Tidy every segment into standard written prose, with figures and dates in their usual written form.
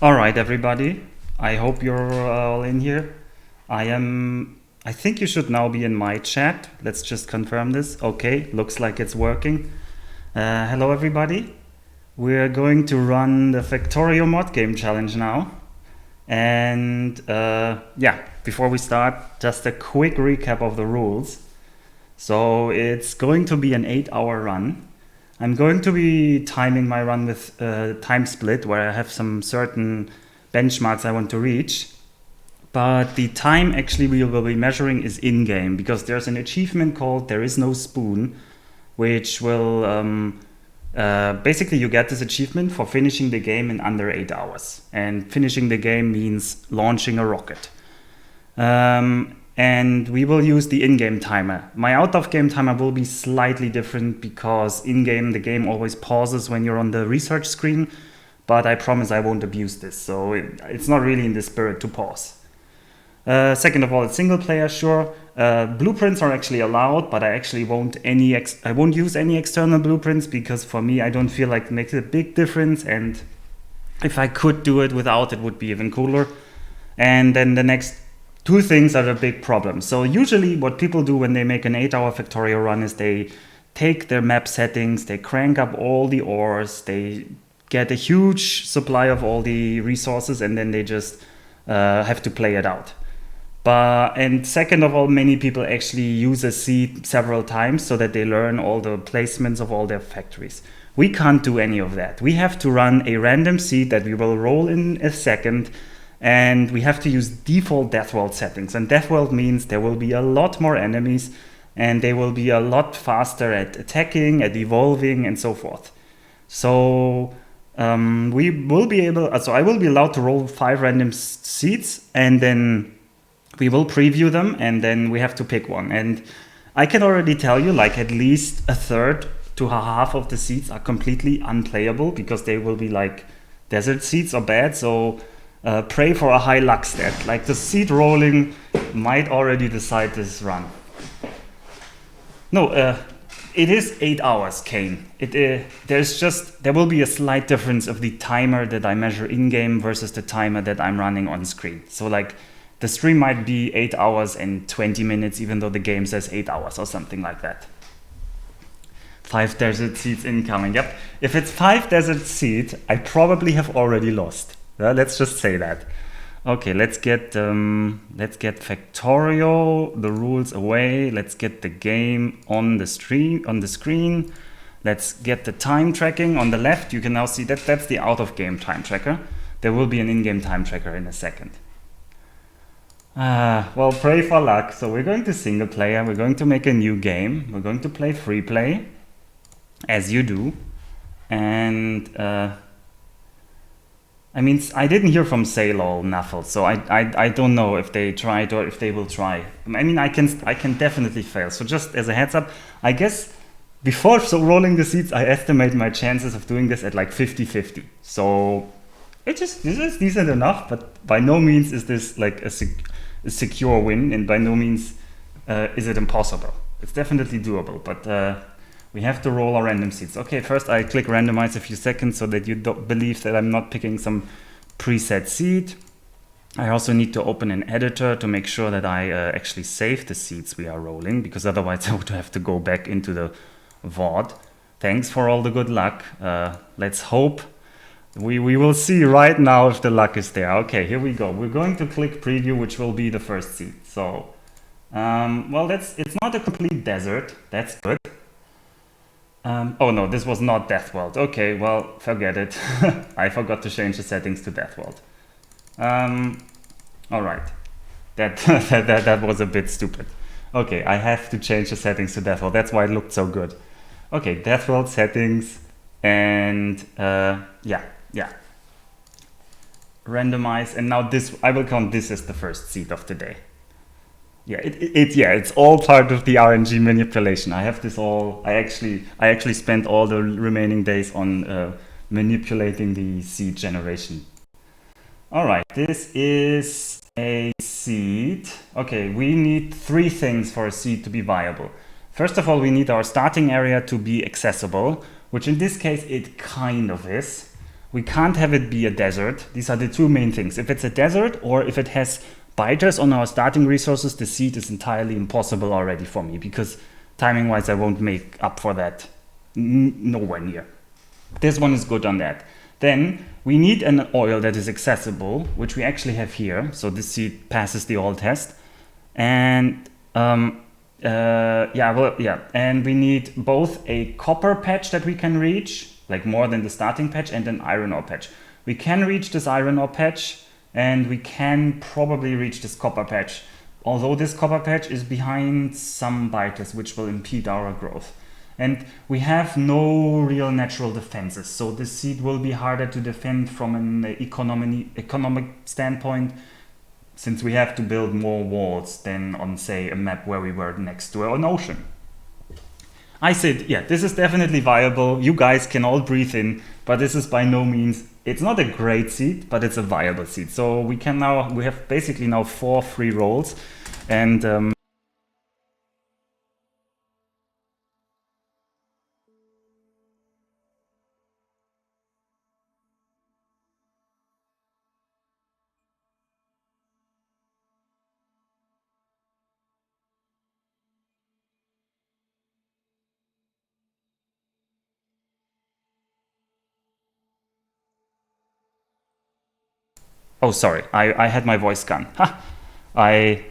All right, everybody. I hope you're all in here. I think you should now be in my chat. Let's just confirm this. Okay, looks like it's working. Hello, everybody. We're going to run the Factorio mod game challenge now. And yeah, before we start, just a quick recap of the rules. So it's going to be an 8-hour run. I'm going to be timing my run with time split, where I have some certain benchmarks I want to reach. But the time actually we will be measuring is in-game, because there's an achievement called There Is No Spoon, which will basically you get this achievement for finishing the game in under 8 hours. And finishing the game means launching a rocket. And we will use the in-game timer. My out-of-game timer will be slightly different because in-game the game always pauses when you're on the research screen, but I promise I won't abuse this, so it's not really in the spirit to pause. Second of all, it's single player, sure. Blueprints are actually allowed, but I actually won't use any external blueprints because for me I don't feel like it makes a big difference, and if I could do it without, it would be even cooler. And then the next two things are the big problem. So usually what people do when they make an 8-hour Factorio run is they take their map settings, they crank up all the ores, they get a huge supply of all the resources, and then they just have to play it out. And second of all, many people actually use a seed several times so that they learn all the placements of all their factories. We can't do any of that. We have to run a random seed that we will roll in a second, and we have to use default Deathworld settings. And Deathworld means there will be a lot more enemies, and they will be a lot faster at attacking, at evolving, and so forth. So we will be so I will be allowed to roll 5 random seeds, and then we will preview them, and then we have to pick one. And I can already tell you, like, at least a third to half of the seeds are completely unplayable because they will be like desert seeds or bad. So pray for a high luck stat. Like, the seed rolling might already decide this run. No, it is 8 hours, Kane. There will be a slight difference of the timer that I measure in-game versus the timer that I'm running on screen. So like, the stream might be 8 hours and 20 minutes, even though the game says 8 hours or something like that. 5 desert seeds incoming. Yep. If it's 5 desert seeds, I probably have already lost. Let's just say that. Okay, let's get Factorio, the rules away. Let's get the game on the screen. Let's get the time tracking on the left. You can now see that that's the out-of-game time tracker. There will be an in-game time tracker in a second. Well, pray for luck. So we're going to single player. We're going to make a new game. We're going to play free play, as you do. And I mean, I didn't hear from Sailor Nuffle, so I don't know if they tried or if they will try. I mean, I can definitely fail. So just as a heads up, I guess before rolling the seeds, I estimate my chances of doing this at like 50-50. So this is decent enough, but by no means is this like a secure win, and by no means is it impossible. It's definitely doable, but we have to roll our random seeds. Okay, first I click randomize a few seconds so that you don't believe that I'm not picking some preset seed. I also need to open an editor to make sure that I actually save the seeds we are rolling, because otherwise I would have to go back into the VOD. Thanks for all the good luck. Let's hope. We will see right now if the luck is there. Okay, here we go. We're going to click preview, which will be the first seed. So, well, it's not a complete desert. That's good. Oh no, this was not Deathworld. Okay, well, forget it. I forgot to change the settings to Deathworld. All right, that was a bit stupid. Okay, I have to change the settings to Deathworld. That's why it looked so good. Okay, Deathworld settings, and yeah. Randomize, and now this, I will count this as the first seed of the day. Yeah, it's all part of the RNG manipulation. I have this all. I actually spent all the remaining days on manipulating the seed generation. All right, this is a seed. Okay, we need 3 things for a seed to be viable. First of all, we need our starting area to be accessible, which in this case it kind of is. We can't have it be a desert. These are the two main things. If it's a desert or if it has biters on our starting resources, the seed is entirely impossible already for me, because timing-wise I won't make up for that. Nowhere near. This one is good on that. Then we need an oil that is accessible, which we actually have here. So this seed passes the oil test. And and we need both a copper patch that we can reach, like more than the starting patch, and an iron ore patch. We can reach this iron ore patch, and we can probably reach this copper patch, although this copper patch is behind some biters, which will impede our growth. And we have no real natural defenses, so this seed will be harder to defend from an economic standpoint, since we have to build more walls than on, say, a map where we were next to an ocean. I said, yeah, this is definitely viable. You guys can all breathe in, but this is by no means, it's not a great seed, but it's a viable seed. So we have basically now 4 free rolls, and oh, sorry, I had my voice gone. I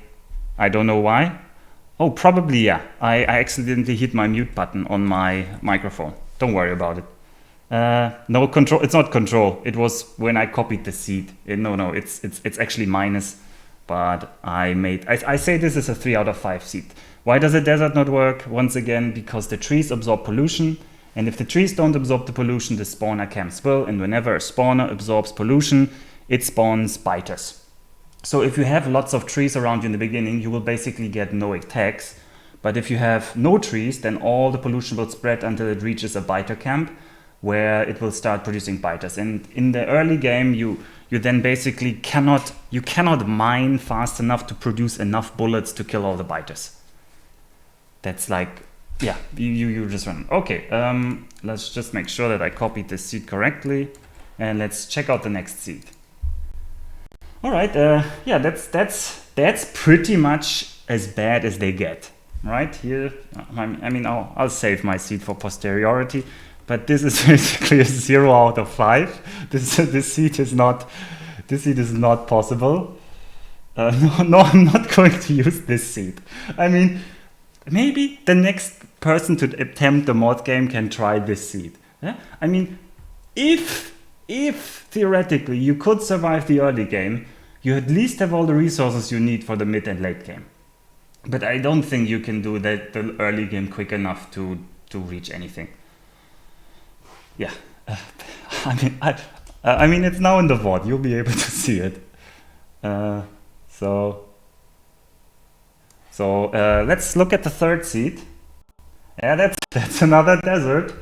don't know why. Oh, probably, yeah. I accidentally hit my mute button on my microphone. Don't worry about it. No control. It's not control. It was when I copied the seed. No. It's actually minus. But I say this is a 3 out of 5 seed. Why does a desert not work? Once again, because the trees absorb pollution. And if the trees don't absorb the pollution, the spawner camps will. And whenever a spawner absorbs pollution, it spawns biters. So if you have lots of trees around you in the beginning, you will basically get no attacks. But if you have no trees, then all the pollution will spread until it reaches a biter camp, where it will start producing biters. And in the early game, you then basically cannot mine fast enough to produce enough bullets to kill all the biters. That's like, yeah, you just run. Okay, let's just make sure that I copied this seed correctly, and let's check out the next seed. All right, yeah, that's pretty much as bad as they get, right? Here, I mean, I'll save my seed for posterity, but this is basically a 0 out of 5. This seed is not possible. No, I'm not going to use this seed. I mean, maybe the next person to attempt the mod game can try this seed. Yeah? I mean, if theoretically you could survive the early game, you at least have all the resources you need for the mid and late game. But I don't think you can do that the early game quick enough to reach anything. Yeah, I mean it's now in the VOD. You'll be able to see it. So let's look at the third seed. Yeah, that's another desert.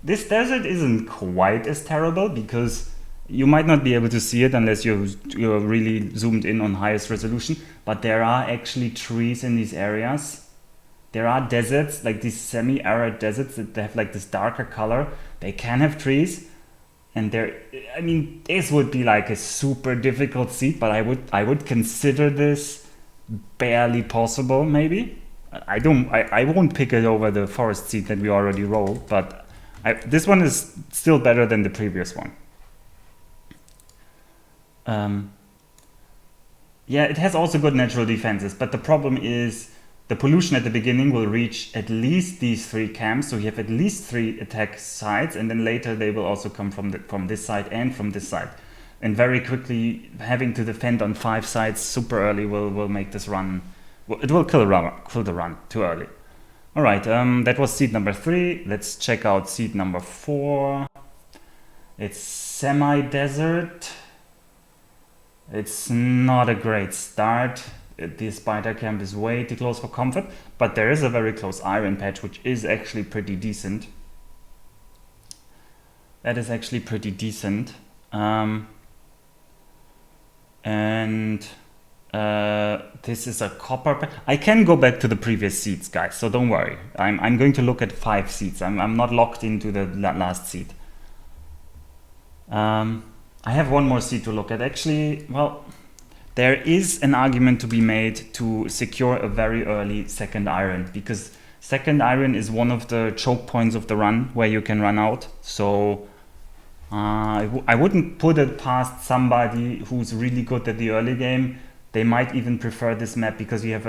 This desert isn't quite as terrible, because you might not be able to see it unless you're really zoomed in on highest resolution, but there are actually trees in these areas. There are deserts, like these semi-arid deserts that have like this darker color. They can have trees, and I mean, this would be like a super difficult seed, but I would consider this barely possible, maybe. I won't pick it over the forest seed that we already rolled, but this one is still better than the previous one. Yeah, it has also good natural defenses, but the problem is the pollution at the beginning will reach at least these 3 camps, so you have at least 3 attack sides, and then later they will also come from this side and from this side. And very quickly, having to defend on 5 sides super early will make this run. It will kill the run too early. All right, that was seed number 3. Let's check out seed number 4. It's semi-desert. It's not a great start. This spider camp is way too close for comfort, but there is a very close iron patch, which is actually pretty decent. That is actually pretty decent. This is a copper patch. I can go back to the previous seeds, guys, so don't worry. I'm going to look at 5 seeds. I'm not locked into the last seed. I have one more seed to look at. Actually, well, there is an argument to be made to secure a very early second iron, because second iron is one of the choke points of the run where you can run out. So I wouldn't put it past somebody who's really good at the early game. They might even prefer this map because you have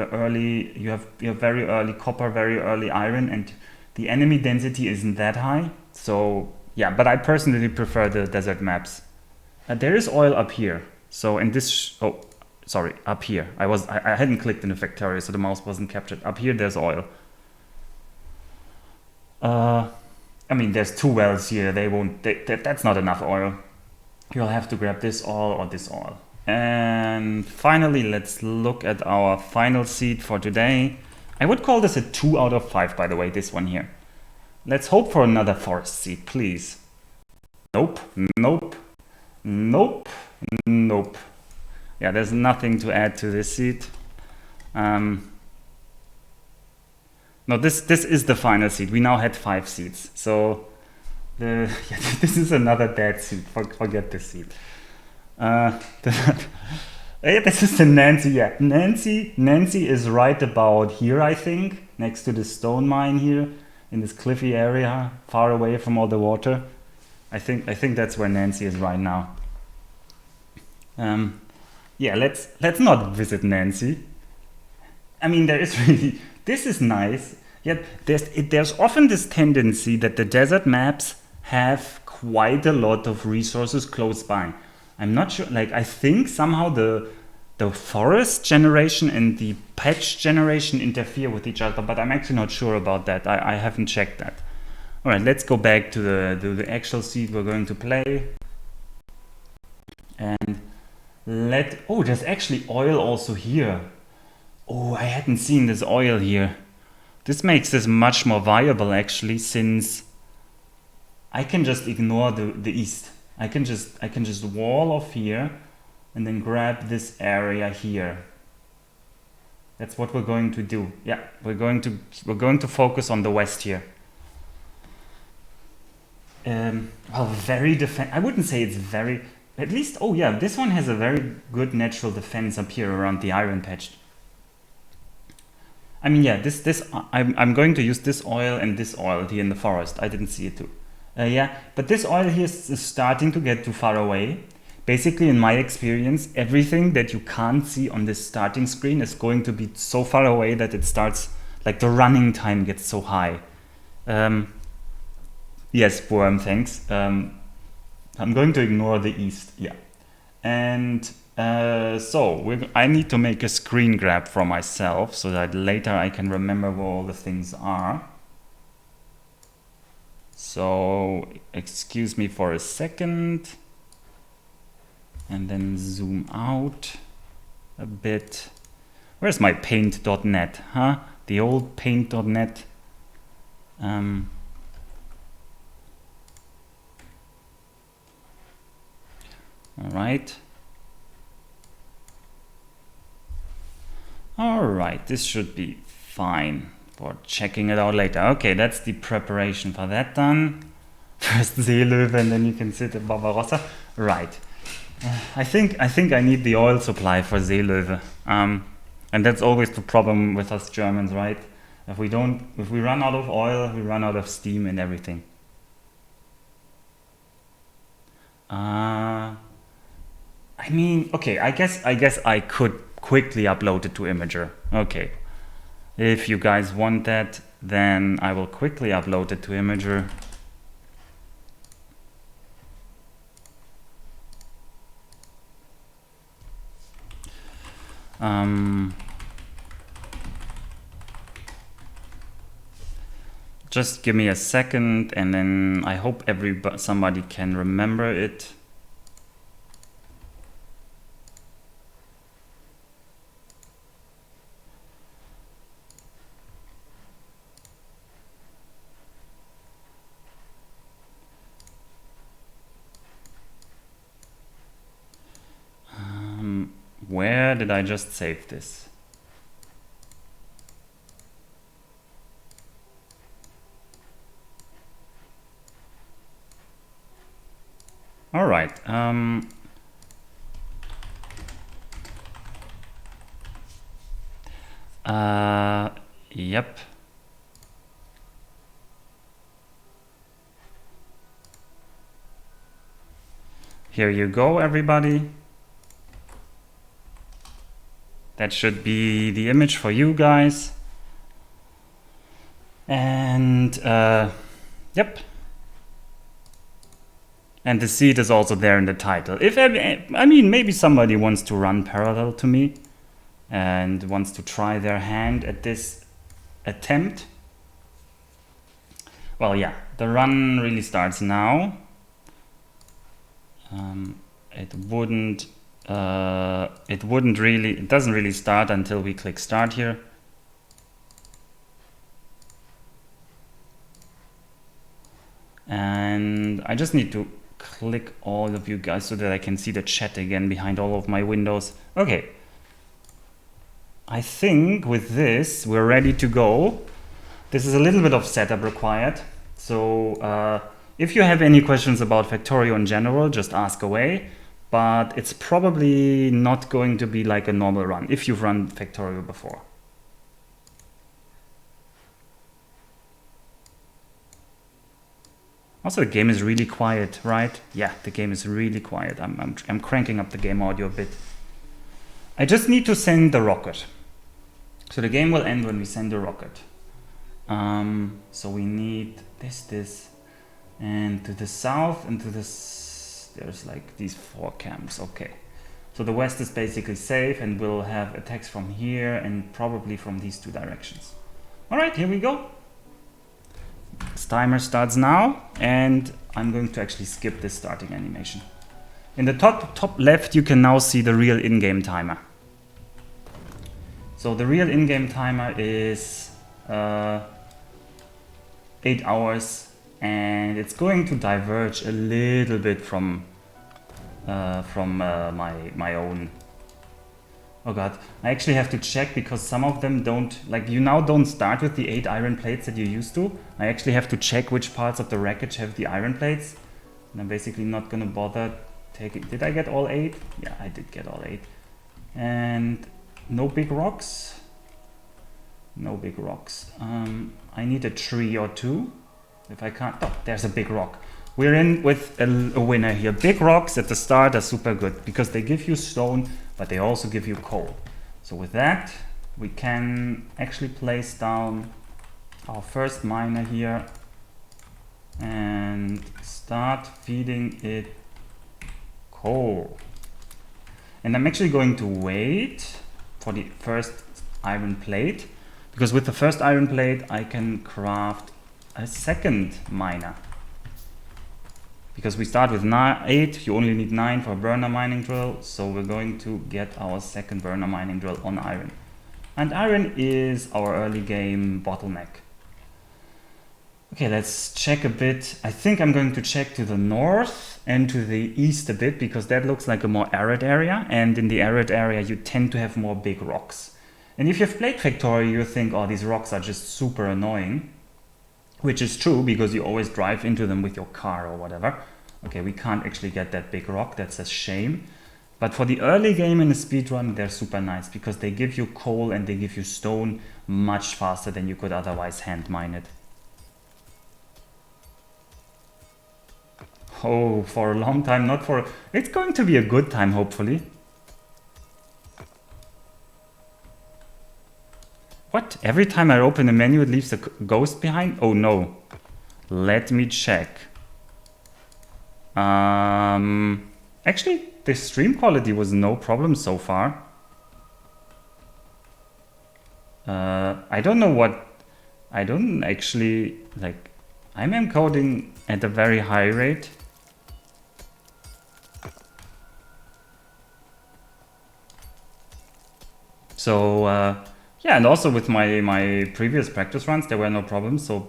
very early copper, very early iron, and the enemy density isn't that high. So yeah, but I personally prefer the desert maps. There is oil up here. So in this, oh, sorry, up here. I hadn't clicked in the Factorio, so the mouse wasn't captured. Up here, there's oil. I mean, there's 2 wells here. That's not enough oil. You'll have to grab this oil or this oil. And finally, let's look at our final seed for today. I would call this a 2 out of 5, by the way, this one here. Let's hope for another forest seed, please. Nope, nope, nope, nope. Yeah, there's nothing to add to this seed. No, this is the final seed. We now had 5 seeds. So this is another dead seed. Forget this seed. This is the Nancy. Yeah, Nancy is right about here, I think, next to the stone mine here, in this cliffy area, far away from all the water. I think that's where Nancy is right now. Yeah, let's not visit Nancy. I mean, there is really, this is nice. Yet there's often this tendency that the desert maps have quite a lot of resources close by. I'm not sure, like, I think somehow the forest generation and the patch generation interfere with each other, but I'm actually not sure about that. I haven't checked that. All right, let's go back to the actual seed we're going to play. And oh, there's actually oil also here. Oh, I hadn't seen this oil here. This makes this much more viable, actually, since I can just ignore the east. I can just wall off here and then grab this area here. That's what we're going to do. Yeah, we're going to focus on the west here. Well, very I wouldn't say it's very. At least, oh yeah, this one has a very good natural defense up here around the iron patch. I mean, yeah, I'm going to use this oil and this oil here in the forest. I didn't see it too. Yeah, but this oil here is starting to get too far away. Basically, in my experience, everything that you can't see on this starting screen is going to be so far away that it starts, like, the running time gets so high. Yes, Worm, thanks. I'm going to ignore the east, yeah. And I need to make a screen grab for myself so that later I can remember where all the things are. So excuse me for a second, and then zoom out a bit. Where's my paint.net, huh? The old paint.net. All right. All right, this should be fine for checking it out later. Okay, that's the preparation for that done. First Seelöwe, and then you can sit at Barbarossa. Right. I think I need the oil supply for Seelöwe. And that's always the problem with us Germans, right? If we run out of oil, we run out of steam and everything. I mean, okay, I guess I could quickly upload it to Imager. Okay. If you guys want that, then I will quickly upload it to Imager. Just give me a second, and then I hope somebody can remember it. Where did I just save this? All right. Yep. Here you go, everybody. That should be the image for you guys. And yep. And the seed is also there in the title. If I mean, maybe somebody wants to run parallel to me and wants to try their hand at this attempt. Well, yeah, the run really starts now. It doesn't really start until we click start here. And I just need to click all of you guys so that I can see the chat again behind all of my windows. Okay. I think with this, we're ready to go. This is a little bit of setup required. So if you have any questions about Factorio in general, just ask away. But it's probably not going to be like a normal run if you've run Factorio before. Also, the game is really quiet, right? Yeah, the game is really quiet. I'm cranking up the game audio a bit. I just need to send the rocket. So the game will end when we send the rocket. So we need this, and to the south and to this, there's like these 4 camps. Okay. So the west is basically safe, and we'll have attacks from here and probably from these 2 directions. All right, here we go. This timer starts now, and I'm going to actually skip this starting animation. In the top left, you can now see the real in-game timer. So the real in-game timer is 8 hours, and it's going to diverge a little bit from my own. Oh god, I actually have to check because some of them don't, like you now don't start with the 8 iron plates that you used to. I actually have to check which parts of the wreckage have the iron plates. And I'm basically not gonna bother taking, did I get all 8? Yeah, I did get all 8. And no big rocks. No big rocks. I need a tree or 2. If I can't, oh, there's a big rock. We're in with a winner here. Big rocks at the start are super good because they give you stone, but they also give you coal. So with that, we can actually place down our first miner here and start feeding it coal. And I'm actually going to wait for the first iron plate, because with the first iron plate, I can craft a second miner. Because we start with 8, you only need 9 for a burner mining drill, so we're going to get our second burner mining drill on iron. And iron is our early game bottleneck. Okay, let's check a bit. I think I'm going to check to the north and to the east a bit, because that looks like a more arid area, and in the arid area you tend to have more big rocks. And if you've played Factorio, you think, oh, these rocks are just super annoying. Which is true, because you always drive into them with your car or whatever. Okay, we can't actually get that big rock, that's a shame. But for the early game in a speedrun, they're super nice, because they give you coal and they give you stone much faster than you could otherwise hand mine it. Oh, for a long time, not for... It's going to be a good time, hopefully. What? Every time I open a menu, it leaves a ghost behind? Oh no. Let me check. Actually, the stream quality was no problem so far. I don't know what... I don't actually... like, I'm encoding at a very high rate. So, yeah, and also with my previous practice runs, there were no problems. So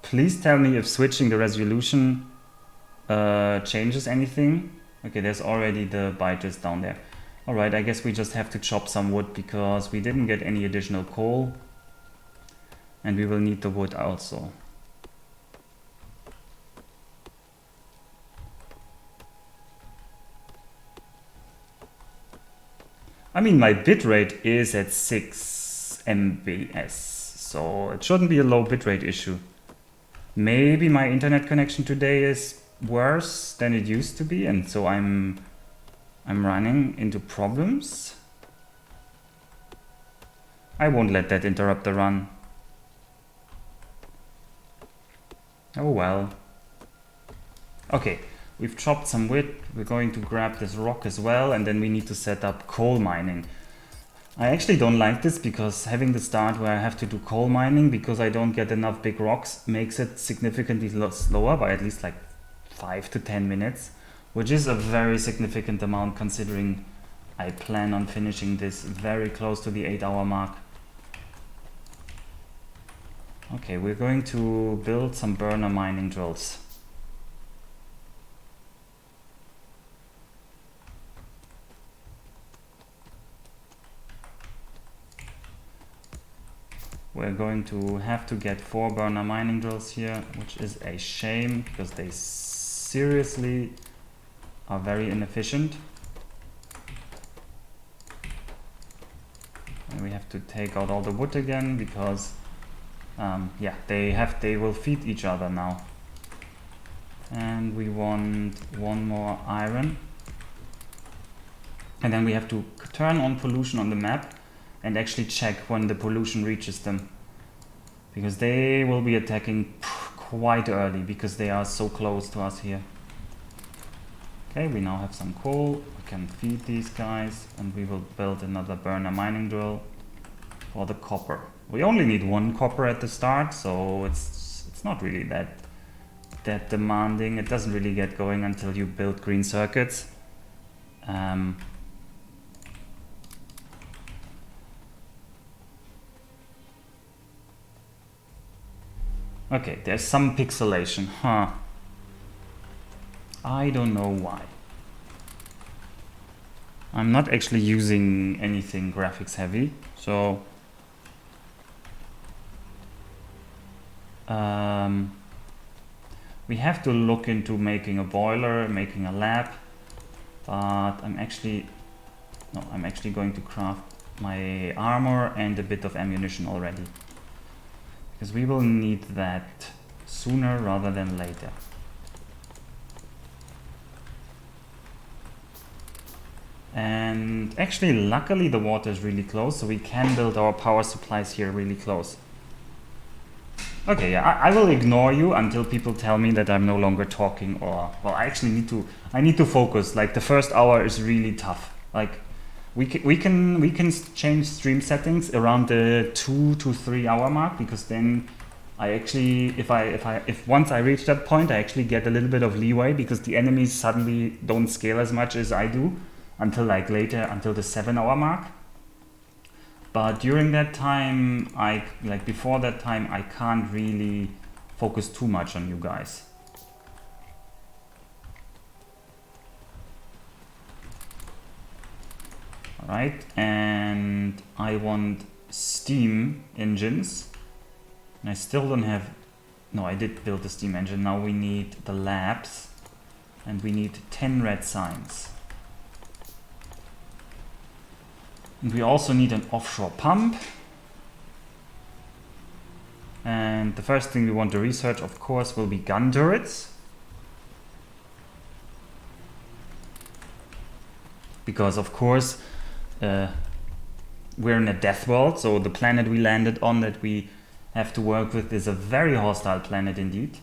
please tell me if switching the resolution changes anything. Okay, there's already the biters down there. All right, I guess we just have to chop some wood because we didn't get any additional coal. And we will need the wood also. I mean, my bitrate is at 6 mbs, so it shouldn't be a low bitrate issue. Maybe my internet connection today is worse than it used to be, and so I'm running into problems. I won't let that interrupt the run. Oh well. Okay, we've chopped some wood. We're going to grab this rock as well, and then we need to set up coal mining. I actually don't like this because having the start where I have to do coal mining because I don't get enough big rocks makes it significantly slower by at least like 5 to 10 minutes, which is a very significant amount considering I plan on finishing this very close to the 8-hour mark. Okay, we're going to build some burner mining drills. We're going to have to get 4 burner mining drills here, which is a shame because they seriously are very inefficient. And we have to take out all the wood again because yeah, they will feed each other now. And we want 1 more iron. And then we have to turn on pollution on the map and actually check when the pollution reaches them, because they will be attacking quite early because they are so close to us here. Okay, we now have some coal. We can feed these guys, and we will build another burner mining drill for the copper. We only need 1 copper at the start, so it's not really that demanding. It doesn't really get going until you build green circuits. Okay, there's some pixelation, huh? I don't know why. I'm not actually using anything graphics heavy, so we have to look into making a boiler, making a lab, but I'm actually going to craft my armor and a bit of ammunition already, because we will need that sooner rather than later. And actually, luckily the water is really close, so we can build our power supplies here really close. Okay, yeah, I will ignore you until people tell me that I'm no longer talking, or, well, I actually need to focus. Like, the first hour is really tough. Like, we can change stream settings around the 2 to 3 hour mark, because then I actually, if once I reach that point, I actually get a little bit of leeway, because the enemies suddenly don't scale as much as I do until like later, until the 7 hour mark. But during that time, before that time, I can't really focus too much on you guys. Alright, and I want steam engines. And I still don't have... No, I did build the steam engine. Now we need the labs. And we need 10 red signs. And we also need an offshore pump. And the first thing we want to research, of course, will be gun turrets. Because, of course, we're in a death world, so the planet we landed on that we have to work with is a very hostile planet indeed.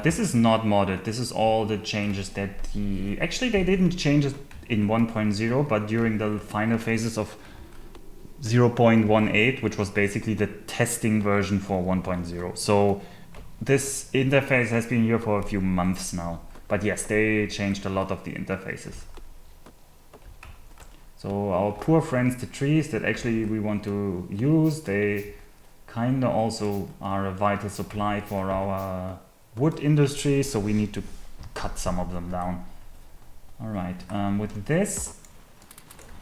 This is not modded. This is all the changes that actually they didn't change it in 1.0, but during the final phases of 0.18, which was basically the testing version for 1.0. So this interface has been here for a few months now. But yes, they changed a lot of the interfaces. So our poor friends, the trees that actually we want to use, they kinda also are a vital supply for our wood industry, so we need to cut some of them down. All right, with this,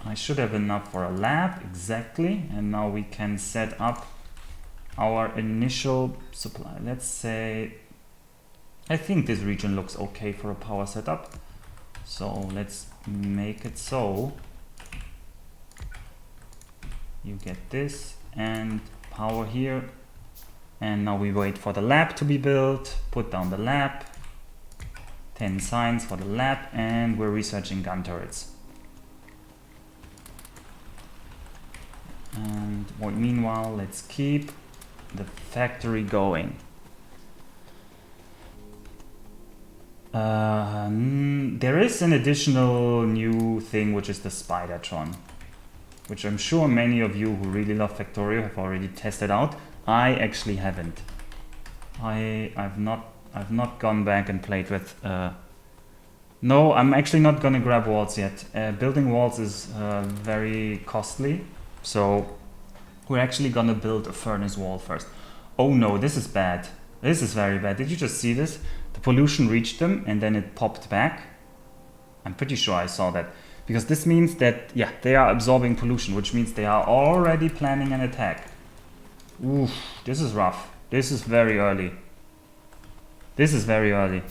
I should have enough for a lab, exactly. And now we can set up our initial supply. Let's say I think this region looks okay for a power setup. So let's make it so. You get this and power here. And now we wait for the lab to be built. Put down the lab. 10 signs for the lab, and we're researching gun turrets. And meanwhile, let's keep the factory going. There is an additional new thing, which is the Spidertron, which I'm sure many of you who really love Factorio have already tested out. I actually haven't. I've not gone back and played with. No, I'm actually not gonna grab walls yet. Building walls is very costly, so we're actually gonna build a furnace wall first. Oh no, this is bad. This is very bad. Did you just see this? The pollution reached them and then it popped back. I'm pretty sure I saw that. Because this means that, yeah, they are absorbing pollution, which means they are already planning an attack. Oof, this is rough. This is very early. This is very early.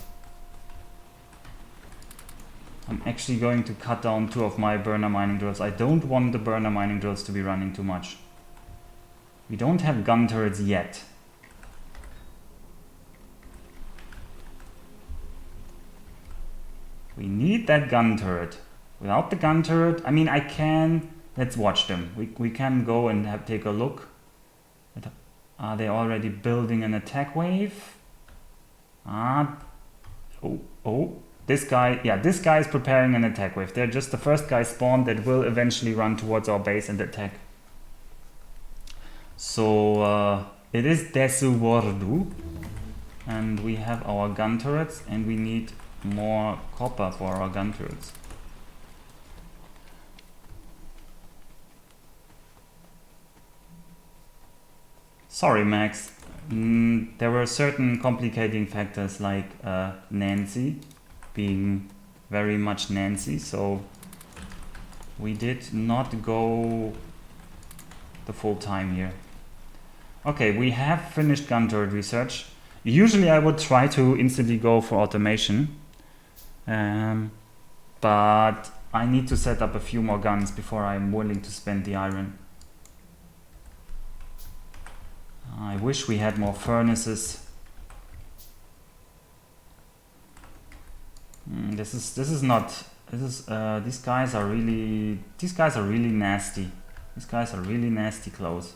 I'm actually going to cut down 2 of my burner mining drills. I don't want the burner mining drills to be running too much. We don't have gun turrets yet. We need that gun turret. Without the gun turret, I mean, I can... Let's watch them. We can go and take a look. Are they already building an attack wave? This guy, yeah, this guy is preparing an attack wave. They're just the first guy spawned that will eventually run towards our base and attack. So it is Deathworld, and we have our gun turrets, and we need more copper for our gun turrets. Sorry, Max. There were certain complicating factors like Nancy being very much Nancy, so we did not go the full time here. Okay, we have finished gun turret research. Usually I would try to instantly go for automation, but I need to set up a few more guns before I'm willing to spend the iron. I wish we had more furnaces. These guys are really nasty. These guys are really nasty close.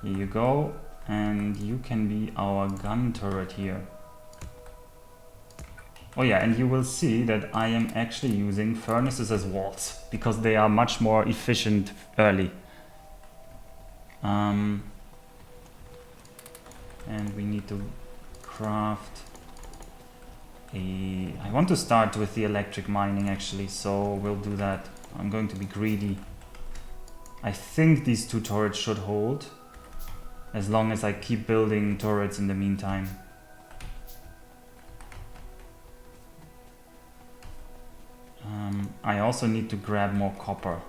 Here you go, and you can be our gun turret here. Oh yeah, and you will see that I am actually using furnaces as walls because they are much more efficient early. And we need to craft a... I want to start with the electric mining actually, so we'll do that. I'm going to be greedy. I think these 2 turrets should hold, as long as I keep building turrets in the meantime. I also need to grab more copper.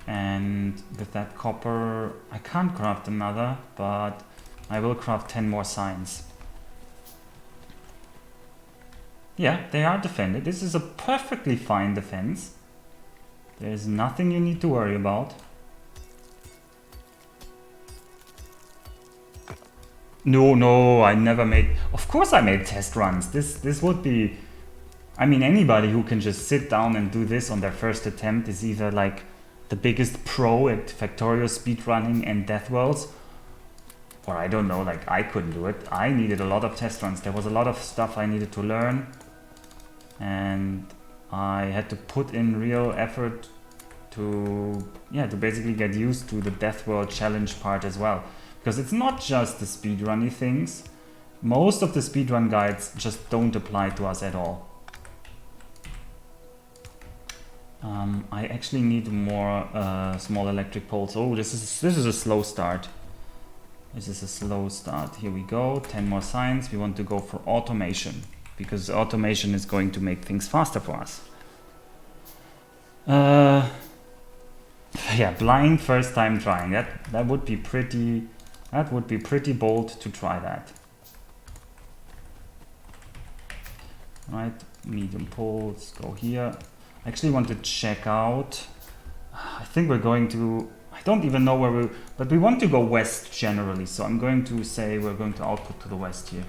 And with that copper, I can't craft another, but I will craft 10 more signs. Yeah, they are defended. This is a perfectly fine defense. There's nothing you need to worry about. No, I never made... Of course I made test runs. This would be... I mean, anybody who can just sit down and do this on their first attempt is either like the biggest pro at Factorio speedrunning and Deathworlds, or I don't know, like I couldn't do it. I needed a lot of test runs. There was a lot of stuff I needed to learn, and I had to put in real effort to basically get used to the Deathworld challenge part as well. Because it's not just the speedrunny things. Most of the speedrun guides just don't apply to us at all. I actually need more small electric poles. Oh, this is a slow start. This is a slow start. Here we go. 10 more signs. We want to go for automation, because automation is going to make things faster for us. Yeah, blind first time trying. That would be pretty bold to try that. Right, medium pull, let's go here. I actually want to check out. I think we're going to, I don't even know where but we want to go west generally, so I'm going to say we're going to output to the west here.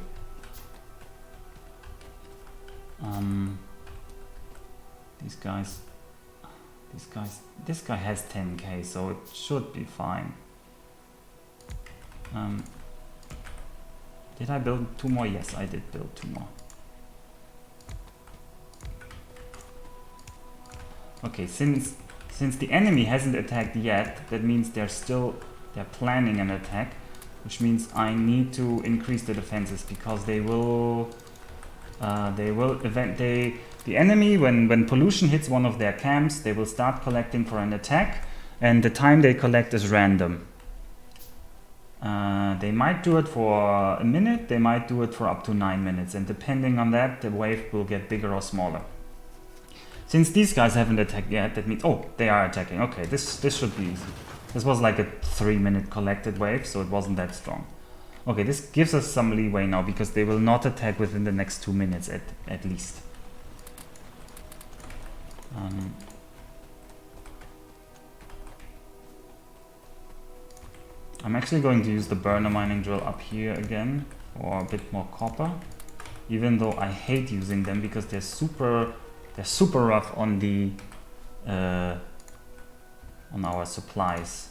This guy has 10k, so it should be fine. Did I build 2 more? Yes, I did build 2 more. Okay, since the enemy hasn't attacked yet, that means they're planning an attack, which means I need to increase the defenses, because the enemy, when pollution hits one of their camps, they will start collecting for an attack, and the time they collect is random. They might do it for a minute, they might do it for up to 9 minutes, and depending on that, the wave will get bigger or smaller. Since these guys haven't attacked yet, that means, oh, they are attacking. Okay, this should be easy. This was like a 3-minute collected wave, so it wasn't that strong. Okay, this gives us some leeway now, because they will not attack within the next 2 minutes at least. I'm actually going to use the burner mining drill up here again for a bit more copper, even though I hate using them because they're super rough on the on our supplies,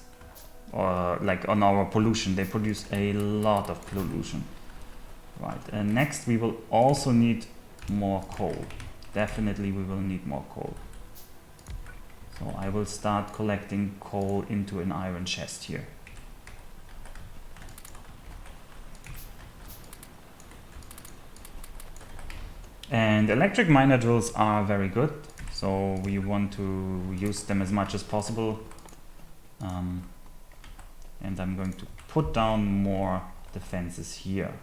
or like on our pollution. They produce a lot of pollution. Right, and next we will also need more coal. Definitely we will need more coal. So I will start collecting coal into an iron chest here. And electric miner drills are very good, so we want to use them as much as possible. And I'm going to put down more defenses here.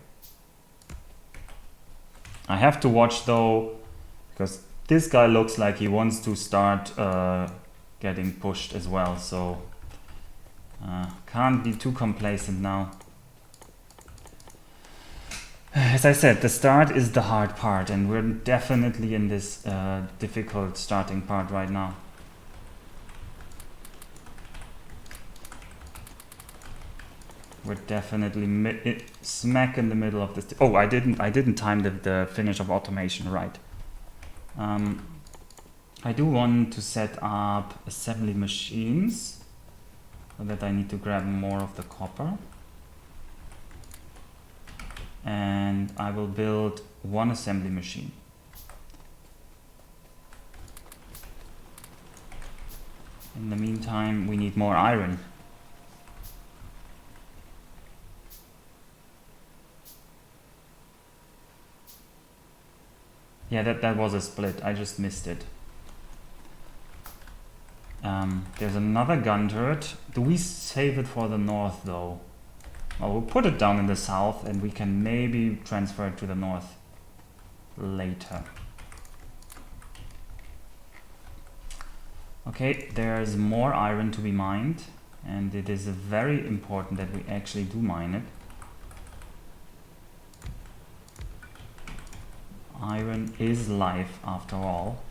I have to watch though, because this guy looks like he wants to start getting pushed as well, so can't be too complacent now. As I said, the start is the hard part, and we're definitely in this difficult starting part right now. We're definitely smack in the middle of this. Oh, I didn't time the finish of automation right. I do want to set up assembly machines, so that I need to grab more of the copper. And I will build 1 assembly machine. In the meantime, we need more iron. Yeah, that was a split. I just missed it. There's another gun turret. Do we save it for the north though? Well, we'll put it down in the south, and we can maybe transfer it to the north later. Okay, there's more iron to be mined, and it is very important that we actually do mine it. Iron is life after all.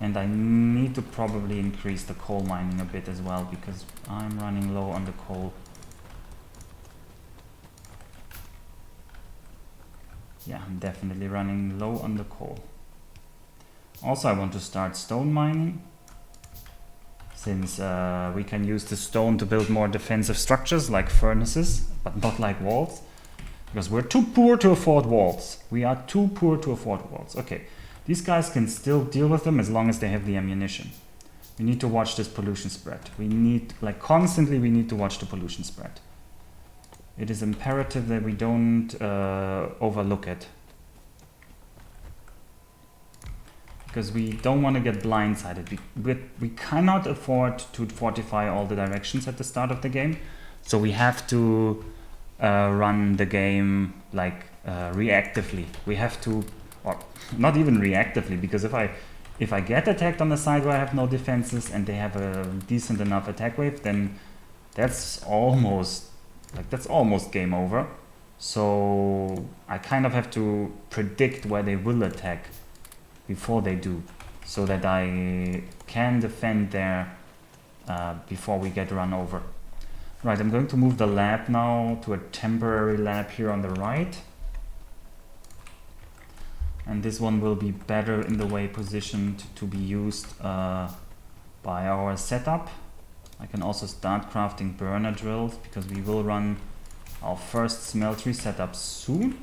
And I need to probably increase the coal mining a bit as well, because I'm running low on the coal. Yeah, I'm definitely running low on the coal. Also, I want to start stone mining, since we can use the stone to build more defensive structures like furnaces, but not like walls, because we're too poor to afford walls. We are too poor to afford walls. Okay. These guys can still deal with them as long as they have the ammunition. We need to watch this pollution spread. We need, like constantly, we need to watch the pollution spread. It is imperative that we don't overlook it. Because we don't want to get blindsided. We cannot afford to fortify all the directions at the start of the game. So we have to run the game like reactively. We have to or not even reactively, because if I get attacked on the side where I have no defenses and they have a decent enough attack wave, then that's almost game over. So I kind of have to predict where they will attack before they do, so that I can defend there before we get run over. Right, I'm going to move the lab now to a temporary lab here on the right. And this one will be better in the way positioned to be used by our setup. I can also start crafting burner drills, because we will run our first smeltery setup soon.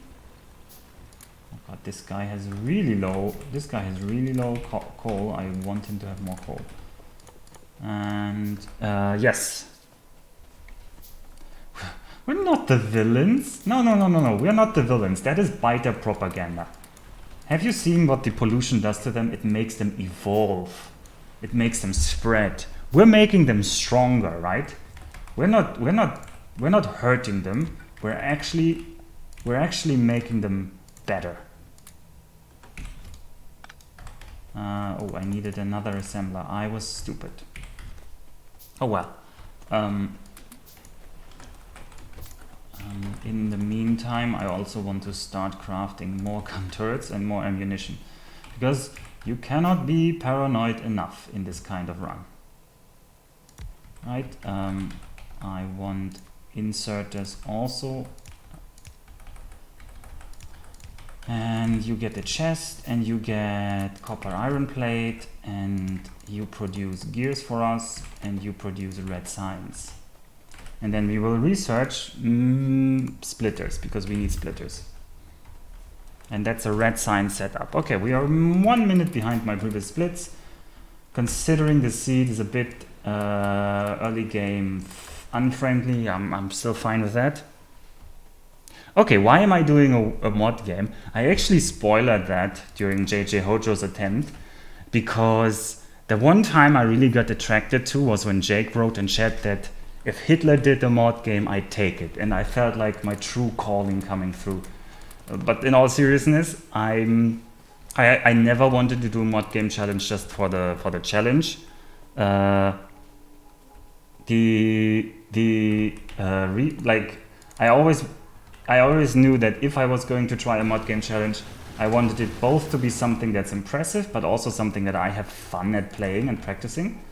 Oh god, this guy has really low coal. I want him to have more coal. And yes. We're not the villains. No, we're not the villains. That is biter propaganda. Have you seen what the pollution does to them? It makes them evolve. It makes them spread. We're making them stronger, right? We're not hurting them. We're actually making them better. Oh, I needed another assembler. I was stupid. Oh well. In the meantime, I also want to start crafting more gun turrets and more ammunition, because you cannot be paranoid enough in this kind of run. Right? I want inserters also. And you get a chest, and you get copper iron plate, and you produce gears for us, and you produce red signs. And then we will research splitters, because we need splitters. And that's a red sign setup. Okay, we are 1 minute behind my previous splits. Considering the seed is a bit early game unfriendly, I'm still fine with that. Okay, why am I doing a mod game? I actually spoiled that during JJ Hojo's attempt, because the one time I really got attracted to was when Jake wrote in chat that if Hitler did a mod game, I'd take it. And I felt like my true calling coming through. But in all seriousness, I never wanted to do a mod game challenge just for the challenge. I always knew that if I was going to try a mod game challenge, I wanted it both to be something that's impressive, but also something that I have fun at playing and practicing.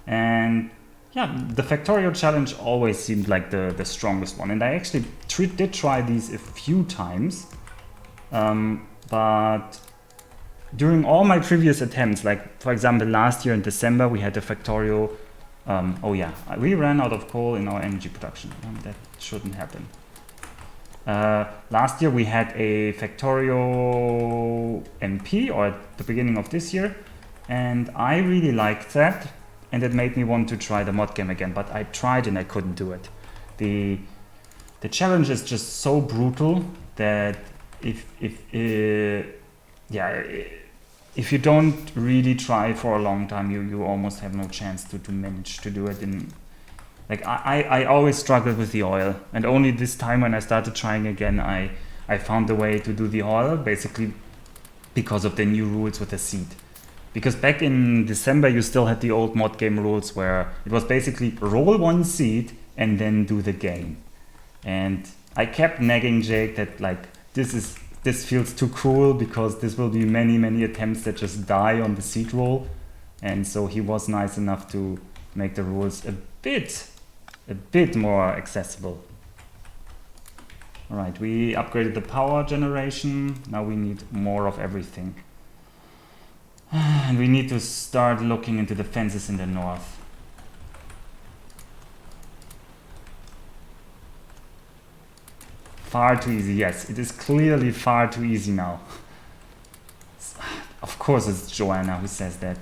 And yeah, the Factorio challenge always seemed like the strongest one. And I actually did try these a few times. But during all my previous attempts, like for example last year in December, we had a Factorio. Oh yeah, we ran out of coal in our energy production. That shouldn't happen. Last year we had a Factorio MP, or at the beginning of this year, and I really liked that, and it made me want to try the mod game again, but I tried and I couldn't do it. The challenge is just so brutal that if you don't really try for a long time, you almost have no chance to manage to do it. Like I always struggled with the oil, and only this time when I started trying again, I found a way to do the oil, basically because of the new rules with the seed. Because back in December you still had the old mod game rules where it was basically roll one seed and then do the game. And I kept nagging Jake that like this feels too cruel, because this will be many attempts that just die on the seed roll. And so he was nice enough to make the rules a bit more accessible. Alright, we upgraded the power generation. Now we need more of everything. And we need to start looking into the fences in the north. Far too easy, yes. It is clearly far too easy now. Of course it's Joanna who says that.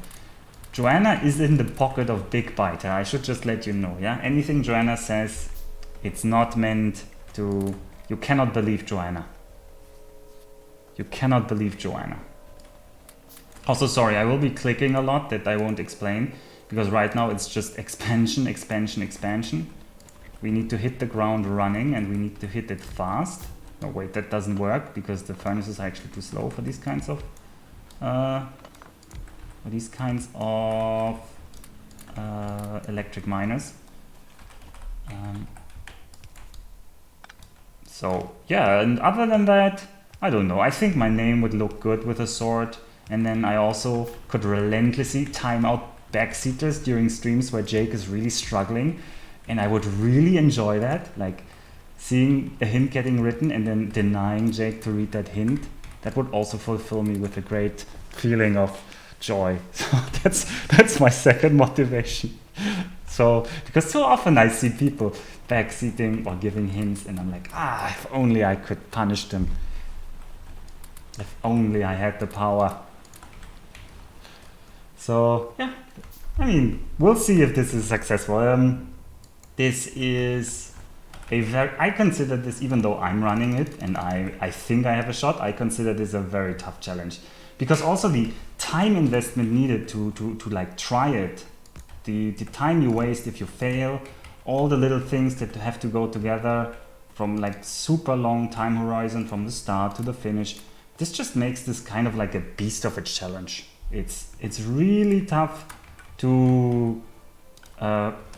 Joanna is in the pocket of Big Biter. I should just let you know, yeah? Anything Joanna says, it's not meant to... You cannot believe Joanna. You cannot believe Joanna. Also, sorry, I will be clicking a lot that I won't explain, because right now it's just expansion. We need to hit the ground running, and we need to hit it fast. No, wait, that doesn't work because the furnaces are actually too slow for these kinds of electric miners. So yeah, and other than that, I don't know. I think my name would look good with a sword, and then I also could relentlessly time out backseaters during streams where Jake is really struggling, and I would really enjoy that, like seeing a hint getting written and then denying Jake to read that hint. That would also fulfill me with a great feeling of joy. So that's my second motivation. So because so often I see people backseating or giving hints, and I'm like, if only I could punish them. If only I had the power. So yeah, I mean, we'll see if this is successful. This is I consider this, even though I'm running it and I think I have a shot, I consider this a very tough challenge. Because also the time investment needed to like try it, the time you waste if you fail, all the little things that have to go together from like super long time horizon from the start to the finish, this just makes this kind of like a beast of a challenge. It's really tough to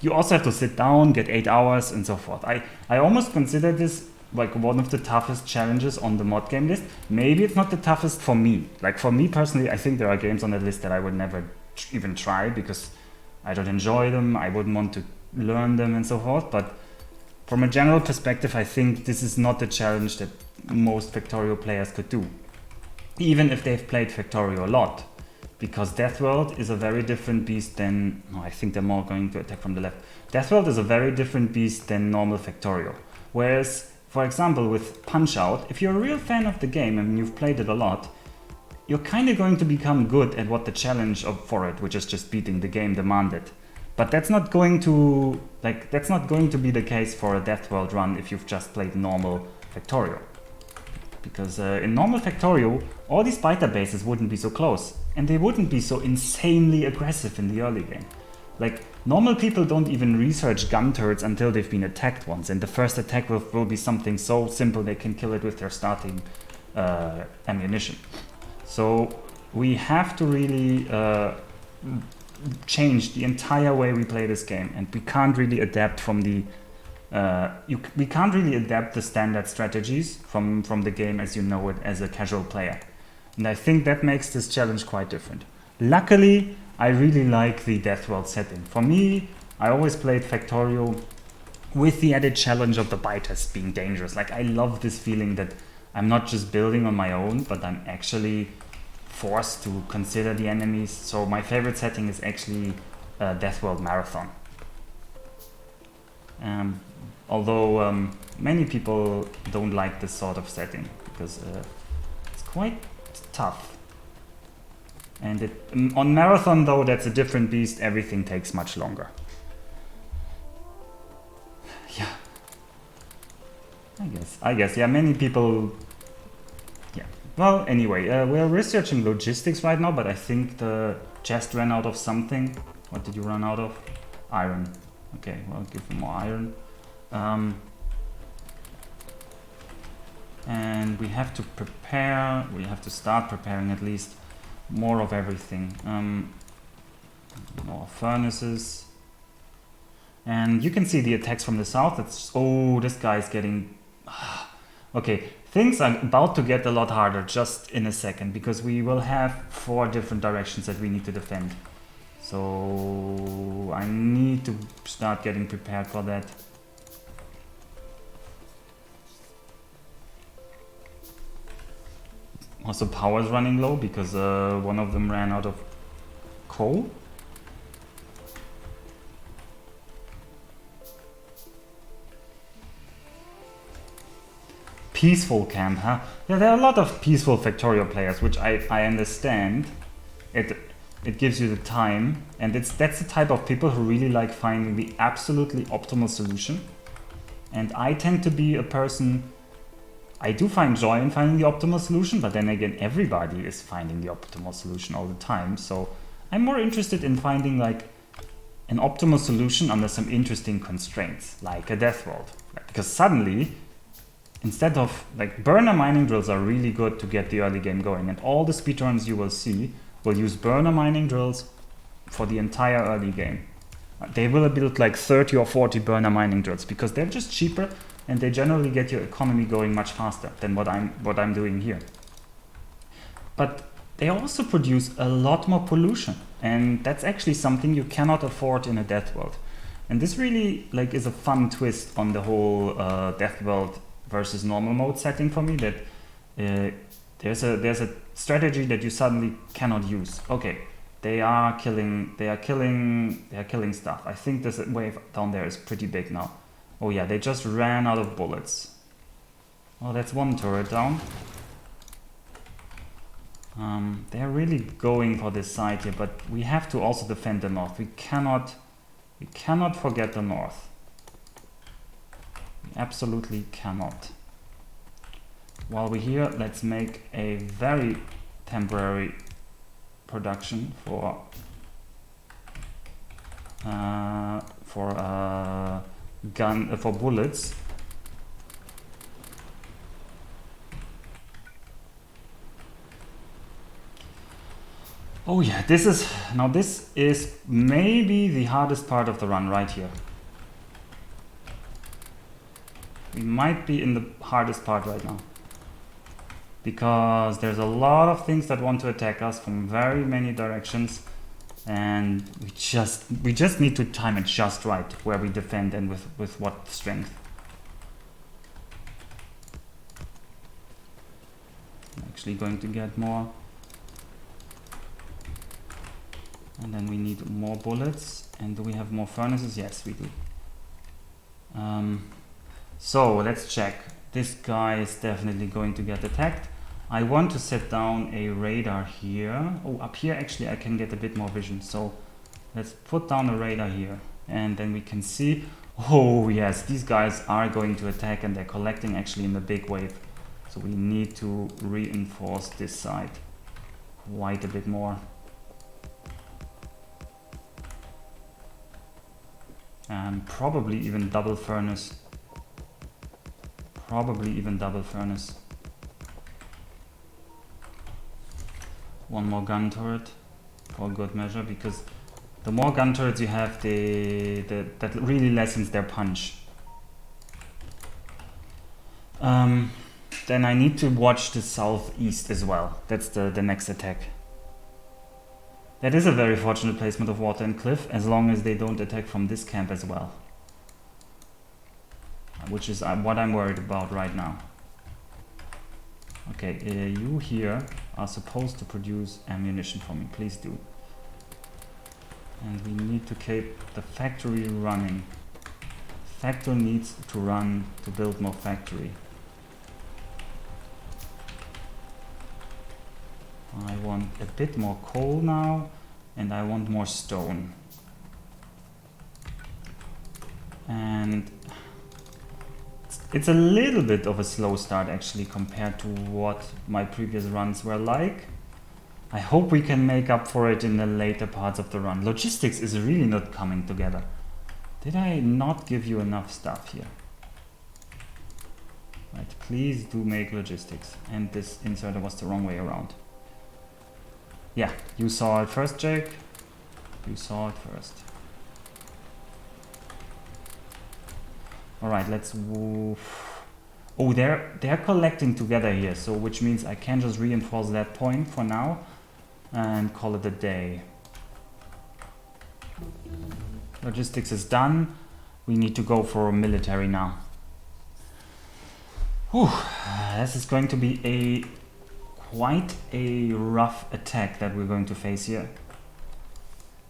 you also have to sit down, get 8 hours and so forth. I almost consider this like one of the toughest challenges on the mod game list. Maybe it's not the toughest for me. Like for me personally, I think there are games on that list that I would never even try because I don't enjoy them, I wouldn't want to learn them and so forth. But from a general perspective, I think this is not the challenge that most Factorio players could do, even if they've played Factorio a lot. Because Deathworld is a very different beast than... I think they're more going to attack from the left. Deathworld is a very different beast than normal Factorio. Whereas, for example, with Punch-Out, if you're a real fan of the game and you've played it a lot, you're kind of going to become good at what the challenge for it, which is just beating the game, demanded. But that's not going to be the case for a Deathworld run if you've just played normal Factorio. Because in normal Factorio, all these biter bases wouldn't be so close, and they wouldn't be so insanely aggressive in the early game. Like, normal people don't even research gun turrets until they've been attacked once, and the first attack will be something so simple they can kill it with their starting ammunition. So we have to really change the entire way we play this game, and we can't really adapt from the we can't really adapt the standard strategies from the game as you know it as a casual player. And I think that makes this challenge quite different. Luckily, I really like the Deathworld setting. For me, I always played Factorio with the added challenge of the biters being dangerous. Like, I love this feeling that I'm not just building on my own, but I'm actually forced to consider the enemies. So my favorite setting is actually Deathworld Marathon. Although many people don't like this sort of setting because it's quite tough. And on Marathon though, that's a different beast, everything takes much longer. Yeah. I guess, yeah, many people, yeah. Well, anyway, we're researching logistics right now, but I think the chest ran out of something. What did you run out of? Iron. Okay, well, give them more iron. And we have to prepare, we have to start preparing at least more of everything. More furnaces. And you can see the attacks from the south. It's, oh, this guy is getting... Okay, things are about to get a lot harder just in a second, because we will have 4 different directions that we need to defend. So I need to start getting prepared for that. Also, power is running low because one of them ran out of coal. Peaceful camp, huh? Yeah, there are a lot of peaceful Factorio players, which I understand. It gives you the time, and that's the type of people who really like finding the absolutely optimal solution. And I tend to be a person... I do find joy in finding the optimal solution, but then again, everybody is finding the optimal solution all the time. So I'm more interested in finding like an optimal solution under some interesting constraints, like a Deathworld. Because suddenly, instead of, like, burner mining drills are really good to get the early game going, and all the speedruns you will see will use burner mining drills for the entire early game. They will build like 30 or 40 burner mining drills because they're just cheaper and they generally get your economy going much faster than what I'm doing here. But they also produce a lot more pollution, and that's actually something you cannot afford in a Deathworld. And this really, like, is a fun twist on the whole Deathworld versus normal mode setting for me, that there's a strategy that you suddenly cannot use. Okay, they are killing stuff. I think this wave down there is pretty big now. Oh yeah, they just ran out of bullets. Oh, that's one turret down. They're really going for this side here, but we have to also defend the north. We cannot forget the north. We absolutely cannot. While we're here, let's make a very temporary production for bullets. Oh yeah, this is maybe the hardest part of the run right here. We might be in the hardest part right now, because there's a lot of things that want to attack us from very many directions, and we just need to time it just right where we defend and with what strength. I'm actually going to get more. And then we need more bullets. And do we have more furnaces? Yes, we do. So let's check. This guy is definitely going to get attacked. I want to set down a radar here. Oh, up here actually I can get a bit more vision. So let's put down a radar here. And then we can see, oh yes, these guys are going to attack, and they're collecting actually in the big wave. So we need to reinforce this side quite a bit more. And probably even double furnace. One more gun turret for good measure, because the more gun turrets you have, that really lessens their punch. Then I need to watch the southeast as well. That's the next attack. That is a very fortunate placement of water and cliff, as long as they don't attack from this camp as well. Which is what I'm worried about right now. Okay, you here are supposed to produce ammunition for me, please do. And we need to keep the factory running. Factory needs to run to build more factory. I want a bit more coal now, and I want more stone. And it's a little bit of a slow start actually compared to what my previous runs were like. I hope we can make up for it in the later parts of the run. Logistics is really not coming together. Did I not give you enough stuff here? Right, please do make logistics. And this inserter was the wrong way around. Yeah, you saw it first, Jake. You saw it first. Alright, let's move. Oh, they're collecting together here, so which means I can just reinforce that point for now and call it a day. Logistics is done. We need to go for military now. Whew, this is going to be quite a rough attack that we're going to face here.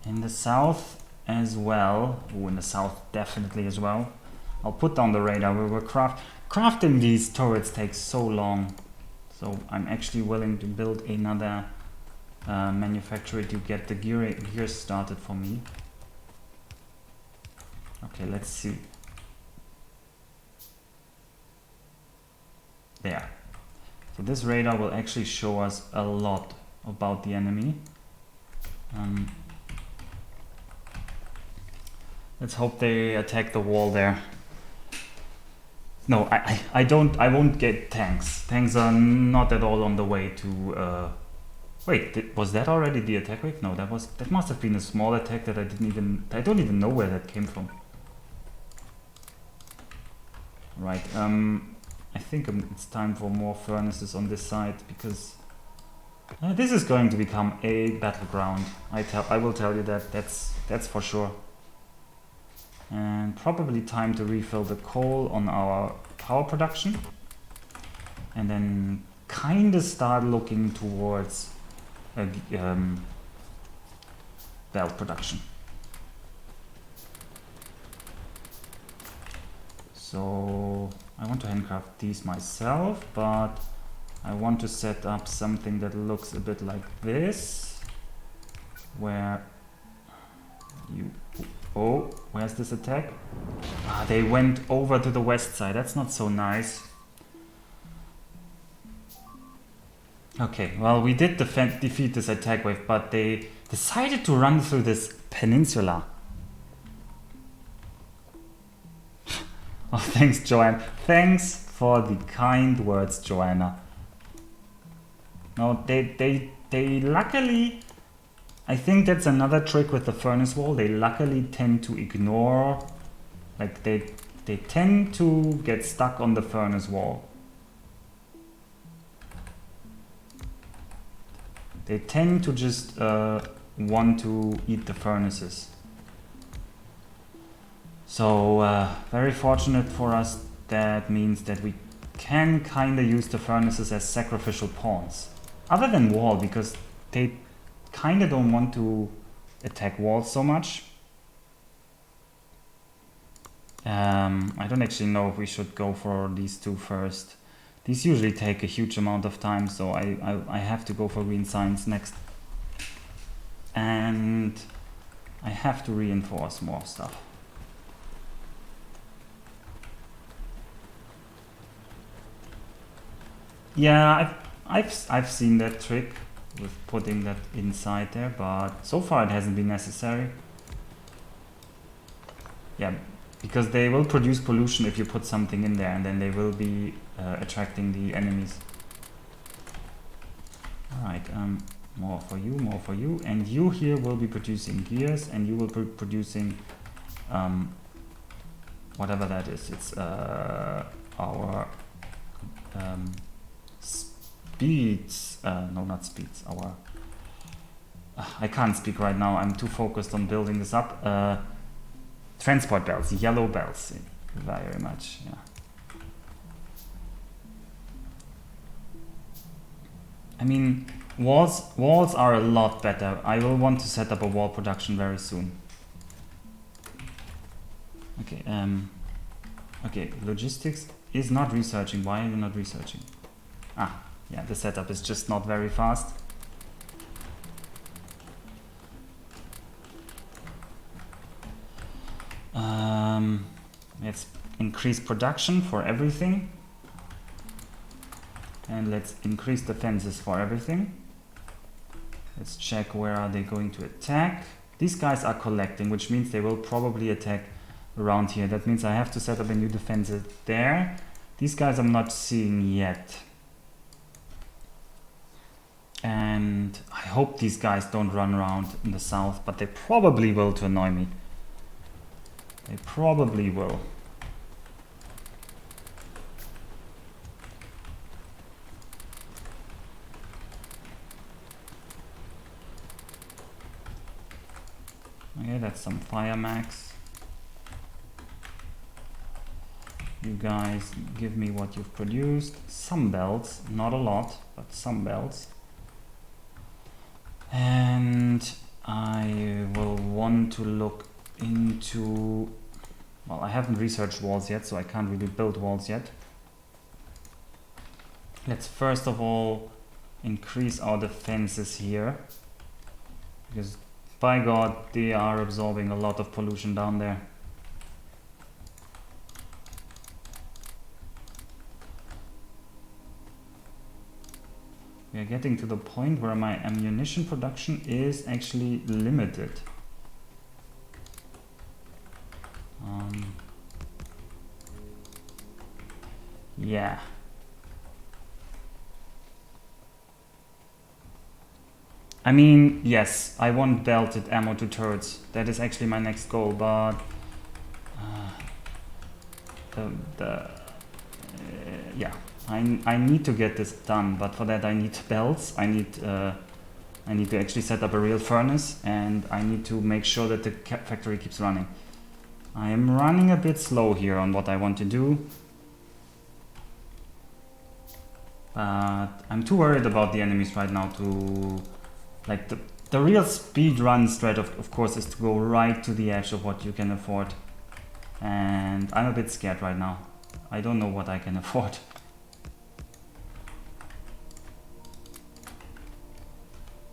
In the south as well. Oh, in the south definitely as well. I'll put down the radar. We're crafting these turrets takes so long. So I'm actually willing to build another manufacturer to get the gears started for me. Okay, let's see. There. So this radar will actually show us a lot about the enemy. Let's hope they attack the wall there. No, I won't get tanks. Tanks are not at all on the way to. Wait, was that already the attack wave? No, that must have been a small attack that I don't even know where that came from. Right. I think it's time for more furnaces on this side because this is going to become a battleground. I will tell you that. That's for sure. And probably time to refill the coal on our power production, and then kind of start looking towards belt production. So I want to handcraft these myself, but I want to set up something that looks a bit like this, where you... Oh, where's this attack? Ah, they went over to the west side. That's not so nice. Okay, well, we did defeat this attack wave, but they decided to run through this peninsula. Oh, thanks, Joanne. Thanks for the kind words, Joanna. No, they luckily... I think that's another trick with the furnace wall. They luckily tend to ignore... Like, they tend to get stuck on the furnace wall. They tend to just want to eat the furnaces. So, very fortunate for us, that means that we can kind of use the furnaces as sacrificial pawns. Other than wall, because they kind of don't want to attack walls so much. I don't actually know if we should go for these two first. These usually take a huge amount of time, so I have to go for green science next. And I have to reinforce more stuff. Yeah, I've seen that trick with putting that inside there, but so far it hasn't been necessary. Yeah, because they will produce pollution if you put something in there, and then they will be attracting the enemies. Alright, more for you, and you here will be producing gears, and you will be producing whatever that is. It's our speeds, no, not speeds, our... I can't speak right now, I'm too focused on building this up. Transport belts, yellow belts, very much, yeah. I mean, walls are a lot better. I will want to set up a wall production very soon. Okay, okay, logistics is not researching. Why are you not researching? Ah, yeah, the setup is just not very fast. Let's increase production for everything. And let's increase defenses for everything. Let's check where are they going to attack. These guys are collecting, which means they will probably attack around here. That means I have to set up a new defense there. These guys I'm not seeing yet. And I hope these guys don't run around in the south, but they probably will to annoy me. They probably will. Okay, that's some fire max. You guys give me what you've produced. Some belts, not a lot, but some belts. And I will want to look into... Well, I haven't researched walls yet, so I can't really build walls yet. Let's first of all increase our defenses here. Because, by God, they are absorbing a lot of pollution down there. We are getting to the point where my ammunition production is actually limited. Yeah. I mean, yes, I want belted ammo to turrets. That is actually my next goal, but yeah, I need to get this done, but for that I need belts. I need to actually set up a real furnace, and I need to make sure that the factory keeps running. I am running a bit slow here on what I want to do. But I'm too worried about the enemies right now to... Like, the real speed run strat, of course, is to go right to the edge of what you can afford. And I'm a bit scared right now. I don't know what I can afford.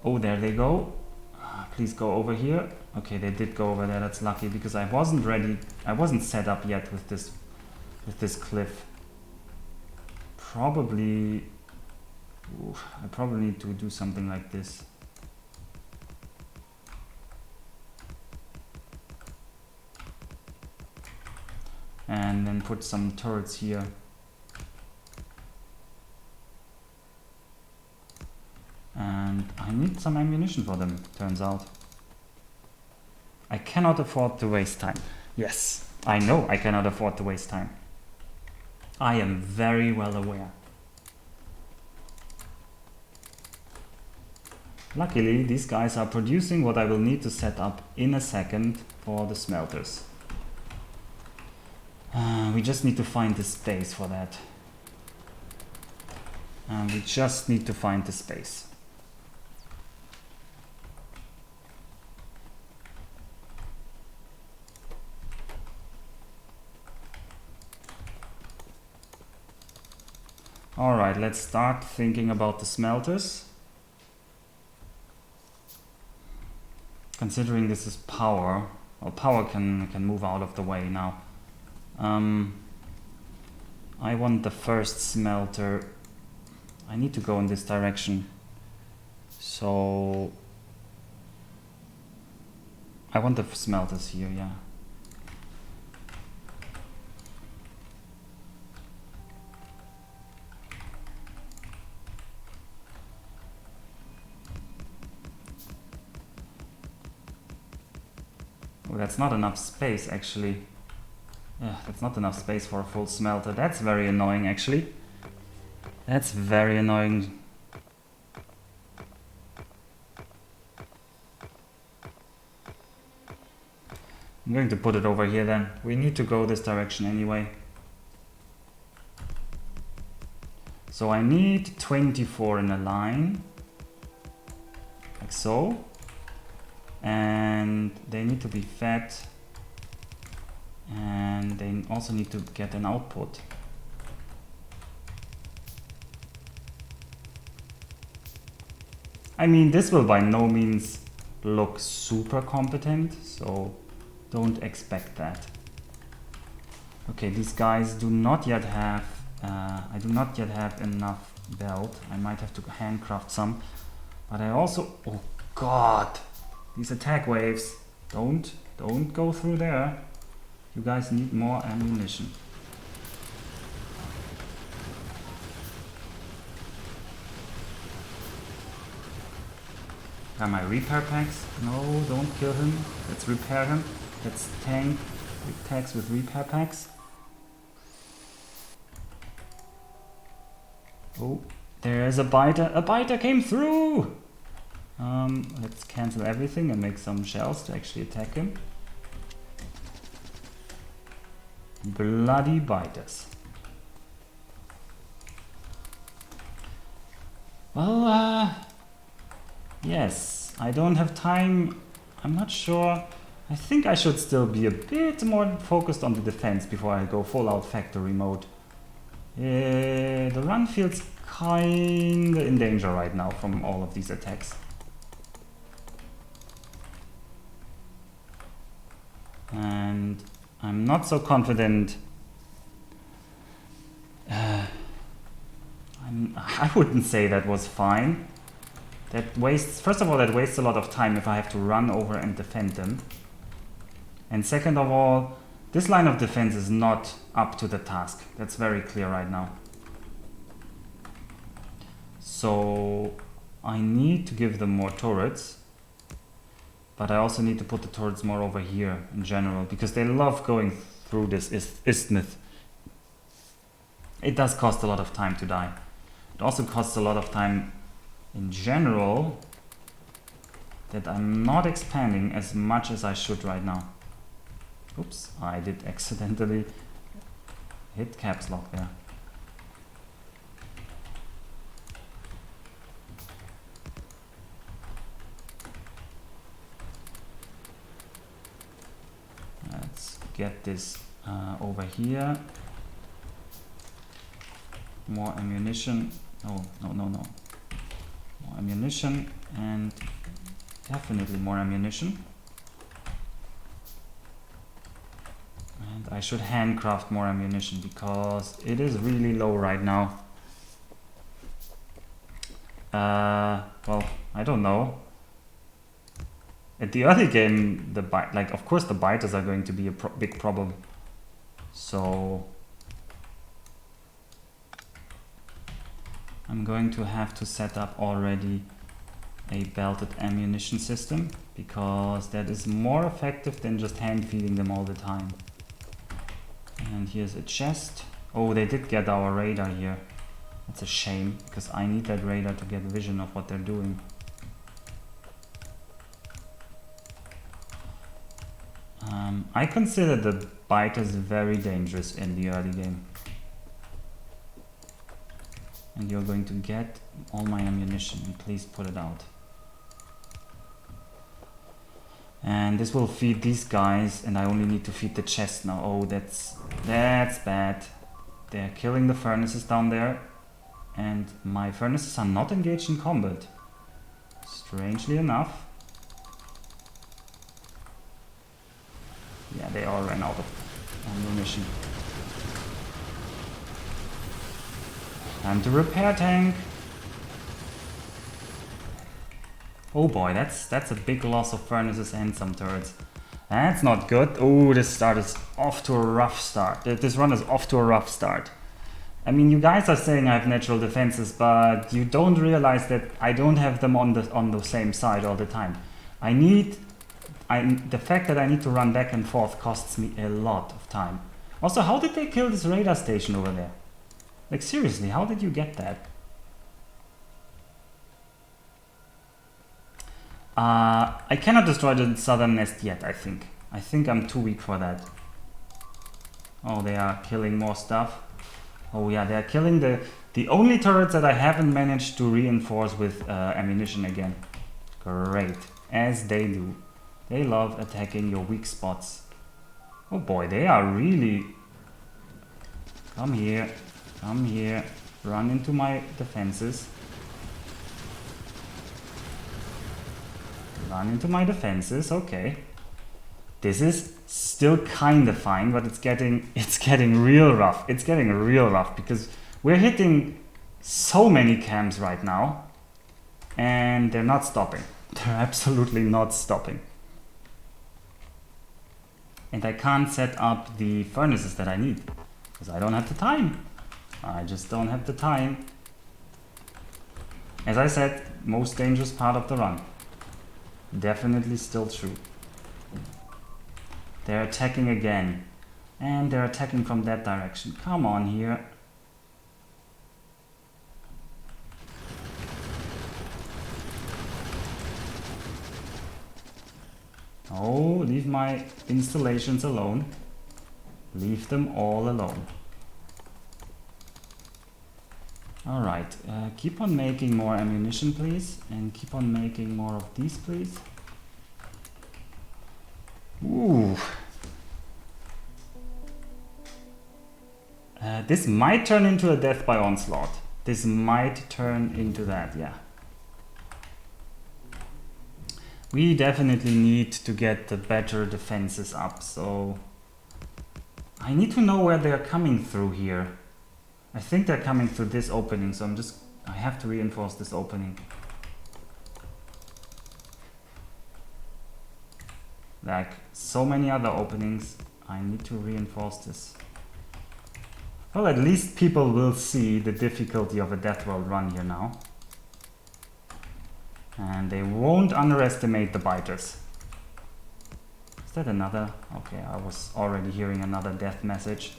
Oh, there they go. Please go over here. Okay, they did go over there. That's lucky, because I wasn't ready. I wasn't set up yet with this cliff. Probably... I probably need to do something like this. And then put some turrets here. And I need some ammunition for them, turns out. I cannot afford to waste time. Yes, I know I cannot afford to waste time. I am very well aware. Luckily, these guys are producing what I will need to set up in a second for the smelters. We just need to find the space for that. We just need to find the space. Alright, let's start thinking about the smelters. Considering this is power, well, power can move out of the way now. I want the first smelter. I need to go in this direction. So I want the smelters here, yeah. Oh, that's not enough space actually. Yeah, that's not enough space for a full smelter. That's very annoying actually. That's very annoying. I'm going to put it over here then. We need to go this direction anyway. So I need 24 in a line. Like so. And they need to be fed. And they also need to get an output. I mean, this will by no means look super competent, so don't expect that. Okay, these guys do not yet have, I do not yet have enough belt. I might have to handcraft some, but I also, oh god, these attack waves, don't go through there. You guys need more ammunition. Got my repair packs. No, don't kill him. Let's repair him. Let's tank attacks with repair packs. Oh, there's a biter. A biter came through! Let's cancel everything and make some shells to actually attack him. Bloody biters. Well, yes, I don't have time. I'm not sure. I think I should still be a bit more focused on the defense before I go full out factory mode. The run feels kinda in danger right now from all of these attacks. And I'm not so confident. I wouldn't say that was fine. That wastes, first of all, that wastes a lot of time if I have to run over and defend them. And second of all, This line of defense is not up to the task. That's very clear right now. So I need to give them more turrets. But I also need to put the turrets more over here in general, because they love going through this isthmus. It does cost a lot of time to die. It also costs a lot of time in general that I'm not expanding as much as I should right now. Oops, I did accidentally hit caps lock there. Let's get this over here. More ammunition. Oh, no. More ammunition, and definitely more ammunition. And I should handcraft more ammunition because it is really low right now. Well, I don't know. At the early game, of course the biters are going to be a big problem. So I'm going to have to set up already a belted ammunition system, because that is more effective than just hand feeding them all the time. And here's a chest. Oh, they did get our radar here. That's a shame, because I need that radar to get vision of what they're doing. I consider the biters very dangerous in the early game. And you're going to get all my ammunition. Please put it out. And this will feed these guys, and I only need to feed the chest now. Oh, that's bad. They're killing the furnaces down there, and my furnaces are not engaged in combat. Strangely enough. Yeah, they all ran out of ammunition. Time to repair tank. Oh boy, that's a big loss of furnaces and some turrets. That's not good. Oh, this start is off to a rough start. This run is off to a rough start. I mean, you guys are saying I have natural defenses, but you don't realize that I don't have them on the same side all the time. The fact that I need to run back and forth costs me a lot of time. Also, how did they kill this radar station over there? Like, seriously, how did you get that? I cannot destroy the southern nest yet, I think. I think I'm too weak for that. Oh, they are killing more stuff. Oh yeah, they are killing the only turrets that I haven't managed to reinforce with ammunition again. Great, as they do. They love attacking your weak spots. Oh boy, they are really... Come here, run into my defenses. Run into my defenses, okay. This is still kind of fine, but it's getting real rough. It's getting real rough because we're hitting so many camps right now, and they're not stopping. They're absolutely not stopping. And I can't set up the furnaces that I need because I don't have the time. I just don't have the time. As I said, most dangerous part of the run. Definitely still true. They're attacking again. And they're attacking from that direction. Come on here. Oh, leave my installations alone. Leave them all alone. Alright, keep on making more ammunition, please. And keep on making more of these, please. Ooh. This might turn into a death by onslaught. This might turn into that, yeah. We definitely need to get the better defenses up, so... I need to know where they're coming through here. I think they're coming through this opening, so I have to reinforce this opening. Like so many other openings, I need to reinforce this. Well, at least people will see the difficulty of a Deathworld run here now. And they won't underestimate the biters. Is that another? Okay, I was already hearing another death message.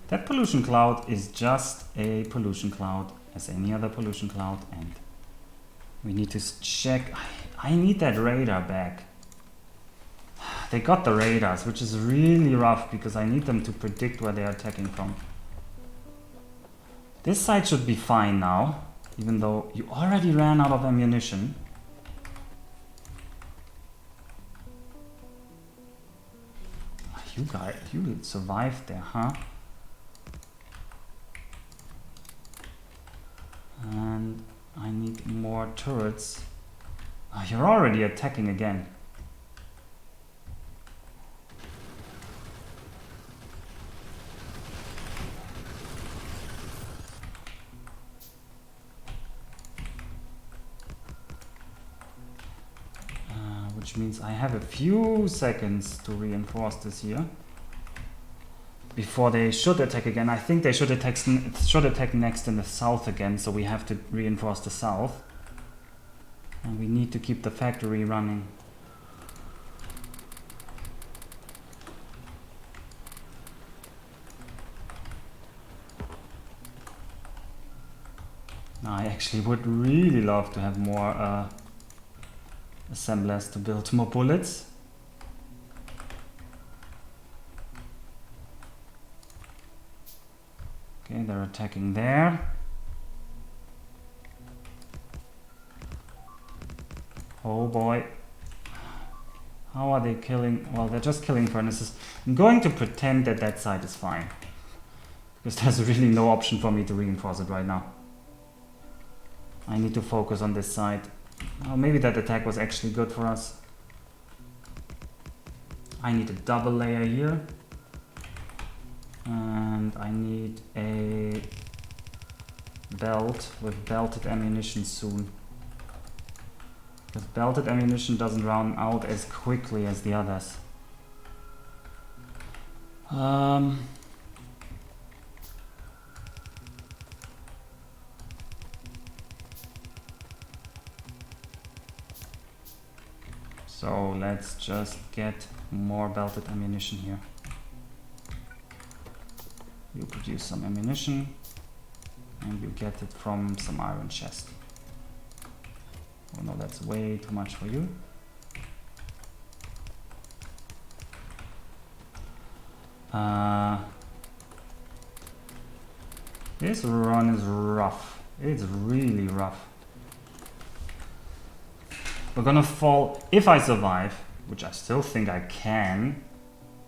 That pollution cloud is just a pollution cloud as any other pollution cloud, and we need to check. I need that radar back. They got the radars, which is really rough because I need them to predict where they are attacking from. This side should be fine now, even though you already ran out of ammunition. You guys, you survived there, huh? And I need more turrets. Oh, you're already attacking again. Which means I have a few seconds to reinforce this here before they should attack again. I think they should attack next in the south again, so we have to reinforce the south. And we need to keep the factory running. Now, I actually would really love to have more assemblers to build more bullets. Okay, they're attacking there. Oh boy. How are they killing? Well, they're just killing furnaces. I'm going to pretend that that side is fine, because there's really no option for me to reinforce it right now. I need to focus on this side. Oh, maybe that attack was actually good for us. I need a double layer here. And I need a belt with belted ammunition soon. Because belted ammunition doesn't run out as quickly as the others. So let's just get more belted ammunition here. You produce some ammunition and you get it from some iron chest. Oh no, that's way too much for you. This run is rough. It's really rough. We're gonna fall, if I survive, which I still think I can,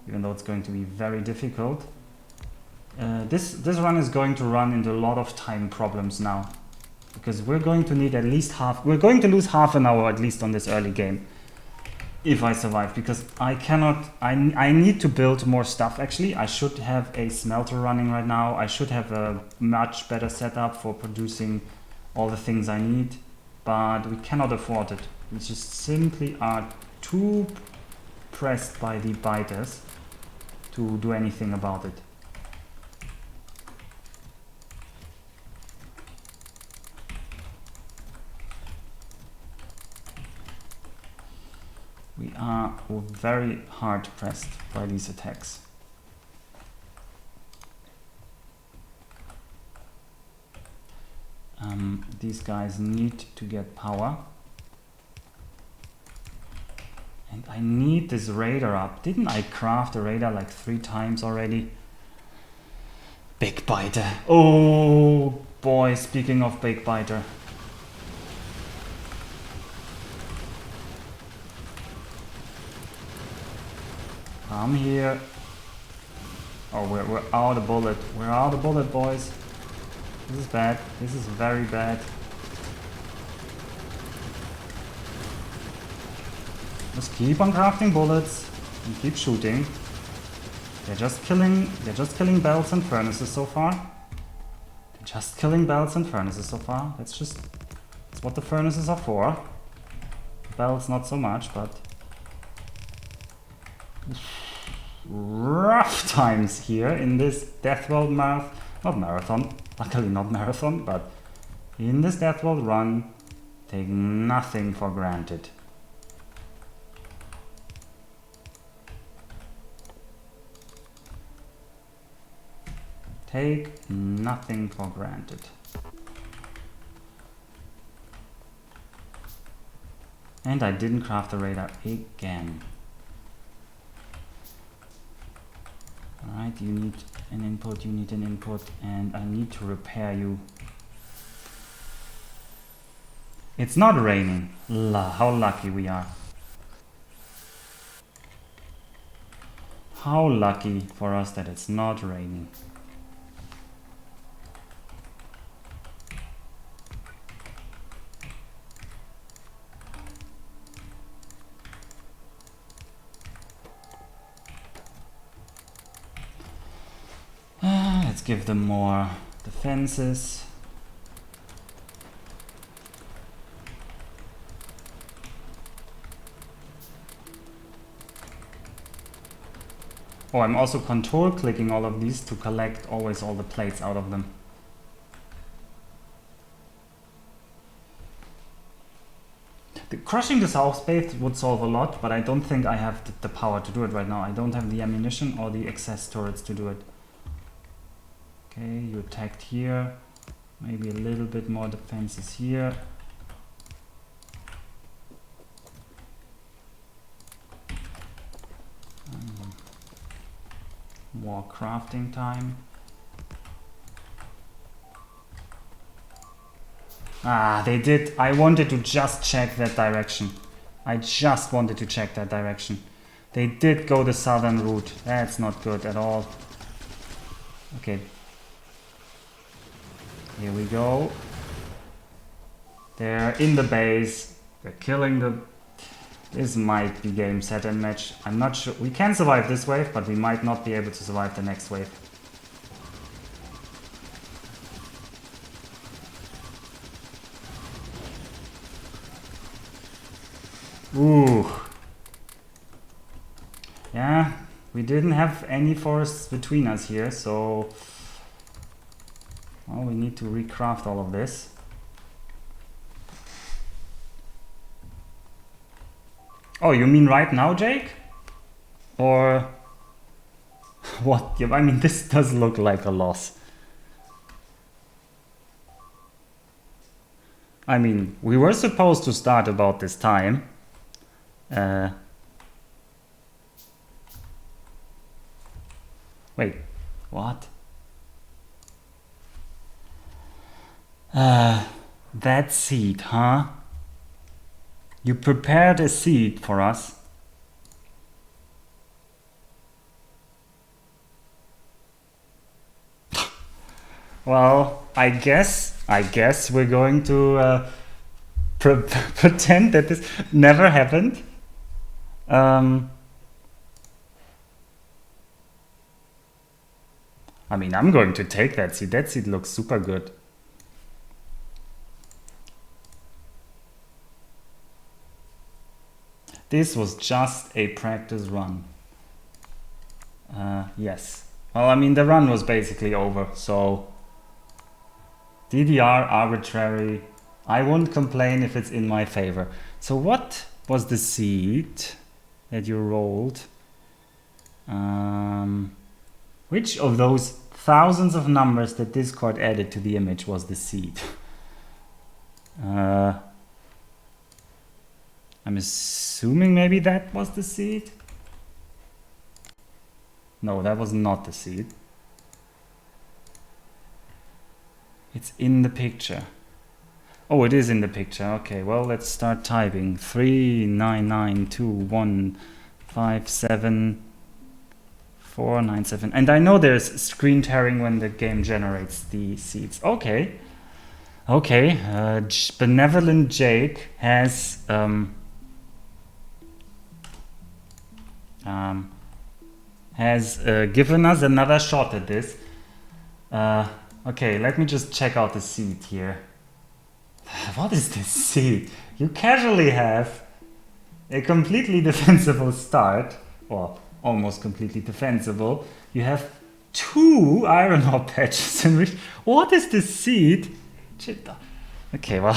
even though it's going to be very difficult. This run is going to run into a lot of time problems now, because we're going to need at least we're going to lose half an hour at least on this early game if I survive, because I need to build more stuff. Actually, I should have a smelter running right now. I should have a much better setup for producing all the things I need, but we cannot afford it. We just simply are too pressed by the biters to do anything about it. We are very hard pressed by these attacks. These guys need to get power. And I need this radar up. Didn't I craft a radar like 3 times already? Big biter. Oh boy, speaking of big biter. I'm here. Oh, we're out of bullet. We're out of bullet, boys. This is bad. This is very bad. Just keep on crafting bullets and keep shooting. They're just killing belts and furnaces so far. They're just killing belts and furnaces so far. That's what the furnaces are for. bells not so much, but rough times here in this Deathworld luckily not marathon, but in this Deathworld run, take nothing for granted. Take nothing for granted. And I didn't craft the radar again. Alright, you need an input, and I need to repair you. It's not raining. How lucky we are. How lucky for us that it's not raining. Let's give them more defenses. Oh, I'm also control clicking all of these to collect always all the plates out of them. Crushing the south base would solve a lot, but I don't think I have the power to do it right now. I don't have the ammunition or the access turrets to do it. Okay, you attacked here. Maybe a little bit more defenses here. More crafting time. Ah, they did. I wanted to just check that direction. I just wanted to check that direction. They did go the southern route. That's not good at all. Okay. Here we go. They're in the base. They're killing the... This might be game, set, and match. I'm not sure. We can survive this wave, but we might not be able to survive the next wave. Ooh. Yeah, we didn't have any forests between us here, so... Well, we need to recraft all of this. Oh, you mean right now, Jake? Or... What? Yeah, I mean, this does look like a loss. I mean, we were supposed to start about this time. Wait, what? That seed, huh? You prepared a seed for us. Well, I guess we're going to pretend that this never happened. I mean, I'm going to take that seed. That seed looks super good. This was just a practice run. Yes. Well, I mean, the run was basically over, so... DDR arbitrary. I won't complain if it's in my favor. So what was the seed that you rolled? Which of those thousands of numbers that Discord added to the image was the seed? I'm assuming maybe that was the seed. No, that was not the seed. It's in the picture. Oh, it is in the picture. Okay, well, let's start typing. 3992157 and I know there's screen tearing when the game generates the seeds. Okay. Okay, Benevolent Jake has given us another shot at this. Okay, let me just check out the seed here. What is this seed? You casually have a completely defensible start, or almost completely defensible. You have 2 iron ore patches in which... What is this seed? Shit. Okay, well,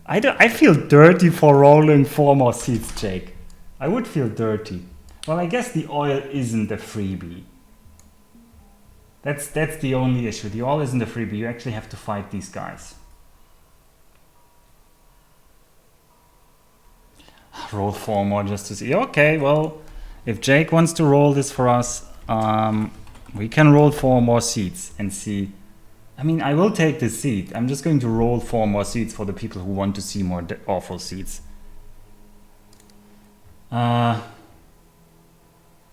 I feel dirty for rolling 4 more seeds, Jake. I would feel dirty. Well, I guess the oil isn't a freebie. That's the only issue. The oil isn't a freebie. You actually have to fight these guys. Roll 4 more just to see. Okay, well, if Jake wants to roll this for us, we can roll 4 more seeds and see. I mean, I will take this seed. I'm just going to roll 4 more seeds for the people who want to see more awful seeds.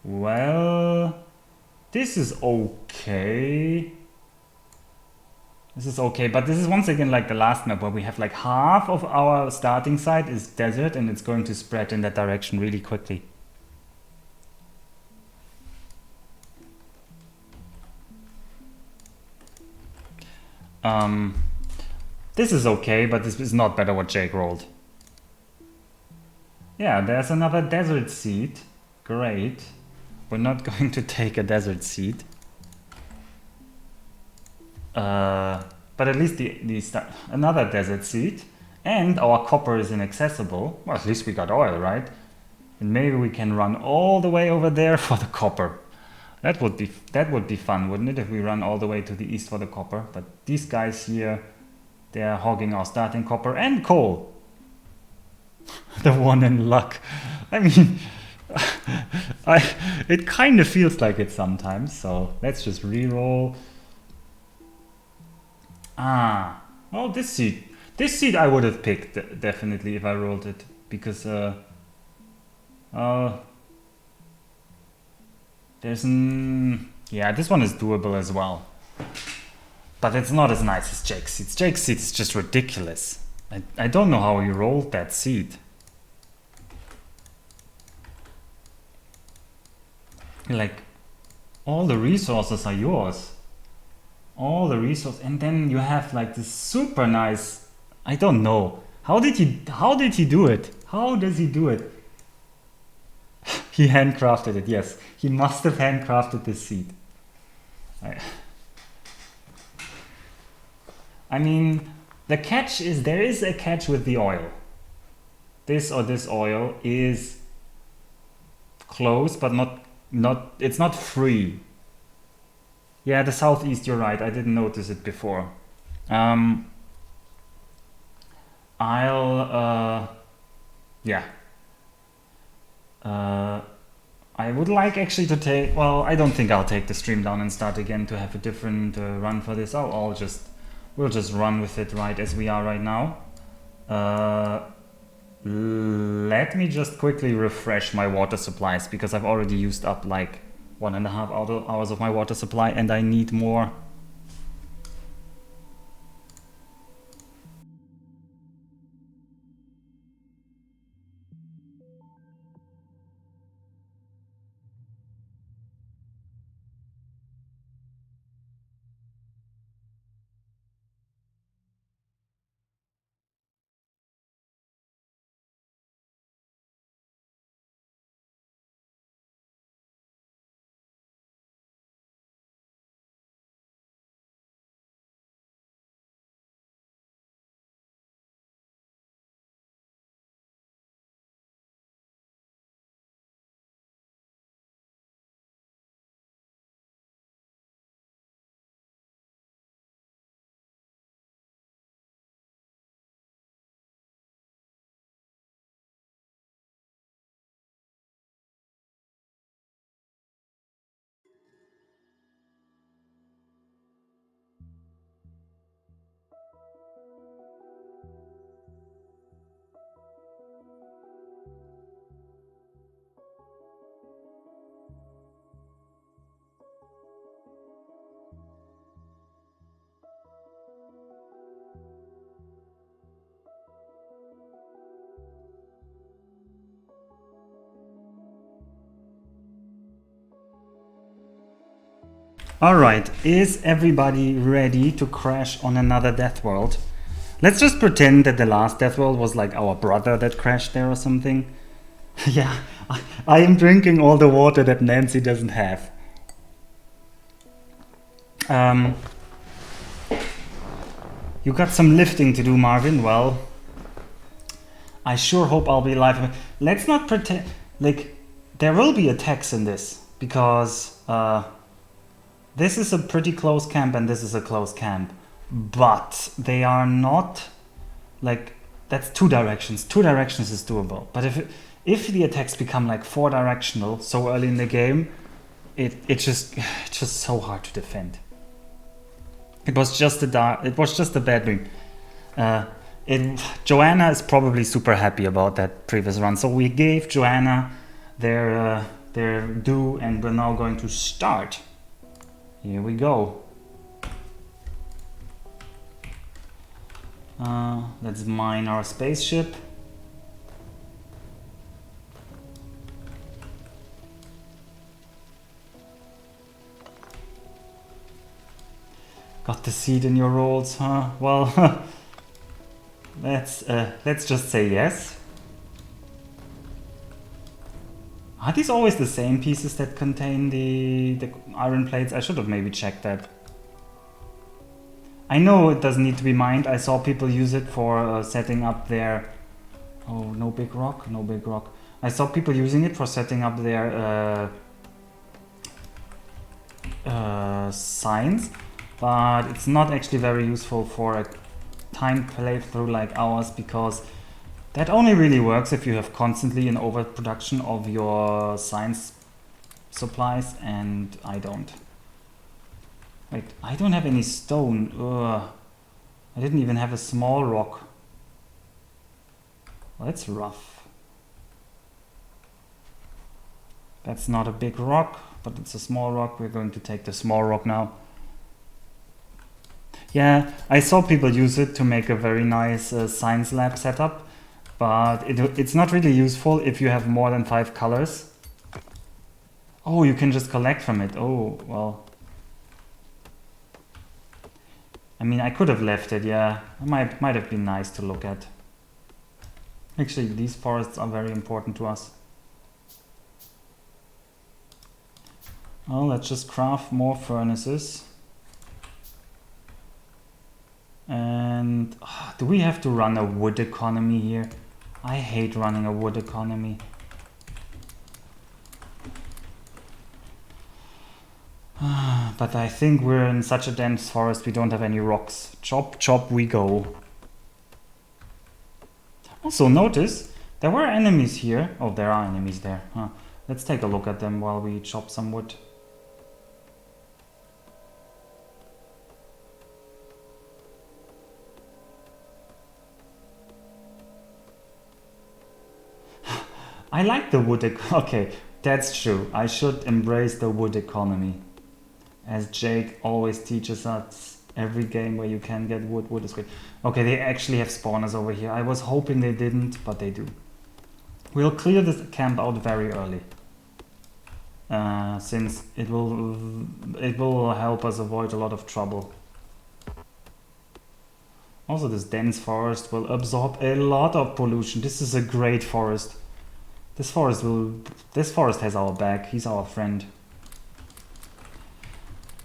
Well, this is okay. This is okay, but this is once again like the last map where we have like half of our starting site is desert and it's going to spread in that direction really quickly. This is okay, but this is not better what Jake rolled. Yeah, there's another desert seed. Great. We're not going to take a desert seed. But at least another desert seed. And our copper is inaccessible. Well, at least we got oil, right? And maybe we can run all the way over there for the copper. That would be fun, wouldn't it, if we run all the way to the east for the copper? But these guys here, they're hogging our starting copper and coal. The one in luck. I mean, it kind of feels like it sometimes. So let's just re-roll. Oh, this seed I would have picked definitely if I rolled it, because yeah, this one is doable as well, but it's not as nice as Jake's seed. Jake's seed is just ridiculous. I don't know how you rolled that seed. Like, all the resources are yours. All the resources, and then you have like this super nice, I don't know. How did he do it? How does he do it? He handcrafted it, yes. He must have handcrafted this seed. I mean, the catch is, there is a catch with the oil. This oil is close, but it's not free. Yeah, the southeast, you're right. I didn't notice it before. I would like actually to take, well, I don't think I'll take the stream down and start again to have a different run for this. We'll just run with it right as we are right now. Let me just quickly refresh my water supplies, because I've already used up like 1.5 hours of my water supply and I need more. Alright, is everybody ready to crash on another Deathworld? Let's just pretend that the last Deathworld was like our brother that crashed there or something. Yeah, I am drinking all the water that Nancy doesn't have. You got some lifting to do, Marvin. Well, I sure hope I'll be alive. Let's not pretend like there will be attacks in this because this is a pretty close camp and this is a close camp, but they are not like that's two directions. Two directions is doable, but if the attacks become like four directional so early in the game, it's just so hard to defend. It was just a bad dream. Joanna is probably super happy about that previous run. So we gave Joanna their due, and we're now going to start. Here we go. Let's mine our spaceship. Got the seed in your rolls, huh? Well, let's just say yes. Are these always the same pieces that contain the iron plates? I should have maybe checked that. I know it doesn't need to be mined. I saw people use it for setting up their... Oh, no big rock, no big rock. I saw people using it for setting up their signs, but it's not actually very useful for a timed playthrough like ours, because that only really works if you have constantly an overproduction of your science supplies, and I don't. Wait, I don't have any stone. Ugh. I didn't even have a small rock. Well, that's rough. That's not a big rock, but it's a small rock. We're going to take the small rock now. Yeah, I saw people use it to make a very nice science lab setup, but it's not really useful if you have more than 5 colors. Oh, you can just collect from it. Oh, well. I mean, I could have left it, yeah. It might have been nice to look at. Actually, these forests are very important to us. Well, let's just craft more furnaces. And do we have to run a wood economy here? I hate running a wood economy. But I think we're in such a dense forest, we don't have any rocks. Chop, chop, we go. Also notice, there were enemies here. Oh, there are enemies there. Huh. Let's take a look at them while we chop some wood. I like the wood okay, that's true. I should embrace the wood economy. As Jake always teaches us, every game where you can get wood, wood is great. Okay, they actually have spawners over here. I was hoping they didn't, but they do. We'll clear this camp out very early. Since it will help us avoid a lot of trouble. Also, this dense forest will absorb a lot of pollution. This is a great forest. This forest has our back. He's our friend.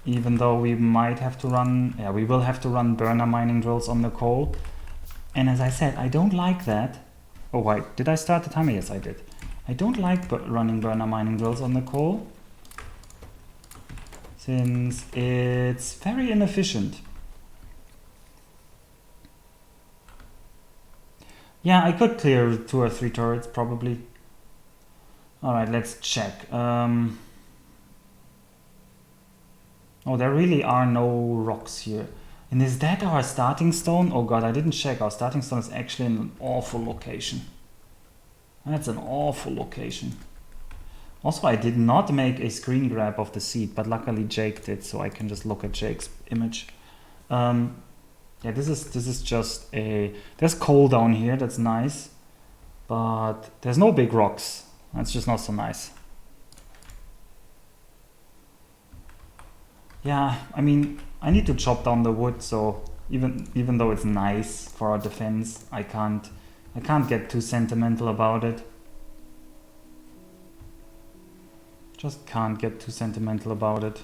Even though we might have to run, yeah, we will have to run burner mining drills on the coal. And as I said, I don't like that. Oh wait, did I start the timer? Yes, I did. I don't like running burner mining drills on the coal, since it's very inefficient. Yeah, I could clear 2 or 3 turrets probably. Alright, let's check. Oh, there really are no rocks here. And is that our starting stone? Oh god, I didn't check. Our starting stone is actually in an awful location. That's an awful location. Also, I did not make a screen grab of the seed, but luckily Jake did, so I can just look at Jake's image. Yeah, this is just a... There's coal down here, that's nice. But there's no big rocks. That's just not so nice. Yeah, I mean, I need to chop down the wood, so even though it's nice for our defense, I can't get too sentimental about it. Just can't get too sentimental about it.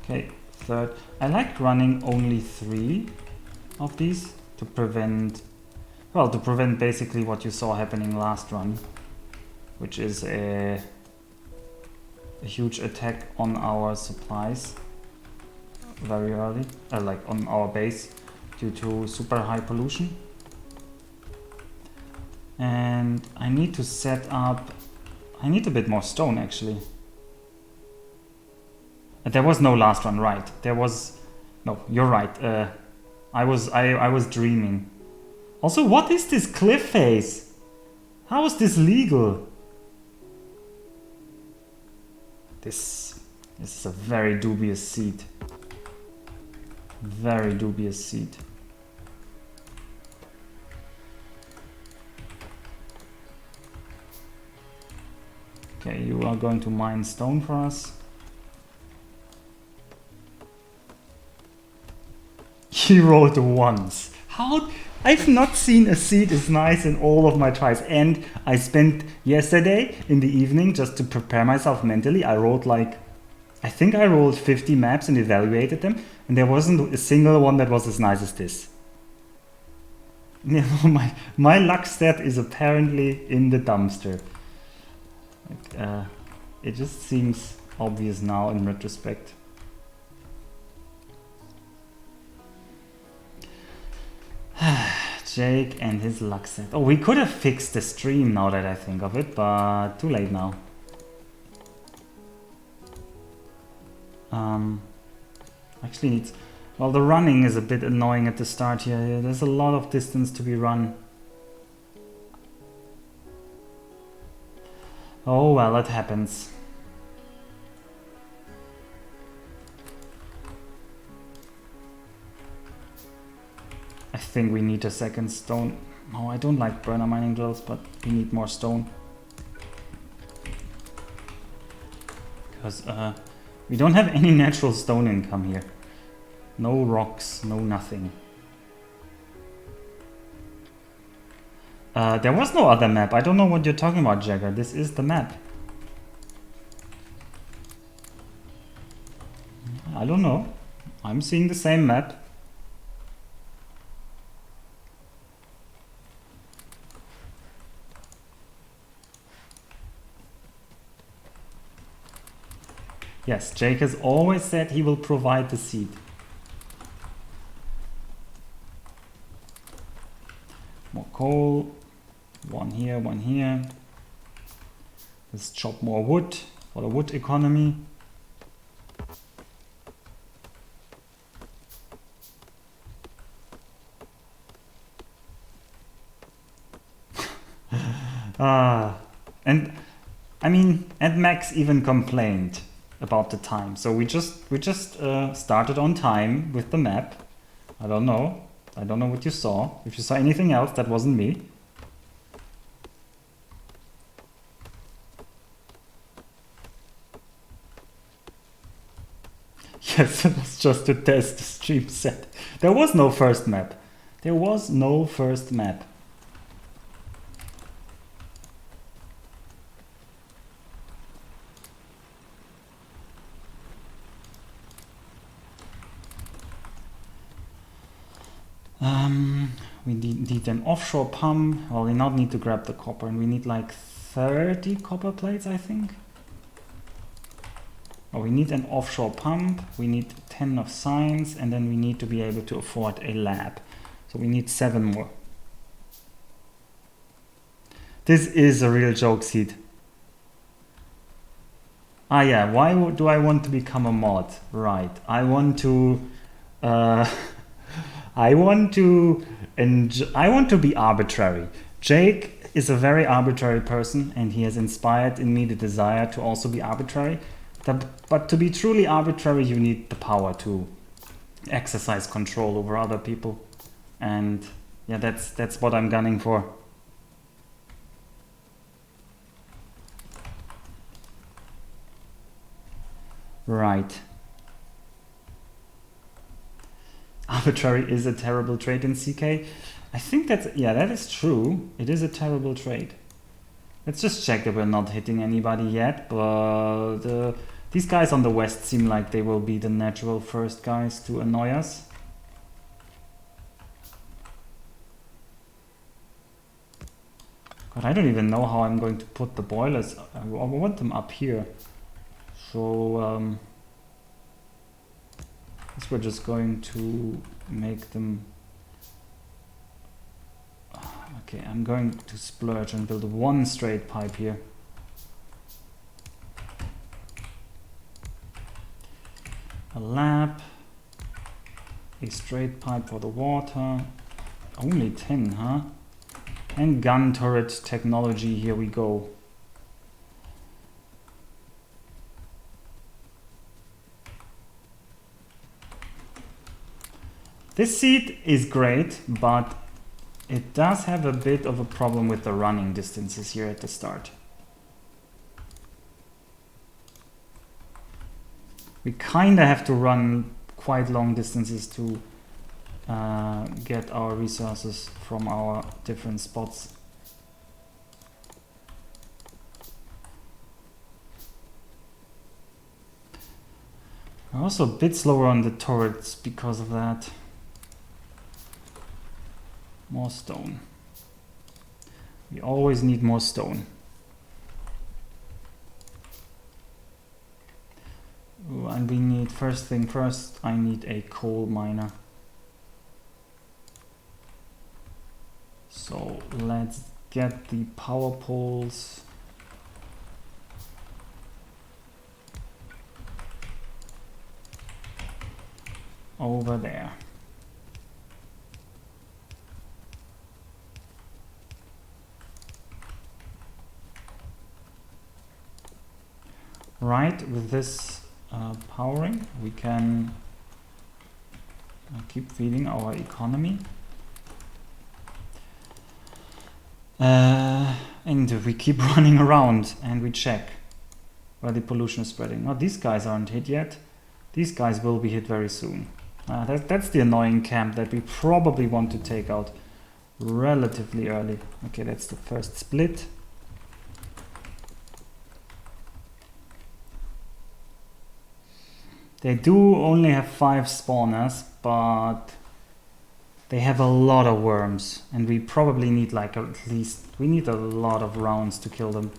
Okay, third. I like running only 3 of these to prevent, well, to prevent basically what you saw happening last run, which is a huge attack on our supplies very early, like on our base, due to super high pollution. And I need to set up, I need a bit more stone actually. There was no last one, right? There was, no, you're right. I was dreaming. Also, what is this cliff face? How is this legal? This is a very dubious seed. Very dubious seed. Okay, you are going to mine stone for us. He rolled once. How? I've not seen a seed as nice in all of my tries. And I spent yesterday in the evening just to prepare myself mentally. I rolled like, I think I rolled 50 maps and evaluated them. And there wasn't a single one that was as nice as this. My luck stat is apparently in the dumpster. Like, it just seems obvious now in retrospect. Jake and his luck set. Oh, we could have fixed the stream now that I think of it, but too late now. Actually needs... Well, the running is a bit annoying at the start here. There's a lot of distance to be run. Oh well, it happens. I think we need a second stone. Oh, I don't like burner mining drills, but we need more stone. Because we don't have any natural stone income here. No rocks, no nothing. There was no other map. I don't know what you're talking about, Jagger. This is the map. I don't know. I'm seeing the same map. Yes, Jake has always said he will provide the seed. More coal. One here, one here. Let's chop more wood for the wood economy. And I mean, and Max even complained about the time. So we just started on time with the map. I don't know what you saw. If you saw anything else, that wasn't me. Yes, it was just to test the stream set. There was no first map. There was no first map. We need an offshore pump. Well, we not need to grab the copper, and we need like 30 copper plates, I think. Oh, we need an offshore pump, we need 10 of science, and then we need to be able to afford a lab. So we need 7 more. This is a real joke, Seed. Ah yeah, why do I want to become a mod? Right, I want to I want to be arbitrary. Jake is a very arbitrary person, and he has inspired in me the desire to also be arbitrary. But to be truly arbitrary, you need the power to exercise control over other people. And yeah, that's what I'm gunning for. Right. Arbitrary is a terrible trait in CK. I think that's, yeah, that is true. It is a terrible trait. Let's just check that we're not hitting anybody yet, but these guys on the west seem like they will be the natural first guys to annoy us. God, I don't even know how I'm going to put the boilers. I want them up here. So, guess we're just going to make them... Okay, I'm going to splurge and build one straight pipe here. A lab. A straight pipe for the water. Only 10, huh? And gun turret technology, here we go. This seed is great, but it does have a bit of a problem with the running distances here at the start. We kinda have to run quite long distances to get our resources from our different spots. We're also a bit slower on the turrets because of that. More stone. We always need more stone. Ooh, and we need, first thing first, I need a coal miner. So let's get the power poles. Over there. Right, with this powering, we can keep feeding our economy. And we keep running around and we check where the pollution is spreading. Oh, these guys aren't hit yet. These guys will be hit very soon. That's the annoying camp that we probably want to take out relatively early. Okay, that's the first split. They do only have 5 spawners, but they have a lot of worms, and we probably need like at least, we need a lot of rounds to kill them.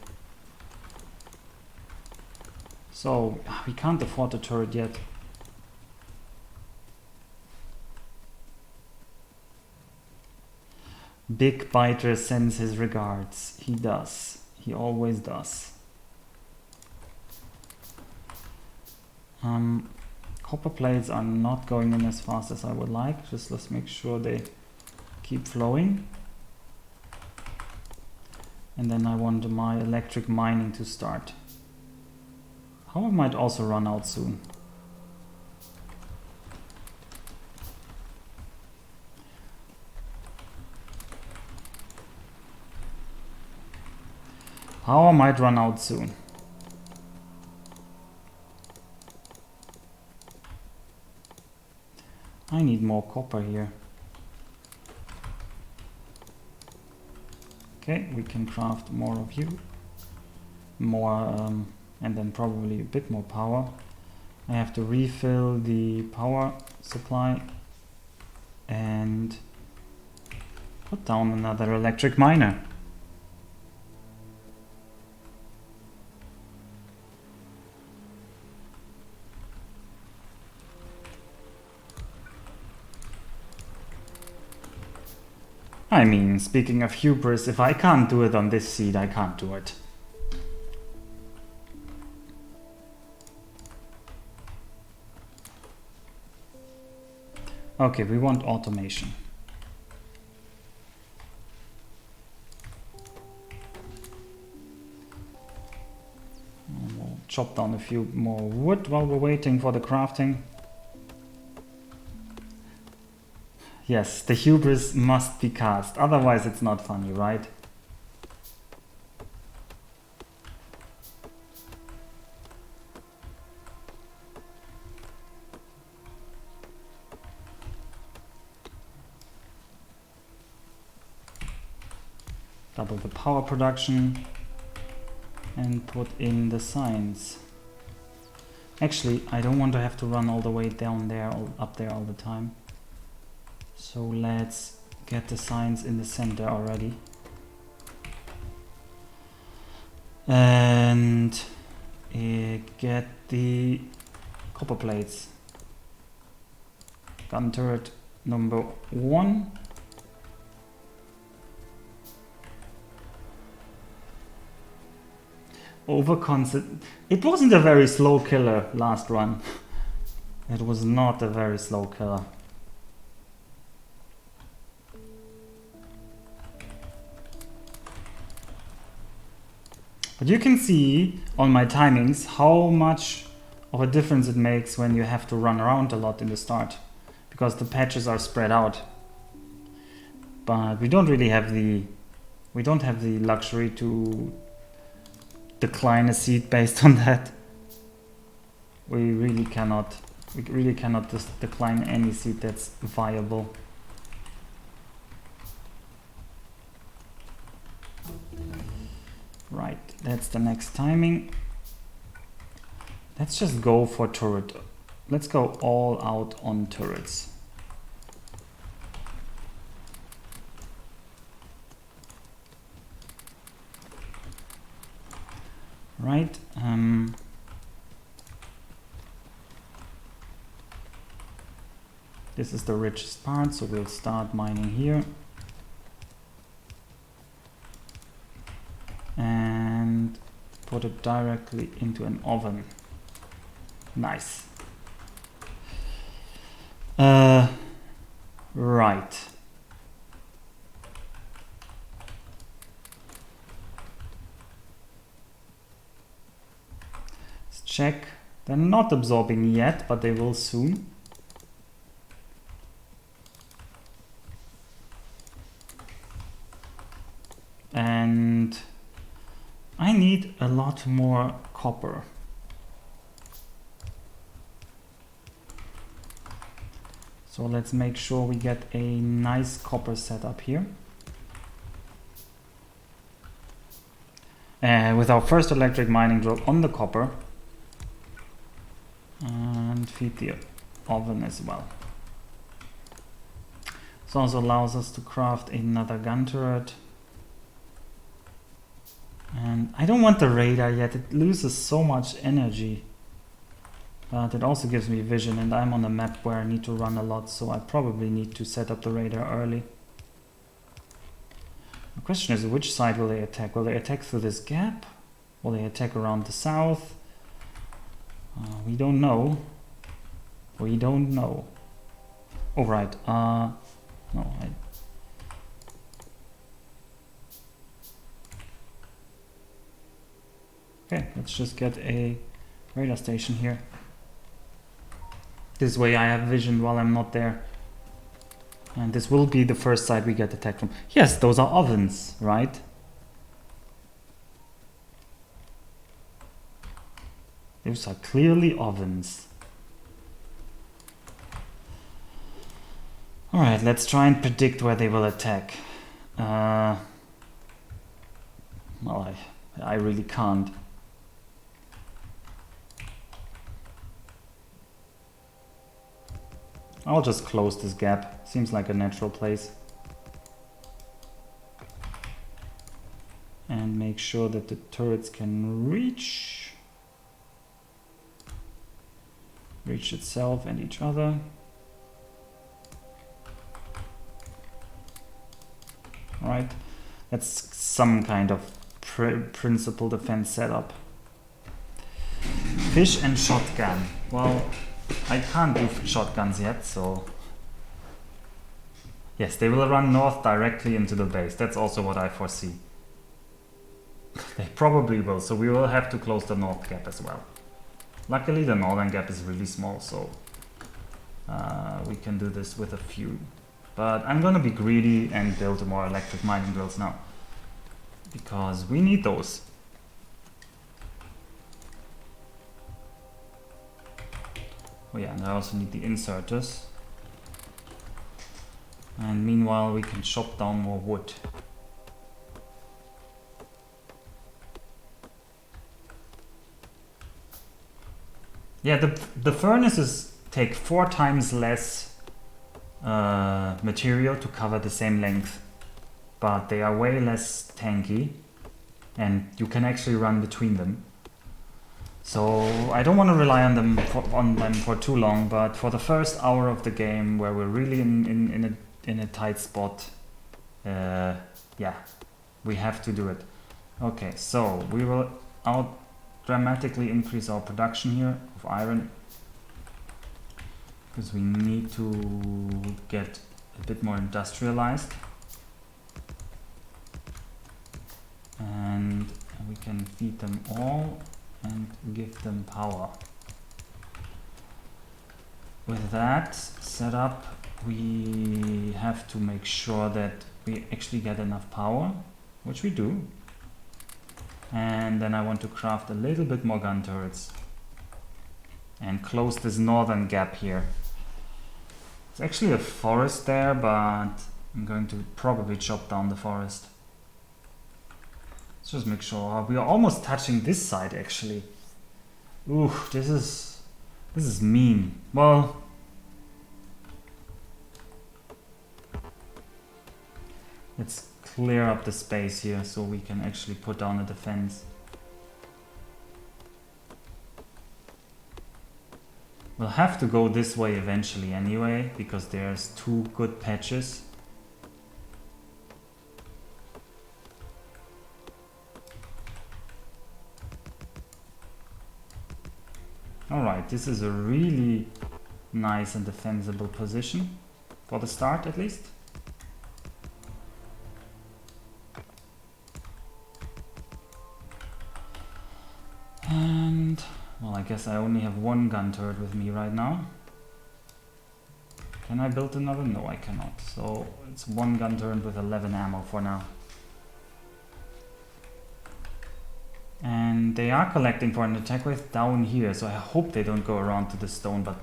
So we can't afford a turret yet. Big Biter sends his regards. He does. He always does. Copper plates are not going in as fast as I would like. Just let's make sure they keep flowing. And then I want my electric mining to start. Power might also run out soon. Power might run out soon. I need more copper here. Okay, we can craft more of you. More, and then probably a bit more power. I have to refill the power supply and put down another electric miner. I mean, speaking of hubris, if I can't do it on this seed, I can't do it. Okay, we want automation. We'll chop down a few more wood while we're waiting for the crafting. Yes, the hubris must be cast, otherwise it's not funny, right? Double the power production. and put in the signs. Actually, I don't want to have to run all the way down there or up there all the time. So let's get the signs in the center already. And get the copper plates. Gun turret number 1. It wasn't a very slow killer last run. It was not a very slow killer. But you can see on my timings how much of a difference it makes when you have to run around a lot in the start, because the patches are spread out. But we don't really have the luxury to decline a seed based on that. We really cannot just decline any seed that's viable. Right, that's the next timing. Let's just go for turret. Let's go all out on turrets. Right. This is the richest part, so we'll start mining here. And put it directly into an oven. Nice. Right. Let's check. They're not absorbing yet, but they will soon. And I need a lot more copper. So let's make sure we get a nice copper setup here. With our first electric mining drill on the copper. And feed the oven as well. This also allows us to craft another gun turret. And I don't want the radar yet, it loses so much energy. But it also gives me vision, and I'm on a map where I need to run a lot, so I probably need to set up the radar early. The question is, which side will they attack? Will they attack through this gap? Will they attack around the south? We don't know. We don't know. Oh, right. No, Okay, let's just get a radar station here. This way I have vision while I'm not there. And this will be the first side we get attacked from. Yes, those are ovens, right? Those are clearly ovens. Alright, let's try and predict where they will attack. Well, I really can't. I'll just close this gap. Seems like a natural place. And make sure that the turrets can reach itself and each other. Alright, that's some kind of principal defense setup. Fish and shotgun. Well, I can't do shotguns yet, so... Yes, they will run north directly into the base. That's also what I foresee. They probably will, so we will have to close the north gap as well. Luckily, the northern gap is really small, so we can do this with a few. But I'm gonna be greedy and build more electric mining drills now, because we need those. Oh yeah, and I also need the inserters. And meanwhile we can chop down more wood. Yeah, the furnaces take 4 times less material to cover the same length, but they are way less tanky, and you can actually run between them. So I don't want to rely on them for too long, but for the first hour of the game, where we're really in a tight spot, yeah, we have to do it. Okay, so we will dramatically increase our production here of iron, because we need to get a bit more industrialized, and we can feed them all and give them power. With that set up, we have to make sure that we actually get enough power, which we do. And then I want to craft a little bit more gun turrets and close this northern gap here. It's actually a forest there, but I'm going to probably chop down the forest. Let's just make sure we are almost touching this side actually. Ooh, this is mean. Well, let's clear up the space here so we can actually put down a defense. We'll have to go this way eventually anyway, because there's 2 good patches. Alright, this is a really nice and defensible position, for the start at least. And, well, I guess I only have 1 gun turret with me right now. Can I build another? No, I cannot. So it's 1 gun turret with 11 ammo for now. And they are collecting for an attack wave down here, so I hope they don't go around to the stone, but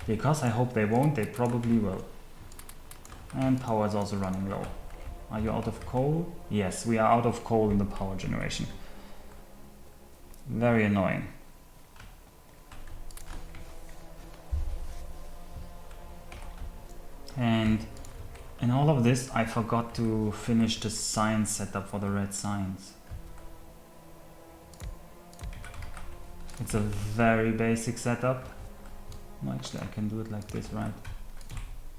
because I hope they won't, they probably will. And power is also running low. Are you out of coal? Yes, we are out of coal in the power generation. Very annoying. And in all of this, I forgot to finish the science setup for the red science. It's a very basic setup. No, actually I can do it like this, right?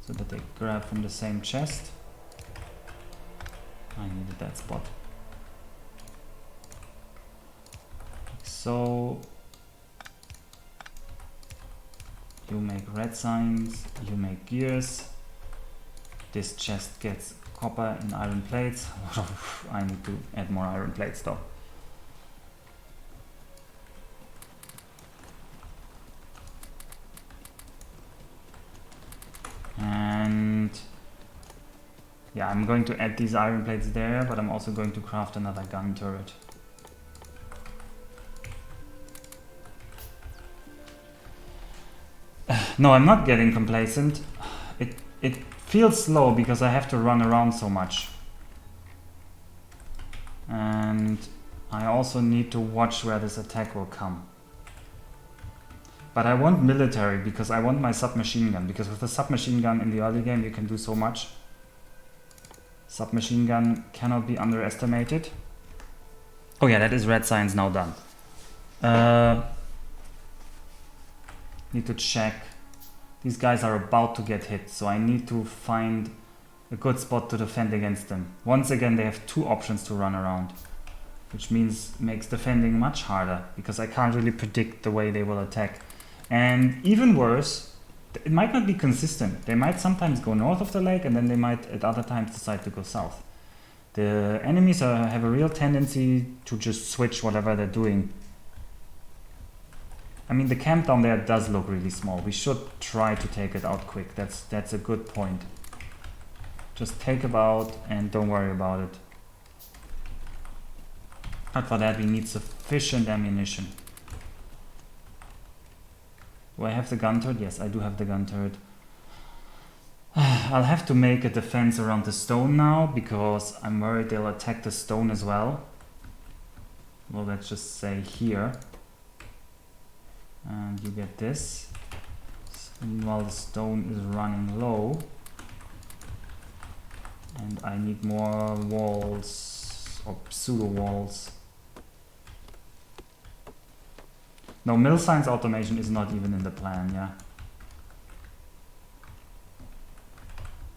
So that they grab from the same chest. I needed that spot. So you make red signs, you make gears. This chest gets copper and iron plates. I need to add more iron plates though. And yeah, I'm going to add these iron plates there, but I'm also going to craft another gun turret. No, I'm not getting complacent. It feels slow because I have to run around so much. And I also need to watch where this attack will come. But I want military because I want my submachine gun, because with the submachine gun in the early game you can do so much. Submachine gun cannot be underestimated. Oh yeah, that is red science now done. Need to check. These guys are about to get hit, so I need to find a good spot to defend against them. Once again, they have 2 options to run around, which makes defending much harder because I can't really predict the way they will attack. And even worse, it might not be consistent. They might sometimes go north of the lake and then they might at other times decide to go south. The enemies have a real tendency to just switch whatever they're doing. I mean, the camp down there does look really small. We should try to take it out quick. That's a good point. Just take it out and don't worry about it. But for that we need sufficient ammunition. Do I have the gun turret? Yes, I do have the gun turret. I'll have to make a defense around the stone now because I'm worried they'll attack the stone as well. Well, let's just say here. And you get this. Meanwhile, the stone is running low. And I need more walls, or pseudo walls. No, mill science automation is not even in the plan, yeah.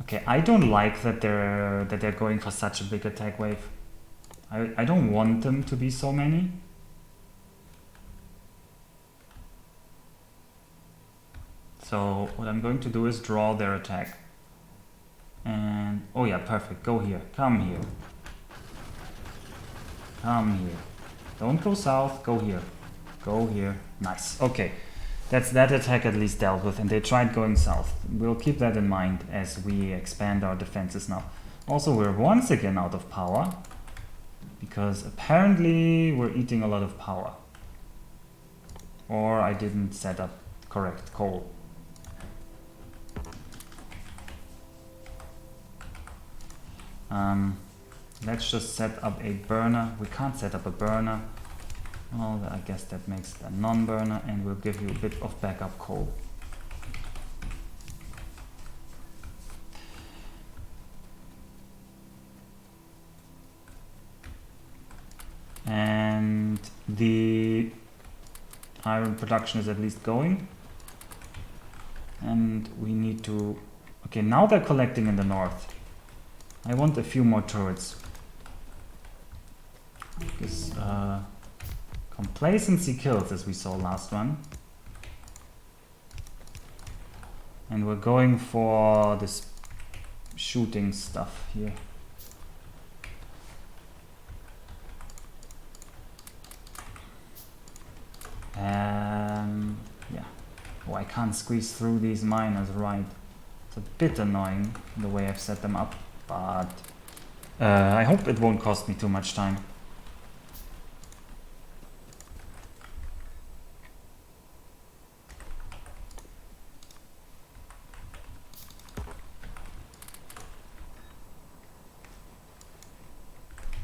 Okay, I don't like that they're going for such a big attack wave. I don't want them to be so many. So what I'm going to do is draw their attack. And oh yeah, perfect. Go here. Come here. Come here. Don't go south, go here. Go here. Nice. Okay. That's that attack at least dealt with, and they tried going south. We'll keep that in mind as we expand our defenses now. Also, we're once again out of power, because apparently we're eating a lot of power. Or I didn't set up correct coal. Let's just set up a burner. We can't set up a burner. Well, I guess that makes it a non-burner, and we'll give you a bit of backup coal. And the iron production is at least going. And we need to... Okay, now they're collecting in the north. I want a few more turrets. Because complacency kills, as we saw last run. And we're going for this shooting stuff here. Yeah. Oh, I can't squeeze through these miners, right. It's a bit annoying the way I've set them up. But I hope it won't cost me too much time.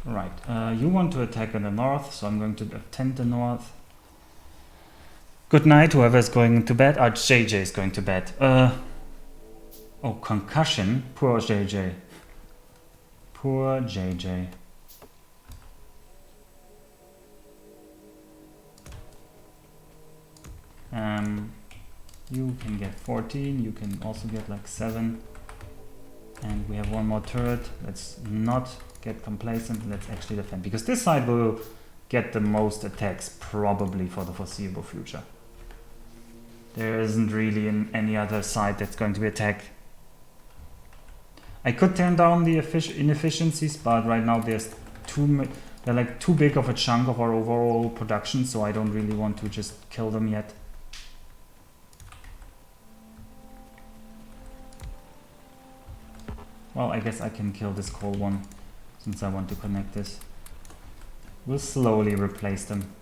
Right, you want to attack in the north, so I'm going to attend the north. Good night, whoever is going to bed. JJ is going to bed. Oh, concussion? Poor JJ. Poor JJ. You can get 14, you can also get like 7. And we have one more turret. Let's not get complacent, let's actually defend. Because this side will get the most attacks, probably for the foreseeable future. There isn't really any other side that's going to be attacked. I could turn down the inefficiencies, but right now they're like too big of a chunk of our overall production, so I don't really want to just kill them yet. Well, I guess I can kill this coal one, since I want to connect this. We'll slowly replace them.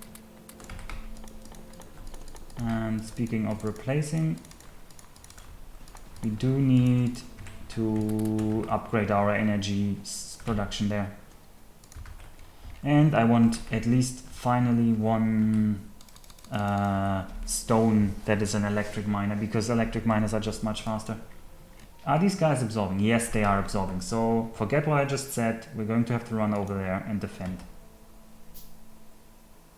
And speaking of replacing, we do need to upgrade our energy production there. And I want at least finally one stone that is an electric miner, because electric miners are just much faster. Are these guys absorbing? Yes, they are absorbing. So forget what I just said. We're going to have to run over there and defend.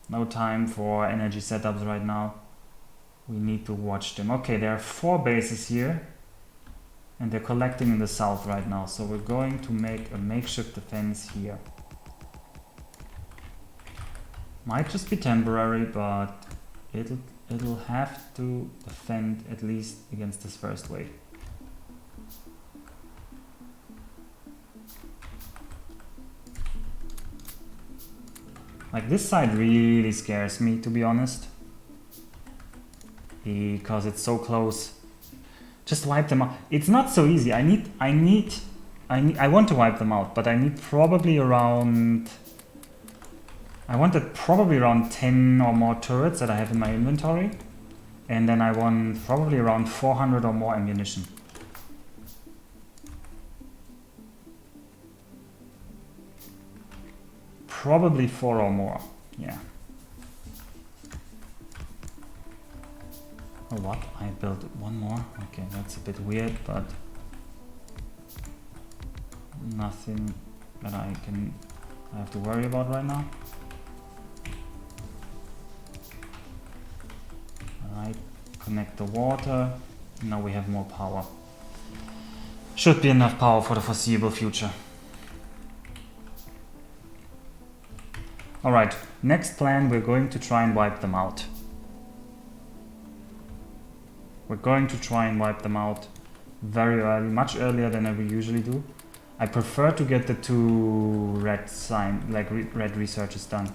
No time for energy setups right now. We need to watch them. Okay, there are 4 bases here. And they're collecting in the south right now. So we're going to make a makeshift defense here. Might just be temporary, but it'll have to defend at least against this first wave. Like, this side really scares me, to be honest. Because it's so close. Just wipe them out. It's not so easy. I want to wipe them out, but I need probably around... I wanted probably around 10 or more turrets that I have in my inventory. And then I want probably around 400 or more ammunition. Probably 4 or more, yeah. Oh, what? I built one more? Okay, that's a bit weird, but nothing that I have to worry about right now. Alright, connect the water. Now we have more power. Should be enough power for the foreseeable future. Alright, next plan, we're going to try and wipe them out. We're going to try and wipe them out very early, much earlier than we usually do. I prefer to get the 2 red red researches done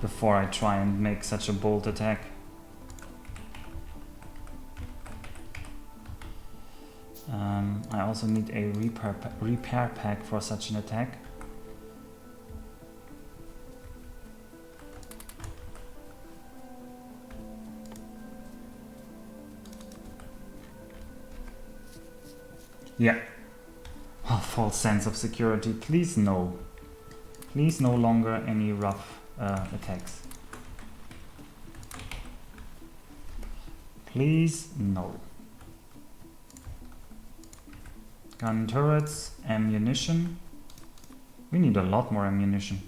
before I try and make such a bold attack. I also need a repair pack for such an attack. Yeah. Oh, false sense of security. Please no. Please no longer any rough attacks. Please no. Gun turrets, ammunition. We need a lot more ammunition.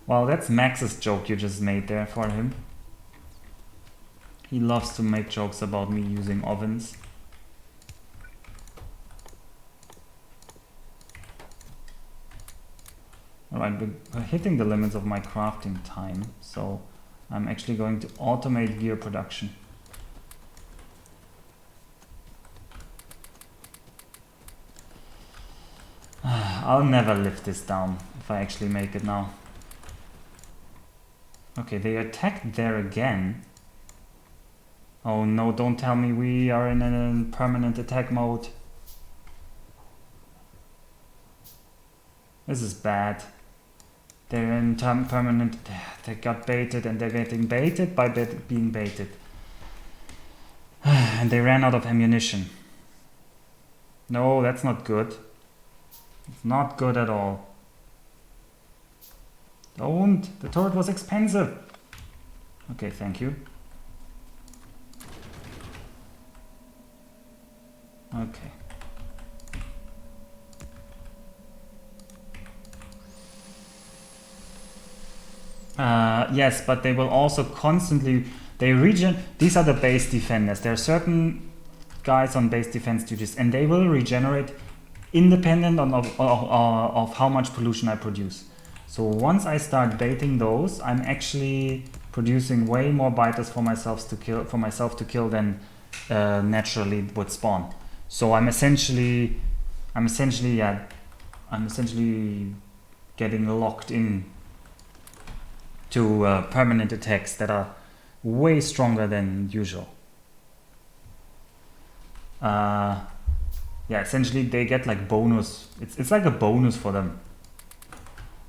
Well, that's Max's joke you just made there for him. He loves to make jokes about me using ovens. Alright, we're hitting the limits of my crafting time, so I'm actually going to automate gear production. I'll never lift this down if I actually make it now. Okay, they attacked there again. Oh no, don't tell me we are in a permanent attack mode. This is bad. They're in permanent... They got baited and they're getting baited by being baited. And they ran out of ammunition. No, that's not good. It's not good at all. Don't! The turret was expensive! Okay, thank you. Okay. Yes, but they will also constantly... These are the base defenders. There are certain guys on base defense duties, and they will regenerate independent of how much pollution I produce. So once I start baiting those, I'm actually producing way more biters for myself to kill than naturally would spawn. So I'm essentially getting locked in to permanent attacks that are way stronger than usual. Yeah, essentially they get like bonus. It's like a bonus for them.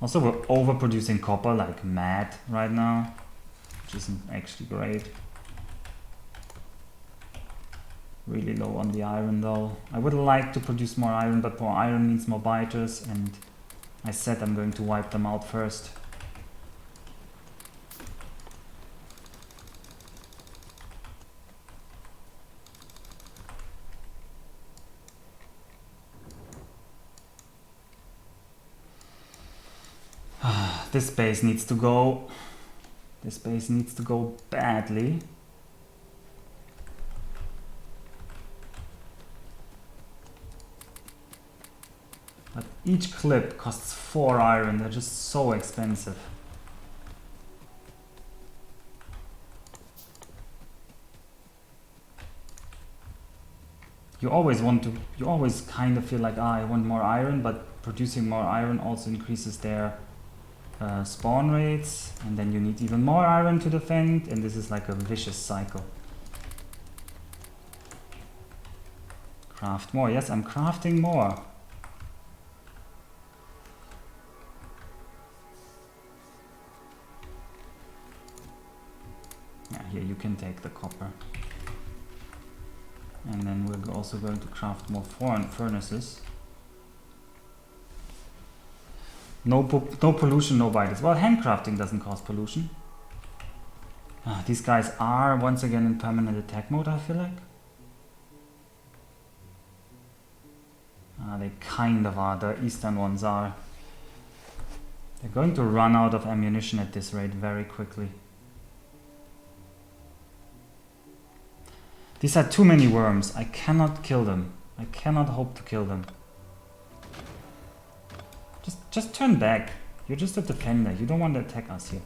Also, we're overproducing copper like mad right now, which isn't actually great. Really low on the iron though. I would like to produce more iron, but more iron means more biters, and I said I'm going to wipe them out first. This base needs to go. This base needs to go badly. But each clip costs 4 iron. They're just so expensive. You always kind of feel like, I want more iron, but producing more iron also increases their spawn rates, and then you need even more iron to defend, and this is like a vicious cycle. Craft more. Yes, I'm crafting more. Yeah, here you can take the copper. And then we're also going to craft more furnaces. No pollution, no vitals. Well, handcrafting doesn't cause pollution. These guys are once again in permanent attack mode, I feel like. They kind of are, the eastern ones are. They're going to run out of ammunition at this rate very quickly. These are too many worms. I cannot kill them. I cannot hope to kill them. Just turn back. You're just a defender. You don't want to attack us here.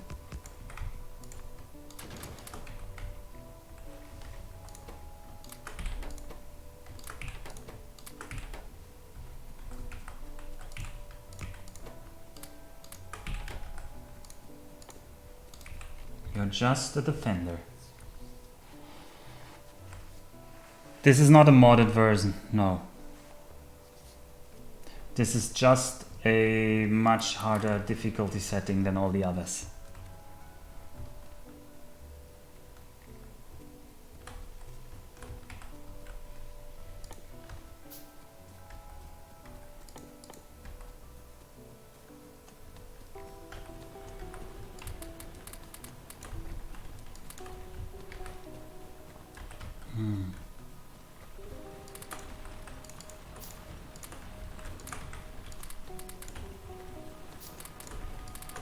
You're just a defender. This is not a modded version, no. This is just a much harder difficulty setting than all the others.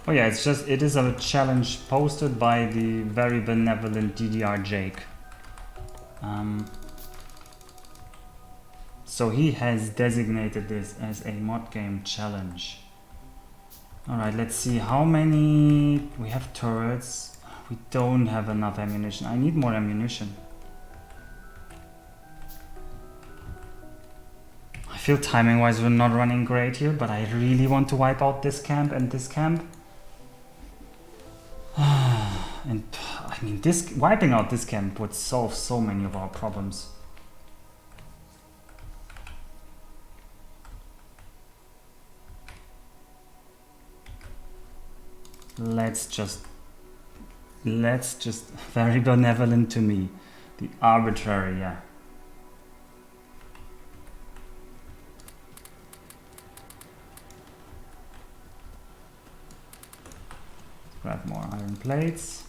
Oh yeah, it is a challenge posted by the very benevolent DDR Jake. So he has designated this as a mod game challenge. Alright, let's see how many... We have turrets. We don't have enough ammunition. I need more ammunition. I feel timing wise we're not running great here, but I really want to wipe out this camp and this camp. And I mean, wiping out this camp would solve so many of our problems. Let's just very benevolent to me. The arbitrary, yeah. Grab more iron plates.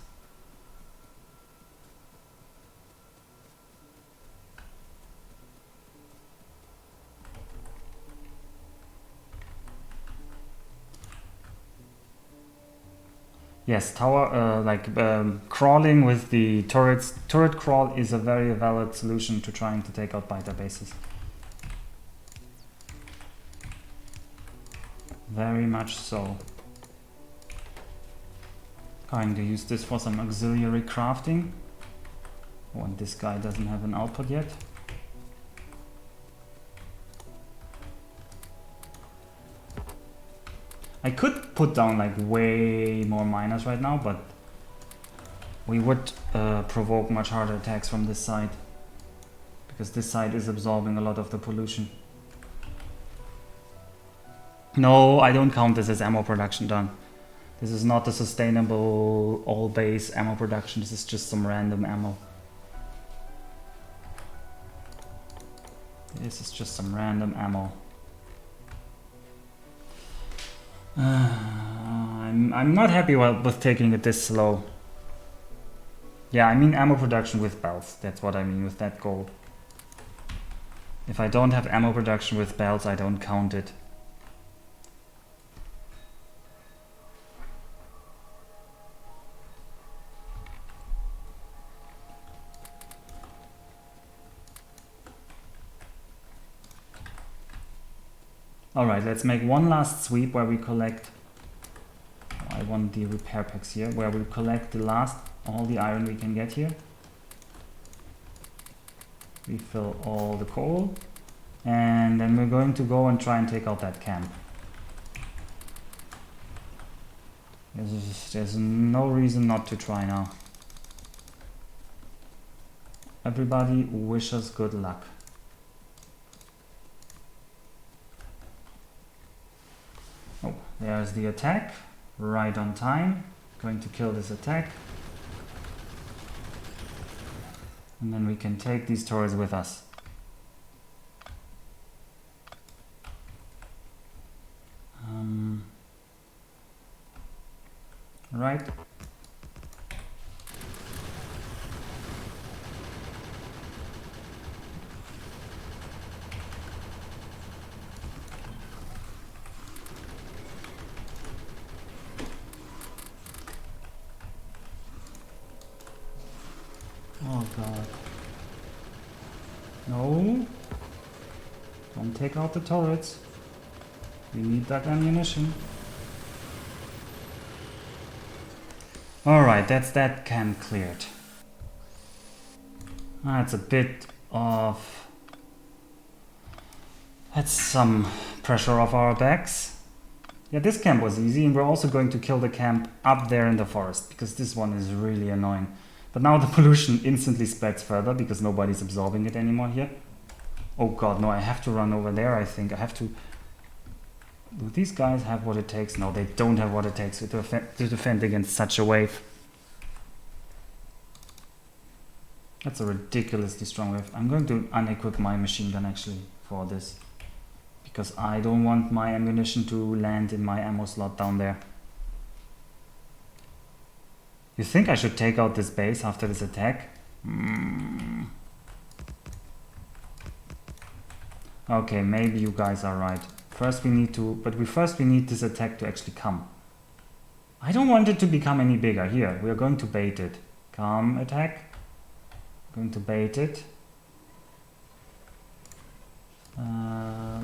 Yes, crawling with the turrets. Turret crawl is a very valid solution to trying to take out biter bases. Very much so. Going to use this for some auxiliary crafting. Oh, and this guy doesn't have an output yet. I could put down like way more miners right now, but we would provoke much harder attacks from this side, because this side is absorbing a lot of the pollution. No, I don't count this as ammo production done. This is not a sustainable all base ammo production. This is just some random ammo. This is just some random ammo. I'm not happy with taking it this slow. Yeah, I mean ammo production with belts. That's what I mean with that goal. If I don't have ammo production with belts, I don't count it. Alright, let's make one last sweep where we collect... Oh, I want the repair packs here, where we collect all the iron we can get here. Refill all the coal. And then we're going to go and try and take out that camp. There's no reason not to try now. Everybody wish us good luck. Oh, there's the attack, right on time. Going to kill this attack. And then we can take these turrets with us. right? Oh god. No. Don't take out the turrets. We need that ammunition. Alright, that's that camp cleared. That's a bit of... That's some pressure off our backs. Yeah, this camp was easy, and we're also going to kill the camp up there in the forest, because this one is really annoying. But now the pollution instantly spreads further, because nobody's absorbing it anymore here. Oh god, no, I have to run over there, I think. I have to... Do these guys have what it takes? No, they don't have what it takes to defend against such a wave. That's a ridiculously strong wave. I'm going to unequip my machine gun actually for this, because I don't want my ammunition to land in my ammo slot down there. You think I should take out this base after this attack? Okay, maybe you guys are right. First we need to, but first we need this attack to actually come. I don't want it to become any bigger. Here, we are going to bait it. Come, attack. Going to bait it.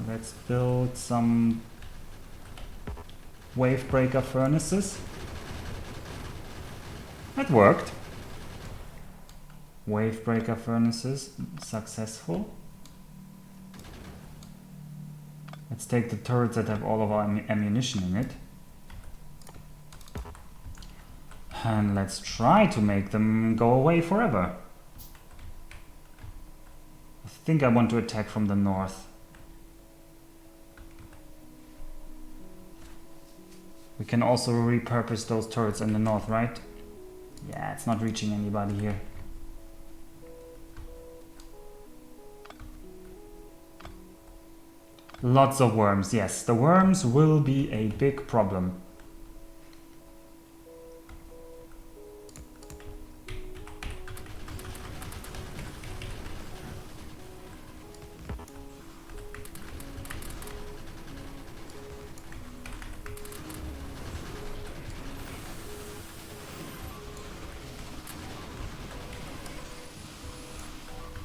Let's build some wave breaker furnaces. That worked. Wave breaker furnaces, successful. Let's take the turrets that have all of our ammunition in it. And let's try to make them go away forever. I think I want to attack from the north. We can also repurpose those turrets in the north, right? Yeah, it's not reaching anybody here. Lots of worms, yes. The worms will be a big problem.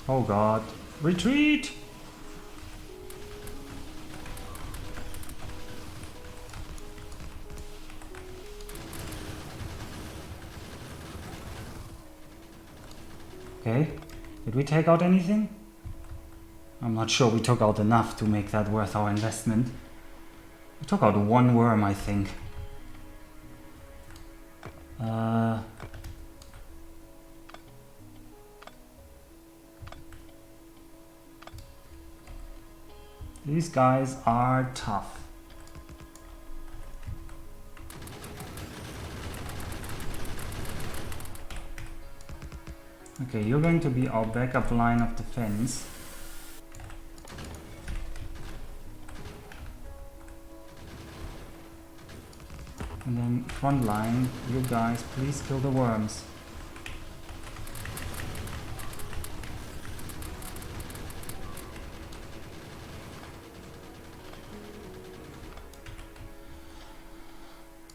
Oh god. Retreat! Okay, did we take out anything? I'm not sure we took out enough to make that worth our investment. We took out one worm, I think. These guys are tough. Okay, you're going to be our backup line of defense. And then front line, you guys, please kill the worms.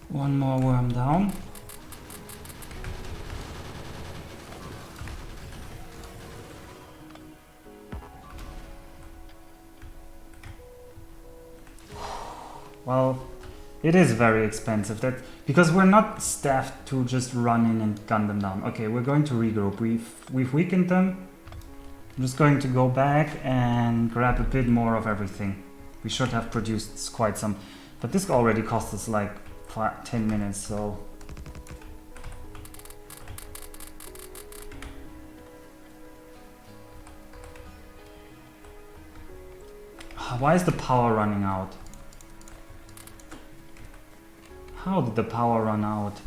One more worm down. Well, it is very expensive, that because we're not staffed to just run in and gun them down. Okay, we're going to regroup. We've weakened them. I'm just going to go back and grab a bit more of everything. We should have produced quite some, but this already cost us like 10 minutes, so why is the power running out? How did the power run out?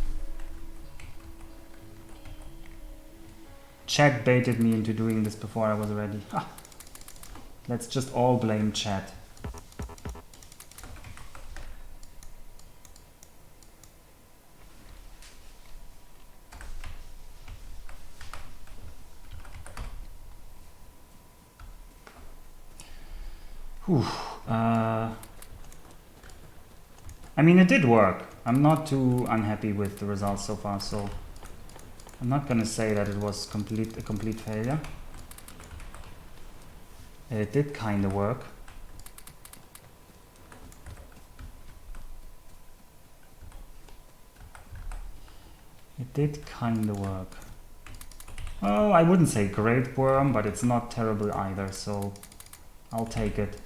Chat baited me into doing this before I was ready. Let's just all blame chat. I mean, it did work. I'm not too unhappy with the results so far, so I'm not gonna say that it was a complete failure. It did kind of work. It did kind of work. Oh, I wouldn't say great worm, but it's not terrible either, so I'll take it.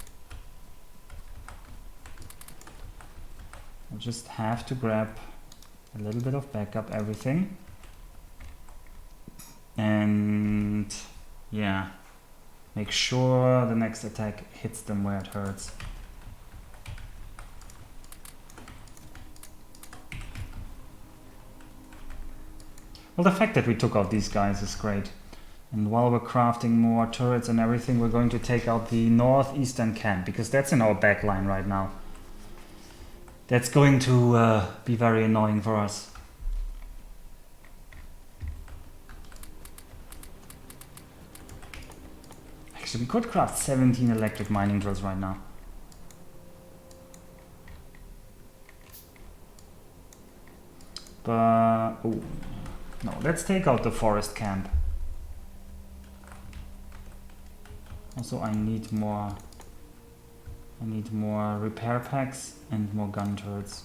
I'll just have to grab a little bit of backup everything. And yeah, make sure the next attack hits them where it hurts. Well, the fact that we took out these guys is great. And while we're crafting more turrets and everything, we're going to take out the northeastern camp, because that's in our back line right now. That's going to be very annoying for us. Actually, we could craft 17 electric mining drills right now. But oh, no, let's take out the forest camp. Also, I need more repair packs and more gun turrets.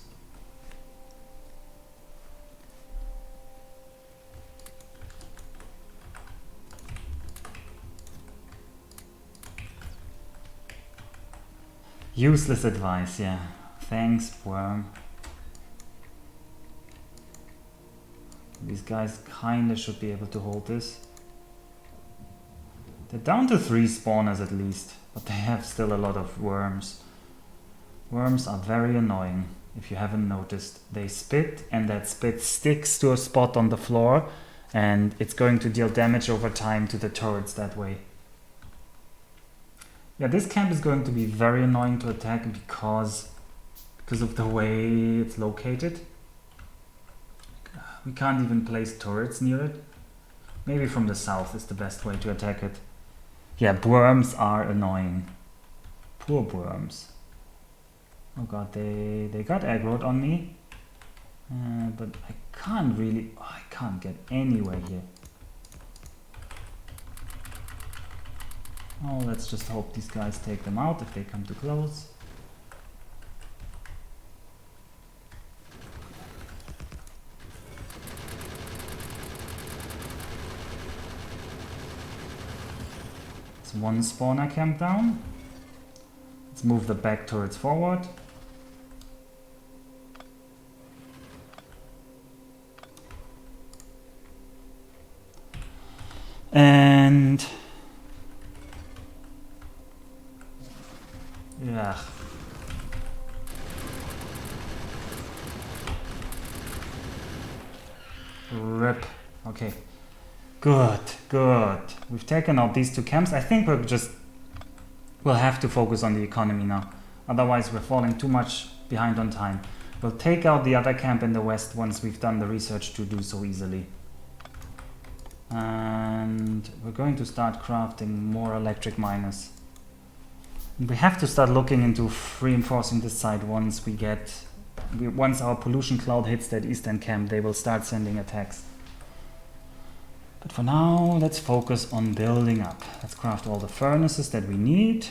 Useless advice, yeah. Thanks, worm. These guys kinda should be able to hold this. They're down to 3 spawners at least, but they have still a lot of worms. Worms are very annoying, if you haven't noticed. They spit, and that spit sticks to a spot on the floor, and it's going to deal damage over time to the turrets that way. Yeah, this camp is going to be very annoying to attack because of the way it's located. We can't even place turrets near it. Maybe from the south is the best way to attack it. Yeah, worms are annoying. Poor worms. Oh god, they got aggroed on me. But I can't really... Oh, I can't get anywhere here. Oh, let's just hope these guys take them out if they come too close. It's one spawner camp down. Let's move the back turrets forward. And yeah. Rip. Okay. Good, good. We've taken out these 2 camps. I think we'll have to focus on the economy now. Otherwise we're falling too much behind on time. We'll take out the other camp in the west once we've done the research to do so easily. And we're going to start crafting more electric miners. We have to start looking into reinforcing this side once once our pollution cloud hits that eastern camp. They will start sending attacks. But for now, let's focus on building up. Let's craft all the furnaces that we need.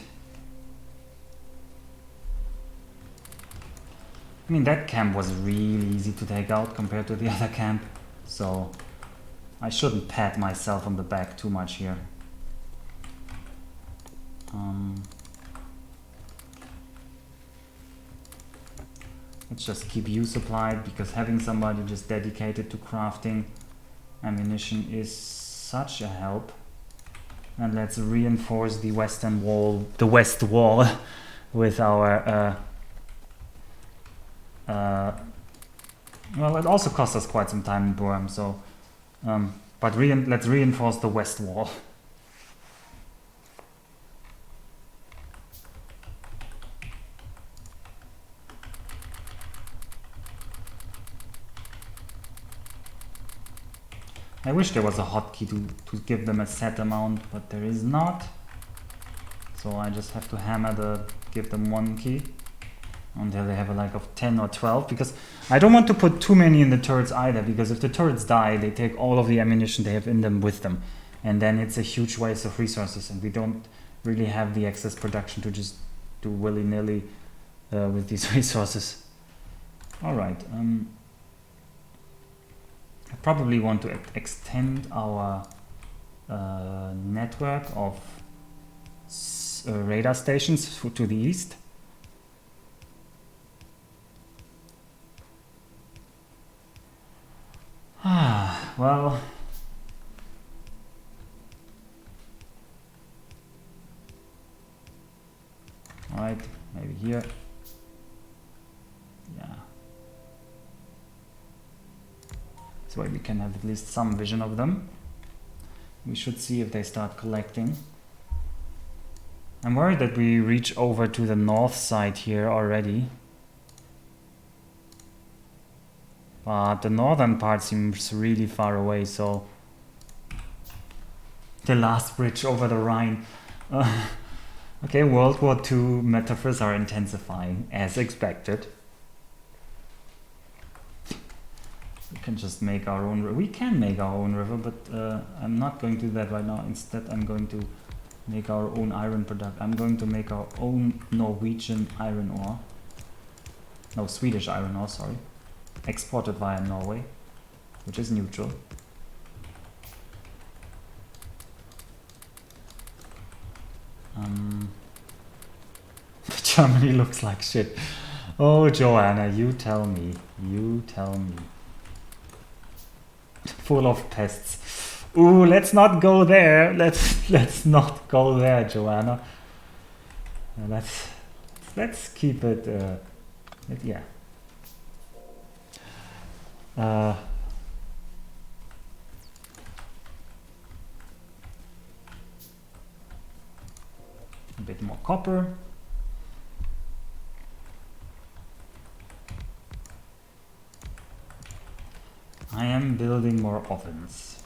I mean, that camp was really easy to take out compared to the other camp, so I shouldn't pat myself on the back too much here. Let's just keep you supplied, because having somebody just dedicated to crafting ammunition is such a help. And let's reinforce the western wall, the west wall, with our well, it also cost us quite some time in Burm, so but let's reinforce the west wall. I wish there was a hotkey to give them a set amount, but there is not. So I just have to give them 1 key until they have a lack of 10 or 12, because I don't want to put too many in the turrets either, because if the turrets die, they take all of the ammunition they have in them with them, and then it's a huge waste of resources, and we don't really have the excess production to just do willy-nilly with these resources. Alright, I probably want to extend our network of radar stations to the east. Well, alright, maybe here. Yeah. This way we can have at least some vision of them. We should see if they start collecting. I'm worried that we reach over to the north side here already. But the northern part seems really far away, so... The last bridge over the Rhine. Okay, World War II metaphors are intensifying, as expected. We can just make our own river. We can make our own river, but I'm not going to do that right now. Instead, I'm going to make our own iron product. I'm going to make our own Norwegian iron ore. No, Swedish iron ore, sorry. Exported via Norway, which is neutral. Germany looks like shit. Oh, Joanna, you tell me. You tell me. Full of pests. Ooh, let's not go there. Let's not go there, Joanna. Let's keep it. Yeah. A bit more copper. I am building more ovens.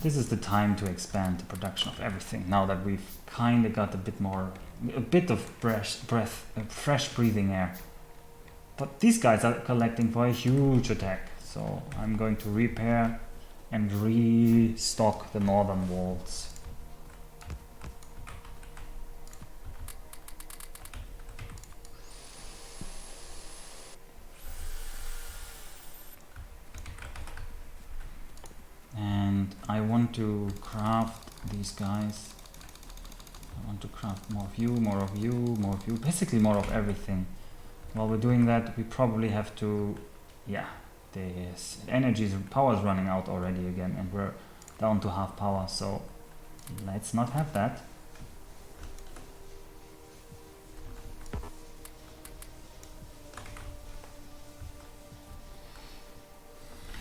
This is the time to expand the production of everything, now that we've kind of got a bit of fresh breathing air. But these guys are collecting for a huge attack, so I'm going to repair and restock the northern walls. And I want to craft these guys. I want to craft more of you, more of you, more of you, basically more of everything. While we're doing that, we probably have to, yeah, this power is running out already again, and we're down to half power, so let's not have that.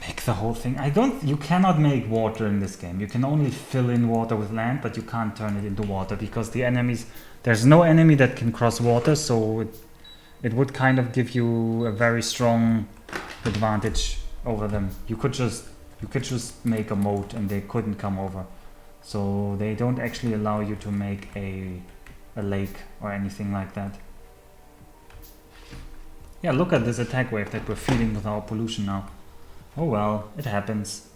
Make the whole thing. You cannot make water in this game. You can only fill in water with land, but you can't turn it into water, because the enemies, there's no enemy that can cross water, so it would kind of give you a very strong advantage over them. You could just make a moat and they couldn't come over. So they don't actually allow you to make a lake or anything like that. Yeah, look at this attack wave that we're feeding with our pollution now. Oh well, it happens.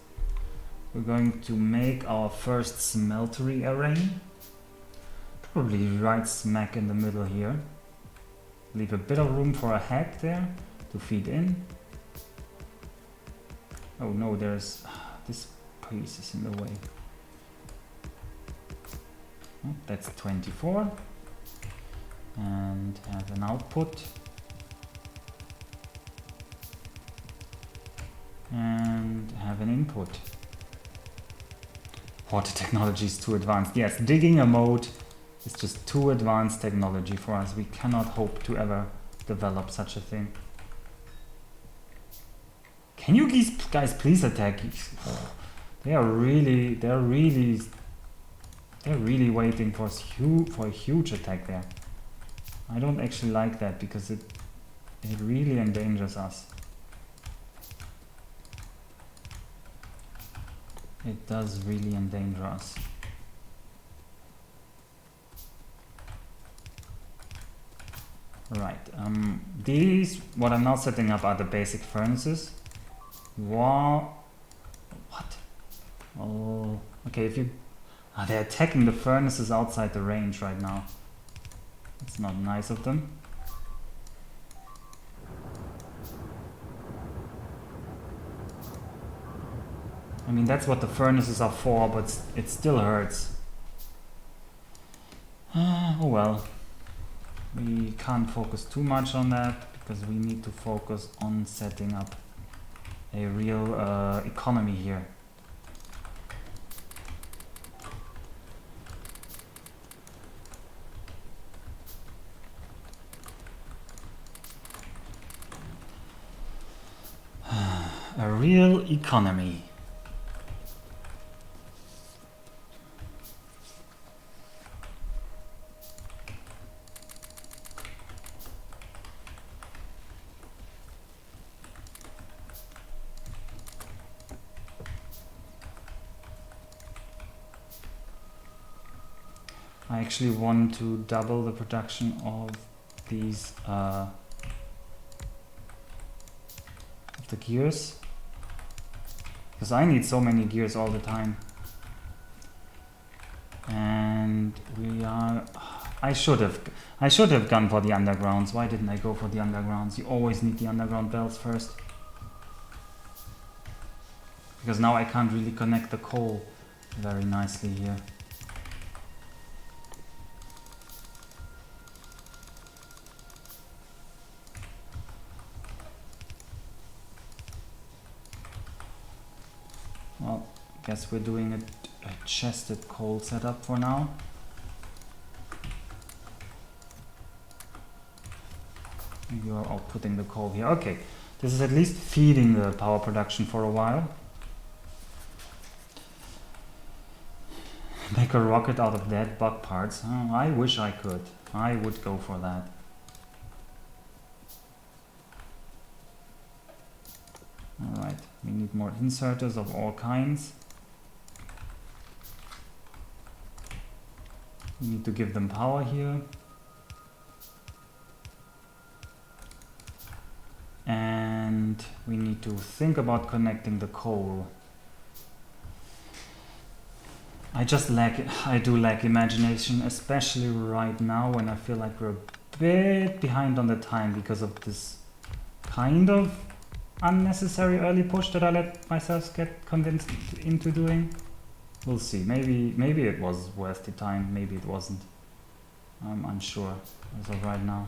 We're going to make our first smeltery array. Probably right smack in the middle here. Leave a bit of room for a head there to feed in. Oh no, there's this piece is in the way. Oh, that's 24. And have an output. And have an input. Water technology is too advanced. Yes, digging a moat is just too advanced technology for us. We cannot hope to ever develop such a thing. Can you guys please attack? Oh, they're really waiting for a huge attack there. I don't actually like that, because it really endangers us. it does really endanger us. Right, these, what I'm now setting up are the basic furnaces. What? Oh, okay, if you... they're attacking the furnaces outside the range right now. It's not nice of them. I mean, that's what the furnaces are for, but it still hurts. Oh well. We can't focus too much on that, because we need to focus on setting up a real economy here. A real economy. I actually want to double the production of these of the gears, because I need so many gears all the time. And we are... I should have gone for the undergrounds. Why didn't I go for the undergrounds? You always need the underground bells first, because now I can't really connect the coal very nicely here. Well, guess we're doing a chested coal setup for now. You're outputting the coal here. Okay, this is at least feeding the power production for a while. Make a rocket out of dead bug parts. Oh, I wish I could. I would go for that. Alright, we need more inserters of all kinds. We need to give them power here. And we need to think about connecting the coal. I do lack imagination, especially right now when I feel like we're a bit behind on the time because of this kind of unnecessary early push that I let myself get convinced into doing. We'll see. Maybe it was worth the time, maybe it wasn't. I'm unsure as of right now.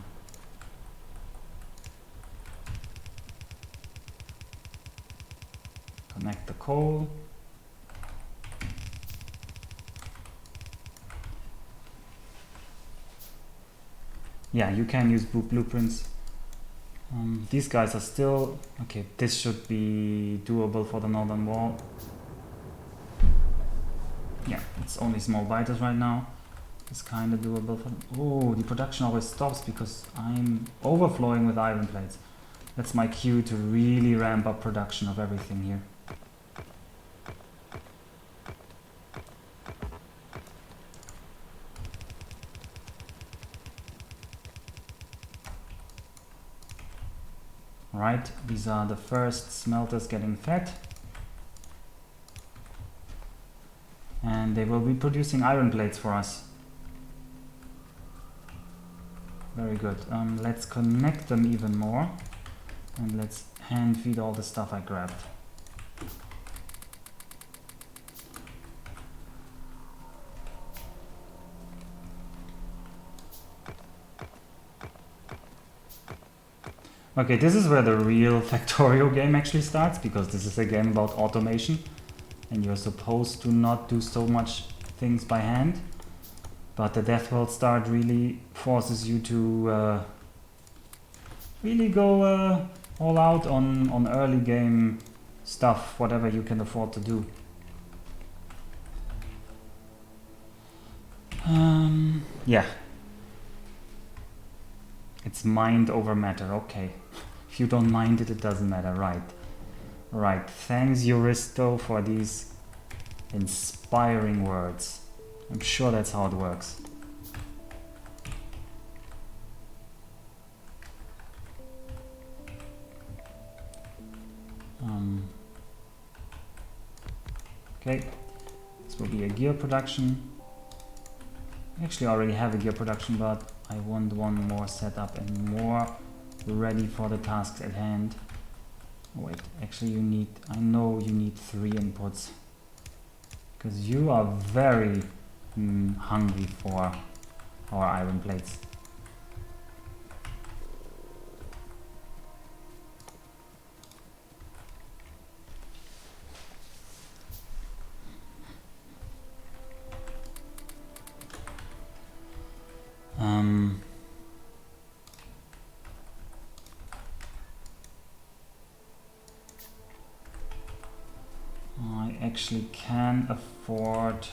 Connect the coal. Yeah, you can use blueprints. These guys are still... Okay, this should be doable for the northern wall. Yeah, it's only small biters right now. It's kind of doable for... Oh, the production always stops because I'm overflowing with iron plates. That's my cue to really ramp up production of everything here. Right, these are the first smelters getting fed. And they will be producing iron plates for us. Very good. Let's connect them even more. And let's hand feed all the stuff I grabbed. Okay, this is where the real Factorio game actually starts, because this is a game about automation and you're supposed to not do so much things by hand, but the Deathworld start really forces you to really go all out on early game stuff, whatever you can afford to do. Yeah. It's mind over matter, okay. If you don't mind it, it doesn't matter, right. Right, thanks Euristo for these Inspiring words. I'm sure that's how it works. Okay, this will be a gear production. Actually, I already have a gear production, but I want one more set up and more ready for the tasks at hand. Wait, actually I know you need 3 inputs. Because you are very hungry for our iron plates. I actually can afford to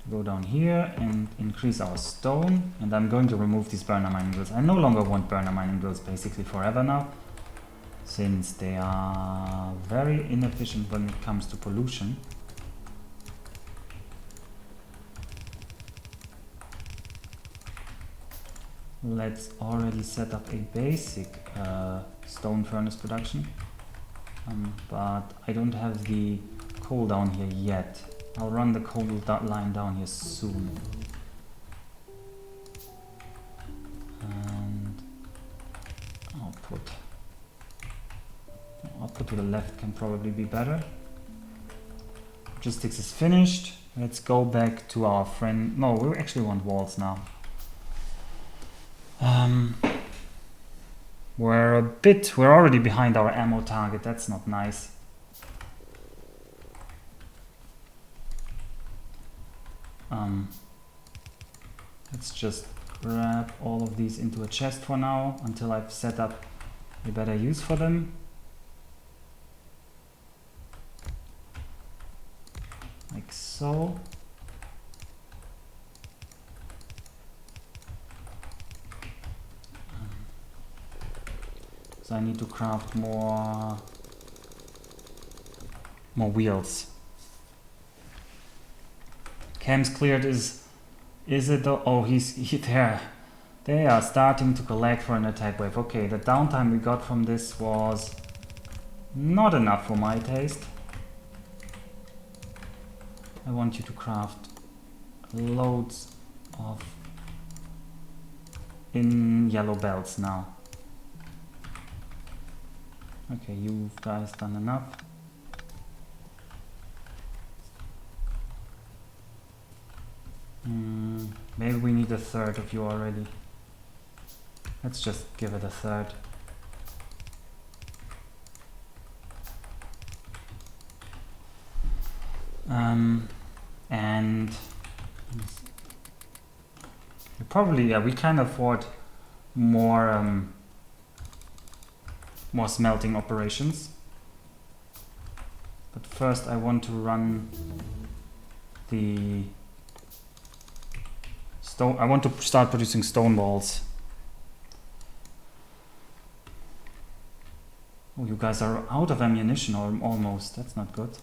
go down here and increase our stone, and I'm going to remove these burner mining drills. I no longer want burner mining drills basically forever now, since they are very inefficient when it comes to pollution. Let's already set up a basic stone furnace production, but I don't have the coal down here yet. I'll run the coal line down here soon. And output to the left can probably be better. Logistics is finished. Let's go back to our friend. No, we actually want walls now. We're already behind our ammo target. That's not nice. Let's just grab all of these into a chest for now until I've set up a better use for them. Like so. So I need to craft more wheels. Cam's cleared is it though? Oh, he's there. They are starting to collect for an attack wave. Okay, the downtime we got from this was not enough for my taste. I want you to craft loads of yellow belts now. Okay, you guys done enough. Maybe we need a third of you already. Let's just give it a third. And probably, we can afford more smelting operations. But first I want to run the stone. I want to start producing stone balls. Oh, you guys are out of ammunition or almost. That's not good.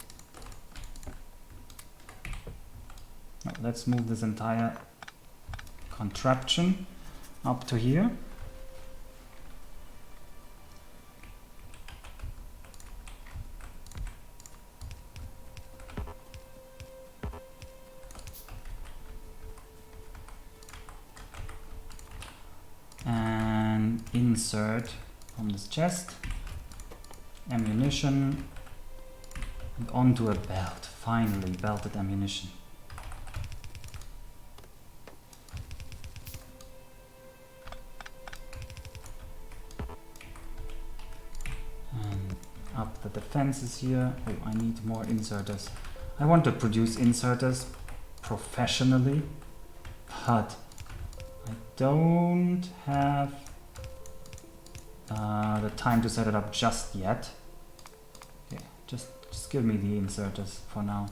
Now, let's move this entire contraption up to here. And insert from this chest ammunition and onto a belt. Finally, belted ammunition. And up the defenses here. Oh, I need more inserters. I want to produce inserters professionally, but I don't have the time to set it up just yet. Okay, just give me the inserters for now.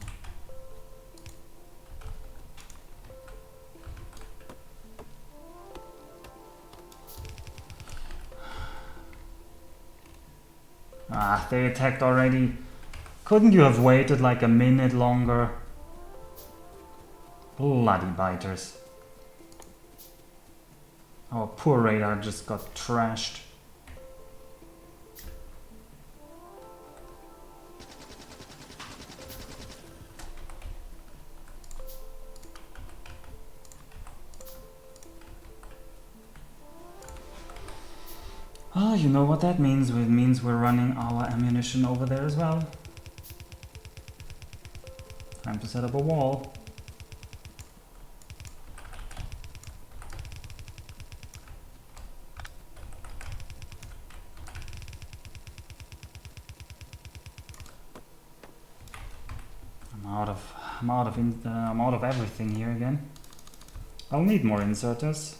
Ah, they attacked already. Couldn't you have waited like a minute longer? Bloody biters. Our poor radar just got trashed. Oh, you know what that means? It means we're running our ammunition over there as well. Time to set up a wall. I'm out of everything here again. I'll need more inserters.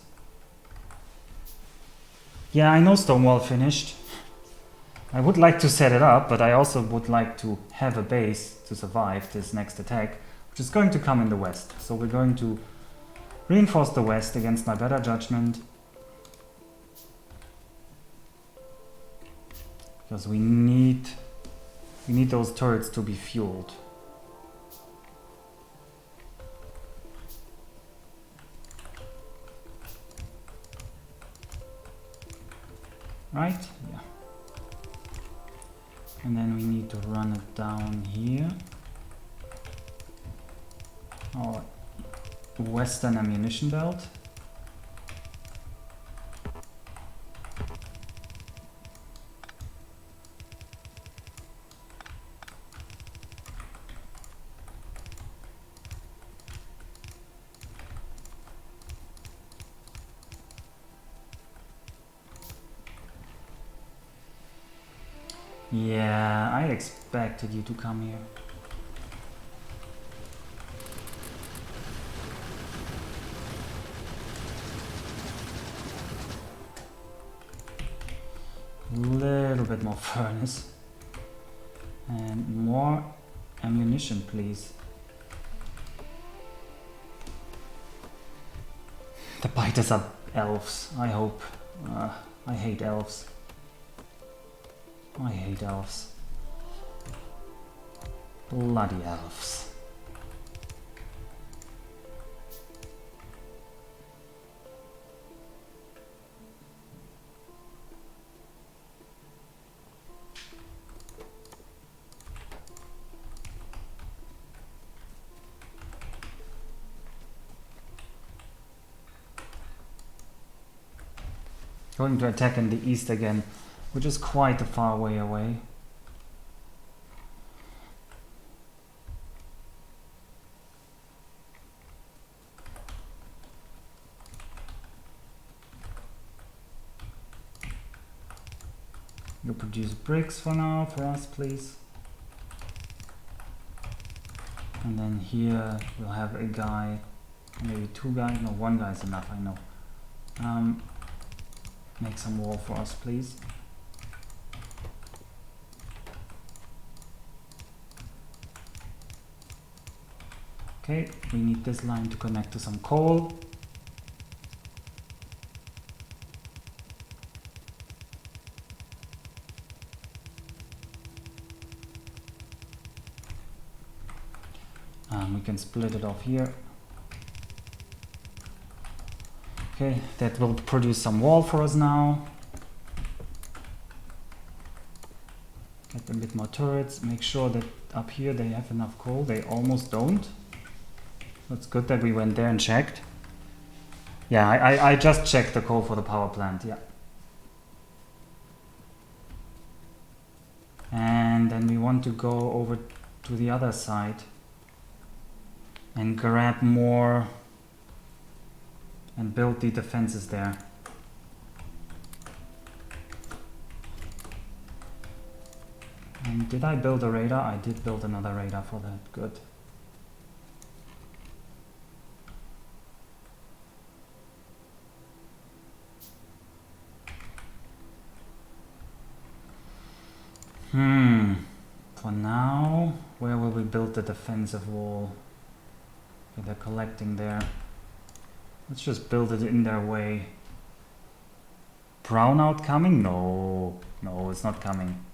Yeah, I know Stonewall finished. I would like to set it up, but I also would like to have a base to survive this next attack, which is going to come in the west. So we're going to reinforce the west against my better judgment. Because we need those turrets to be fueled. Right? Yeah. And then we need to run it down here. Our western ammunition belt. Yeah, I expected you to come here. Little bit more furnace. And more ammunition, please. The biters are elves, I hope. I hate elves. I hate elves. Bloody elves. Going to attack in the east again, which is quite a far way away. You produce bricks for now, for us, please. And then here we'll have a guy, maybe two guys, no, one guy is enough, I know. Make some wall for us, please. Okay, we need this line to connect to some coal. We can split it off here. Okay, that will produce some wall for us now. Get a bit more turrets. Make sure that up here they have enough coal. They almost don't. That's good that we went there and checked. Yeah, I just checked the coal for the power plant, yeah. And then we want to go over to the other side and grab more and build the defenses there. And did I build a radar? I did build another radar for that, good. For now, where will we build the defensive wall? Okay, they're collecting there. Let's just build it in their way. Brownout coming? No, no, it's not coming.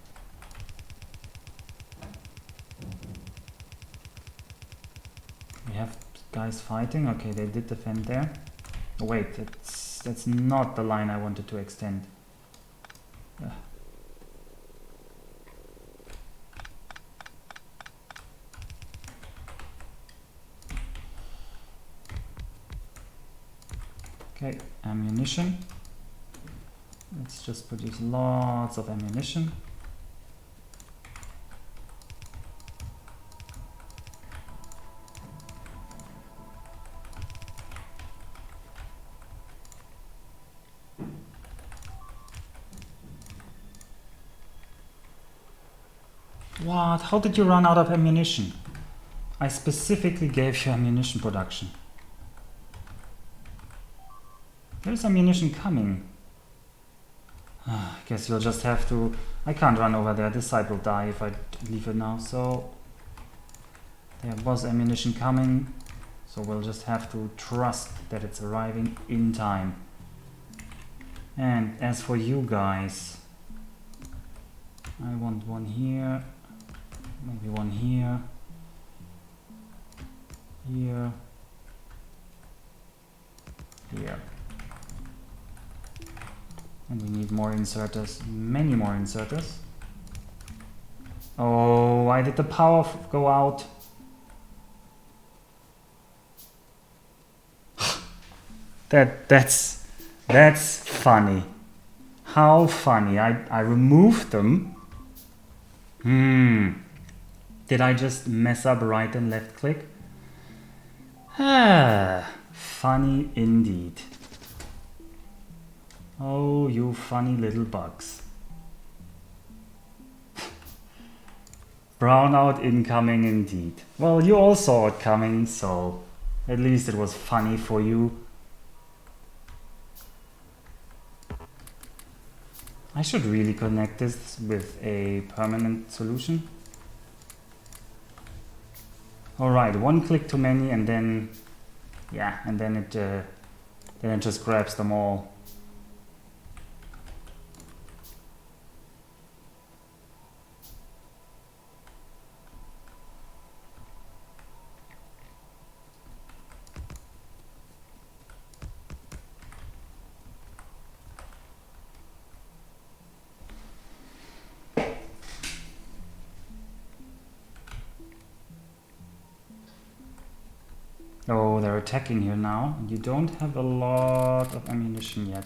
Guys fighting. Okay, they did defend there. Oh, wait, that's not the line I wanted to extend. Okay, ammunition. Let's just produce lots of ammunition. What? How did you run out of ammunition? I specifically gave you ammunition production. There's ammunition coming. I guess you'll just have to... I can't run over there. This side will die if I leave it now. So there was ammunition coming. So we'll just have to trust that it's arriving in time. And as for you guys, I want one here. Maybe one here. Here. Here. And we need more inserters, many more inserters. Oh, why did the power go out? That's funny. How funny. I removed them. Did I just mess up right and left click? Funny indeed. Oh, you funny little bugs. Brownout incoming indeed. Well, you all saw it coming, so at least it was funny for you. I should really connect this with a permanent solution. Alright, one click too many and then... yeah, and then it just grabs them all. Oh, they're attacking here now. You don't have a lot of ammunition yet.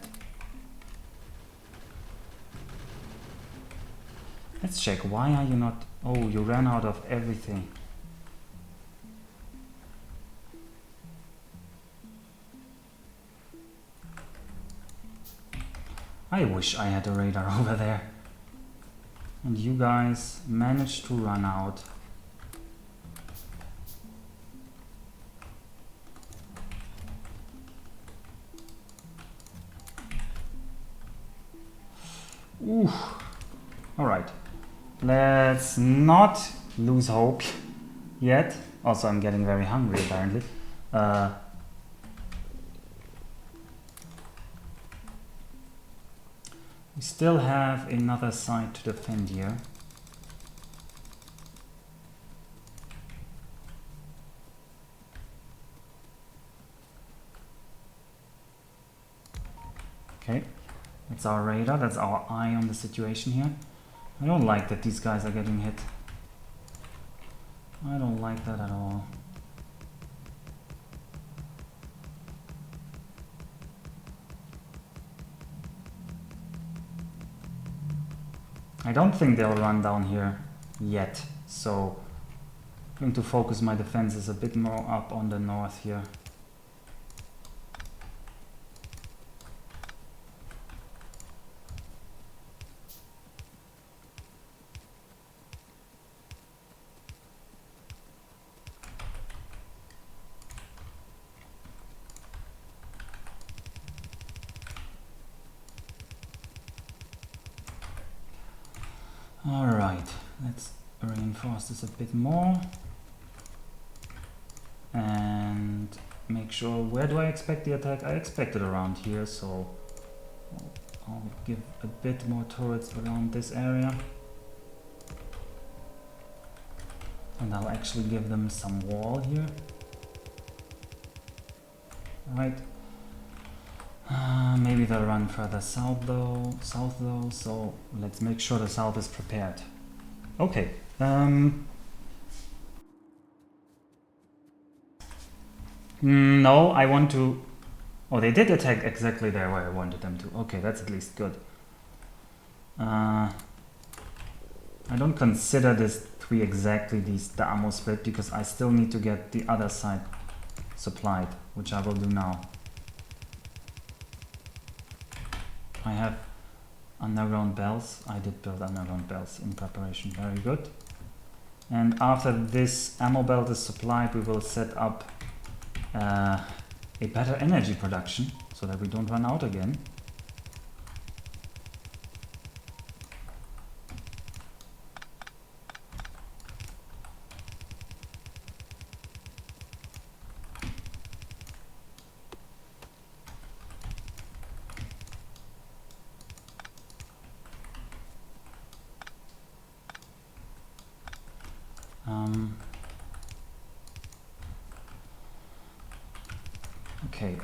Let's check. Why are you not... oh, you ran out of everything. I wish I had a radar over there. And you guys managed to run out. Ooh. All right, let's not lose hope yet. Also, I'm getting very hungry apparently. We still have another side to defend here. Okay. That's our radar, that's our eye on the situation here. I don't like that these guys are getting hit. I don't like that at all. I don't think they'll run down here yet, so I'm going to focus my defenses a bit more up on the north here. Alright, let's reinforce this a bit more and make sure, where do I expect the attack? I expect it around here, so I'll give a bit more turrets around this area and I'll actually give them some wall here. right? Maybe they'll run further south though, so let's make sure the south is prepared. Okay. No, I want to... Oh, they did attack exactly there where I wanted them to. Okay, that's at least good. I don't consider this to be exactly the ammo split because I still need to get the other side supplied, which I will do now. I have underground bells. I did build underground bells in preparation. Very good. And after this ammo belt is supplied, we will set up a better energy production so that we don't run out again. Okay,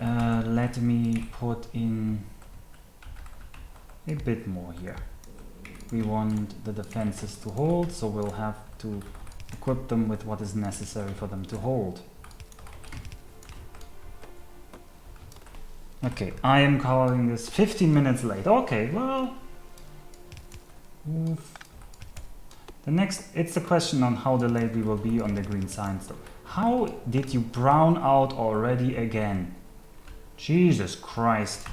let me put in a bit more here. We want the defenses to hold, so we'll have to equip them with what is necessary for them to hold. Okay, I am calling this 15 minutes late. Okay, well... It's the question on how delayed we will be on the green signs though. How did you brown out already again? Jesus Christ.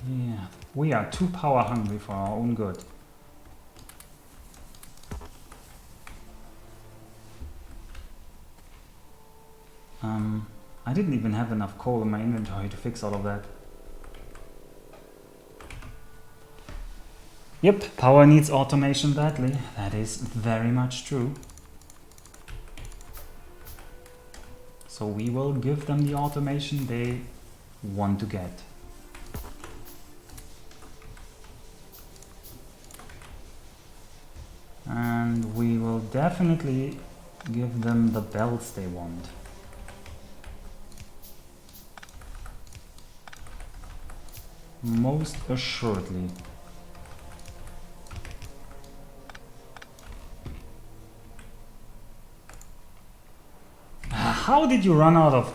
Yeah, we are too power hungry for our own good. I didn't even have enough coal in my inventory to fix all of that. Yep, power needs automation badly. That is very much true. So we will give them the automation they want to get. And we will definitely give them the belts they want. Most assuredly. How did you run out of...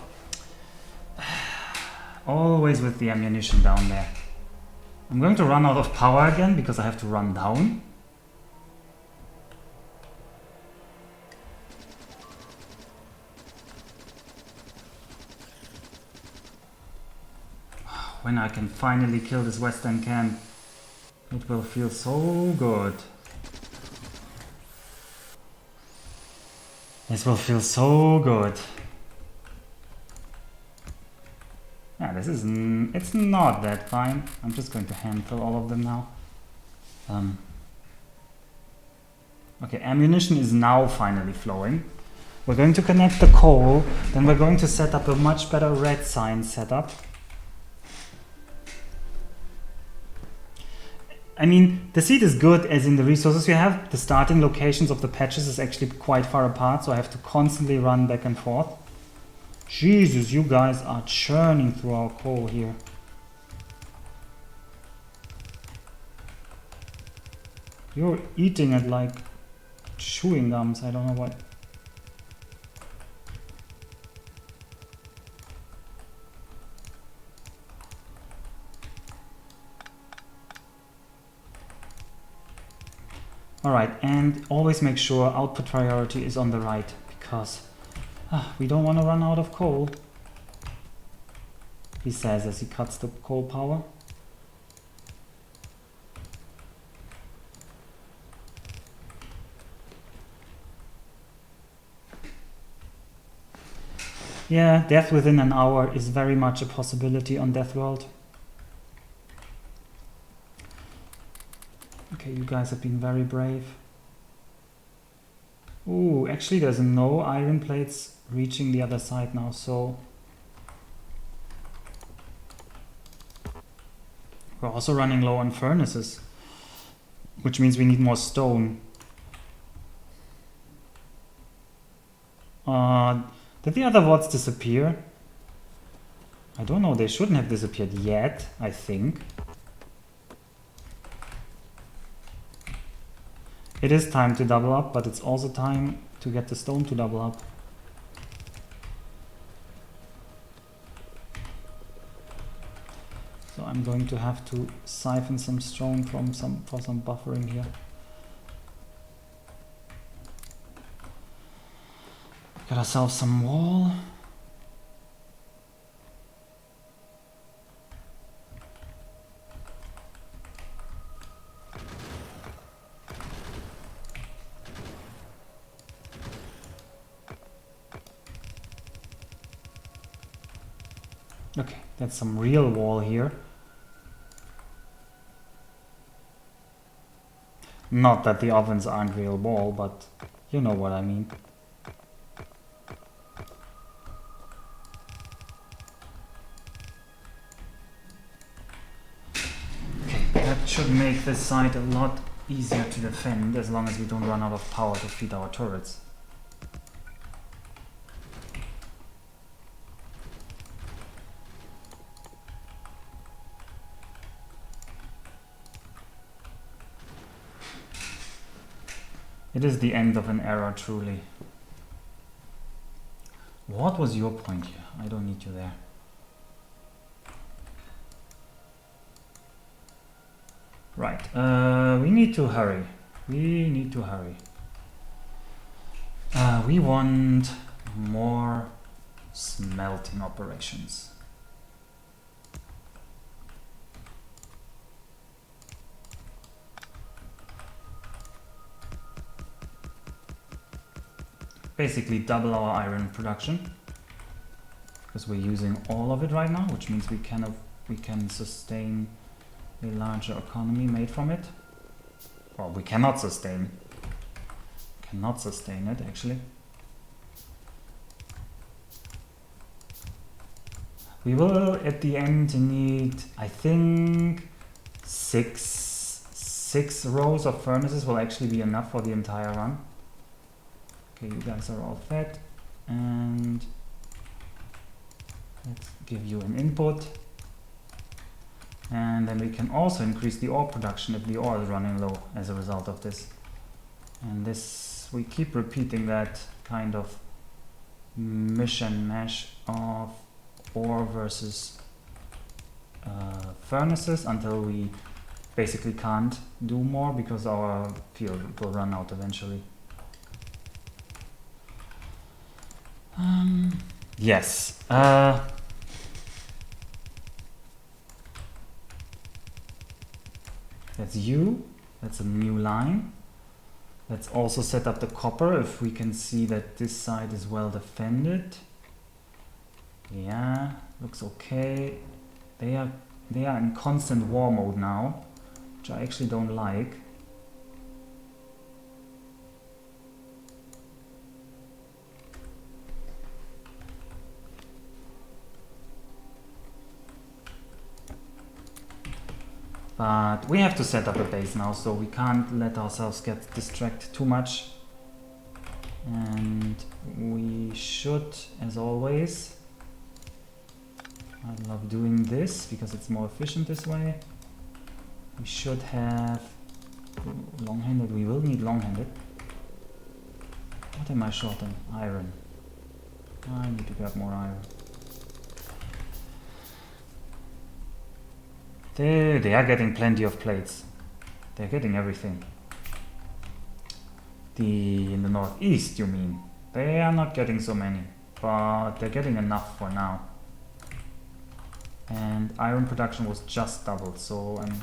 Always with the ammunition down there. I'm going to run out of power again because I have to run down. When I can finally kill this western camp, it will feel so good. This will feel so good. Yeah, this is... it's not that fine. I'm just going to hand fill all of them now. Okay, ammunition is now finally flowing. We're going to connect the coal, then we're going to set up a much better red sign setup. I mean, the seed is good as in the resources you have. The starting locations of the patches is actually quite far apart, so I have to constantly run back and forth. Jesus, you guys are churning through our coal here. You're eating it like chewing gums, I don't know what. Alright, and always make sure output priority is on the right, because we don't want to run out of coal. He says as he cuts the coal power. Yeah, death within an hour is very much a possibility on Deathworld. Okay, you guys have been very brave. Ooh, actually there's no iron plates reaching the other side now, so... We're also running low on furnaces, which means we need more stone. Did the other wards disappear? I don't know, they shouldn't have disappeared yet, I think. It is time to double up, but it's also time to get the stone to double up. So I'm going to have to siphon some stone from for some buffering here. Get ourselves some wall. Okay, that's some real wall here. Not that the ovens aren't real wall, but you know what I mean. Okay, that should make this side a lot easier to defend as long as we don't run out of power to feed our turrets. It is the end of an era, truly. What was your point here? I don't need you there. Right, we need to hurry. We need to hurry. We want more smelting operations. Basically double our iron production, because we're using all of it right now, which means we can sustain a larger economy made from it. Well, we cannot sustain it actually. We will at the end need, I think, six rows of furnaces will actually be enough for the entire run. Okay, you guys are all fed, and let's give you an input. And then we can also increase the ore production if the ore is running low as a result of this. And this, we keep repeating that kind of mishmash of ore versus furnaces until we basically can't do more because our field will run out eventually. Yes. That's you. That's a new line. Let's also set up the copper if we can see that this side is well defended. Yeah, looks okay. They are in constant war mode now, which I actually don't like. But we have to set up a base now, so we can't let ourselves get distracted too much. And we should, as always, I love doing this because it's more efficient this way. We should have long-handed. We will need long-handed. What am I short on? Iron. I need to grab more iron. They are getting plenty of plates. They're getting everything. In the northeast, you mean? They are not getting so many, but they're getting enough for now. And iron production was just doubled, so I'm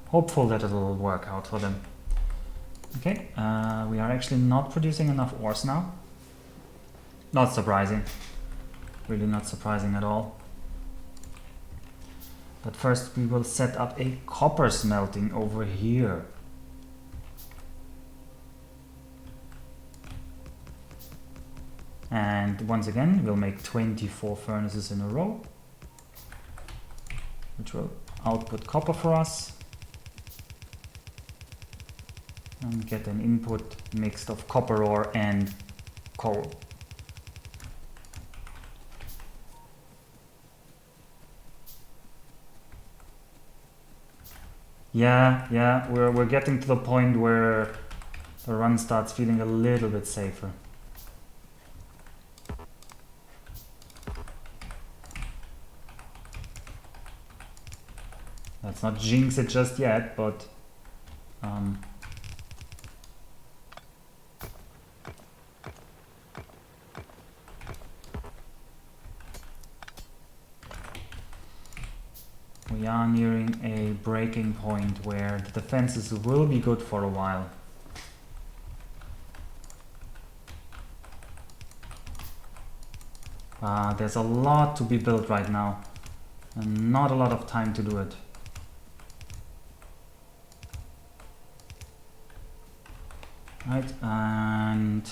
hopeful that it'll work out for them. Okay, we are actually not producing enough ores now. Not surprising. Really not surprising at all. But first we will set up a copper smelting over here. And once again, we'll make 24 furnaces in a row, which will output copper for us. And get an input mixed of copper ore and coal. Yeah, we're getting to the point where the run starts feeling a little bit safer. Let's not jinx it just yet, but we are nearing a breaking point where the defenses will be good for a while. There's a lot to be built right now, and not a lot of time to do it. Right, and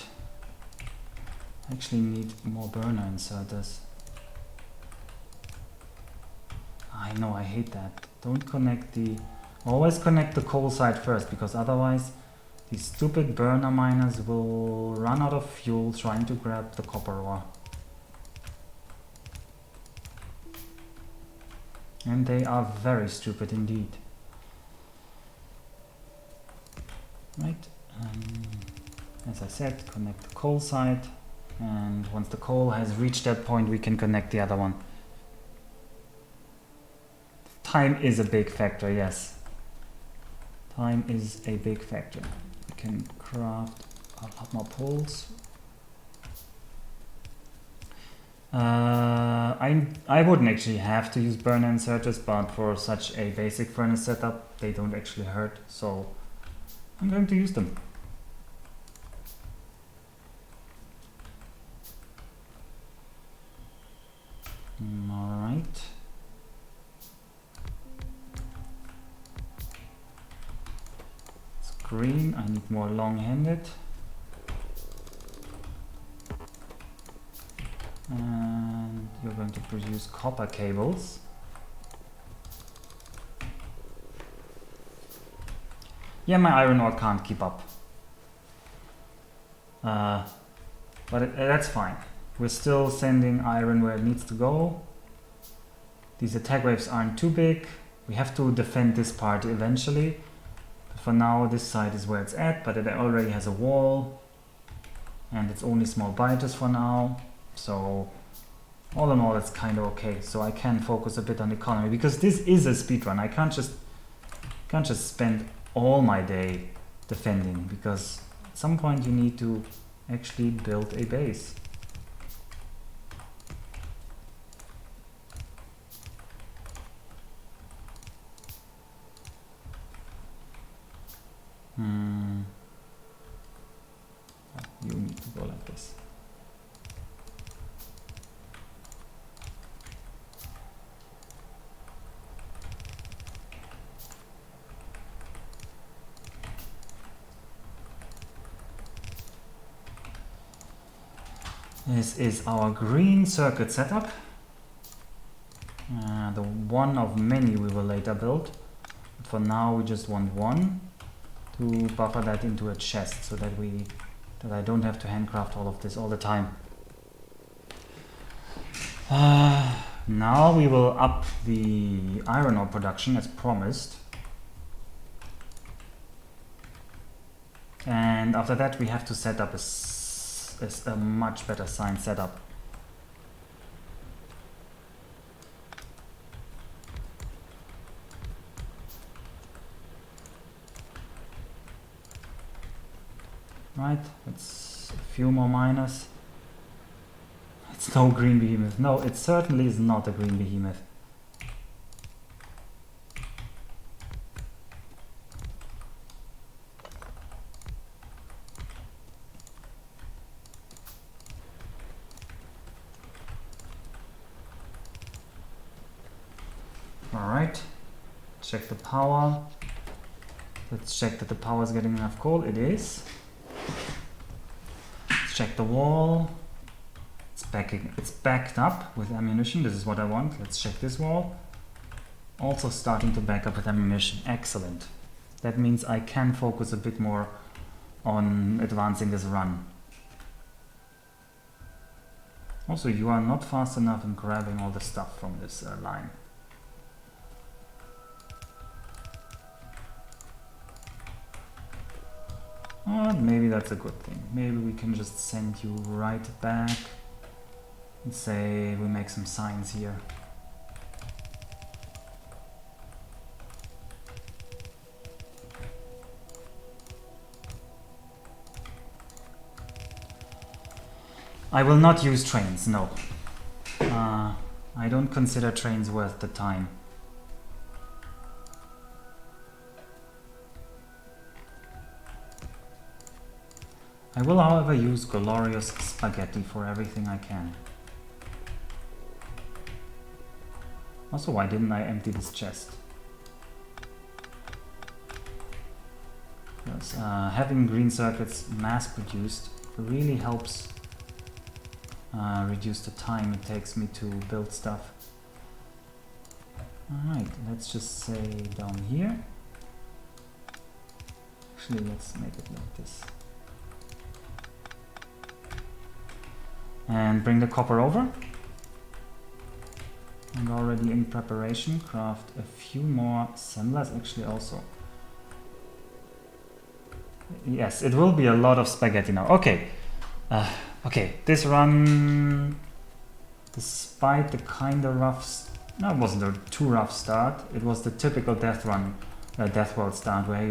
actually need more burner inserters. I know, I hate that. Don't connect the... Always connect the coal side first, because otherwise these stupid burner miners will run out of fuel trying to grab the copper ore. And they are very stupid indeed. Right, as I said, connect the coal side, and once the coal has reached that point we can connect the other one. Time is a big factor, yes. Time is a big factor. We can craft a lot more poles. I wouldn't actually have to use burner inserters, but for such a basic furnace setup they don't actually hurt, so I'm going to use them. Alright. It's green, I need more long-handed. And you're going to produce copper cables. Yeah, my iron ore can't keep up. But that's fine. We're still sending iron where it needs to go. These attack waves aren't too big. We have to defend this part eventually. But for now, this side is where it's at, but it already has a wall. And it's only small biters for now. So all in all, it's kind of okay. So I can focus a bit on economy, because this is a speedrun. I can't just spend all my day defending, because at some point you need to actually build a base. You need to go like this. This is our green circuit setup. The one of many we will later build. But for now we just want one to buffer that into a chest, so that I don't have to handcraft all of this all the time. Now we will up the iron ore production as promised. And after that we have to set up a much better sign setup. Right, it's a few more miners. It's no green behemoth. No, it certainly is not a green behemoth. Alright, check the power. Let's check that the power is getting enough coal. It is. Let's check the wall. It's backed up with ammunition. This is what I want. Let's check this wall. Also starting to back up with ammunition. Excellent. That means I can focus a bit more on advancing this run. Also, you are not fast enough in grabbing all the stuff from this line. know what? Maybe that's a good thing. Maybe we can just send you right back and say we make some signs here. I will not use trains, no. I don't consider trains worth the time. I will, however, use glorious spaghetti for everything I can. Also, why didn't I empty this chest? Because having green circuits mass-produced really helps reduce the time it takes me to build stuff. Alright, let's just say down here. Actually, let's make it like this. And bring the copper over. And already in preparation, craft a few more assemblers actually also. Yes, it will be a lot of spaghetti now. Okay. Okay, this run, despite the kind of rough, no, it wasn't a too rough start. It was the typical Deathworld start where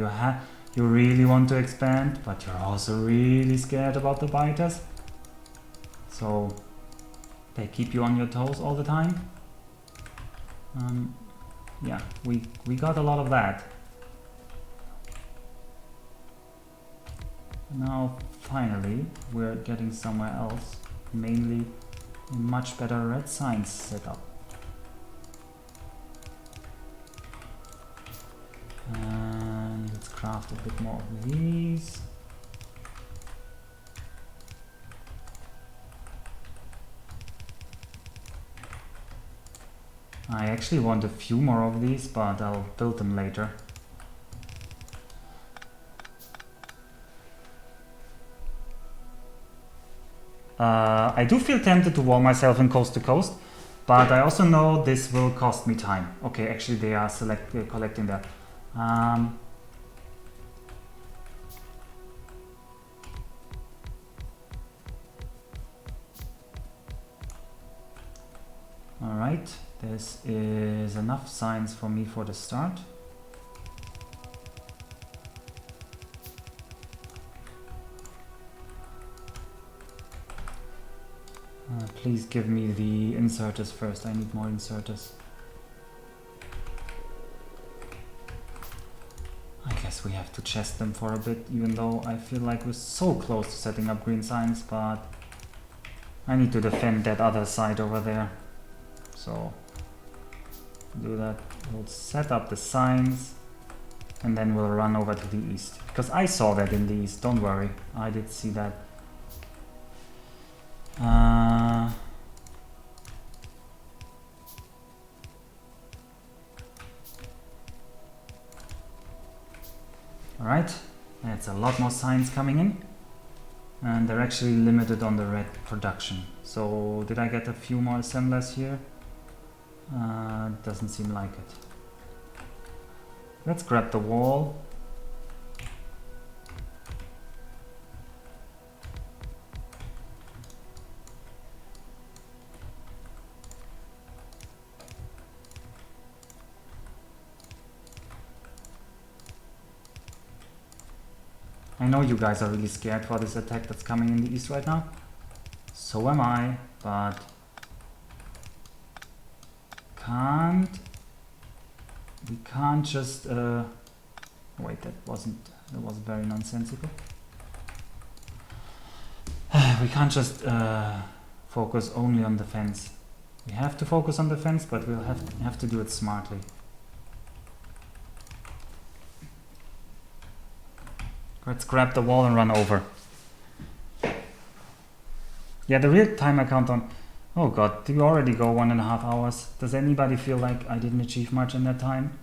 you really want to expand, but you're also really scared about the biters. So they keep you on your toes all the time. Yeah, we got a lot of that. Now finally we're getting somewhere else, mainly a much better red signs setup. And let's craft a bit more of these. I actually want a few more of these, but I'll build them later. I do feel tempted to wall myself in coast to coast, but I also know this will cost me time. Okay, actually they are collecting that. Alright, this is enough signs for me for the start. Please give me the inserters first. I need more inserters. I guess we have to chest them for a bit, even though I feel like we're so close to setting up green signs, but I need to defend that other side over there. So do that. We'll set up the signs and then we'll run over to the east. Because I saw that in the east, don't worry. I did see that. Alright, that's a lot more signs coming in. And they're actually limited on the red production. So did I get a few more assemblers here? Doesn't seem like it. Let's grab the wall. I know you guys are really scared for this attack that's coming in the east right now. So am I, but we can't just wait, that was very nonsensical. We can't just focus only on defense. We have to focus on defense, but we'll have to do it smartly. Let's grab the wall and run over. Yeah, the real timer countdown. Oh god, did we already go 1.5 hours? Does anybody feel like I didn't achieve much in that time?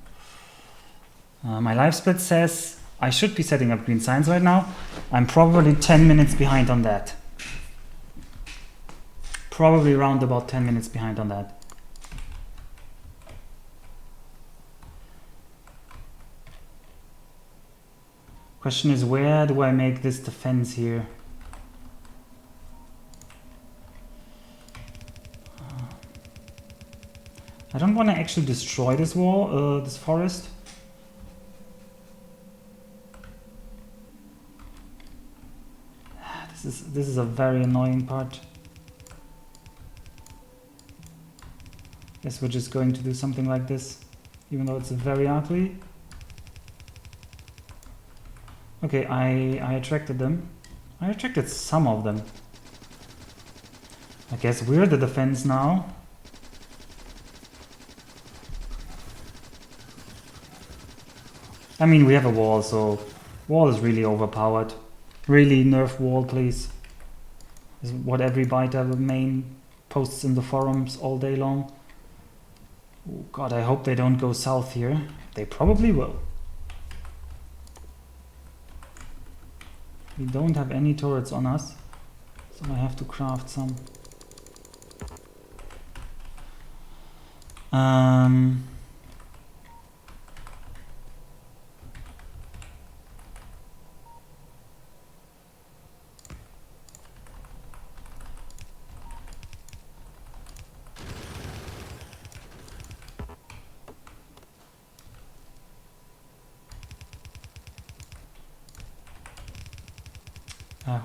My live split says I should be setting up green signs right now. I'm probably 10 minutes behind on that. Probably around about 10 minutes behind on that. Question is, where do I make this defense here? I don't want to actually destroy this wall, this forest. This is a very annoying part. Guess we're just going to do something like this, even though it's very ugly. Okay, I attracted them. I attracted some of them. I guess we're the defense now. I mean, we have a wall, so wall is really overpowered. Really nerf wall, please. Is what every biter main posts in the forums all day long. Oh god, I hope they don't go south here. They probably will. We don't have any turrets on us, so I have to craft some.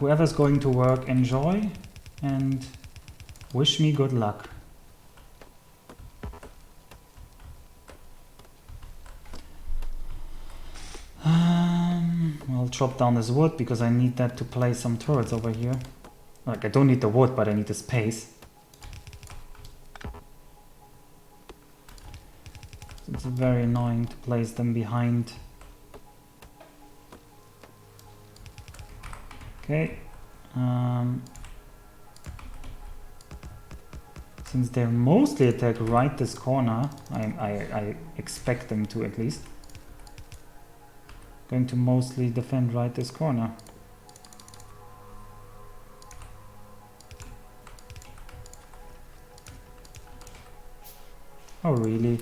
Whoever's going to work, enjoy and wish me good luck. I'll chop down this wood because I need that to place some turrets over here. Like, I don't need the wood, but I need the space. It's very annoying to place them behind. Okay, since they mostly attack right this corner, I expect them to at least. Going to mostly defend right this corner. Oh really?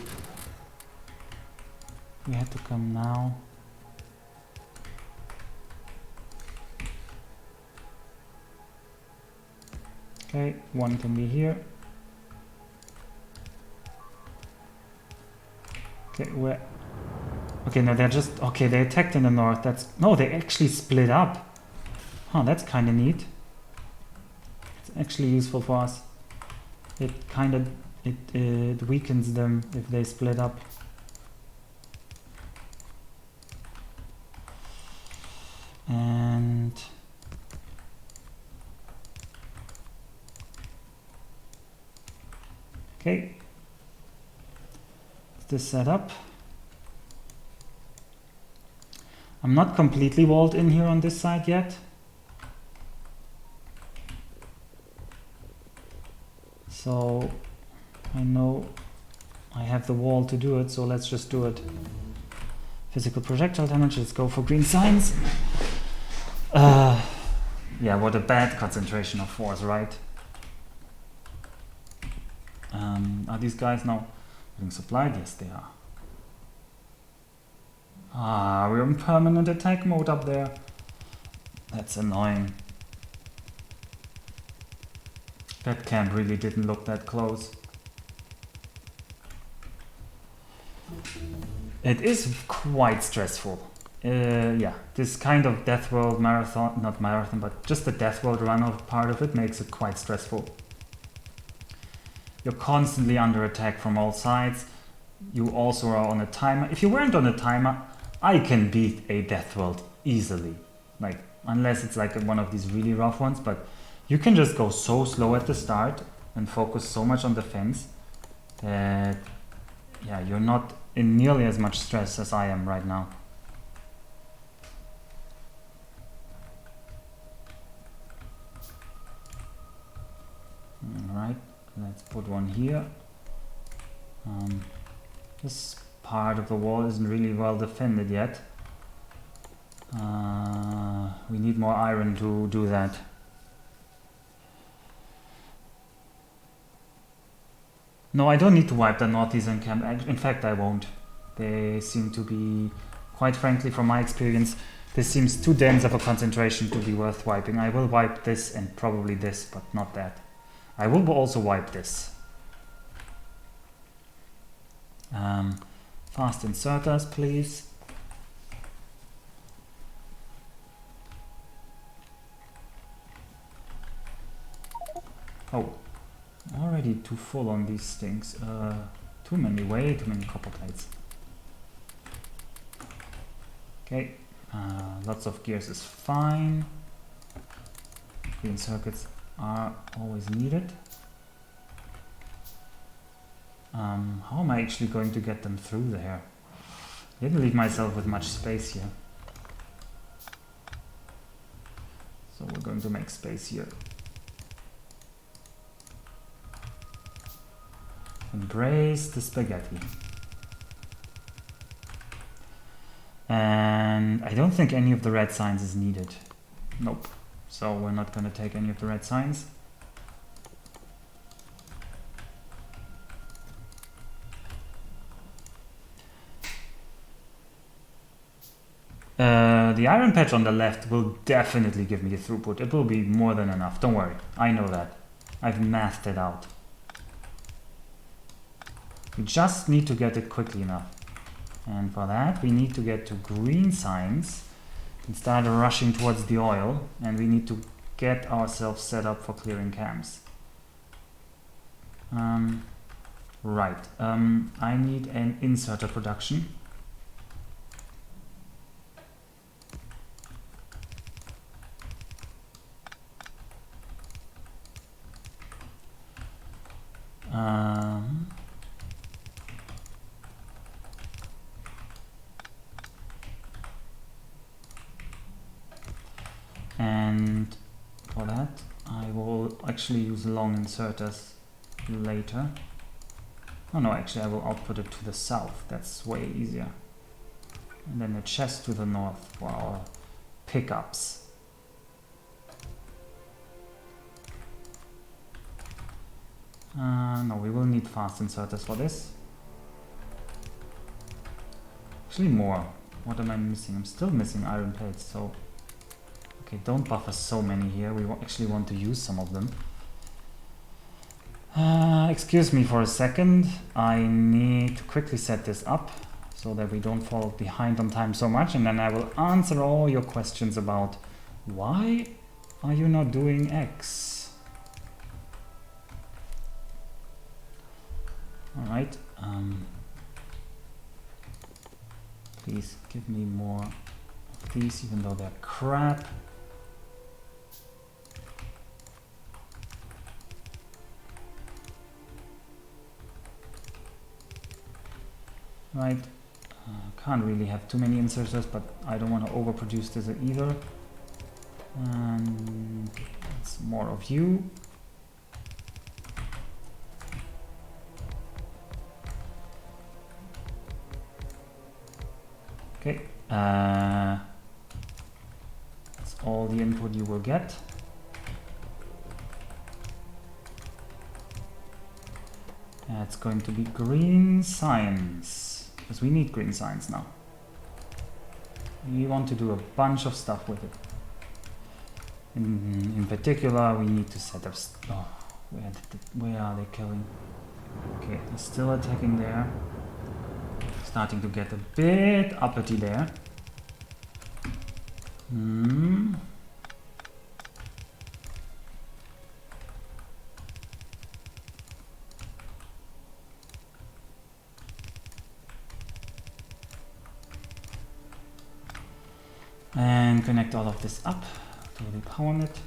We had to come now. Okay, one can be here. Okay, where? Okay, no, they're just... Okay, they attacked in the north. That's... No, they actually split up. Huh, that's kind of neat. It's actually useful for us. It kind of... It weakens them if they split up. And... Okay, is this set up? I'm not completely walled in here on this side yet. So I know I have the wall to do it, so let's just do it. Physical projectile damage, let's go for green signs. Yeah, what a bad concentration of force, right? Are these guys now being supplied? Yes, they are. Ah, we're in permanent attack mode up there. That's annoying. That camp really didn't look that close. It is quite stressful. Yeah, this kind of Deathworld marathon, not marathon, but just the Deathworld run part of it makes it quite stressful. You're constantly under attack from all sides. You also are on a timer. If you weren't on a timer, I can beat a Deathworld easily. Like, unless it's like one of these really rough ones, but you can just go so slow at the start and focus so much on defense that, yeah, you're not in nearly as much stress as I am right now. Alright, let's put one here. This part of the wall isn't really well defended yet. We need more iron to do that. No, I don't need to wipe the northeastern camp. In fact, I won't. They seem to be, quite frankly, from my experience, This seems too dense of a concentration to be worth wiping. I will wipe this and probably this, but not that. I will also wipe this. Fast inserters, please. Oh, already too full on these things. Way too many copper plates. Okay, lots of gears is fine. Green circuits are always needed. How am I actually going to get them through there? Didn't leave myself with much space here. So we're going to make space here. Embrace the spaghetti. And I don't think any of the red signs is needed. Nope. So we're not going to take any of the red signs. The iron patch on the left will definitely give me the throughput. It will be more than enough. Don't worry. I know that. I've mathed it out. We just need to get it quickly enough. And for that, we need to get to green signs and start rushing towards the oil. And we need to get ourselves set up for clearing camps. Right. I need an inserter production. And for that, I will actually use long inserters later. Oh no, actually I will output it to the south. That's way easier. And then a chest to the north for our pickups. No, we will need fast inserters for this. Actually more. What am I missing? I'm still missing iron plates, so... Okay, don't buffer so many here. We actually want to use some of them. Excuse me for a second. I need to quickly set this up so that we don't fall behind on time so much, and then I will answer all your questions about why are you not doing X? Alright, please give me more of these, even though they're crap. Right, can't really have too many inserters, but I don't want to overproduce this either. And it's more of you. Okay, that's all the input you will get. It's going to be green signs, because we need green signs now. We want to do a bunch of stuff with it. In particular, we need to set up... Oh, where are they killing? Okay, they're still attacking there. Starting to get a bit uppity there. And connect all of this up to the power net.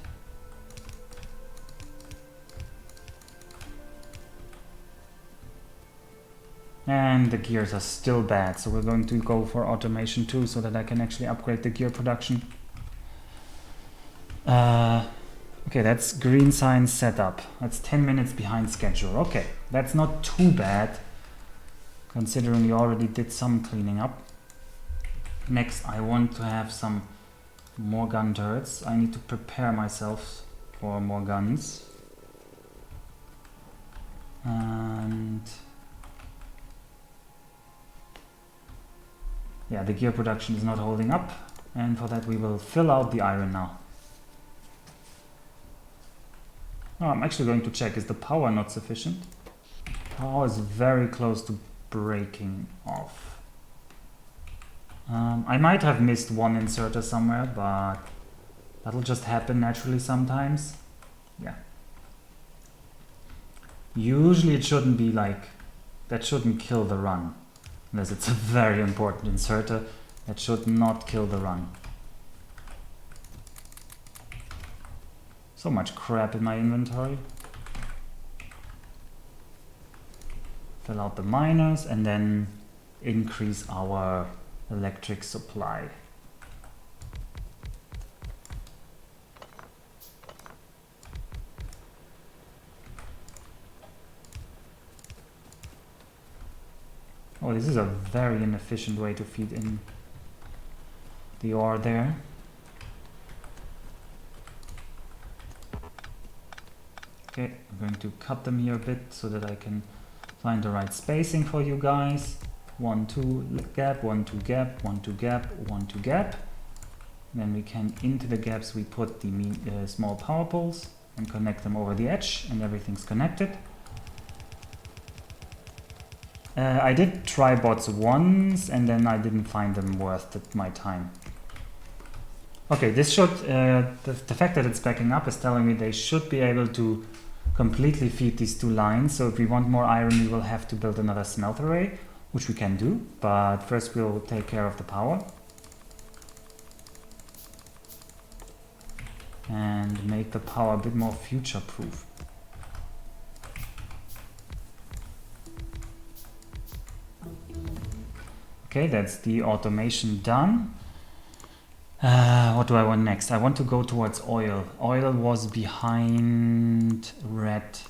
And the gears are still bad, so we're going to go for automation too, so that I can actually upgrade the gear production. Okay, that's green sign setup. That's 10 minutes behind schedule. Okay, that's not too bad, considering we already did some cleaning up. Next, I want to have some more gun turrets. I need to prepare myself for more guns. And yeah, the gear production is not holding up. And for that we will fill out the iron now. Oh, I'm actually going to check, is the power not sufficient? Power is very close to breaking off. I might have missed one inserter somewhere, but that'll just happen naturally sometimes. Yeah. Usually it shouldn't be like, that shouldn't kill the run. Unless it's a very important inserter, that should not kill the run. So much crap in my inventory. Fill out the miners and then increase our electric supply. Oh, this is a very inefficient way to feed in the ore there. Okay, I'm going to cut them here a bit so that I can find the right spacing for you guys. 1, 2 gap, 1, 2 gap, 1, 2 gap, 1, 2 gap. Then we can, into the gaps we put the small power poles and connect them over the edge, and everything's connected. I did try bots once and then I didn't find them worth my time. Okay, this should, the fact that it's backing up is telling me they should be able to completely feed these two lines. So if we want more iron, we will have to build another smelter array, which we can do, but first we'll take care of the power. And make the power a bit more future-proof. Okay, that's the automation done. What do I want next? I want to go towards oil. Oil was behind red.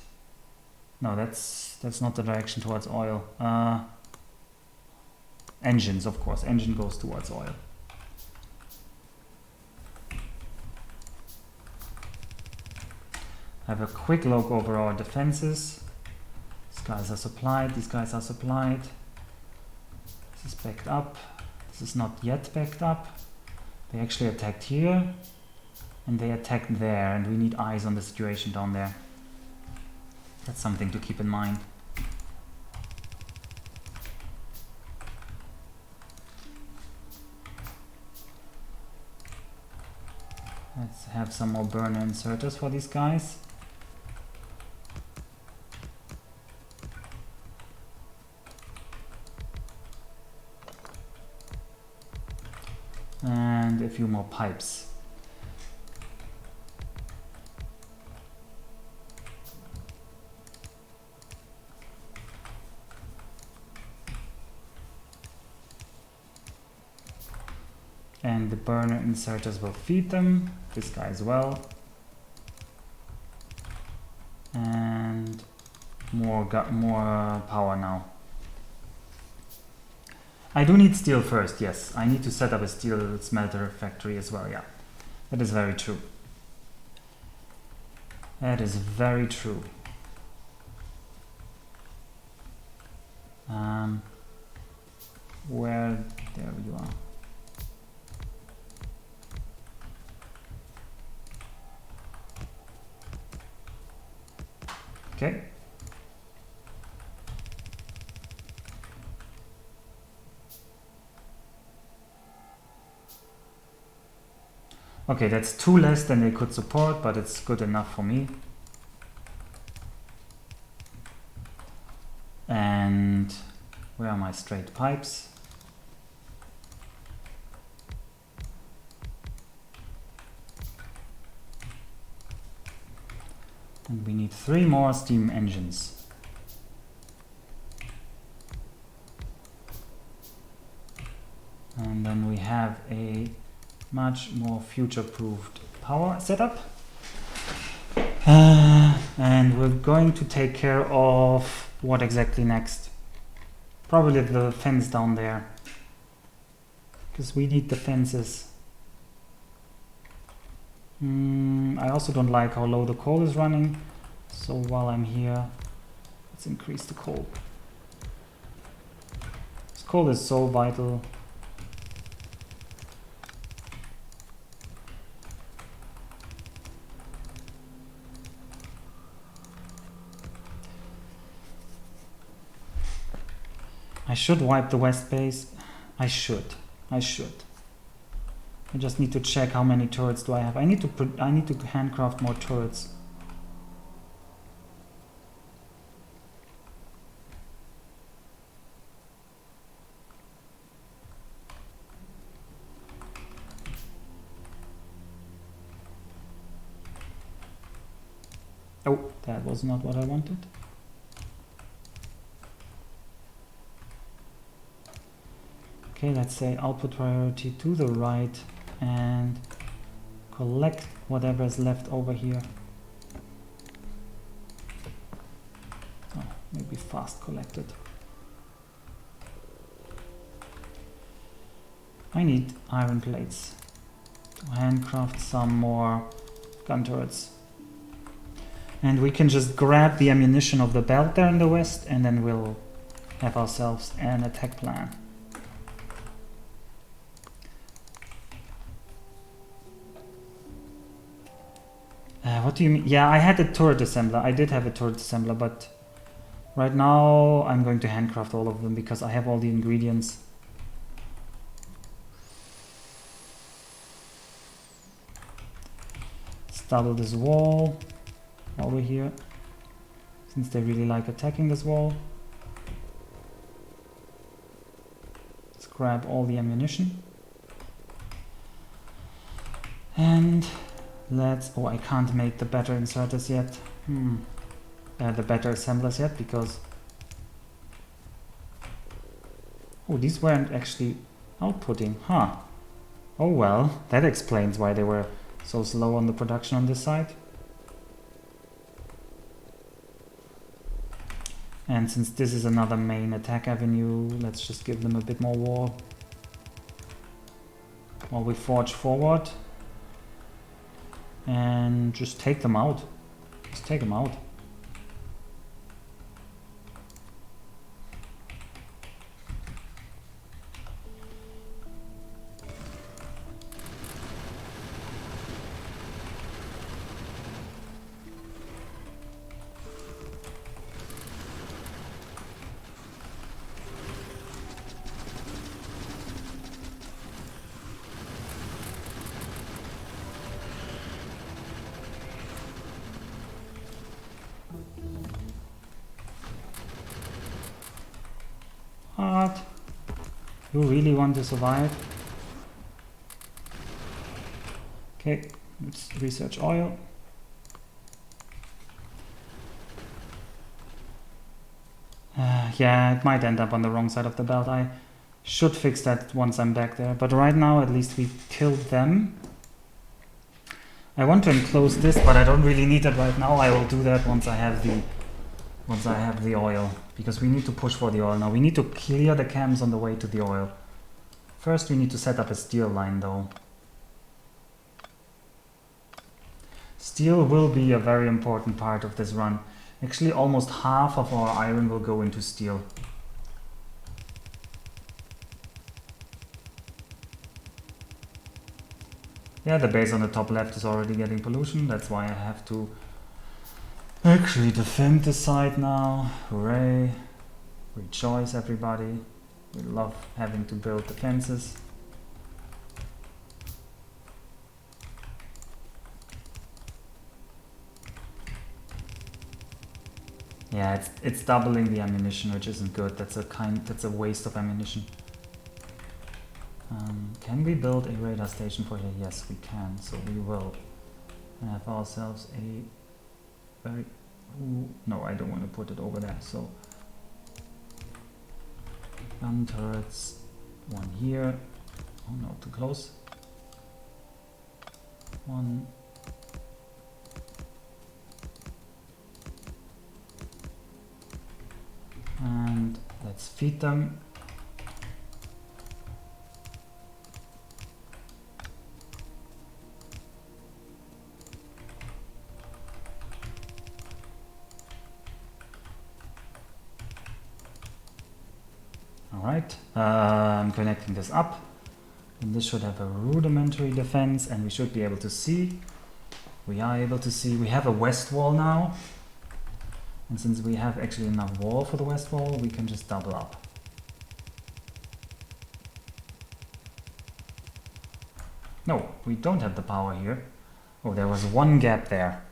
No, that's not the direction towards oil. Engines, of course. Engine goes towards oil. Have a quick look over our defenses. These guys are supplied. These guys are supplied. This is backed up. This is not yet backed up. They actually attacked here and they attacked there, and we need eyes on the situation down there. That's something to keep in mind. Let's have some more burner inserters for these guys. And a few more pipes. And the burner inserters will feed them. This guy as well. And more power now. I do need steel first, yes. I need to set up a steel smelter factory as well, yeah. That is very true. That is very true. Where, there you are. Okay. Okay, that's 2 less than they could support, but it's good enough for me. And where are my straight pipes? And we need 3 more steam engines. And then we have a much more future-proofed power setup. And we're going to take care of what exactly next? Probably the fence down there, because we need the fences. I also don't like how low the coal is running, so while I'm here, let's increase the coal. This coal is so vital. I should wipe the west base. I should. I just need to check how many turrets do I have. I need to handcraft more turrets. Oh, that was not what I wanted. Okay, let's say output priority to the right and collect whatever is left over here. Oh, maybe fast collected. I need iron plates to handcraft some more gun turrets. And we can just grab the ammunition of the belt there in the west, and then we'll have ourselves an attack plan. What do you mean? Yeah, I had a turret assembler. I did have a turret assembler, but right now I'm going to handcraft all of them because I have all the ingredients. Let's double this wall over here, since they really like attacking this wall. Let's grab all the ammunition. And let's... oh, I can't make the better inserters yet. The better assemblers yet, because... oh, these weren't actually outputting. Huh. Oh well, that explains why they were so slow on the production on this side. And since this is another main attack avenue, let's just give them a bit more wall while we forge forward. And just take them out. Just take them out. What? You really want to survive? Okay, let's research oil. Yeah, it might end up on the wrong side of the belt. I should fix that once I'm back there. But right now, at least we killed them. I want to enclose this, but I don't really need it right now. I will do that once I have the oil, because we need to push for the oil now. We need to clear the camps on the way to the oil. First, we need to set up a steel line, though. Steel will be a very important part of this run. Actually, almost half of our iron will go into steel. Yeah, the base on the top left is already getting pollution. That's why I have to actually defend the site now. Hooray. Rejoice, everybody. We love having to build defenses. Yeah, it's doubling the ammunition, which isn't good. That's a waste of ammunition. Can we build a radar station for here? Yes, we can. So we will have ourselves a very... ooh, no, I don't want to put it over there. So gun turrets, one here. Oh no, too close. One. And let's feed them. Alright, I'm connecting this up, and this should have a rudimentary defense, and we should be able to see. We are able to see. We have a west wall now. And since we have actually enough wall for the west wall, we can just double up. No, we don't have the power here. Oh, there was one gap there.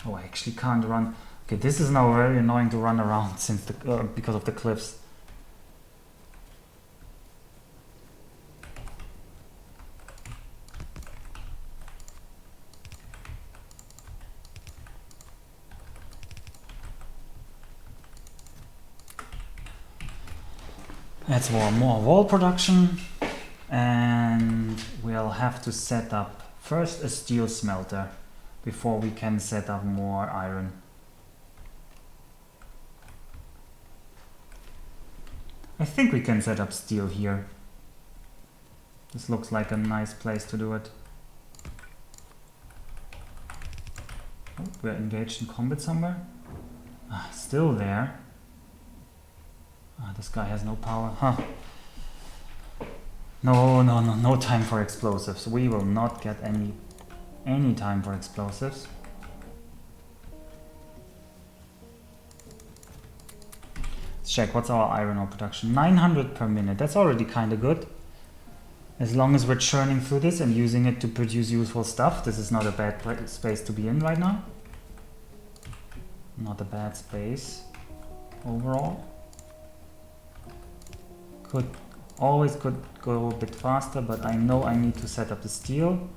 Oh, I actually can't run. Okay, this is now very annoying to run around since the because of the cliffs. That's more wall production, and we'll have to set up first a steel smelter before we can set up more iron. I think we can set up steel here. This looks like a nice place to do it. Oh, we're engaged in combat somewhere. Still there. This guy has no power. Huh. No time for explosives. We will not get any time for explosives. Let's check what's our iron ore production. 900 per minute. That's already kind of good. As long as we're churning through this and using it to produce useful stuff, this is not a bad space to be in right now. Not a bad space overall. Always could go a bit faster, but I know I need to set up the steel,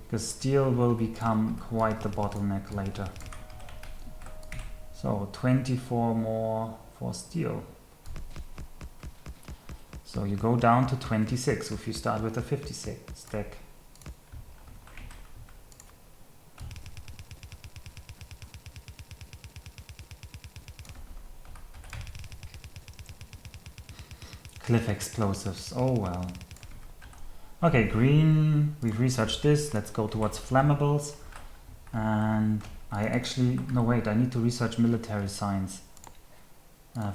because steel will become quite the bottleneck later. So 24 more for steel. So you go down to 26 if you start with a 56 stack. Cliff explosives, oh well. Okay, green, we've researched this, let's go towards flammables. And I actually, no wait, I need to research military science.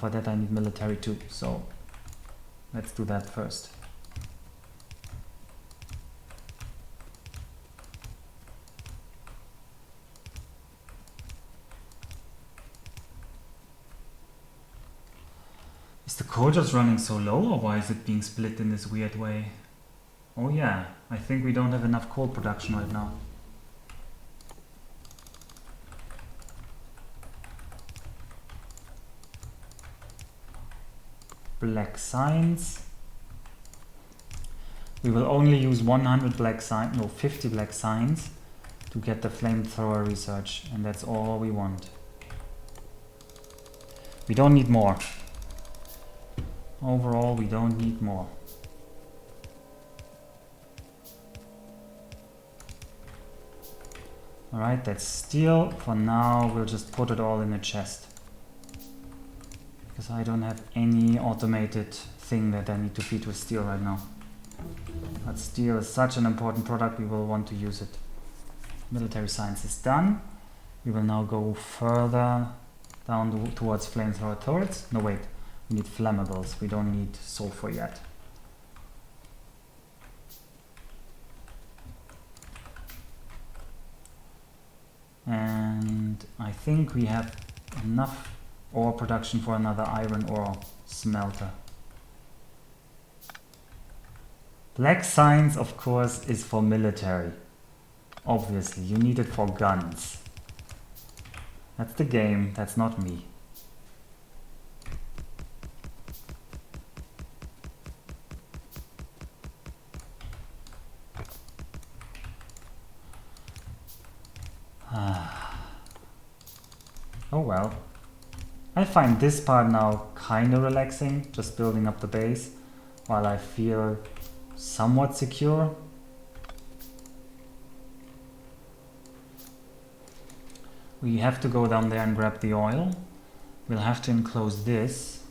For that I need military too, so let's do that first. Is the code just running so low, or why is it being split in this weird way? Oh yeah, I think we don't have enough coal production right now. Black signs. We will only use 100 black signs, no, 50 black signs to get the flamethrower research, and that's all we want. We don't need more. Overall, we don't need more. Alright, that's steel. For now, we'll just put it all in a chest. Because I don't have any automated thing that I need to feed with steel right now. But steel is such an important product, we will want to use it. Military science is done. We will now go further down towards flamethrower turrets. No, wait. We need flammables. We don't need sulfur yet. And I think we have enough ore production for another iron ore smelter. Black signs, of course, is for military. Obviously, you need it for guns. That's the game, that's not me. Oh well. I find this part now kinda relaxing, just building up the base, while I feel somewhat secure. We have to go down there and grab the oil. We'll have to enclose this.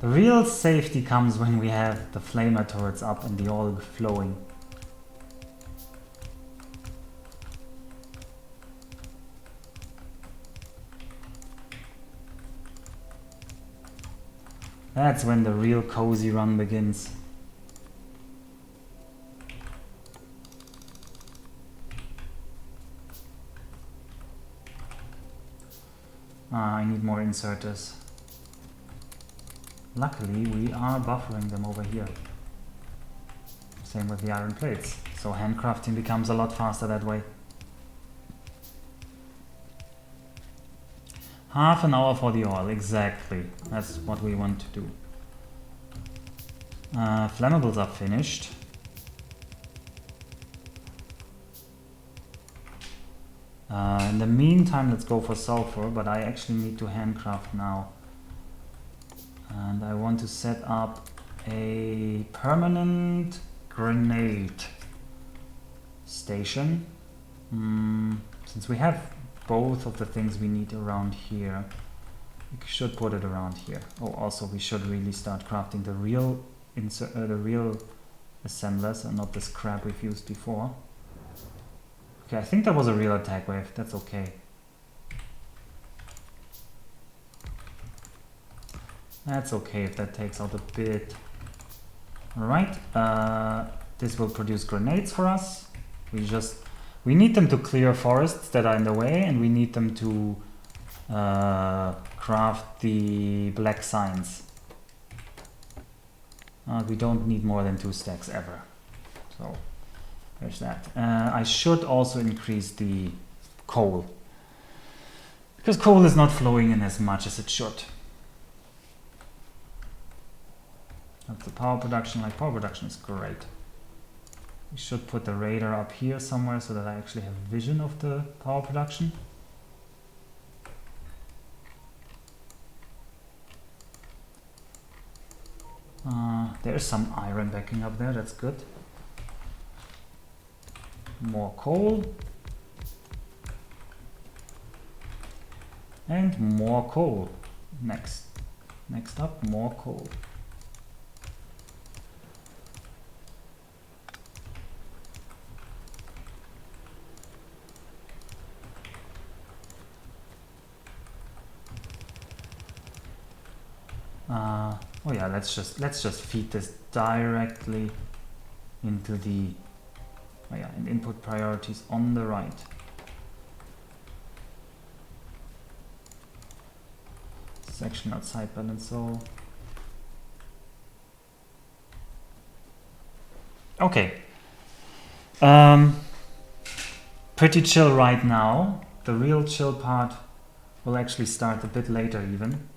The real safety comes when we have the flamer turrets up and the oil flowing. That's when the real cozy run begins. I need more inserters. luckily we are buffering them over here. Same with the iron plates. So handcrafting becomes a lot faster that way. Half an hour for the oil, exactly. That's what we want to do. Flammables are finished. In the meantime, let's go for sulfur, but I actually need to handcraft now. And I want to set up a permanent grenade station. Since we have both of the things we need around here, we should put it around here. Oh, also we should really start crafting the real assemblers and not the scrap we've used before. Okay, I think that was a real attack wave. That's okay. That's okay if that takes out a bit. Alright, this will produce grenades for us. We need them to clear forests that are in the way, and we need them to craft the black signs. We don't need more than 2 stacks ever. So there's that. I should also increase the coal, because coal is not flowing in as much as it should. That's the power production. Like, power production is great. We should put the radar up here somewhere so that I actually have vision of the power production. There's some iron backing up there, that's good. More coal. And more coal. Next up, more coal. Oh yeah, let's just feed this directly into the in input priorities on the right. It's actually not side balance, so okay. Pretty chill right now. The real chill part will actually start a bit later even.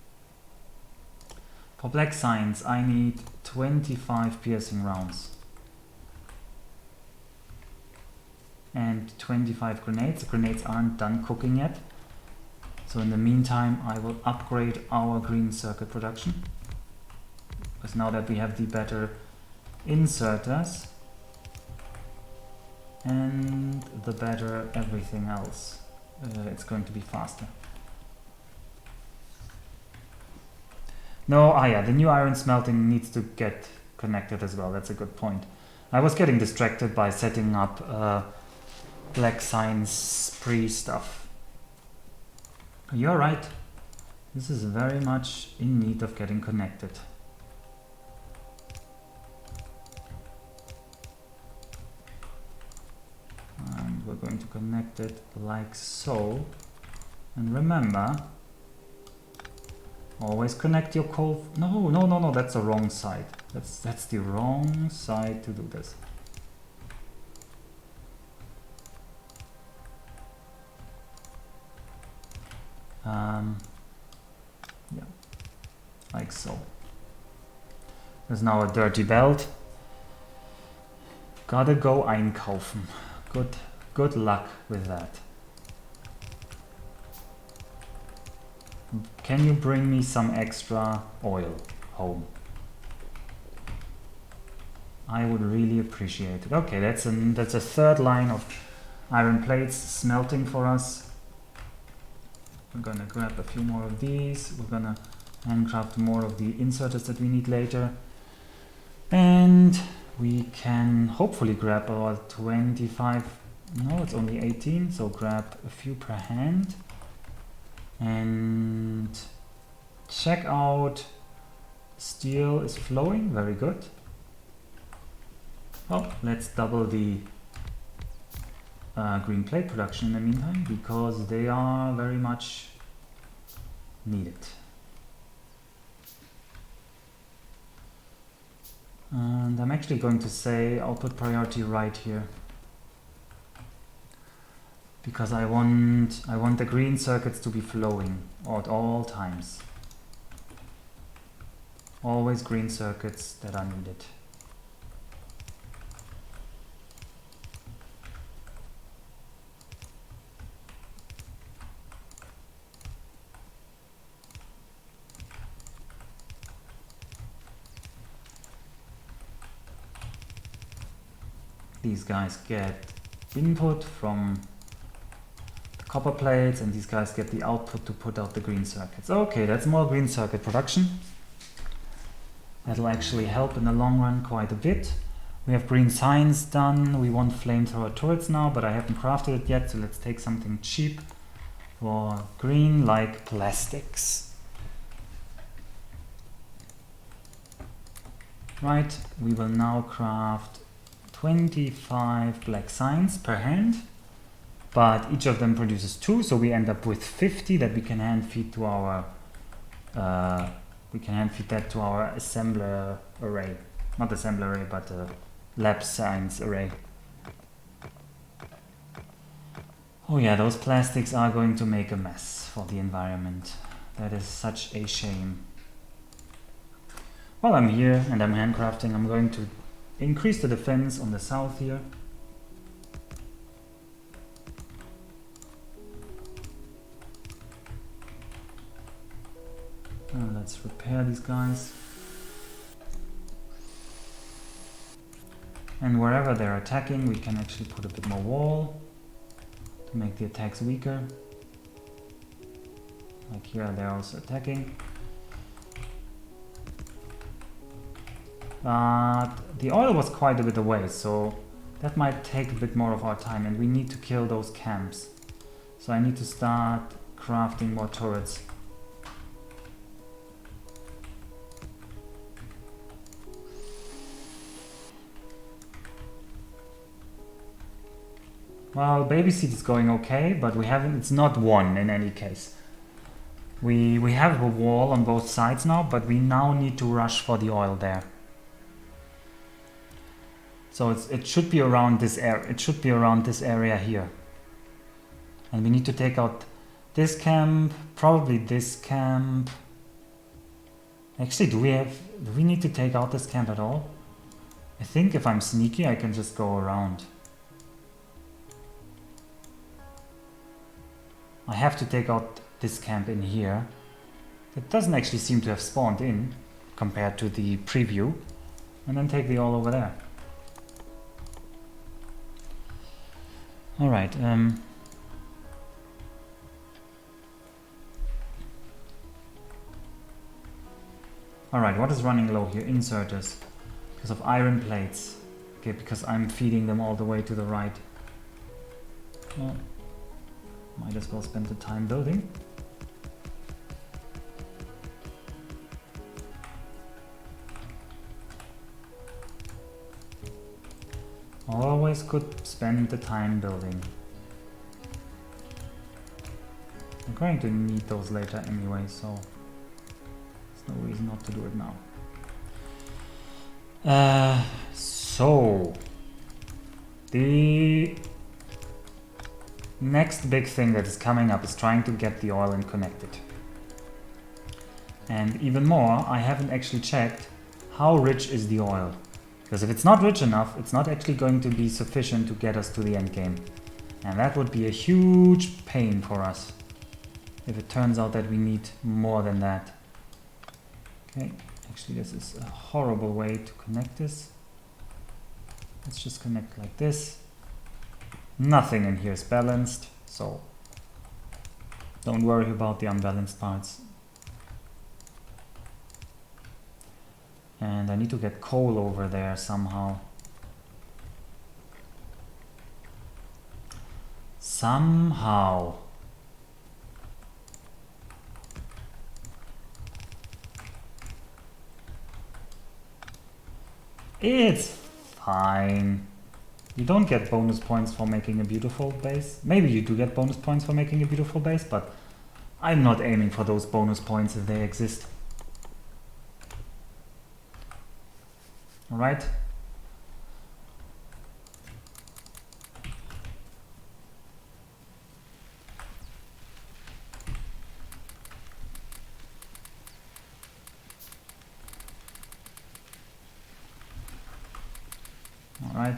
For black signs, I need 25 piercing rounds and 25 grenades. The grenades aren't done cooking yet, so in the meantime I will upgrade our green circuit production, because now that we have the better inserters and the better everything else, it's going to be faster. No, yeah, the new iron smelting needs to get connected as well. That's a good point. I was getting distracted by setting up black signs spree stuff. You're right. This is very much in need of getting connected. And we're going to connect it like so. And remember, always connect your coal. No, that's the wrong side. That's the wrong side to do this. Yeah, like so. There's now a dirty belt. Gotta go einkaufen. Good luck with that. Can you bring me some extra oil home? I would really appreciate it. Okay, that's a third line of iron plates smelting for us. We're gonna grab a few more of these. We're gonna handcraft more of the inserters that we need later. And we can hopefully grab about 25. No, it's only 18, so grab a few per hand. And check out, steel is flowing, very good. Well, let's double the green plate production in the meantime, because they are very much needed. And I'm actually going to say I'll put priority right here, because I want the green circuits to be flowing at all times. Always green circuits that are needed. These guys get input from the copper plates, and these guys get the output to put out the green circuits. Okay, that's more green circuit production. That'll actually help in the long run quite a bit. We have green signs done. We want flamethrower turrets now, but I haven't crafted it yet, so let's take something cheap for green, like plastics. Right, we will now craft 25 black signs per hand, but each of them produces 2, so we end up with 50 that we can hand feed to our that to our assembler array. Not assembler array, but lab science array. Oh yeah, those plastics are going to make a mess for the environment. That is such a shame. While I'm here and I'm handcrafting, I'm going to increase the defense on the south here. Let's repair these guys. And wherever they're attacking, we can actually put a bit more wall to make the attacks weaker. Like here, they're also attacking. But the oil was quite a bit away, so that might take a bit more of our time, and we need to kill those camps. So I need to start crafting more turrets. Well, baby seed is going okay, but it's not won in any case. We have a wall on both sides now, but we now need to rush for the oil there. So it should be around this area. It should be around this area here. And we need to take out this camp, probably this camp. Actually, do we need to take out this camp at all? I think if I'm sneaky, I can just go around. I have to take out this camp in here. It doesn't actually seem to have spawned in compared to the preview. And then take the all over there. Alright, alright, what is running low here? Inserters. Because of iron plates. Okay, because I'm feeding them all the way to the right. Well, might as well spend the time building. Always could spend the time building. I'm going to need those later anyway, so there's no reason not to do it now. So the next big thing that is coming up is trying to get the oil and connect it. And even more, I haven't actually checked how rich is the oil. Because if it's not rich enough, it's not actually going to be sufficient to get us to the end game. And that would be a huge pain for us if it turns out that we need more than that. Okay, actually this is a horrible way to connect this. Let's just connect like this. Nothing in here is balanced, so don't worry about the unbalanced parts. And I need to get coal over there somehow. Somehow. It's fine. You don't get bonus points for making a beautiful base. Maybe you do get bonus points for making a beautiful base, but I'm not aiming for those bonus points if they exist. All right. All right.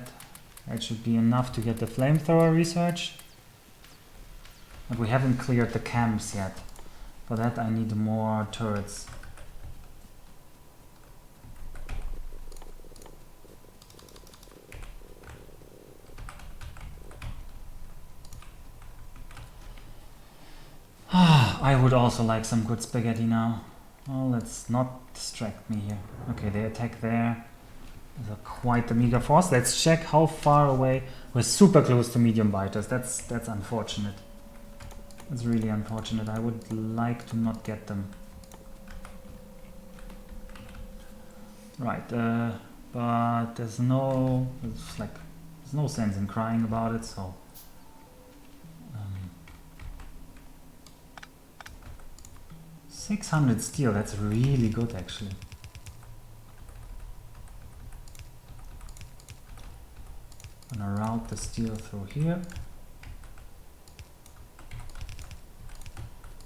That should be enough to get the flamethrower research. But we haven't cleared the camps yet. For that I need more turrets. I would also like some good spaghetti now. Well, let's not distract me here. Okay, they attack there. They're quite the meager force. Let's check how far away. We're super close to medium biters. That's unfortunate. It's really unfortunate. I would like to not get them. Right, but there's no sense in crying about it, so 600 steel, that's really good actually. I'm gonna route the steel through here.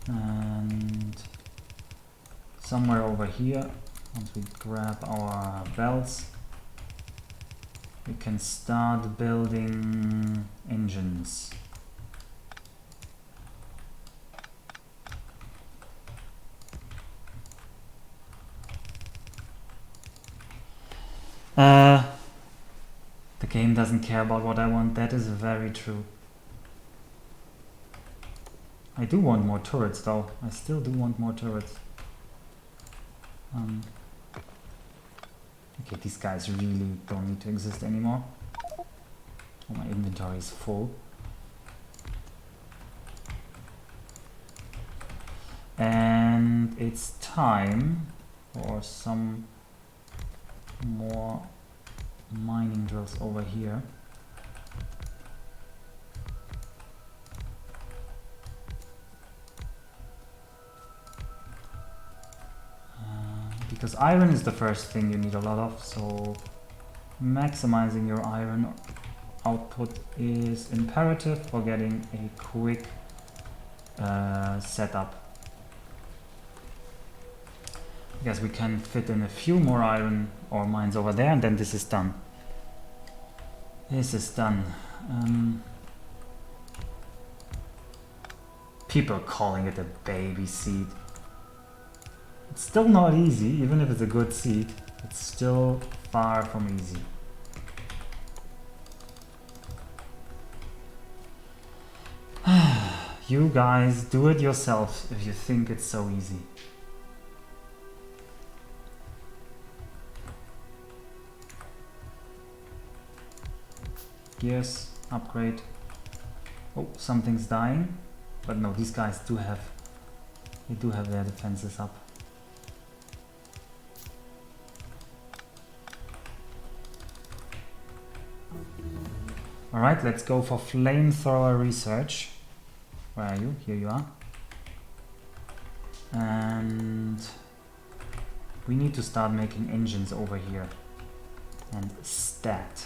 And somewhere over here, once we grab our belts, we can start building engines. The game doesn't care about what I want, that is very true. I do want more turrets though, I still do want more turrets. Okay, these guys really don't need to exist anymore. Oh, my inventory is full. And it's time for some more mining drills over here. Because iron is the first thing you need a lot of, so maximizing your iron output is imperative for getting a quick setup. I guess we can fit in a few more iron ore mines over there, and then this is done. This is done. People calling it a baby seed. It's still not easy, even if it's a good seed. It's still far from easy. You guys, do it yourself if you think it's so easy. Gears, upgrade. Oh, something's dying. But no, these guys do have their defenses up. Alright, let's go for flamethrower research. Where are you? Here you are. And we need to start making engines over here. And stat.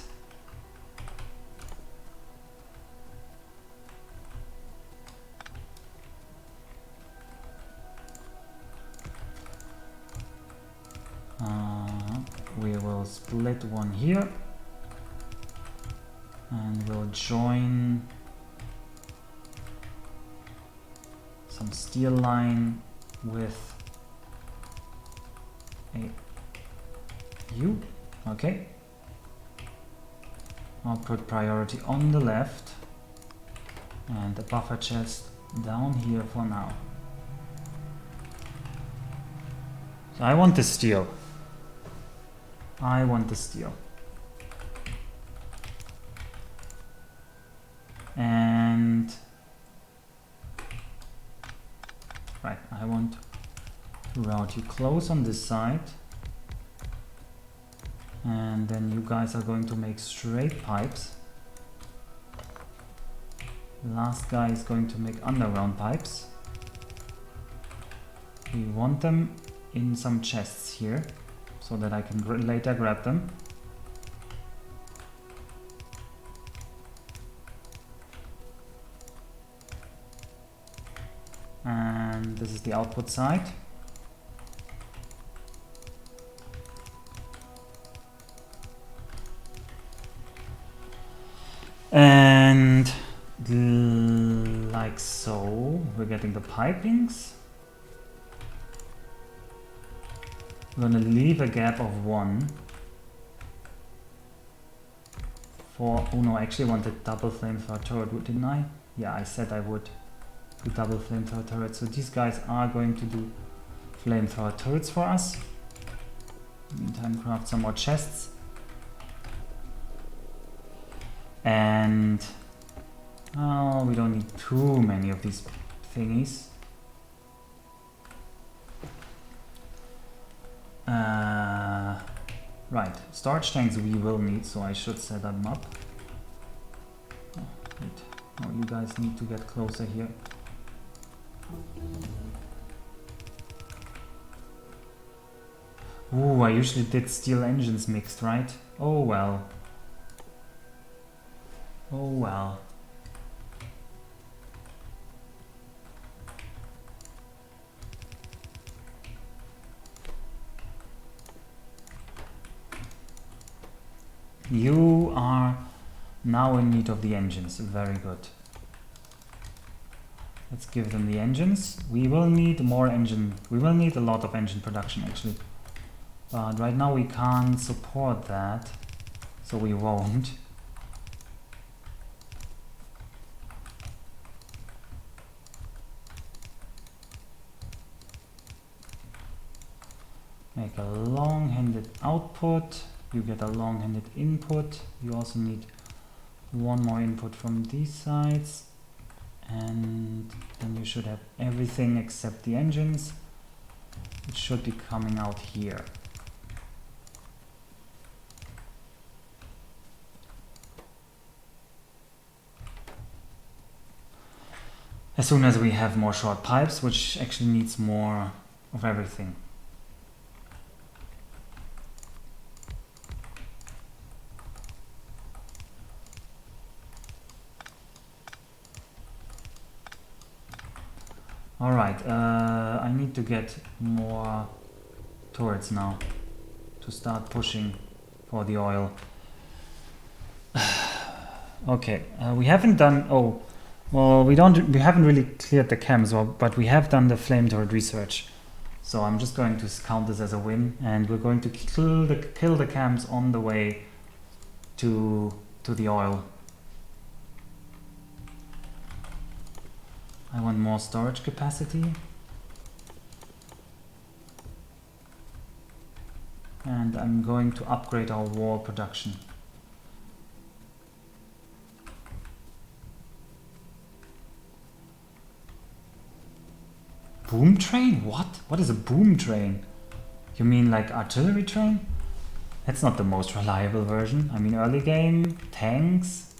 We will split one here. And we'll join some steel line with a U. Okay. I'll put priority on the left and the buffer chest down here for now. So I want the steel. I want the steel. And right, I want to route you close on this side, and then you guys are going to make straight pipes. The last guy is going to make underground pipes. We want them in some chests here so that I can later grab them. And this is the output side. And like so, we're getting the pipings. We're gonna leave a gap of 1 for, oh no, I actually wanted double flamethrower turret, didn't I? Yeah, I said I would do double flamethrower turret. So these guys are going to do flamethrower turrets for us. Meantime, craft some more chests. And oh, we don't need too many of these thingies. Right, storage tanks we will need, so I should set them up. Oh, wait. Oh, you guys need to get closer here. Ooh, I usually did steel engines mixed, right? Oh well. Oh well. You are now in need of the engines. Very good. Let's give them the engines. We will need more engine. We will need a lot of engine production actually. But right now we can't support that. So we won't. Make a long-handed output. You get a long-handed input. You also need one more input from these sides. And then you should have everything except the engines. It should be coming out here. As soon as we have more short pipes, which actually needs more of everything. Alright, I need to get more turrets now to start pushing for the oil. Okay, we haven't done, oh, well, we haven't really cleared the cams, but we have done the flame turret research. So I'm just going to count this as a win, and we're going to kill the cams on the way to the oil. I want more storage capacity. And I'm going to upgrade our wall production. Boom train? What? What is a boom train? You mean like artillery train? That's not the most reliable version. I mean, early game, tanks.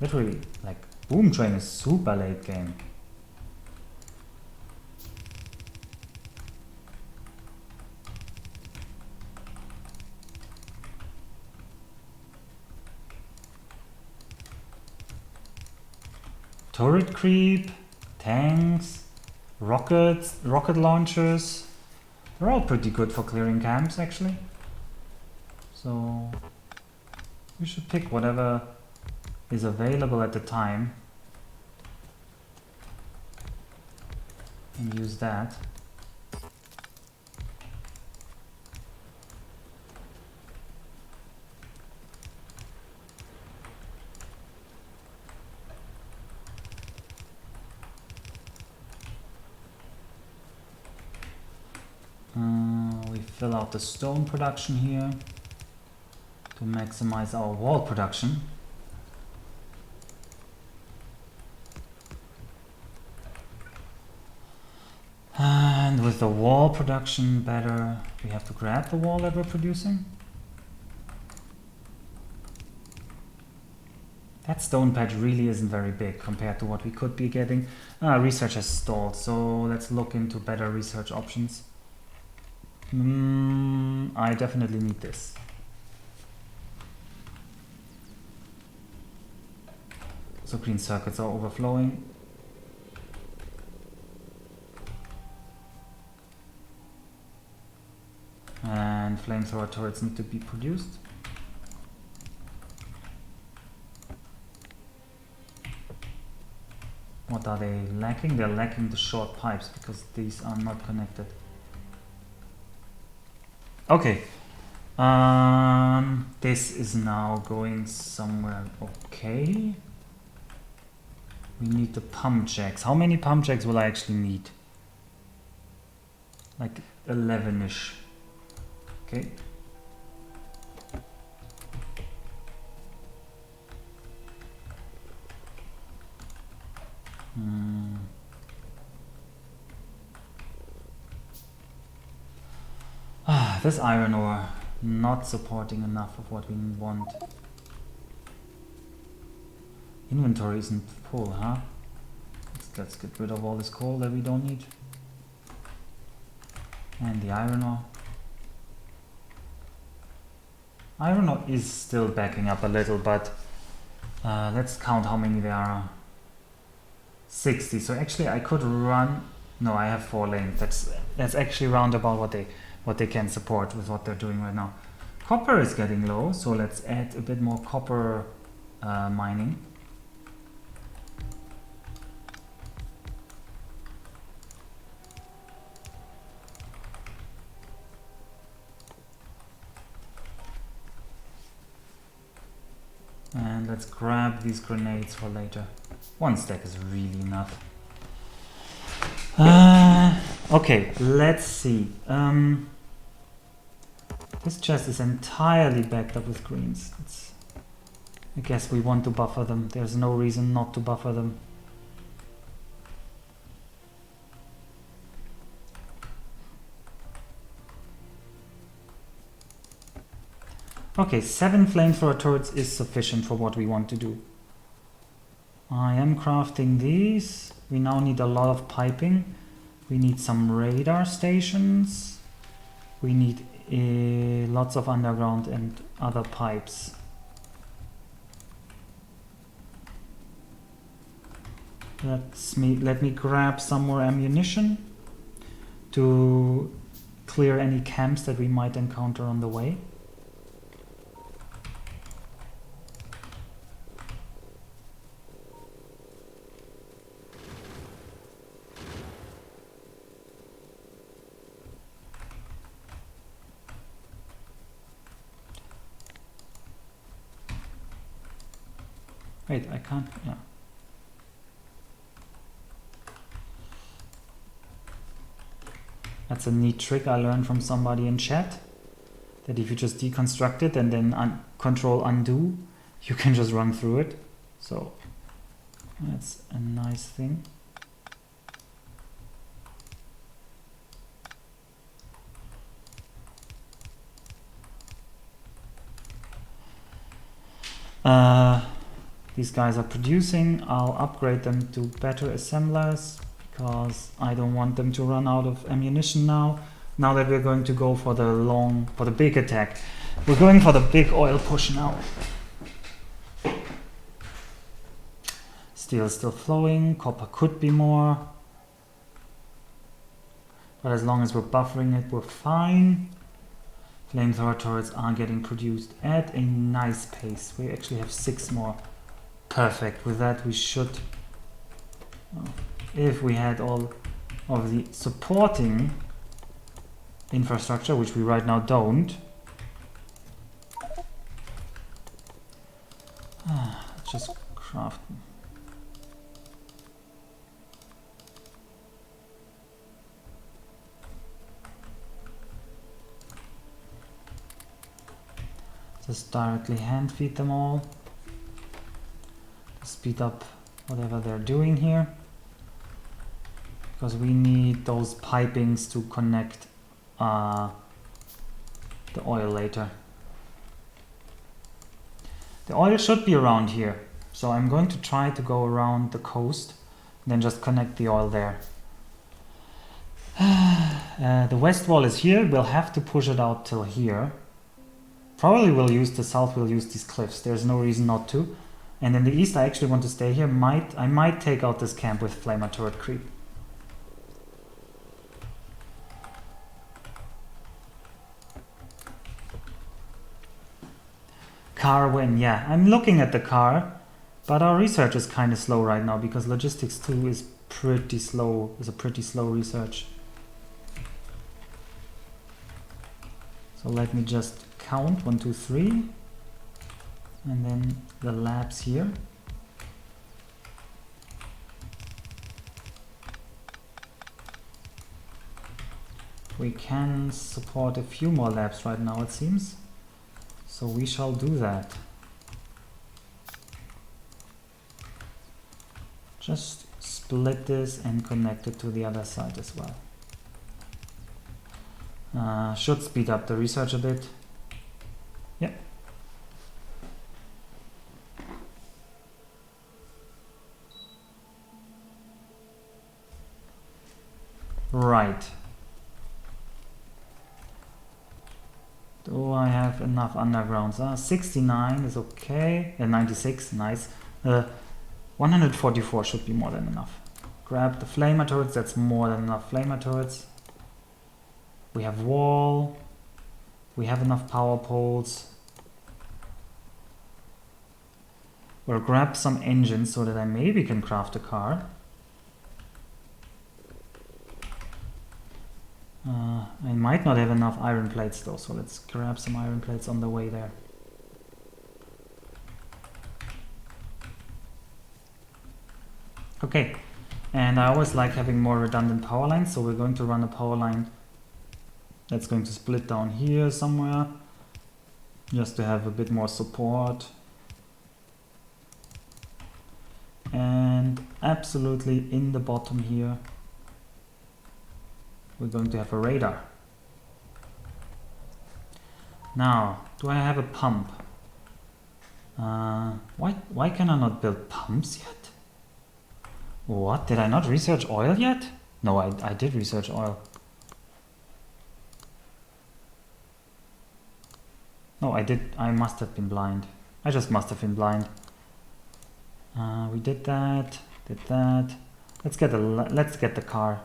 Literally, like, boom train is super late game. Turret creep, tanks, rocket launchers. They're all pretty good for clearing camps actually. So we should pick whatever is available at the time and use that. We fill out the stone production here to maximize our wall production. And with the wall production better, we have to grab the wall that we're producing. That stone patch really isn't very big compared to what we could be getting. Research has stalled, so let's look into better research options. I definitely need this. So green circuits are overflowing. flamethrower turrets need to be produced. What are they lacking? They're lacking the short pipes because these are not connected. Okay. This is now going somewhere okay. We need the pump jacks. How many pump jacks will I actually need? Like 11-ish. Okay. This iron ore not supporting enough of what we want. Inventory isn't full, huh? Let's get rid of all this coal that we don't need. And the iron ore. Iron ore is still backing up a little, but let's count how many there are. 60. So actually I could run. No, I have 4 lanes. That's actually round about what they can support with what they're doing right now. Copper is getting low, so let's add a bit more copper mining. And let's grab these grenades for later. 1 stack is really enough. Okay, let's see. This chest is entirely backed up with greens. I guess we want to buffer them. There's no reason not to buffer them. Okay, 7 flamethrower turrets is sufficient for what we want to do. I am crafting these. We now need a lot of piping. We need some radar stations. We need lots of underground and other pipes. Let me grab some more ammunition to clear any camps that we might encounter on the way. Wait, I can't, yeah. That's a neat trick I learned from somebody in chat, that if you just deconstruct it and then control undo, you can just run through it. So that's a nice thing. These guys are producing. I'll upgrade them to better assemblers because I don't want them to run out of ammunition now. Now that we're going to go for the big attack. We're going for the big oil push now. Steel is still flowing. Copper could be more. But as long as we're buffering it, we're fine. Flamethrower turrets are getting produced at a nice pace. We actually have 6 more. Perfect. With that we should, if we had all of the supporting infrastructure, which we right now don't. Let's just craft them. Just directly hand feed them all. Speed up whatever they're doing here. Because we need those pipings to connect the oil later. The oil should be around here. So I'm going to try to go around the coast, then just connect the oil there. The west wall is here. We'll have to push it out till here. Probably we'll use the south, we'll use these cliffs. There's no reason not to. And in the east, I actually want to stay here. I might take out this camp with flamer turret creep. car win? Yeah, I'm looking at the car, but our research is kind of slow right now because logistics 2 is pretty slow. Is a pretty slow research. So let me just count 1, 2, 3, and then the labs here. We can support a few more labs right now, it seems. So we shall do that. Just split this and connect it to the other side as well. Should speed up the research a bit. Yep. Right. Do I have enough undergrounds? 69 is okay. 96, nice. 144 should be more than enough. Grab the flamer turrets, that's more than enough flamer turrets. We have wall. We have enough power poles. We'll grab some engines so that I maybe can craft a car. I might not have enough iron plates though, so let's grab some iron plates on the way there. Okay, and I always like having more redundant power lines, so we're going to run a power line that's going to split down here somewhere, just to have a bit more support. And absolutely in the bottom here, we're going to have a radar. Now, do I have a pump? Why can I not build pumps yet? What? Did I not research oil yet? No, I did research oil. No, I did. I must have been blind. I just must have been blind. We did that. Did that. Let's get the car.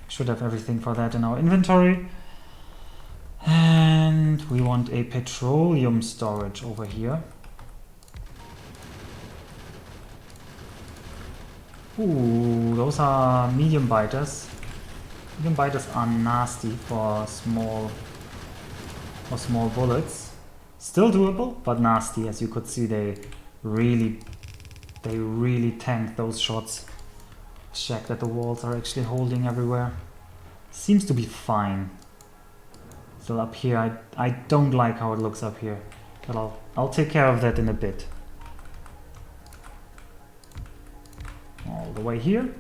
Should have everything for that in our inventory. And we want a petroleum storage over here. Ooh, those are medium biters. Medium biters are nasty for small bullets. Still doable, but nasty. As you could see, they really tank those shots. Check that the walls are actually holding everywhere. Seems to be fine. Still up here, I don't like how it looks up here, but I'll take care of that in a bit. All the way here.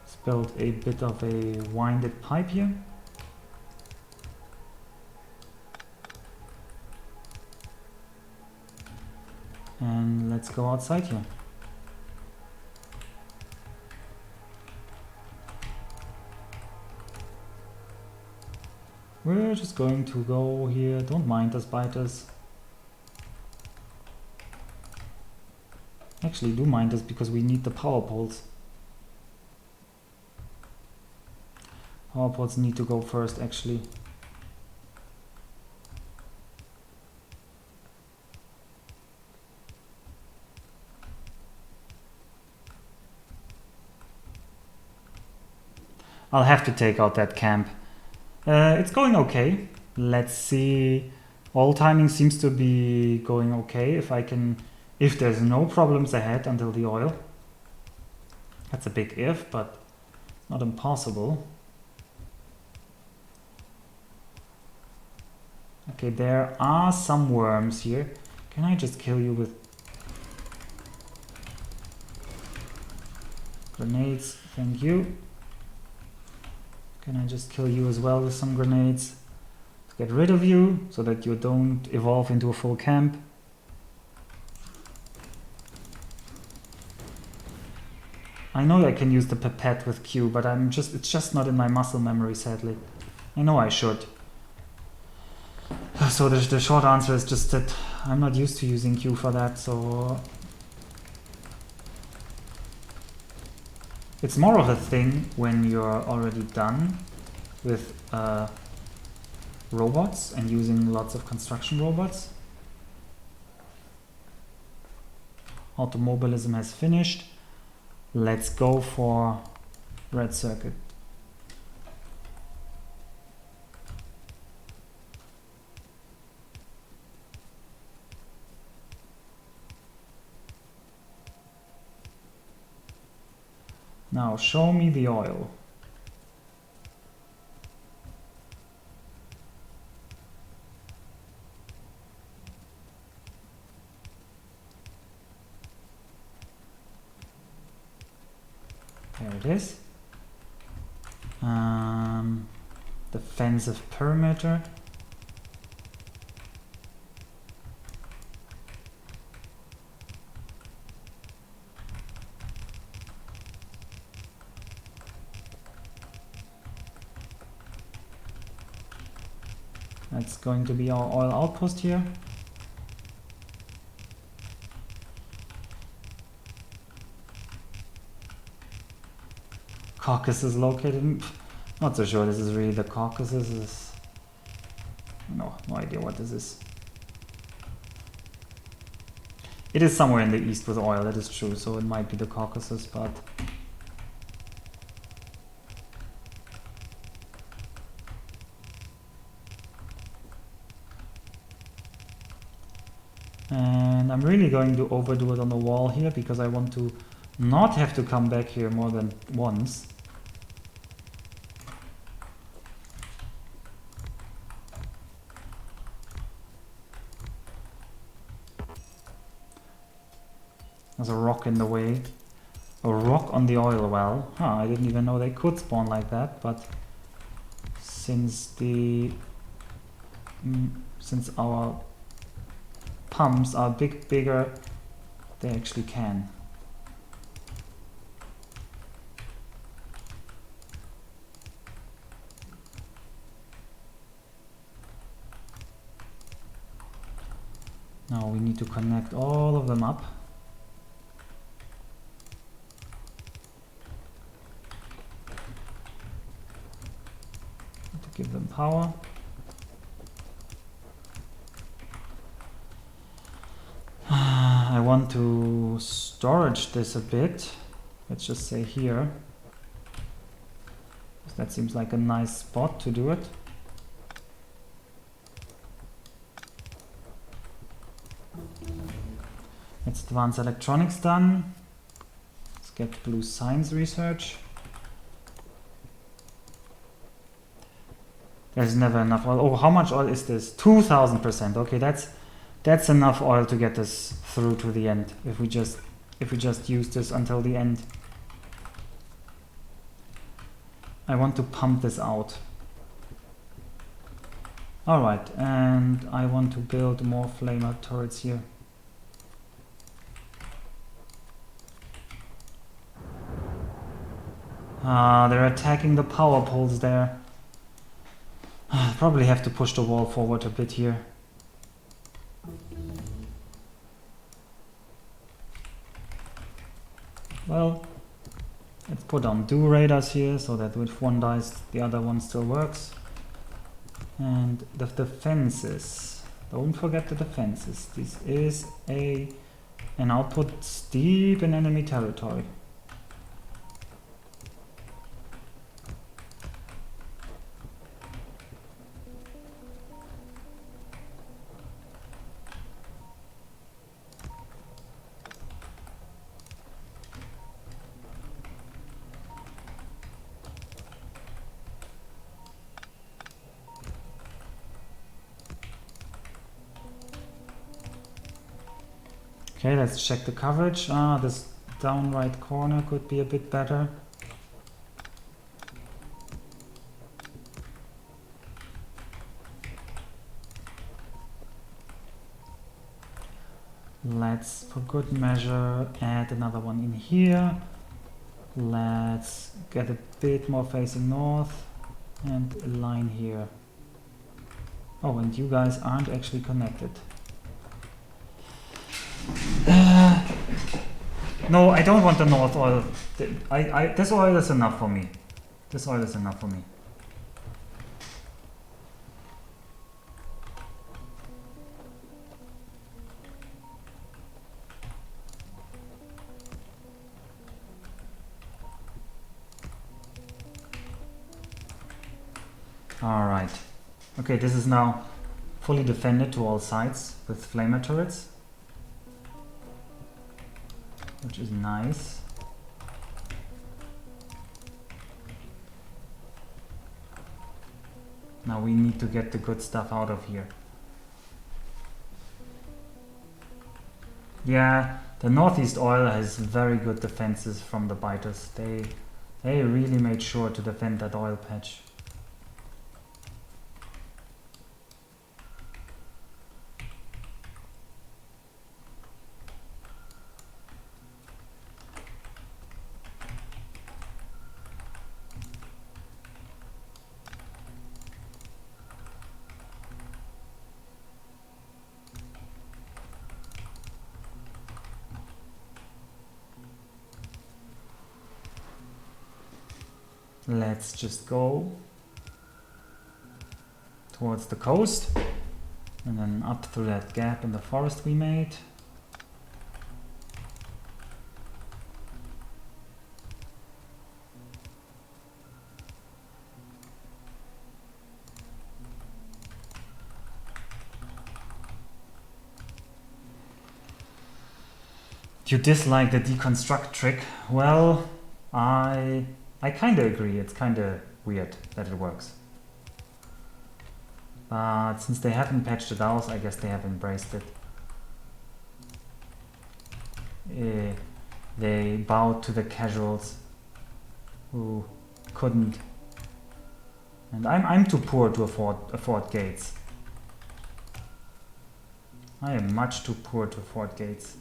Let's build a bit of a winded pipe here. And let's go outside here. We're just going to go here. Don't mind us biters. Actually, do mind us because we need the power poles. Power poles need to go first, actually. I'll have to take out that camp. It's going okay. Let's see. All timing seems to be going okay. If there's no problems ahead until the oil. That's a big if, but not impossible. Okay, there are some worms here. Can I just kill you with grenades? Thank you. Can I just kill you as well with some grenades to get rid of you so that you don't evolve into a full camp? I know I can use the pipette with Q, but it's just not in my muscle memory, sadly. I know I should. So the short answer is just that I'm not used to using Q for that, so It's more of a thing when you're already done with robots and using lots of construction robots. Automobilism has finished. Let's go for red circuit. Now show me the oil. There it is. Defensive perimeter. That's going to be our oil outpost here. Caucasus is located. Not so sure this is really the Caucasus. No idea what this is. It is somewhere in the east with oil, that is true, so it might be the Caucasus, but and I'm really going to overdo it on the wall here because I want to not have to come back here more than once. There's a rock in the way. A rock on the oil well. Huh, I didn't even know they could spawn like that, but since our pumps are bigger, they actually can. Now we need to connect all of them up. To give them power. I want to storage this a bit. Let's just say here. That seems like a nice spot to do it. Let's advance electronics done. Let's get blue science research. There's never enough oil. Oh, how much oil is this? 2000%. Okay, that's enough oil to get this through to the end. If we just use this until the end. I want to pump this out. Alright, and I want to build more flamer turrets here. They're attacking the power poles there. Probably have to push the wall forward a bit here. Well, let's put on two radars here so that if one dies, the other one still works. And the defenses. Don't forget the defenses. This is an output deep in enemy territory. Okay, let's check the coverage. This down right corner could be a bit better. Let's, for good measure, add another one in here. Let's get a bit more facing north and a line here. Oh, and you guys aren't actually connected. No, I don't want the north oil. This oil is enough for me. This oil is enough for me. Alright. Okay, this is now fully defended to all sides with flamer turrets, which is nice. Now we need to get the good stuff out of here. Yeah, the northeast oil has very good defenses from the biters. They really made sure to defend that oil patch. Let's just go towards the coast and then up through that gap in the forest we made. You dislike the deconstruct trick? Well, I kind of agree. It's kind of weird that it works. But since they haven't patched it out, I guess they have embraced it. They bowed to the casuals who couldn't. And I'm too poor to afford gates. I am much too poor to afford gates.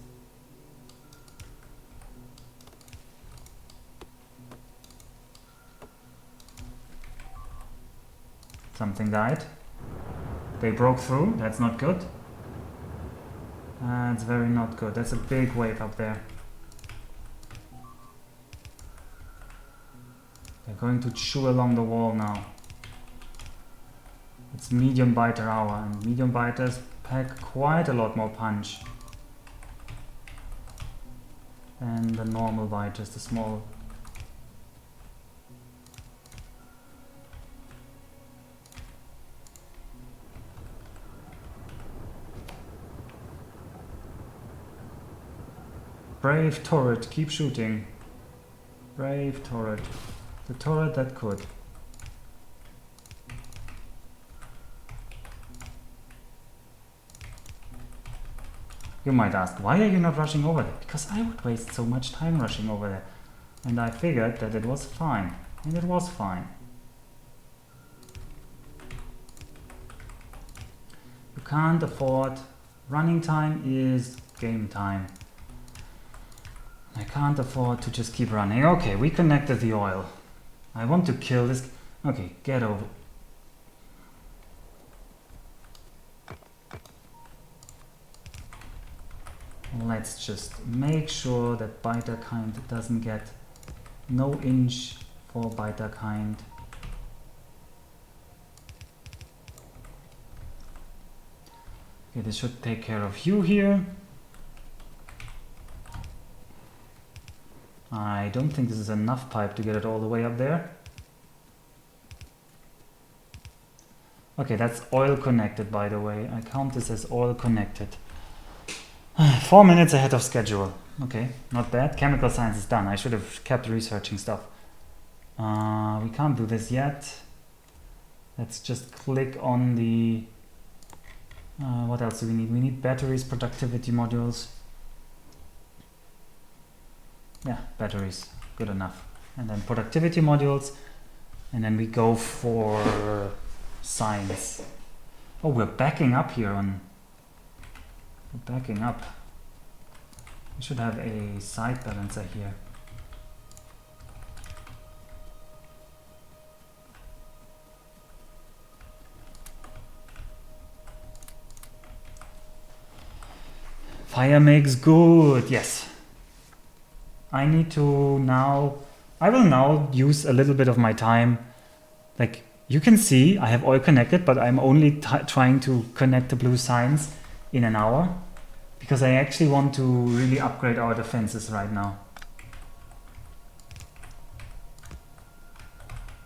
Something died. They broke through. That's not good. That's very not good. That's a big wave up there. They're going to chew along the wall now. It's medium biter hour, and medium biters pack quite a lot more punch than the normal biters, the small. Brave turret, keep shooting. Brave turret. The turret that could. You might ask, why are you not rushing over there? Because I would waste so much time rushing over there. And I figured that it was fine. And it was fine. You can't afford. Running time is game time. I can't afford to just keep running. Okay, we connected the oil. I want to kill this. Okay, get over. Let's just make sure that biter kind doesn't get no inch for biter kind. Okay, this should take care of you here. I don't think this is enough pipe to get it all the way up there. Okay, that's oil connected, by the way. I count this as oil connected. 4 minutes ahead of schedule. Okay, not bad. Chemical science is done. I should have kept researching stuff. We can't do this yet. Let's just click on the... what else do we need? We need batteries, productivity modules. Yeah, batteries, good enough. And then productivity modules, and then we go for science. Oh, we're backing up here on... We're backing up. We should have a side balancer here. Fire makes good, yes. I need to now... I will now use a little bit of my time. Like, you can see I have oil connected, but I'm only trying to connect the blue signs in an hour. Because I actually want to really upgrade our defenses right now.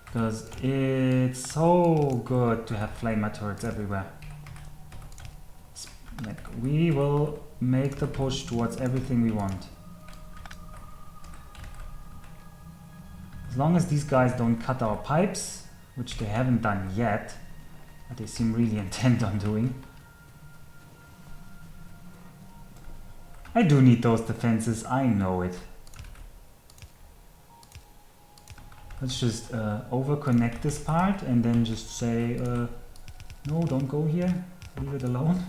Because it's so good to have flamer turrets everywhere. Like, we will make the push towards everything we want. As long as these guys don't cut our pipes, which they haven't done yet, but they seem really intent on doing. I do need those defenses, I know it. Let's just over-connect this part and then just say, no, don't go here, leave it alone.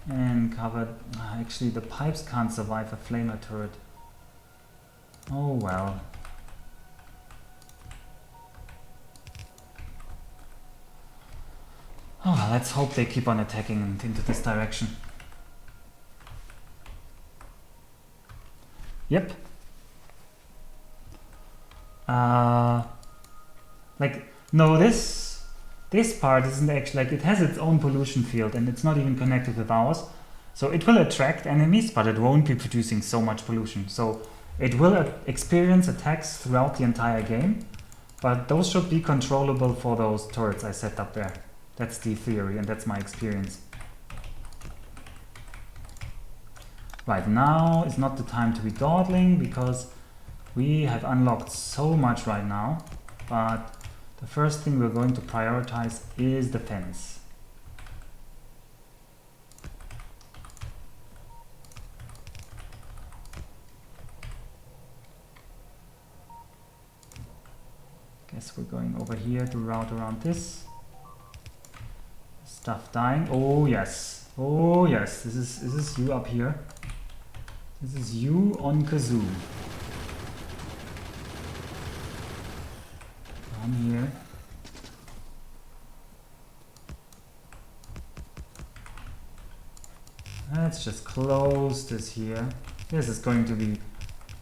And cover... actually, the pipes can't survive a flamer turret. Oh well. Oh, let's hope they keep on attacking into this direction. Yep. Like, no, this part isn't actually, like, it has its own pollution field and it's not even connected with ours. So it will attract enemies, but it won't be producing so much pollution. So it will experience attacks throughout the entire game, but those should be controllable for those turrets I set up there. That's the theory and that's my experience. Right, now is not the time to be dawdling because we have unlocked so much right now, but the first thing we're going to prioritize is defense. Guess we're going over here to route around this. Stuff dying. Oh yes. Oh yes. This is you up here. This is you on Kazoo. Down here. Let's just close this here. This is going to be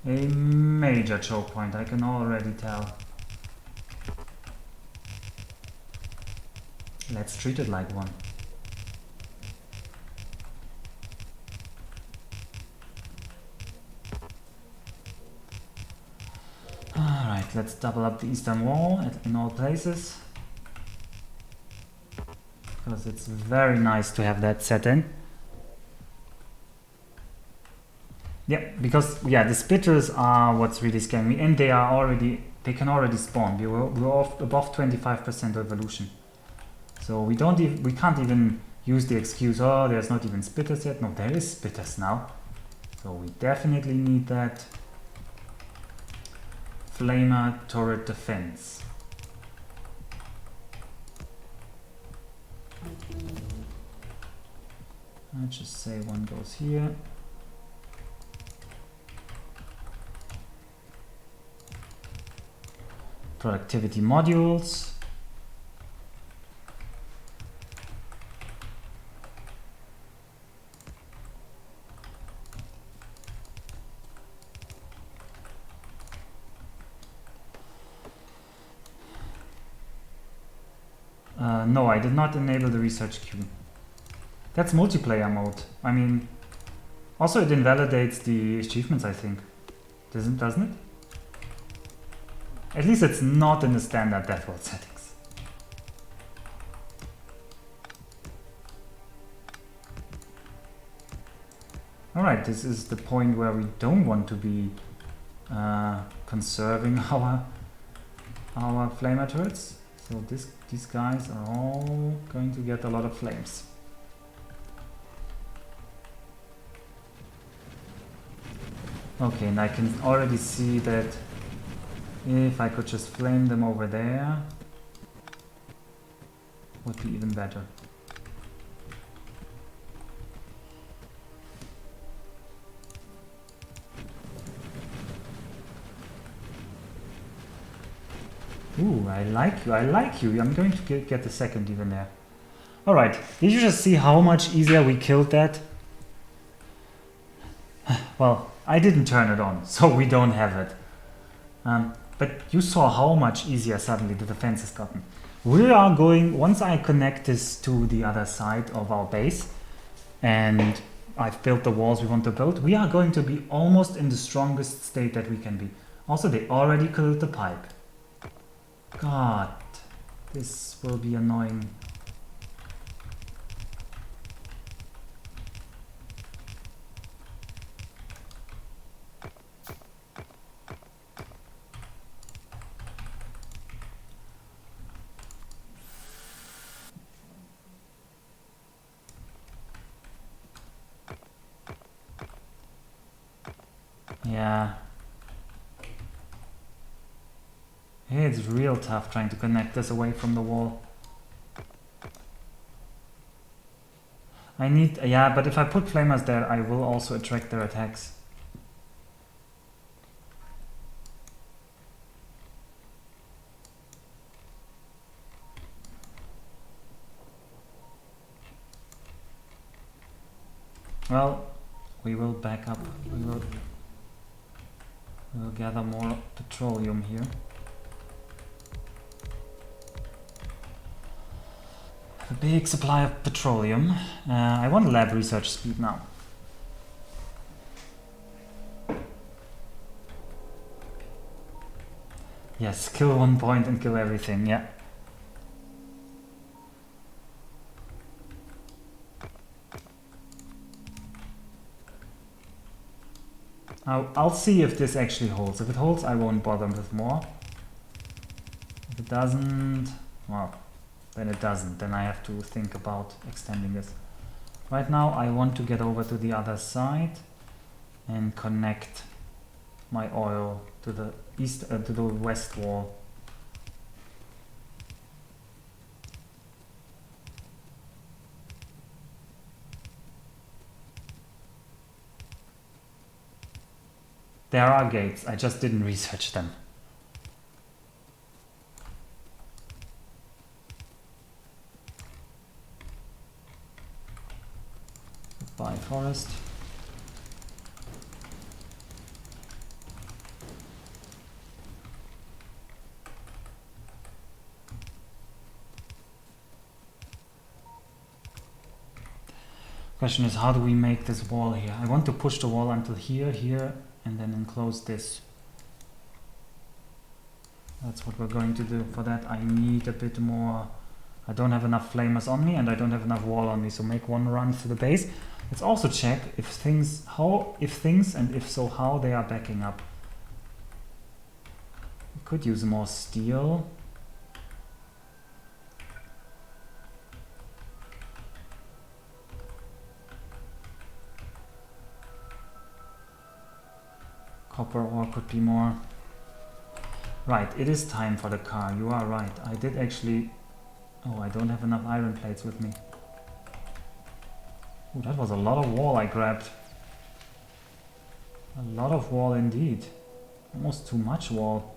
a major choke point, I can already tell. Let's treat it like one. Alright, let's double up the eastern wall in all places. Because it's very nice to have that set in. Yeah, because yeah, the spitters are what's really scaring me, and they can already spawn. We're above 25% evolution. So we can't even use the excuse, oh, there's not even spitters yet. No, there is spitters now. So we definitely need that flamer turret defense. Let's just say one goes here. Productivity modules. No, I did not enable the research queue. That's multiplayer mode. I mean, also it invalidates the achievements, I think. Doesn't it? At least it's not in the standard Deathworld settings. Alright, this is the point where we don't want to be conserving our flamer turrets. So these guys are all going to get a lot of flames. Okay, and I can already see that if I could just flame them over there, would be even better. Ooh, I like you, I'm going to get the second even there. Alright, did you just see how much easier we killed that? Well, I didn't turn it on, so we don't have it. But you saw how much easier suddenly the defense has gotten. We are going, once I connect this to the other side of our base, and I've built the walls we want to build, we are going to be almost in the strongest state that we can be. Also, they already killed the pipe. God, this will be annoying. Yeah. It's real tough trying to connect this away from the wall. I need, yeah, but if I put flamers there, I will also attract their attacks. Well, we will back up. We'll gather more petroleum here. A big supply of petroleum. I want lab research speed now. Yes, kill one point and kill everything, yeah. I'll see if this actually holds. If it holds, I won't bother with more. If it doesn't, well, then it doesn't. Then I have to think about extending this. Right now, I want to get over to the other side and connect my oil to the east, to the west wall. There are gates, I just didn't research them. Goodbye, forest. Question is, how do we make this wall here? I want to push the wall until here, and then enclose this. That's what we're going to do. For that I need a bit more. I don't have enough flamers on me and I don't have enough wall on me, so make one run to the base. Let's also check if things and if so how they are backing up. We could use more steel. Copper ore could be more. Right, it is time for the car. You are right. I did actually... Oh, I don't have enough iron plates with me. Oh, that was a lot of wall I grabbed. A lot of wall indeed. Almost too much wall.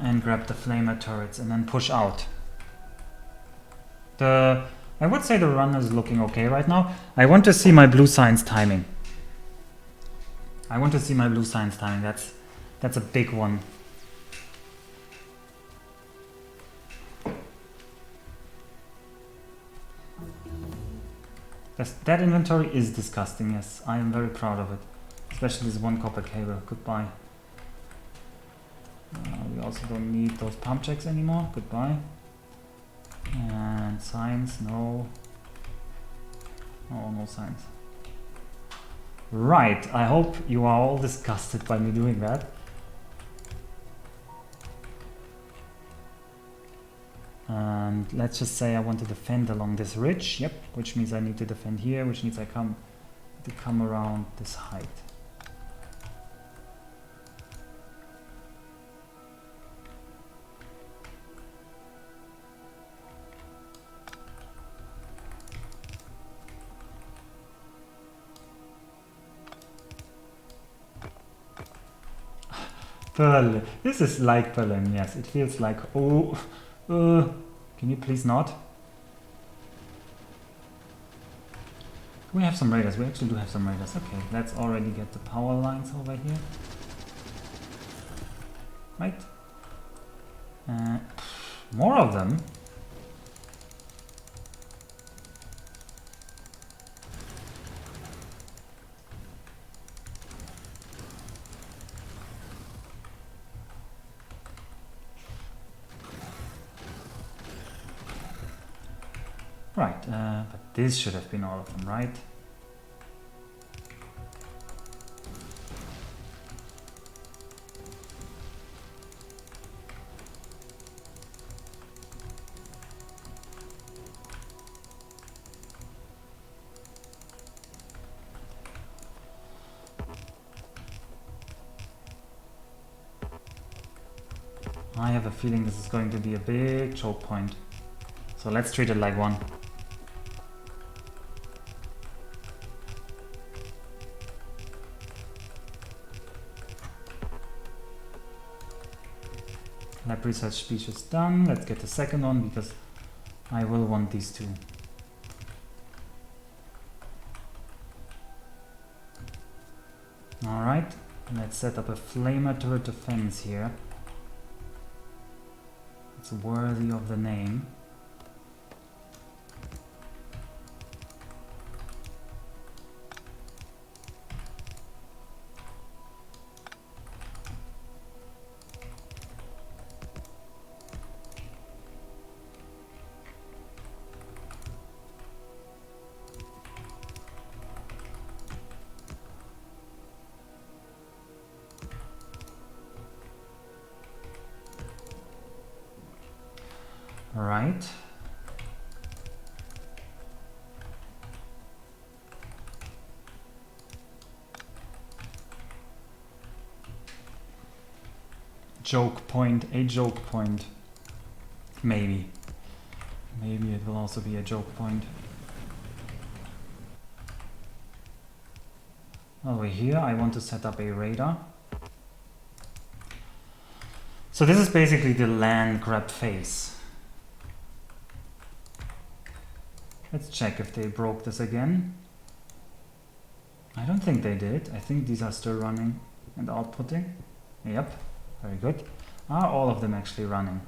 And grab the flamer turrets and then push out. I would say the run is looking okay right now. I want to see my blue science timing. That's a big one. That inventory is disgusting, yes. I am very proud of it. Especially this one copper cable. Goodbye. We also don't need those pump checks anymore. Goodbye. And science, no. Oh, no science. Right, I hope you are all disgusted by me doing that. And let's just say I want to defend along this ridge. Yep, which means I need to defend here, which means I come around this height. Berlin. This is like Berlin, yes. It feels like, oh, can you please not? We have some raiders. We actually do have some raiders. Okay, let's already get the power lines over here. Right. More of them. Right, but this should have been all of them, right? I have a feeling this is going to be a big choke point. So let's treat it like one. Lab research speech is done. Let's get the second one because I will want these two. Alright, let's set up a flamer turret defense here. It's worthy of the name. Right. Joke point, a joke point. Maybe. Maybe it will also be a joke point. Over here I want to set up a radar. So this is basically the land grab phase. Let's check if they broke this again. I don't think they did. I think these are still running and outputting. Yep, very good. Are all of them actually running?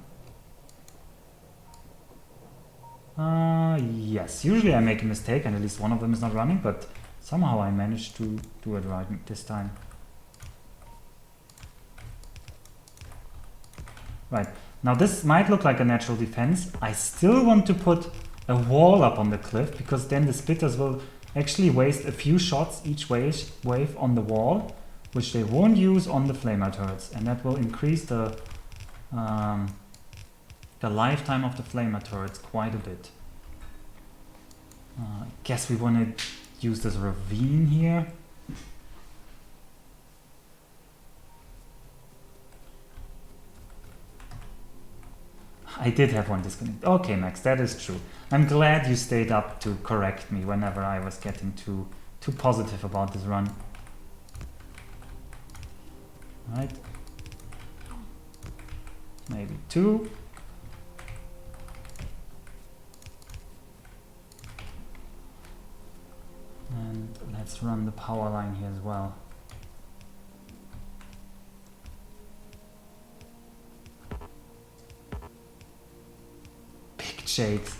Yes, usually I make a mistake and at least one of them is not running, but somehow I managed to do it right this time. Right, now this might look like a natural defense. I still want to put a wall up on the cliff because then the splitters will actually waste a few shots each wave on the wall, which they won't use on the flamer turrets, and that will increase the lifetime of the flamer turrets quite a bit. I guess we want to use this ravine here. I did have one disconnect. Okay, Max, that is true. I'm glad you stayed up to correct me whenever I was getting too positive about this run. Right. Maybe two. And let's run the power line here as well. Big jakes.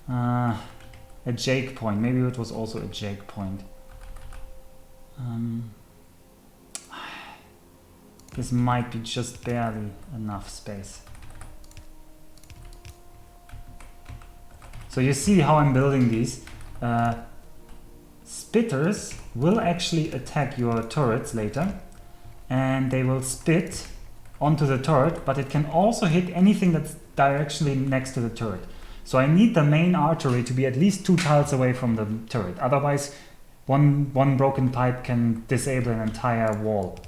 A jake point. Maybe it was also a jake point. This might be just barely enough space. So you see how I'm building these. Spitters will actually attack your turrets later, and they will spit onto the turret, but it can also hit anything that's directly next to the turret. So I need the main artery to be at least 2 tiles away from the turret. Otherwise, one broken pipe can disable an entire wall.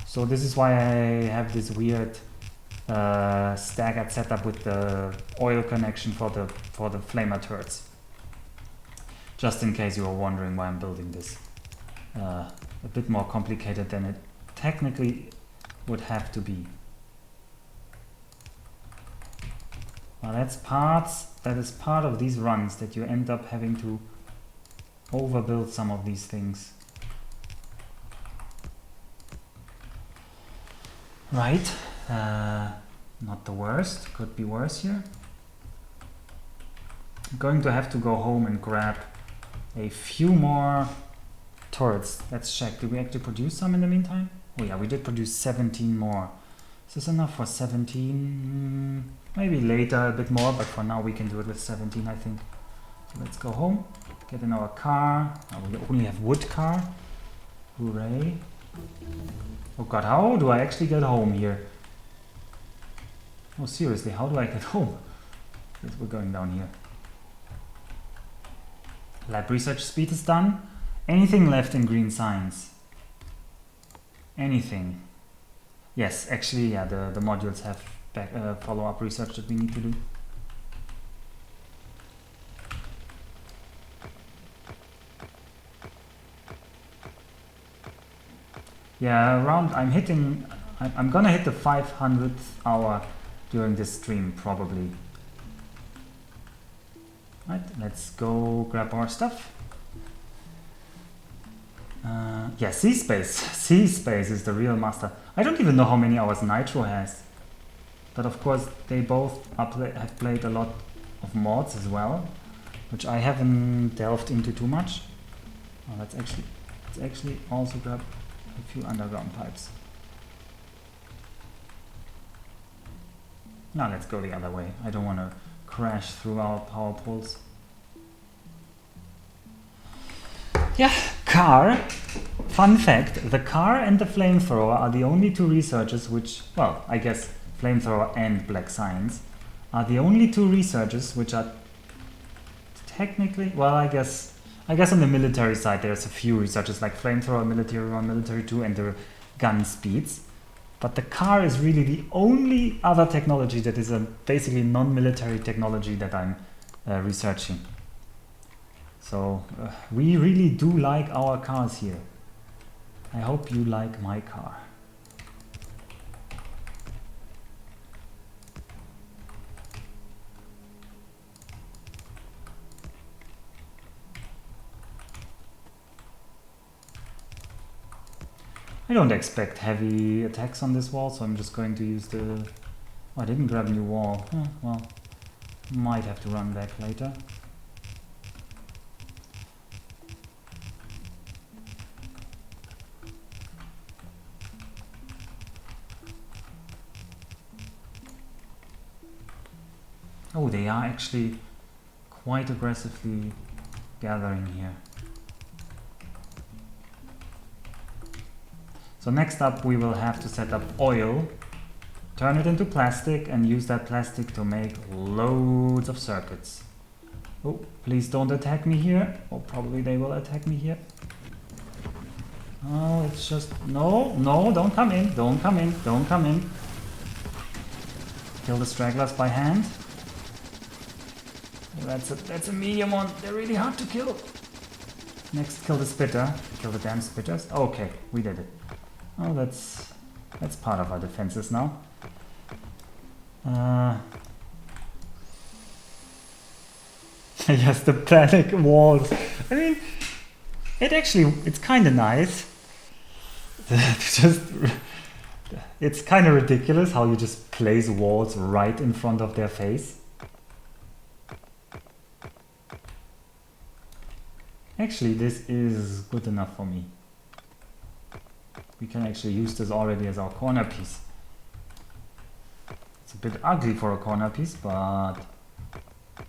So this is why I have this weird staggered setup with the oil connection for the flamer turrets. Just in case you were wondering why I'm building this. A bit more complicated than it technically would have to be. Well, that is part of these runs, that you end up having to overbuild some of these things. Right, not the worst, could be worse here. I'm going to have to go home and grab a few more turrets. Let's check, did we actually produce some in the meantime? Oh yeah, we did produce 17 more. Is this enough for 17? Maybe later a bit more, but for now we can do it with 17, I think. So let's go home, get in our car. Oh, we only have wood car. Hooray. Oh god, how do I actually get home here? Oh seriously, how do I get home? Yes, we're going down here. Lab research speed is done. Anything left in green science? Anything? Yes, actually, yeah, the modules have follow-up research that we need to do. Yeah, I'm gonna hit the 500th hour during this stream, probably. Right, let's go grab our stuff. Yeah, C-Space. C-Space is the real master. I don't even know how many hours Nitro has. But of course, they both have played a lot of mods as well, which I haven't delved into too much. Oh, let's actually also grab a few underground pipes. Now let's go the other way. I don't want to crash through our power poles. Yeah, car. Fun fact, the car and the flamethrower are the only two researchers which, well, I guess flamethrower and black science are the only two researchers which are technically, well, I guess on the military side there's a few researchers like flamethrower, military 1, military 2 and the gun speeds. But the car is really the only other technology that is a basically non-military technology that I'm researching. So we really do like our cars here. I hope you like my car. I don't expect heavy attacks on this wall, so I'm just going to use the... Oh, I didn't grab a new wall. Well, might have to run back later. Oh, they are actually quite aggressively gathering here. So next up we will have to set up oil, turn it into plastic and use that plastic to make loads of circuits. Oh, please don't attack me here. Or probably they will attack me here. Oh, it's just... No, don't come in, don't come in, don't come in. Kill the stragglers by hand. That's a medium one, they're really hard to kill. Next, kill the spitter. Kill the damn spitters. Okay, we did it. Oh, that's part of our defenses now. Yes, the panic walls. I mean, it's kind of nice. It's kind of ridiculous how you just place walls right in front of their face. Actually, this is good enough for me. We can actually use this already as our corner piece. It's a bit ugly for a corner piece, but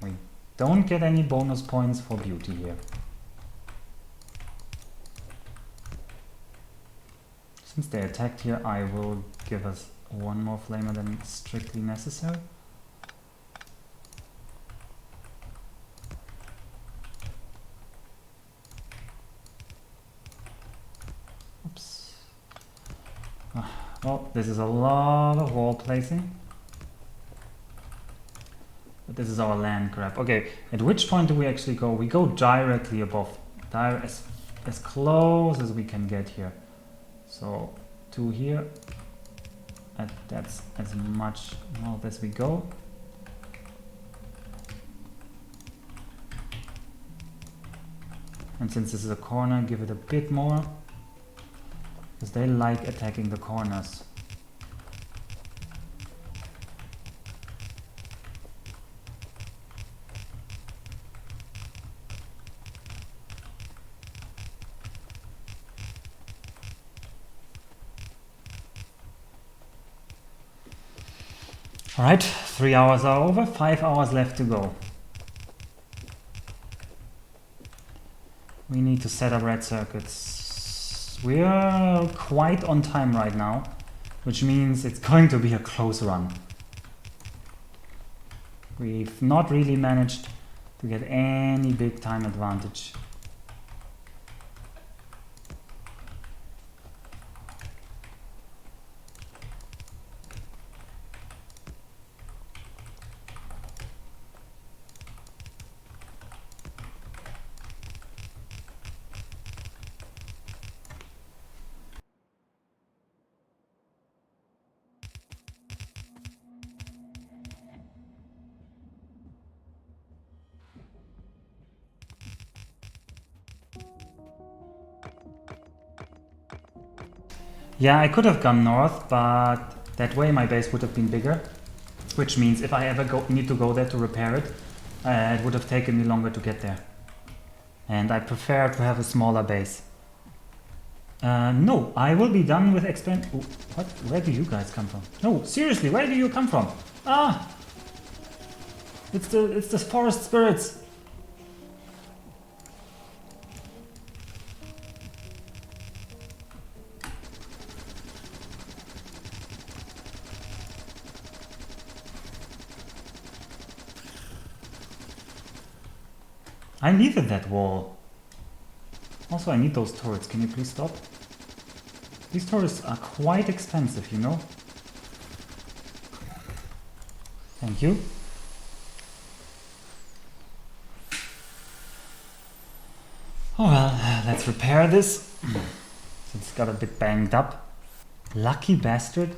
we don't get any bonus points for beauty here. Since they attacked here, I will give us one more flamer than strictly necessary. Well, this is a lot of wall placing. But this is our land grab. Okay, at which point do we actually go? We go directly above. As close as we can get here. So, 2 here. that's as much north as we go. And since this is a corner, give it a bit more, because they like attacking the corners. Alright, 3 hours are over, 5 hours left to go. We need to set up red circuits. We're quite on time right now, which means it's going to be a close run. We've not really managed to get any big time advantage. Yeah, I could have gone north, but that way my base would have been bigger, which means if I ever need to go there to repair it, it would have taken me longer to get there. And I prefer to have a smaller base. No, I will be done with expand. Oh, what? Where do you guys come from? No, seriously, where do you come from? Ah! It's the forest spirits. I needed that wall. Also, I need those turrets. Can you please stop? These turrets are quite expensive, you know? Thank you. Oh well, let's repair this. It's got a bit banged up. Lucky bastard.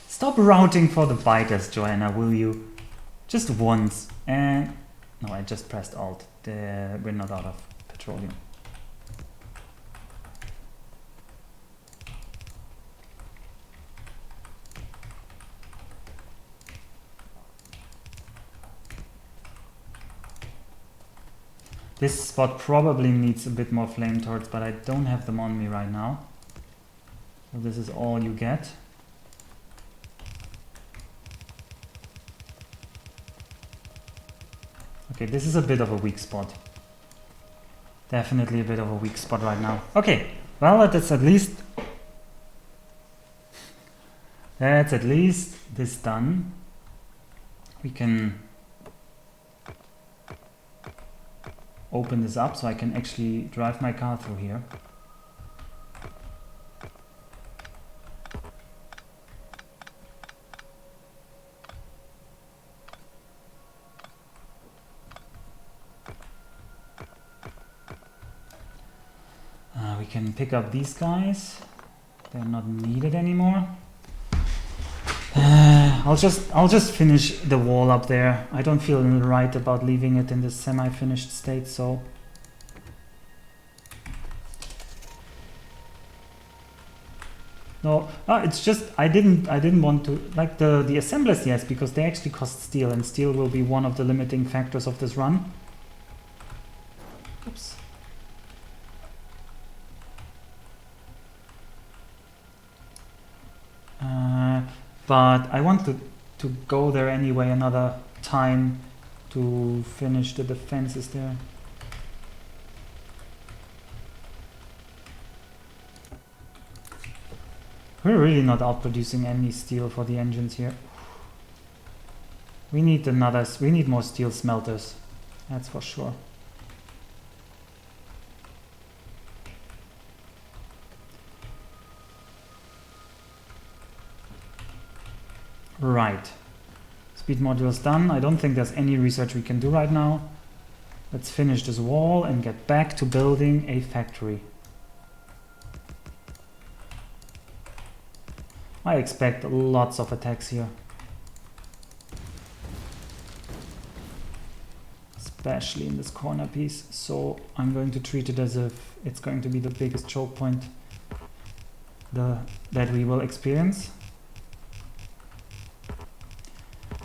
Stop routing for the biters, Joanna, will you? Just once. And... no, I just pressed Alt. We're not out of petroleum. This spot probably needs a bit more flame torches, but I don't have them on me right now. So this is all you get. Okay, this is a bit of a weak spot. Definitely a bit of a weak spot right now. Okay, well, that's at least this done. We can open this up so I can actually drive my car through here. We can pick up these guys. They're not needed anymore. I'll just finish the wall up there. I don't feel right about leaving it in this semi-finished state, so no. It's just I didn't want to like the assemblers, yes, because they actually cost steel, and steel will be one of the limiting factors of this run. Oops. But I want to go there anyway another time to finish the defenses there. We're really not outproducing any steel for the engines here. We need more steel smelters, that's for sure. Right, speed module's done. I don't think there's any research we can do right now. Let's finish this wall and get back to building a factory. I expect lots of attacks here. Especially in this corner piece. So I'm going to treat it as if it's going to be the biggest choke point that we will experience.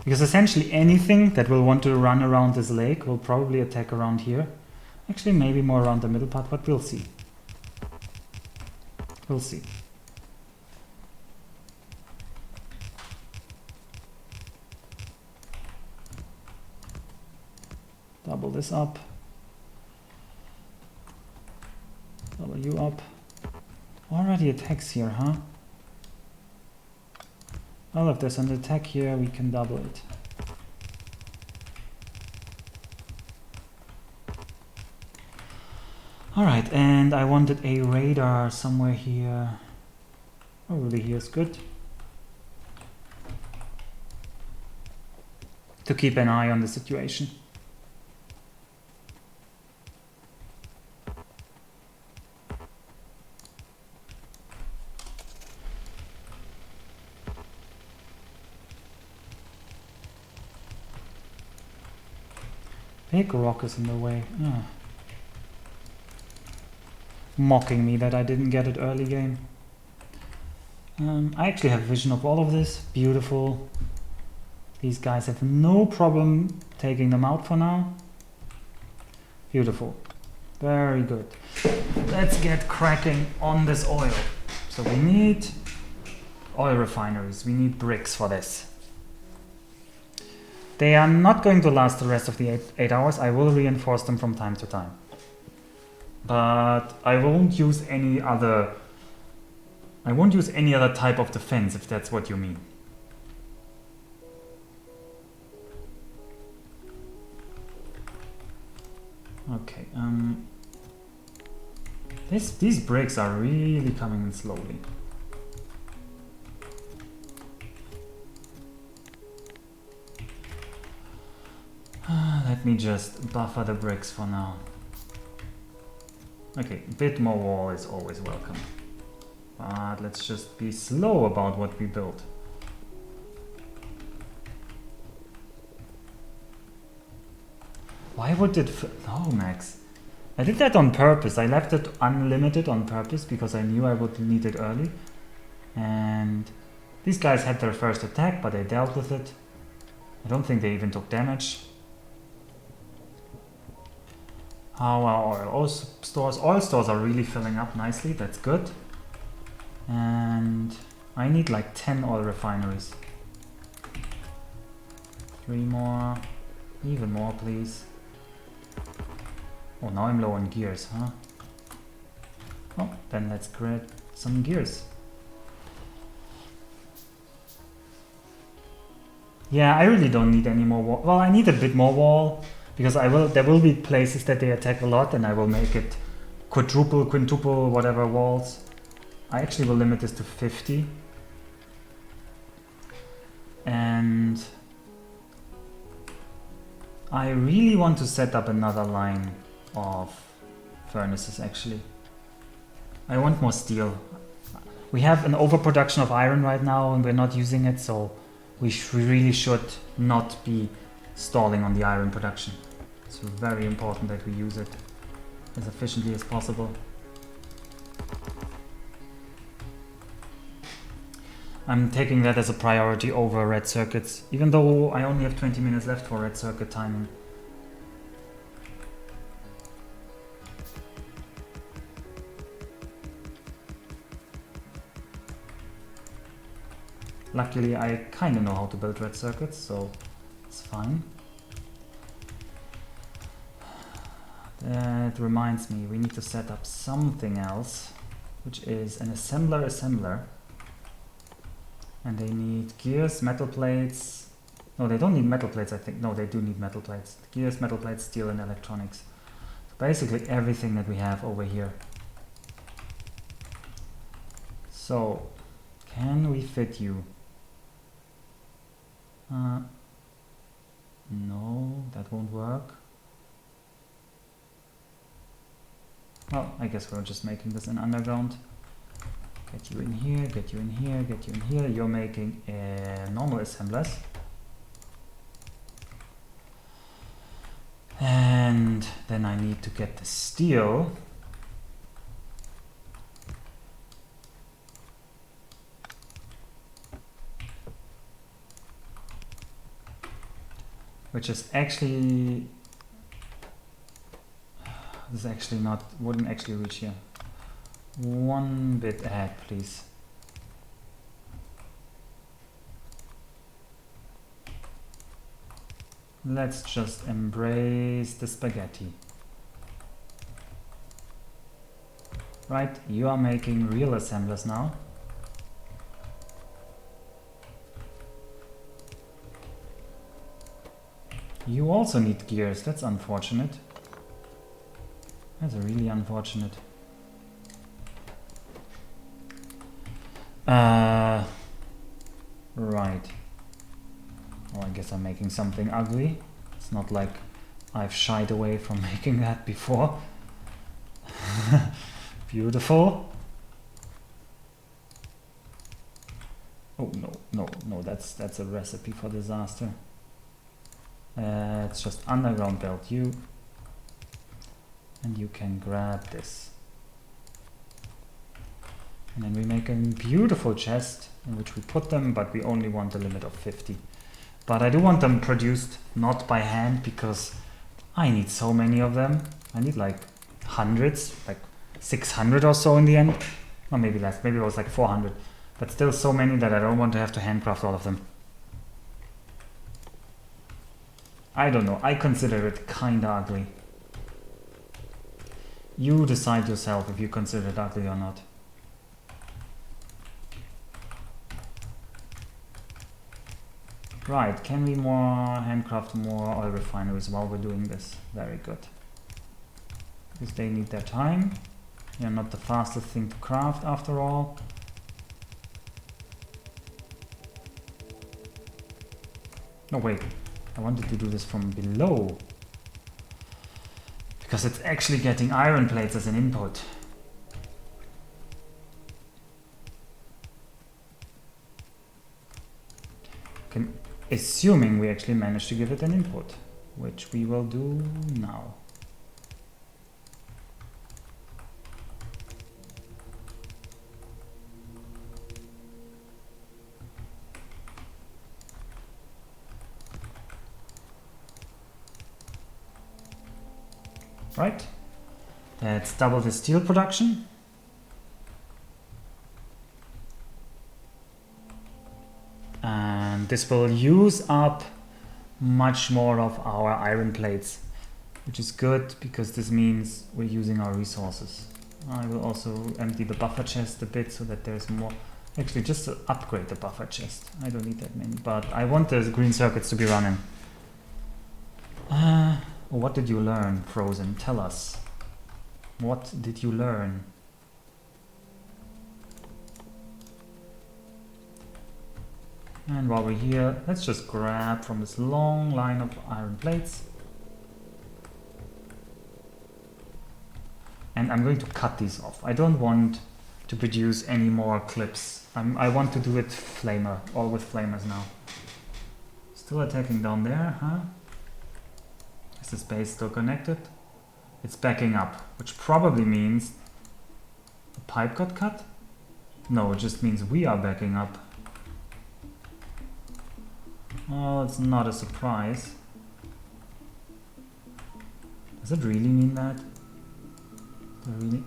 Because essentially anything that will want to run around this lake will probably attack around here. Actually, maybe more around the middle part, but we'll see. We'll see. Double this up. Double you up. Already attacks here, huh? Well, if there's an attack here, we can double it. Alright, and I wanted a radar somewhere here. Probably here is good. To keep an eye on the situation. Big rock is in the way. Ah. Mocking me that I didn't get it early game. I actually have vision of all of this. Beautiful. These guys have no problem taking them out for now. Beautiful. Very good. Let's get cracking on this oil. So we need oil refineries. We need bricks for this. They are not going to last the rest of the 8 hours. I will reinforce them from time to time. But I won't use any other type of defense, if that's what you mean. Okay, these bricks are really coming in slowly. Let me just buffer the bricks for now. Okay, a bit more wall is always welcome. But let's just be slow about what we build. Why would it... No, Max. I did that on purpose. I left it unlimited on purpose because I knew I would need it early. And these guys had their first attack, but they dealt with it. I don't think they even took damage. How are oil stores? Oil stores are really filling up nicely. That's good. And I need like 10 oil refineries. 3 more. Even more, please. Oh, now I'm low on gears, huh? Oh, then let's create some gears. Yeah, I really don't need any more wall. Well, I need a bit more wall. Because there will be places that they attack a lot, and I will make it quadruple, quintuple, whatever walls. I actually will limit this to 50. And I really want to set up another line of furnaces, actually. I want more steel. We have an overproduction of iron right now, and we're not using it, so we really should not be stalling on the iron production. It's very important that we use it as efficiently as possible. I'm taking that as a priority over red circuits, even though I only have 20 minutes left for red circuit timing. Luckily, I kind of know how to build red circuits, so it's fine. That reminds me, we need to set up something else, which is an assembler. And they need gears, metal plates. No, they don't need metal plates, I think. No, they do need metal plates. Gears, metal plates, steel, and electronics. So basically everything that we have over here. So, can we fit you? No, that won't work. Well, I guess we're just making this an underground. Get you in here, get you in here, get you in here. You're making normal assemblers. And then I need to get the steel. Which is actually, this is actually not, wouldn't actually reach here. One bit ahead, please. Let's just embrace the spaghetti. Right, you are making real assemblers now. You also need gears, that's unfortunate. That's really unfortunate. Right. Well, I guess I'm making something ugly. It's not like I've shied away from making that before. Beautiful. Oh no, that's a recipe for disaster. It's just underground belt you, and you can grab this. And then we make a beautiful chest in which we put them, but we only want a limit of 50. But I do want them produced not by hand because I need so many of them. I need like hundreds, like 600 or so in the end. Or maybe less, maybe it was like 400. But still so many that I don't want to have to handcraft all of them. I don't know, I consider it kinda ugly. You decide yourself if you consider it ugly or not. Right, can we handcraft more oil refineries while we're doing this? Very good. Because they need their time. They're not the fastest thing to craft after all. No, wait. I wanted to do this from below. Because it's actually getting iron plates as an input. Assuming we actually manage to give it an input, which we will do now. Right, let's double the steel production. And this will use up much more of our iron plates, which is good because this means we're using our resources. I will also empty the buffer chest a bit so that there's more. Actually, just to upgrade the buffer chest. I don't need that many, but I want the green circuits to be running. What did you learn, Frozen? Tell us. What did you learn? And while we're here, let's just grab from this long line of iron plates. And I'm going to cut these off. I don't want to produce any more clips. I want to do it flamer, all with flamers now. Still attacking down there, huh? Is this base still connected? It's backing up, which probably means the pipe got cut? No, it just means we are backing up. Oh, it's not a surprise. Does it really mean that? There really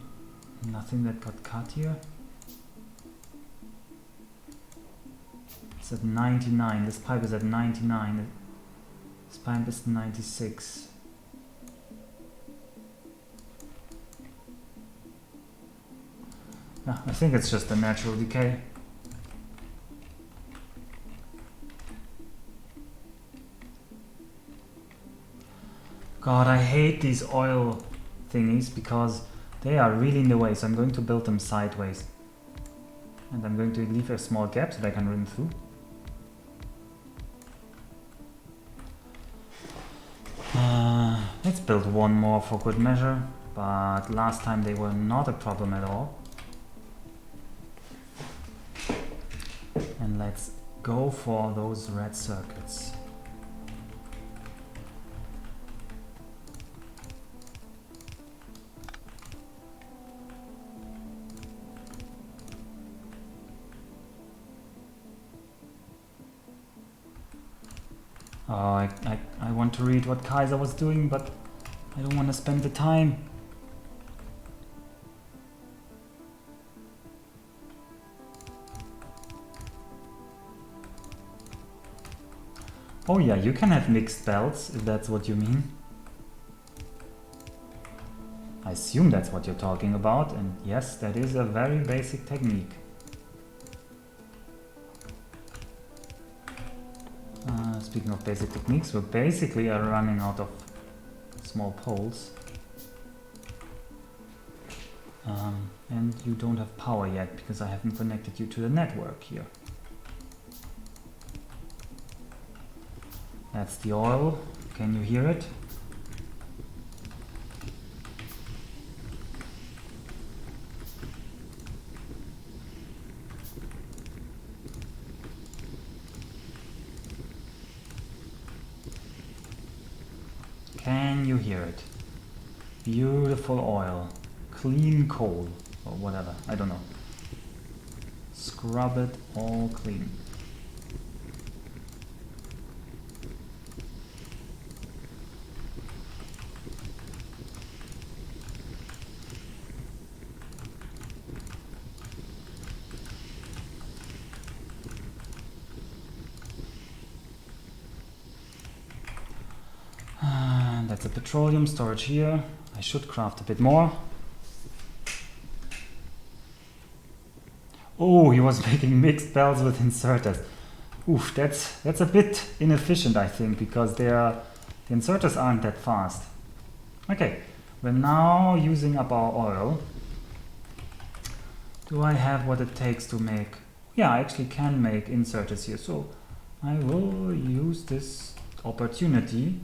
nothing that got cut here? It's at 99. This pipe is at 99. This pipe is 96. No, I think it's just a natural decay. God, I hate these oil thingies because they are really in the way, so I'm going to build them sideways. And I'm going to leave a small gap so that I can run through. Let's build one more for good measure, but last time they were not a problem at all. And let's go for those red circuits. Oh, I want to read what Kaiser was doing, but I don't want to spend the time. Oh yeah, you can have mixed belts, if that's what you mean. I assume that's what you're talking about, and yes, that is a very basic technique. Speaking of basic techniques, we basically are running out of small poles. And you don't have power yet, because I haven't connected you to the network here. That's the oil. Can you hear it? Can you hear it? Beautiful oil. Clean coal. Or whatever. I don't know. Scrub it all clean. That's a petroleum storage here. I should craft a bit more. Oh, he was making mixed belts with inserters. Oof, that's a bit inefficient, I think, because the inserters aren't that fast. Okay, we're now using up our oil. Do I have what it takes to make... Yeah, I actually can make inserters here, so I will use this opportunity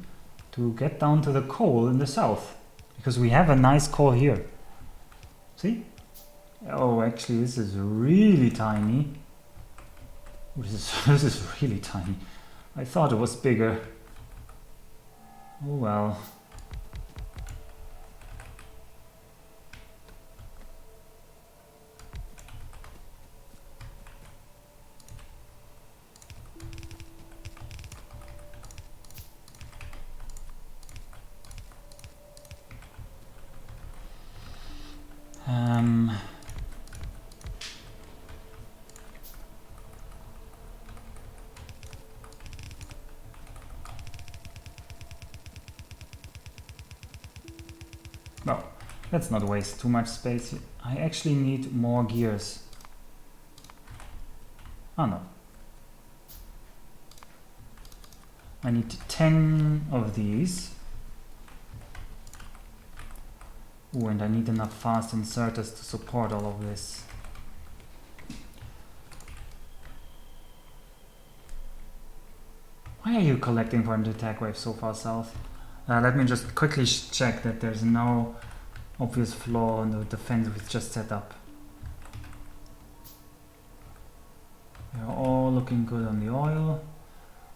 to get down to the coal in the south, because we have a nice coal here. See? Oh, actually this is really tiny. This is really tiny. I thought it was bigger. Oh well. No, let's not waste too much space here. I actually need more gears. Oh no. I need 10 of these. Ooh, and I need enough fast inserters to support all of this. Why are you collecting for an attack wave so far south? Let me just quickly check that there's no obvious flaw in the defense we've just set up. They're all looking good on the oil.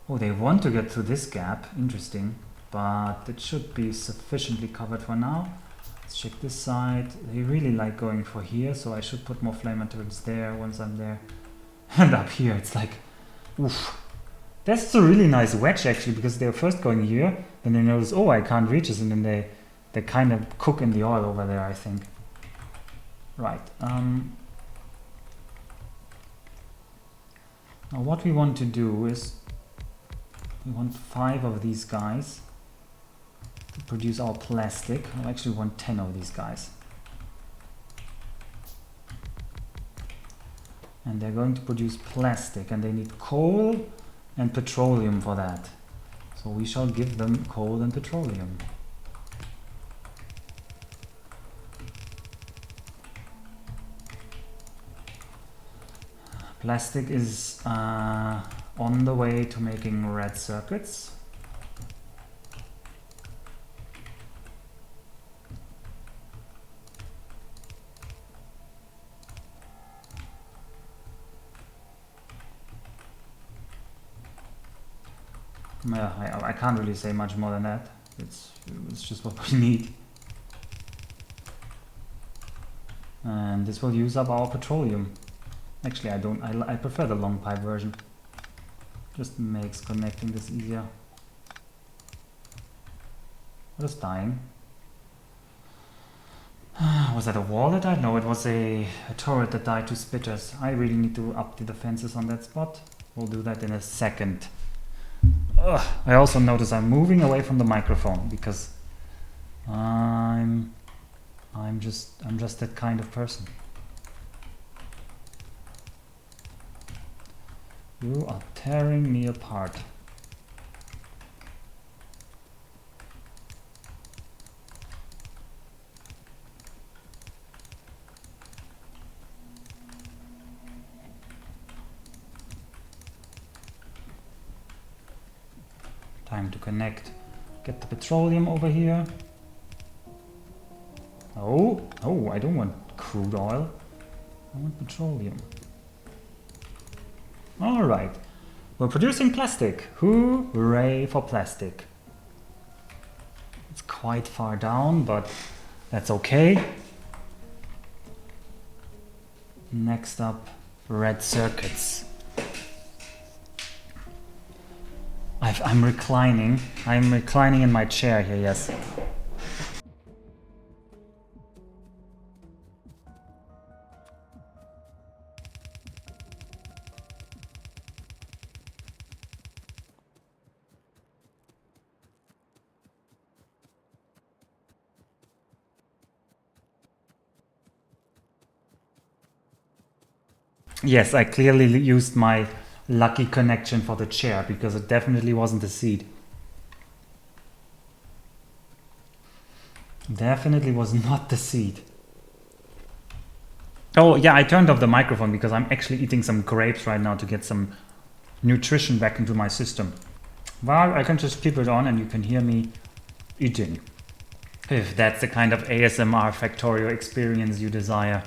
Oh, they want to get through this gap. Interesting. But it should be sufficiently covered for now. Let's check this side. They really like going for here, so I should put more flame turrets there once I'm there. And up here, it's like, oof. That's a really nice wedge actually, because they're first going here, then they notice, oh, I can't reach this, and then they kind of cook in the oil over there, I think. Right. Now what we want to do is, we want 5 of these guys to produce our plastic. I actually want 10 of these guys. And they're going to produce plastic, and they need coal and petroleum for that. So we shall give them coal and petroleum. Plastic is on the way to making red circuits. Yeah, I can't really say much more than that. It's just what we need. And this will use up our petroleum. Actually, I prefer the long pipe version. Just makes connecting this easier. What is dying? Was that a wall that died? No, it was a turret that died to spitters. I really need to up the defenses on that spot. We'll do that in a second. I also notice I'm moving away from the microphone because I'm just that kind of person. You are tearing me apart. Time to connect. Get the petroleum over here. Oh, I don't want crude oil. I want petroleum. Alright. We're producing plastic. Hooray for plastic. It's quite far down, but that's okay. Next up, red circuits. I'm reclining. I'm reclining in my chair here, yes. Yes, I clearly used my lucky connection for the chair because it definitely wasn't the seed. Definitely was not the seed. Oh yeah, I turned off the microphone because I'm actually eating some grapes right now to get some nutrition back into my system. Well, I can just keep it on and you can hear me eating. If that's the kind of ASMR Factorio experience you desire.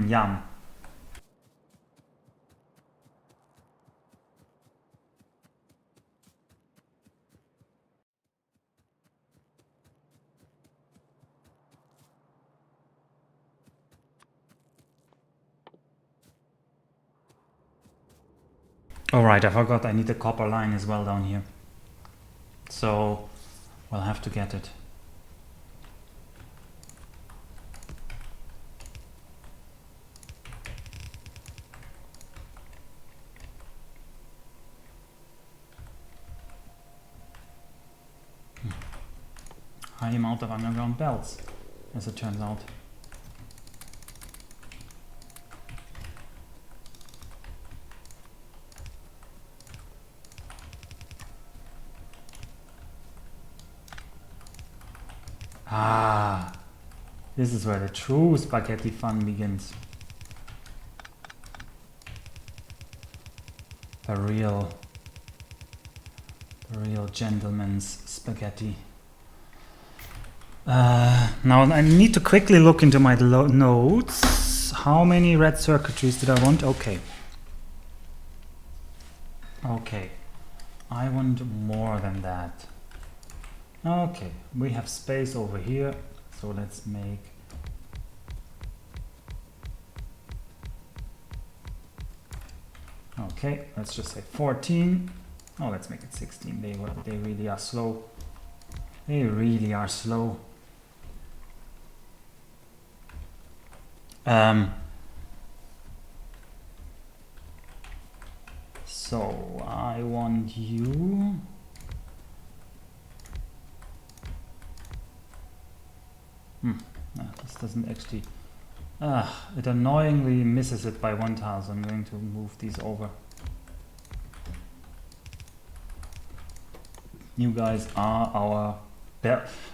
Yum. Alright, I forgot I need a copper line as well down here. So, we'll have to get it. High amount of underground belts, as it turns out. This is where the true spaghetti fun begins. The real gentleman's spaghetti. Now I need to quickly look into my notes. How many red circuitries did I want? Okay. I want more than that. Okay, we have space over here, so let's make let's just say 14. Oh, let's make it 16. They really are slow. They really are slow. So I want you. No, this doesn't actually. It annoyingly misses it by 1 tile, so I'm going to move these over. You guys are our.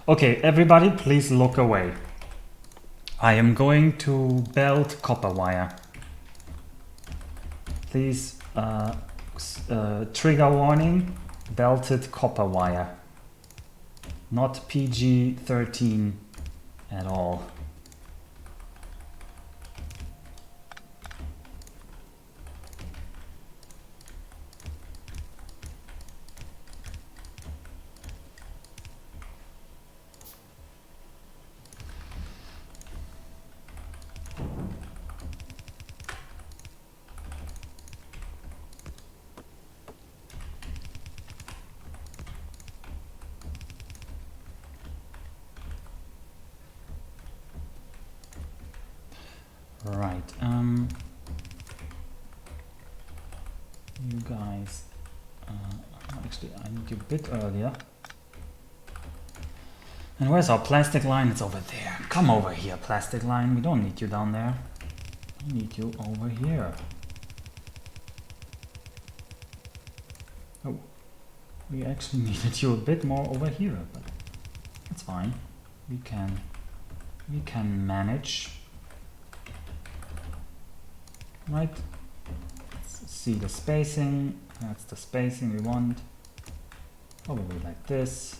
Okay, everybody, please look away. I am going to belt copper wire. Please, trigger warning, belted copper wire. Not PG-13 at all. Right, you guys, actually I need you a bit earlier. And where's our plastic line? It's over there. Come over here, plastic line. We don't need you down there. We need you over here. Oh, we actually needed you a bit more over here, but that's fine. We can manage. Right? Let's see the spacing. That's the spacing we want. Probably like this.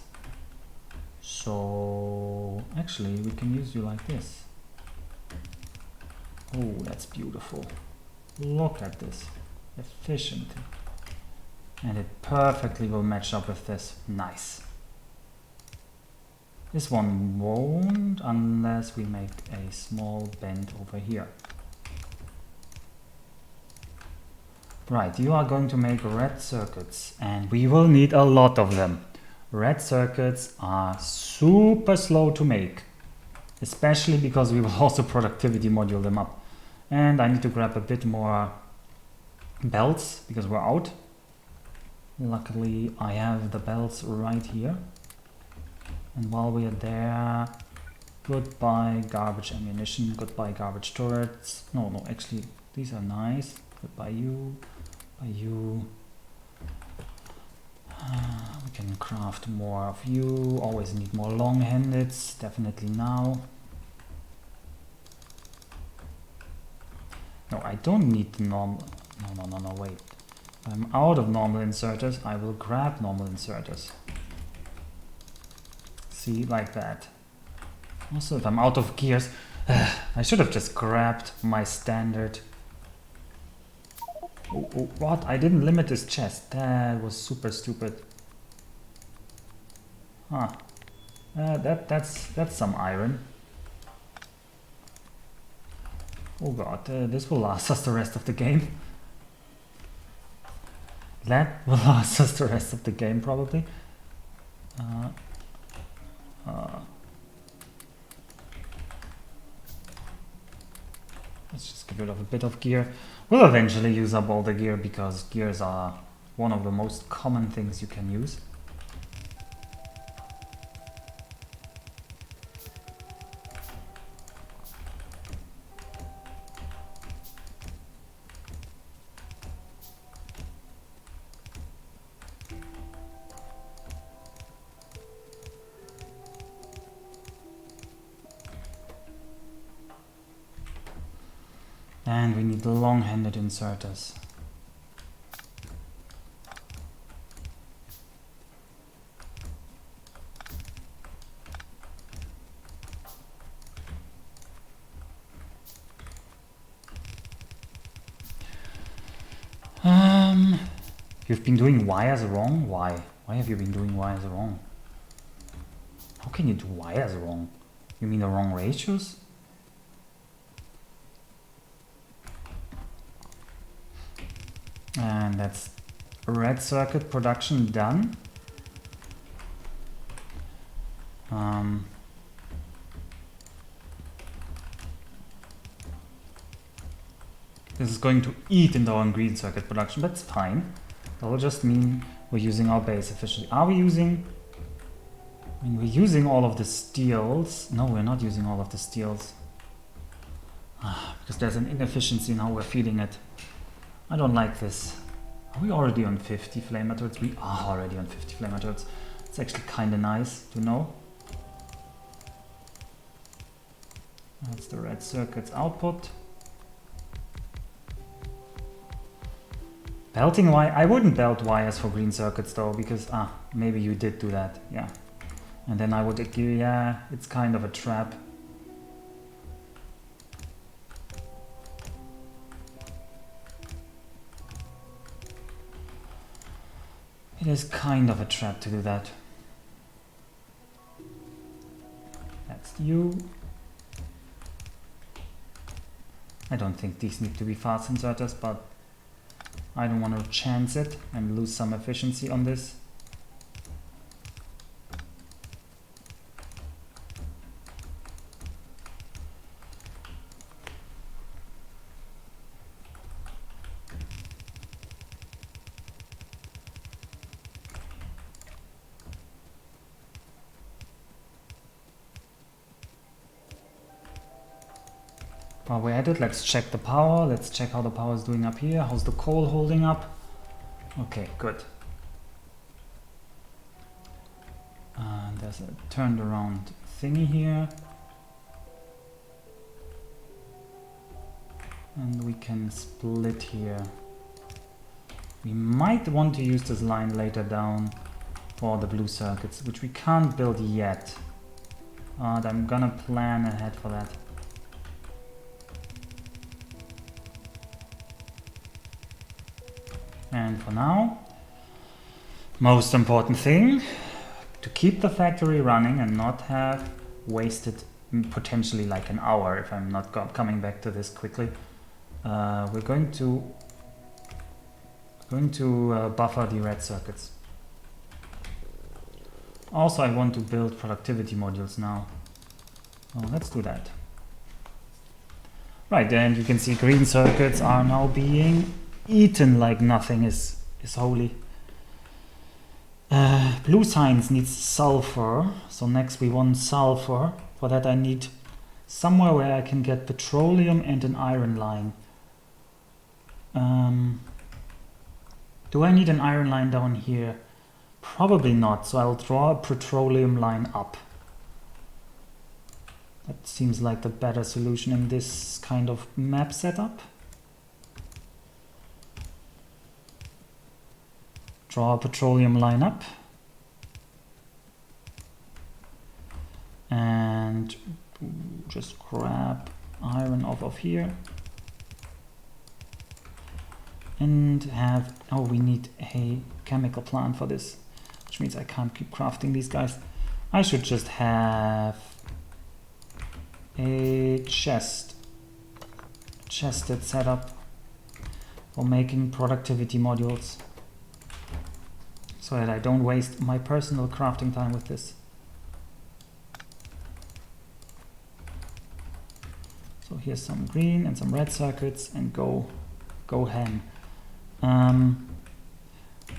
So actually we can use you like this. Oh, that's beautiful. Look at this. Efficient. And it perfectly will match up with this. Nice. This one won't unless we make a small bend over here. Right, you are going to make red circuits and we will need a lot of them. Red circuits are super slow to make, especially because we will also productivity module them up. And I need to grab a bit more belts because we're out. Luckily I have the belts right here. And while we are there, goodbye garbage ammunition, goodbye garbage turrets. No, actually these are nice. Goodbye you, by you. We can craft more of you. Always need more long-handeds, definitely now. No, I don't need the normal. No, wait. I'm out of normal inserters. I will grab normal inserters. See, like that. Also, if I'm out of gears, I should have just grabbed my standard. Oh, what? I didn't limit this chest. That was super stupid. Huh. That's some iron. Oh god, this will last us the rest of the game. That will last us the rest of the game, probably. Let's just get rid of a bit of gear. We'll eventually use up all the gear because gears are one of the most common things you can use. And we need the long-handed inserters. You've been doing wires wrong? Why? Why have you been doing wires wrong? How can you do wires wrong? You mean the wrong ratios? And that's red circuit production done. This is going to eat into our green circuit production, but it's fine. That will just mean we're using our base efficiently. Are we using... I mean, we're using all of the steels. No, we're not using all of the steels. Because there's an inefficiency in how we're feeding it. I don't like this. Are we already on 50 flamer turrets? We are already on 50 flamer turrets. It's actually kind of nice to know. That's the red circuit's output. Belting wire. I wouldn't belt wires for green circuits though, because maybe you did do that. Yeah. And then I would agree, yeah, it's kind of a trap. It is kind of a trap to do that. That's you. I don't think these need to be fast inserters, but I don't want to chance it and lose some efficiency on this. While we're at it, let's check the power. Let's check how the power is doing up here. How's the coal holding up? Okay, good. There's a turned around thingy here. And we can split here. We might want to use this line later down for the blue circuits, which we can't build yet. I'm gonna plan ahead for that. And for now, most important thing, to keep the factory running and not have wasted potentially like an hour if I'm not coming back to this quickly. We're going to buffer the red circuits. Also, I want to build productivity modules now. Well, let's do that. Right, and you can see green circuits are now being eaten like nothing is holy. Blue signs needs sulfur, so next we want sulfur. For that I need somewhere where I can get petroleum and an iron line. Do I need an iron line down here? Probably not, so I'll draw a petroleum line up. That seems like the better solution in this kind of map setup. Draw a petroleum line up. And just grab iron off of here. And have, oh, we need a chemical plant for this, which means I can't keep crafting these guys. I should just have a chested setup for making productivity modules, so that I don't waste my personal crafting time with this. So here's some green and some red circuits, and go ham.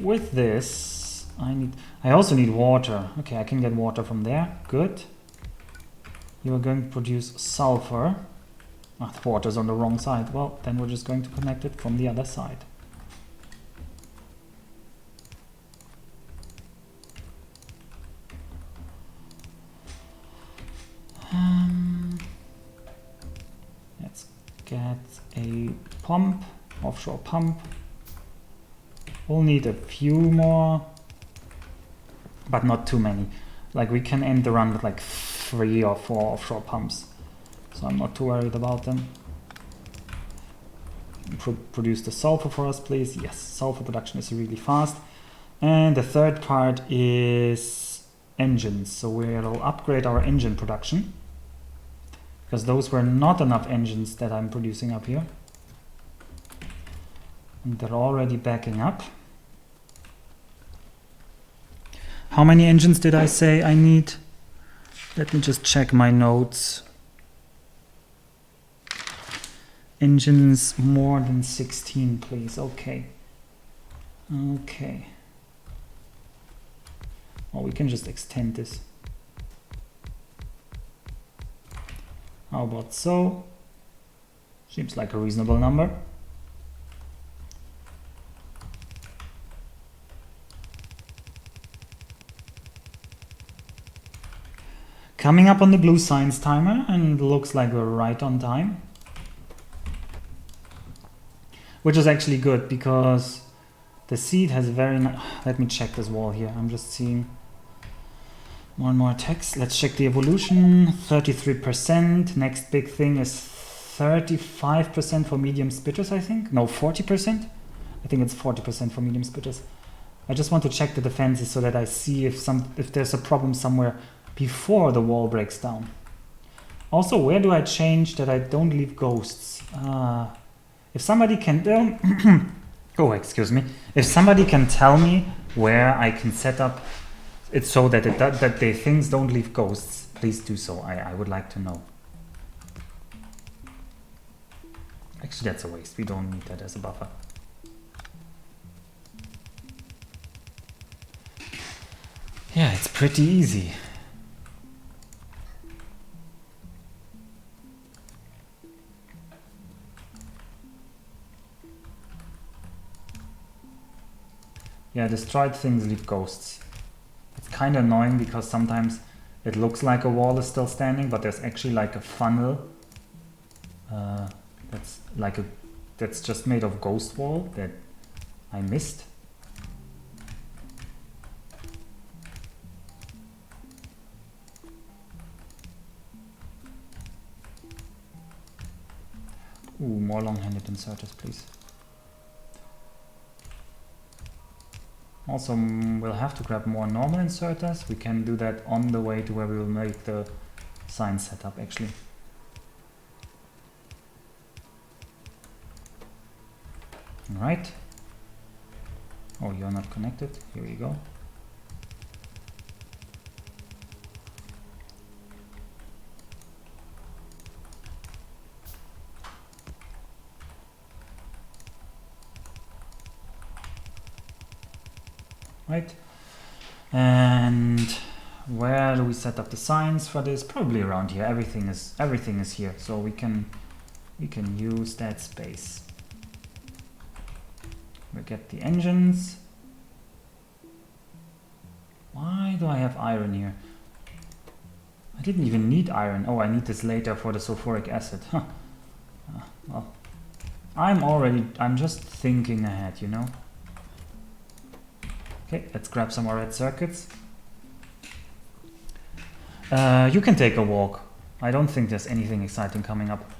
With this, I also need water. Okay, I can get water from there. Good. You are going to produce sulfur. Ah, the water's on the wrong side. Well, then we're just going to connect it from the other side. Let's get a pump, offshore pump. We'll need a few more, but not too many. Like, we can end the run with like 3 or 4 offshore pumps, so I'm not too worried about them. Produce the sulfur for us, please. Yes, sulfur production is really fast. And the third part is engines. So we'll upgrade our engine production, because those were not enough engines that I'm producing up here. And they're already backing up. How many engines did I say I need? Let me just check my notes. Engines more than 16, please. Okay. Okay. Well, we can just extend this. How about so? Seems like a reasonable number. Coming up on the blue science timer, and looks like we're right on time. Which is actually good, because the seed has very nice... Let me check this wall here. I'm just seeing more and more text. Let's check the evolution. 33%. Next big thing is 35% for medium spitters, I think. No, 40%. I think it's 40% for medium spitters. I just want to check the defenses so that I see if there's a problem somewhere before the wall breaks down. Also, where do I change that I don't leave ghosts? If somebody can... oh, excuse me. If somebody can tell me where I can set up it so that the things don't leave ghosts, please do so. I would like to know. Actually, that's a waste. We don't need that as a buffer. Yeah, it's pretty easy. Yeah, destroyed things leave ghosts. It's kind of annoying because sometimes it looks like a wall is still standing, but there's actually like a funnel that's just made of ghost wall that I missed. Ooh, more long-handed inserters, please. Also, we'll have to grab more normal inserters. We can do that on the way to where we will make the sign setup, actually. Alright. Oh, you're not connected. Here we go. Right. And where do we set up the signs for this? Probably around here. Everything is here, so we can use that space. We get the engines. Why do I have iron here? I didn't even need iron. Oh, I need this later for the sulfuric acid. Huh. Well, I'm just thinking ahead, you know. Okay, let's grab some more red circuits. You can take a walk. I don't think there's anything exciting coming up.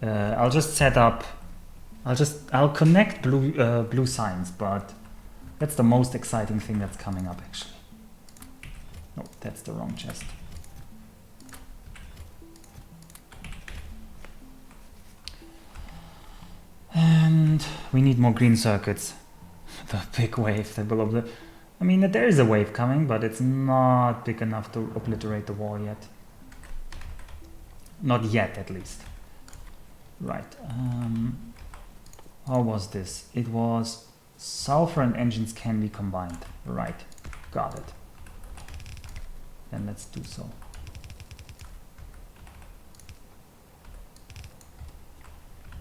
I'll just set up. I'll connect blue signs, but that's the most exciting thing that's coming up actually. No, that's the wrong chest. And we need more green circuits. The big wave that will I mean, there is a wave coming, but it's not big enough to obliterate the wall yet. Not yet, at least. Right. How was this? It was sulfur and engines can be combined. Right. Got it. Then let's do so.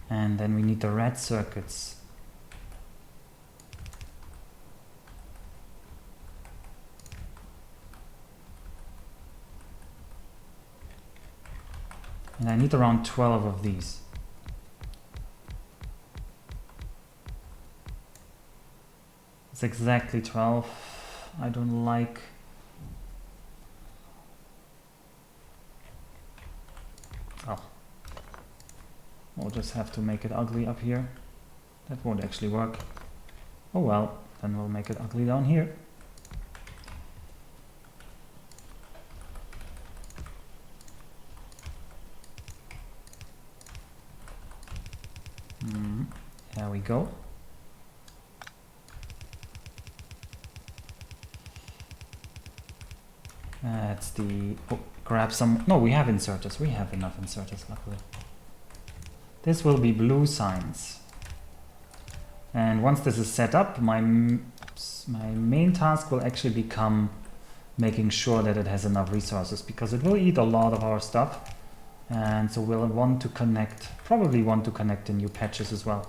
And then we need the red circuits. And I need around 12 of these. It's exactly 12. I don't like... Oh. We'll just have to make it ugly up here. That won't actually work. Oh well, then we'll make it ugly down here. There we go. That's the... Oh, grab some... No, we have inserters. We have enough inserters, luckily. This will be blue signs. And once this is set up, my main task will actually become making sure that it has enough resources, because it will eat a lot of our stuff. And so we'll want to connect, probably want to connect the new patches as well.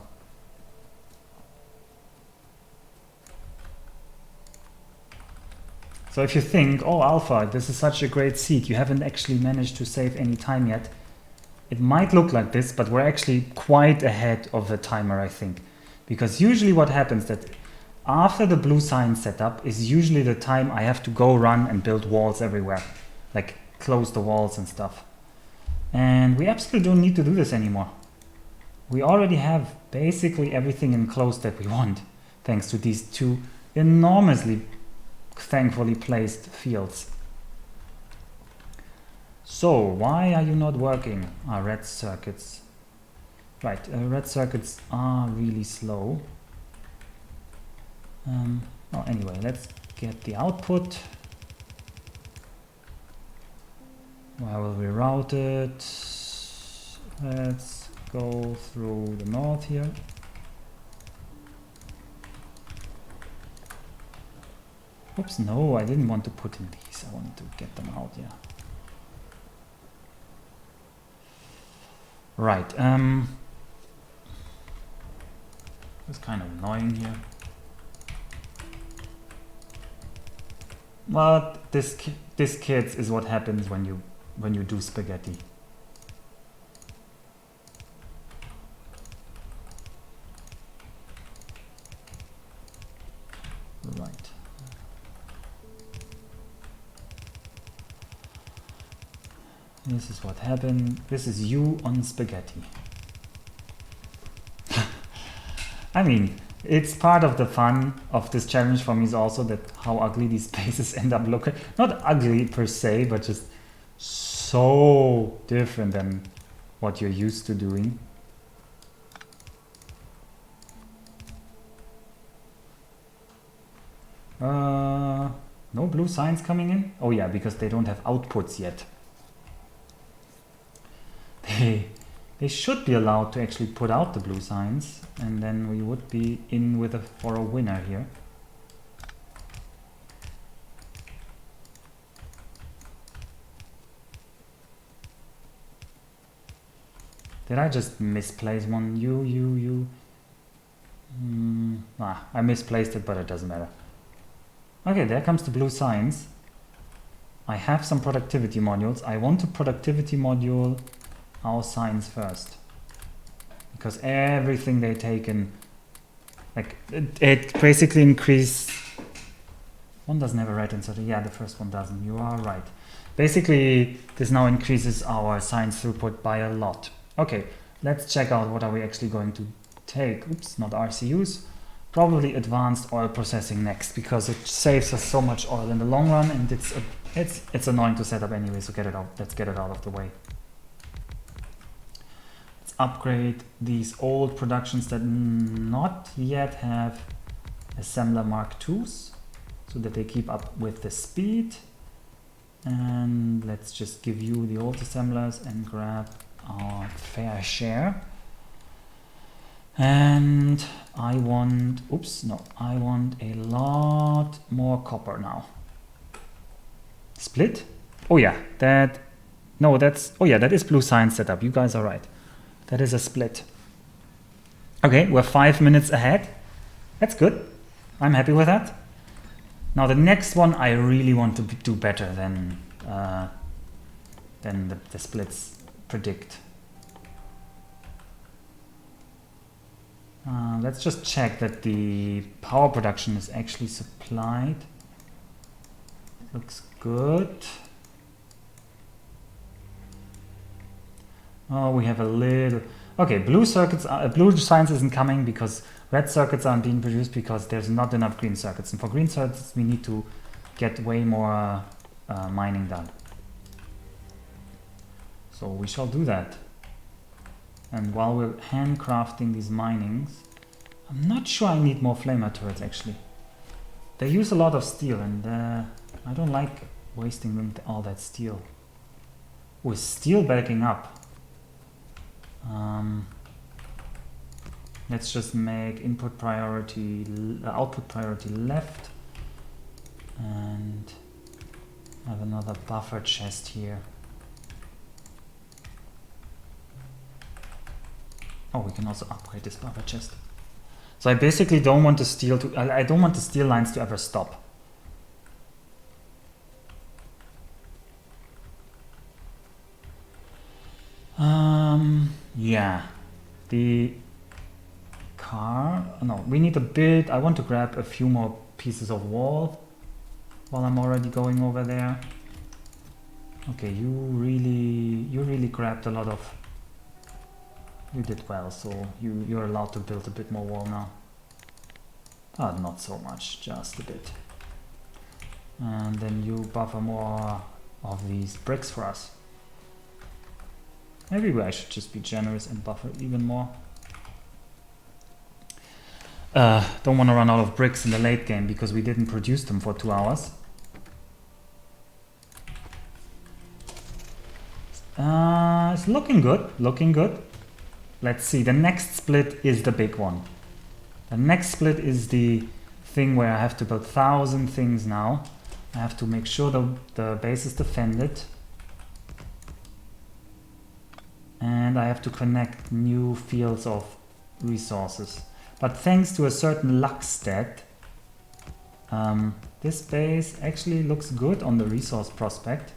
So if you think, oh Alpha, this is such a great seed, you haven't actually managed to save any time yet, it might look like this, but we're actually quite ahead of the timer, I think. Because usually what happens that after the blue sign setup is usually the time I have to go run and build walls everywhere, like close the walls and stuff. And we absolutely don't need to do this anymore. We already have basically everything enclosed that we want, thanks to these two enormously thankfully placed fields. So why are you not working? Red circuits. Right, red circuits are really slow. Well, anyway, let's get the output. Where will we route it? Let's go through the north here. Oops, no, I didn't want to put in these. I wanted to get them out, yeah. Right, it's kind of annoying here. But this kids is what happens when you do spaghetti. Right. This is what happened. This is you on spaghetti. I mean, it's part of the fun of this challenge for me is also that how ugly these spaces end up looking. Not ugly per se, but just so different than what you're used to doing. No blue signs coming in? Oh yeah, because they don't have outputs yet. They should be allowed to actually put out the blue signs, and then we would be in with for a winner here. Did I just misplace one? You. I misplaced it, but it doesn't matter. Okay, there comes the blue signs. I have some productivity modules. I want to productivity module our signs first, because everything they taken, like it basically increase. One doesn't have a red inserted. Yeah, the first one doesn't. You are right. Basically, this now increases our signs throughput by a lot. Okay, let's check out what are we actually going to take. Oops, not RCUs. Probably advanced oil processing next, because it saves us so much oil in the long run, and it's annoying to set up anyway. So get it out. Let's get it out of the way. Let's upgrade these old productions that not yet have assembler Mark IIs, so that they keep up with the speed. And let's just give you the old assemblers and grab our fair share. And I want, I want a lot more copper now. Split? Oh yeah, that is blue science setup. You guys are right. That is a split. Okay, we're 5 minutes ahead. That's good. I'm happy with that. Now the next one I really want to do better than the splits predict. Let's just check that the power production is actually supplied. Looks good. Oh, we have a little... Okay, blue science isn't coming because red circuits aren't being produced because there's not enough green circuits. And for green circuits, we need to get way more mining done. So we shall do that. And while we're handcrafting these minings, I'm not sure I need more flamer turrets actually. They use a lot of steel, and I don't like wasting all that steel. With steel backing up, let's just make output priority left, and have another buffer chest here. Oh, we can also upgrade this buffer chest. So I basically don't want the steel to. I don't want the steel lines to ever stop. Yeah, the car. No, we need a bit. I want to grab a few more pieces of wall while I'm already going over there. Okay, you really grabbed a lot of. You did well, so you're allowed to build a bit more wall now. Not so much, just a bit. And then you buffer more of these bricks for us. Maybe I should just be generous and buffer even more. Don't want to run out of bricks in the late game because we didn't produce them for 2 hours. It's looking good, looking good. Let's see, the next split is the big one. The next split is the thing where I have to build 1,000 things now. I have to make sure the base is defended. And I have to connect new fields of resources. But thanks to a certain luck stat, This base actually looks good on the resource prospect.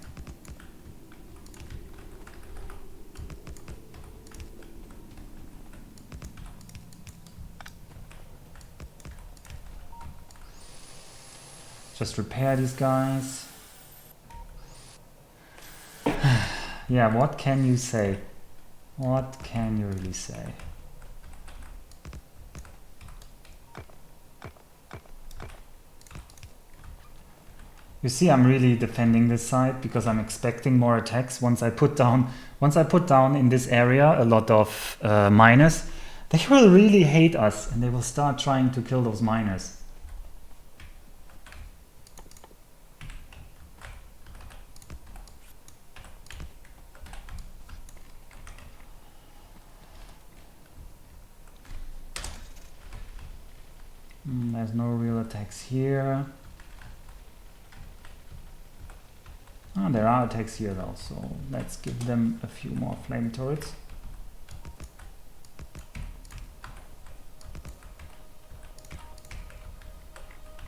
Just repair these guys. Yeah, what can you say? What can you really say? You see, I'm really defending this side because I'm expecting more attacks. Once I put down in this area a lot of miners, they will really hate us and they will start trying to kill those miners. There's no real attacks here. Oh, there are attacks here though, so let's give them a few more flame turrets.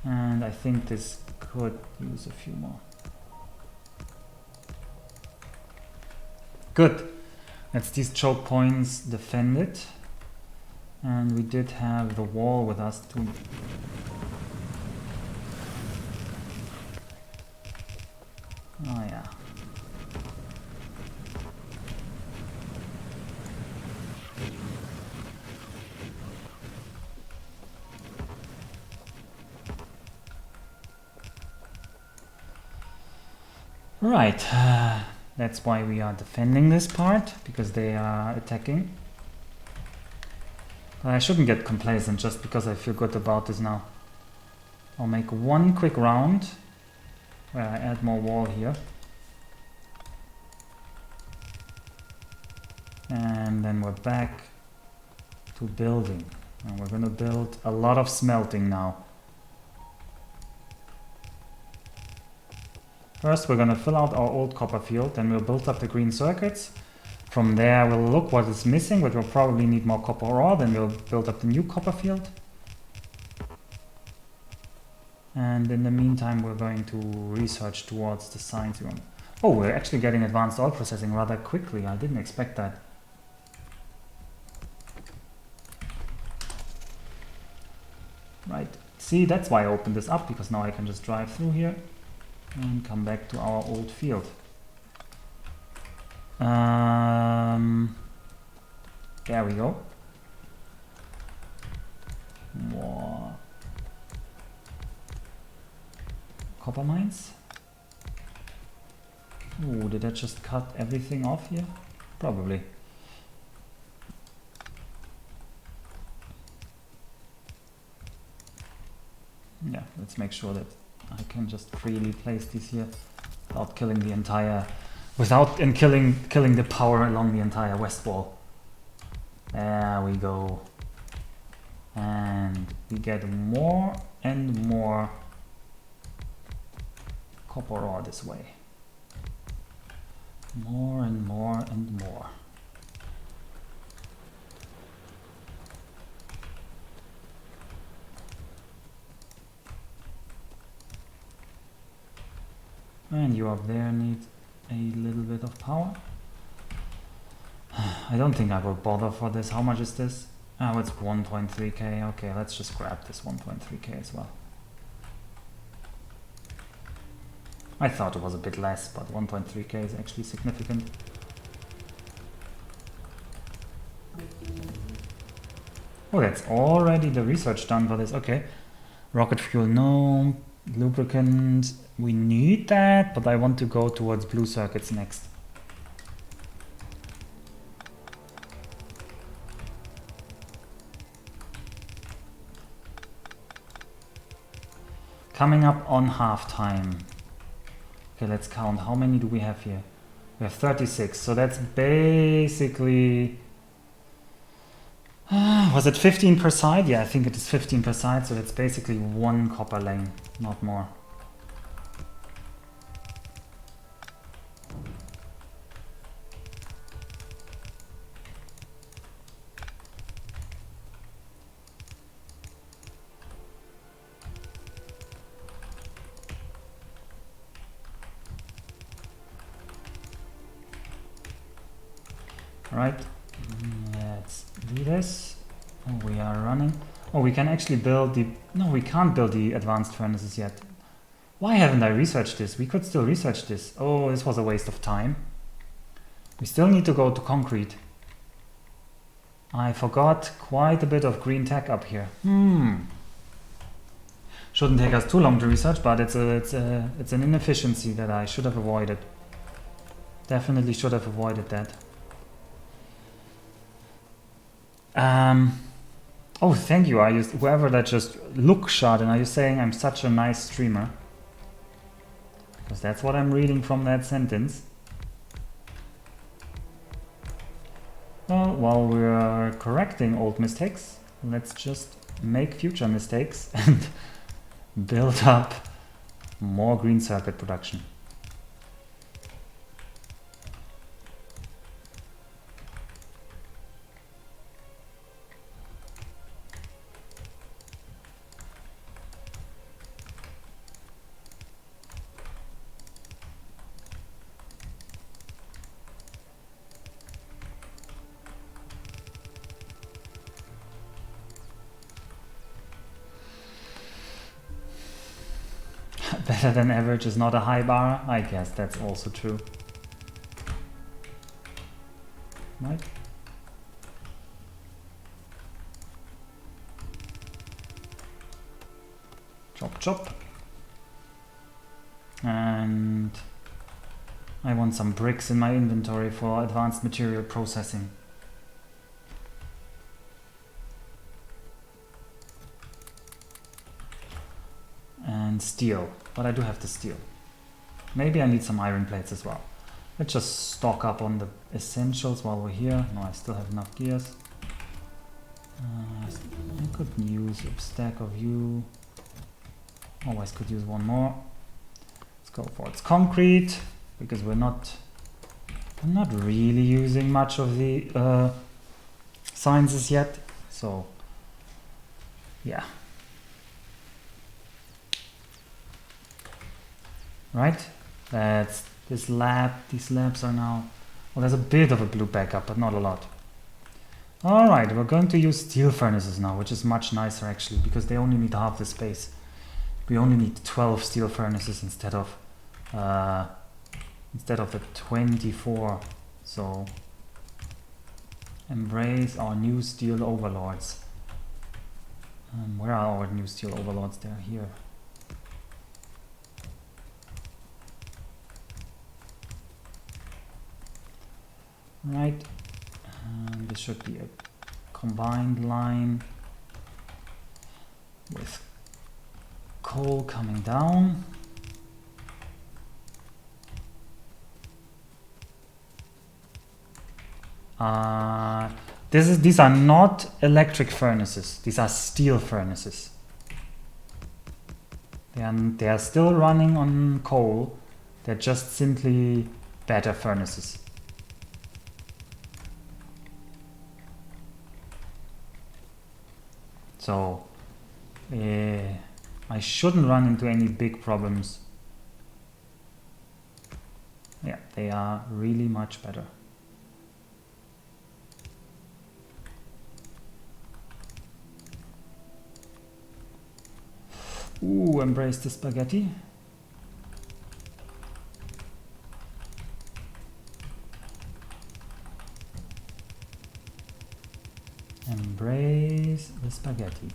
And I think this could use a few more. Good. Let's these choke points defended. And we did have the wall with us too. Oh yeah. Right. That's why we are defending this part, because they are attacking. I shouldn't get complacent just because I feel good about this now. I'll make one quick round where I add more wall here. And then we're back to building. And we're going to build a lot of smelting now. First we're going to fill out our old copper field, then we'll build up the green circuits. From there we'll look what is missing, but we'll probably need more copper ore, then we'll build up the new copper field. And in the meantime we're going to research towards the science room. Oh, we're actually getting advanced oil processing rather quickly, I didn't expect that. Right, see, that's why I opened this up, because now I can just drive through here and come back to our old field. There we go. More copper mines. Ooh, did I just cut everything off here? Probably. Yeah, let's make sure that I can just freely place these here without killing the entire, killing the power along the entire west wall. There we go. And we get more and more copper ore this way. More and more and more. And you up there need a little bit of power. I don't think I will bother for this. How much is this? Oh, it's 1.3k. Okay, let's just grab this 1.3k as well. I thought it was a bit less, but 1.3k is actually significant. Oh, that's already the research done for this. Okay. Rocket fuel, no. Lubricant, we need that, but I want to go towards blue circuits next. Coming up on half time. Okay, let's count. How many do we have here? We have 36, so that's basically... was it 15 per side? Yeah, I think it is 15 per side, so that's basically one copper lane, not more. Right, let's do this. Oh, we are running. Oh, we can actually build the... No, we can't build the advanced furnaces yet. Why haven't I researched this? We could still research this. Oh, this was a waste of time. We still need to go to concrete. I forgot quite a bit of green tech up here. Shouldn't take us too long to research, but it's an inefficiency that I should have avoided. Definitely should have avoided that. Oh, thank you. Whoever that just look shot, and are you saying I'm such a nice streamer? Because that's what I'm reading from that sentence. Well, while we're correcting old mistakes, let's just make future mistakes and build up more green circuit production. Better than average is not a high bar. I guess that's also true. Right? Chop chop. And I want some bricks in my inventory for advanced material processing. And steel, but I do have the steel. Maybe I need some iron plates as well. Let's just stock up on the essentials while we're here. No, I still have enough gears. I could use a stack of you. Always could use one more. Let's go for its concrete, because I'm not really using much of the sciences yet. So yeah. Right, that's this lab. These labs are now... Well, there's a bit of a blue backup, but not a lot. Alright, we're going to use steel furnaces now, which is much nicer actually, because they only need half the space. We only need 12 steel furnaces instead of the 24. So embrace our new steel overlords. Where are our new steel overlords? They're here. Right, this should be a combined line with coal coming down. These are not electric furnaces, these are steel furnaces. They are still running on coal, they're just simply better furnaces. So I shouldn't run into any big problems. Yeah, they are really much better. Ooh, embrace the spaghetti. Embrace the spaghetti.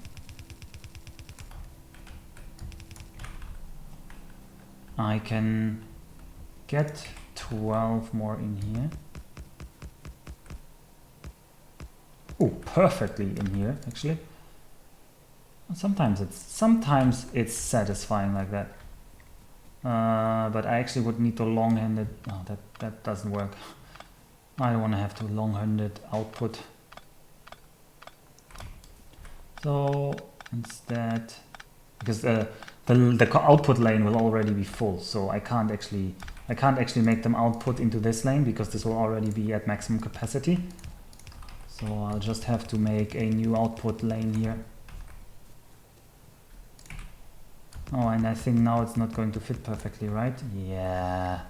I can get 12 more in here. Oh, perfectly in here actually. Sometimes it's satisfying like that. But I actually would need to long-handed. No, that doesn't work. I don't want to have to long-handed output. So instead, because the output lane will already be full, so I can't actually make them output into this lane because this will already be at maximum capacity. So I'll just have to make a new output lane here. Oh, and I think now it's not going to fit perfectly, right? Yeah.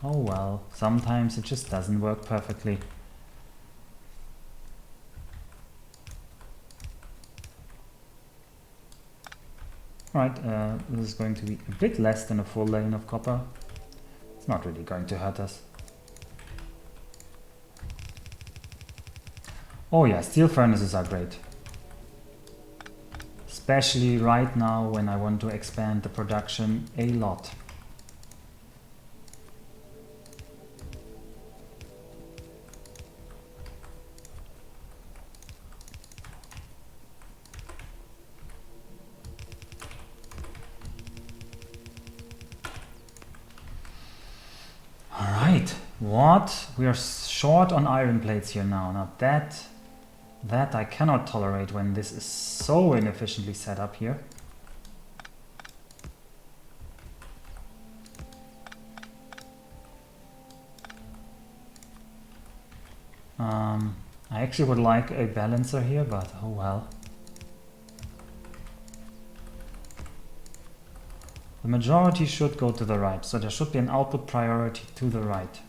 Oh well, sometimes it just doesn't work perfectly. Alright, this is going to be a bit less than a full lane of copper. It's not really going to hurt us. Oh yeah, steel furnaces are great. Especially right now when I want to expand the production a lot. Alright, what? We are short on iron plates here now. Now that I cannot tolerate when this is so inefficiently set up here. I actually would like a balancer here, but oh well. The majority should go to the right, so there should be an output priority to the right.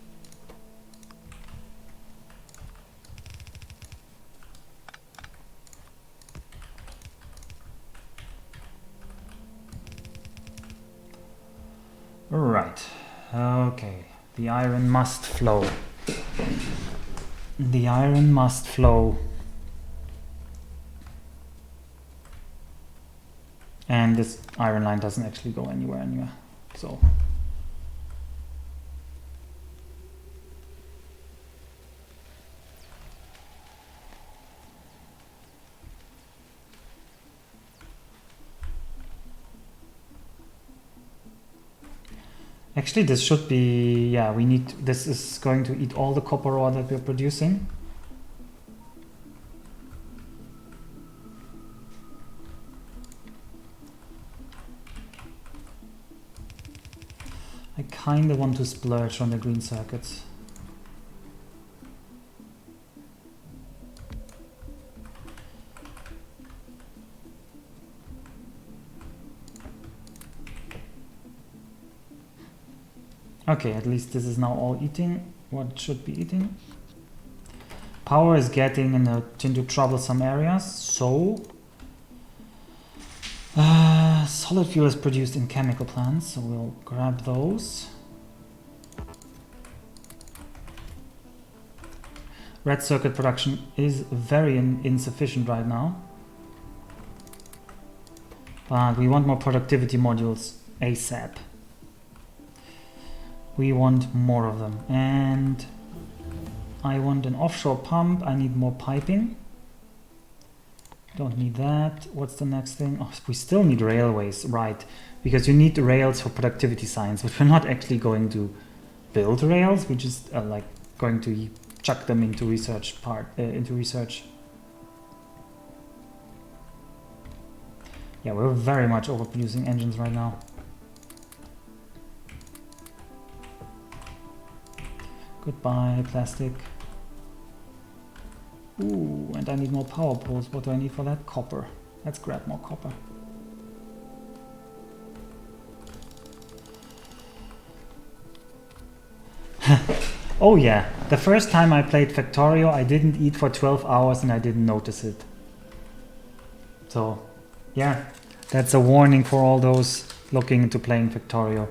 Right, okay, the iron must flow. The iron must flow. And this iron line doesn't actually go anywhere, so. Actually, this should be, yeah, this is going to eat all the copper ore that we're producing. I kinda want to splurge on the green circuits. Okay, at least this is now all eating what it should be eating. Power is getting into troublesome areas, so solid fuel is produced in chemical plants, so we'll grab those. Red circuit production is very insufficient right now, but we want more productivity modules ASAP. We want more of them, and I want an offshore pump. I need more piping. Don't need that. What's the next thing? Oh, we still need railways, right? Because you need the rails for productivity science, but we're not actually going to build rails. We're just like going to chuck them into research into research. Yeah, we're very much overproducing engines right now. Goodbye, plastic. Ooh, and I need more power poles. What do I need for that? Copper. Let's grab more copper. Oh yeah, the first time I played Factorio, I didn't eat for 12 hours and I didn't notice it. So, yeah, that's a warning for all those looking into playing Factorio.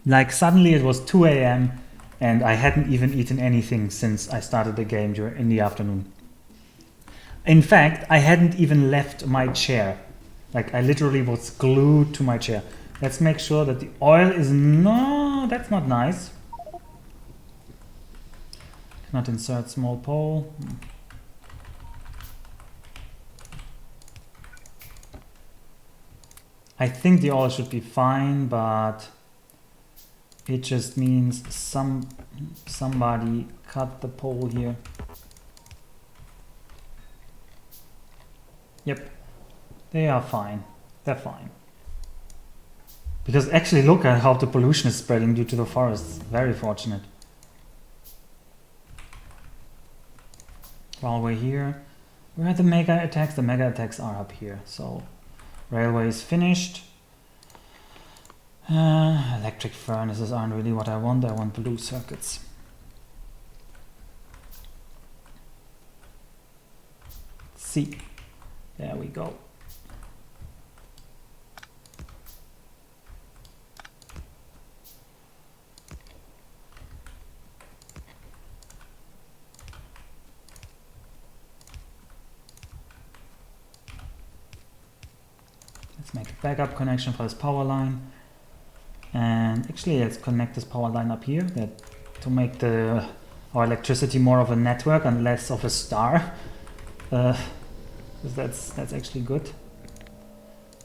Like suddenly it was 2 AM and I hadn't even eaten anything since I started the game in the afternoon. In fact, I hadn't even left my chair. Like I literally was glued to my chair. Let's make sure that the oil is that's not nice. Cannot insert small pole. I think the oil should be fine, but it just means somebody cut the pole here. Yep, they are fine. They're fine. Because actually look at how the pollution is spreading due to the forests. Very fortunate. While we're here, where are the mega attacks? The mega attacks are up here. So railway is finished. Electric furnaces aren't really what I want blue circuits. C. There we go. Let's make a backup connection for this power line. And actually let's connect this power line up here to make our electricity more of a network and less of a star. That's actually good.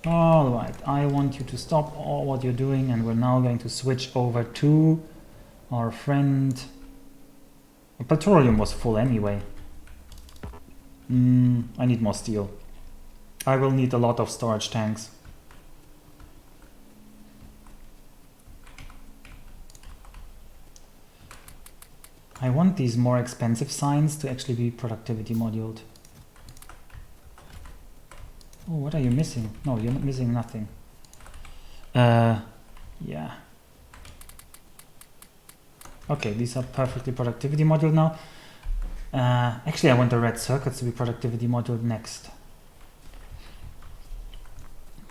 Alright, I want you to stop all what you're doing, and we're now going to switch over to our friend. Petroleum was full anyway. I need more steel. I will need a lot of storage tanks. I want these more expensive signs to actually be productivity moduled. Oh, what are you missing? No, you're missing nothing. Yeah. Okay, these are perfectly productivity moduled now. Actually, I want the red circuits to be productivity moduled next.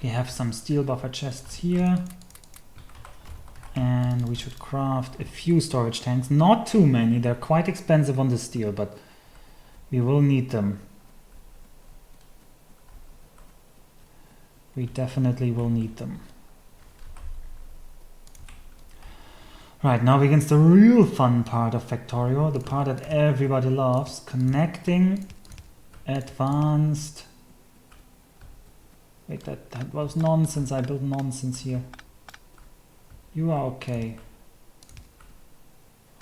We have some steel buffer chests here. And we should craft a few storage tanks. Not too many. They're quite expensive on the steel, but we will need them. We definitely will need them. Right, now begins the real fun part of Factorio, the part that everybody loves, connecting advanced... Wait, that was nonsense. I built nonsense here. You are okay.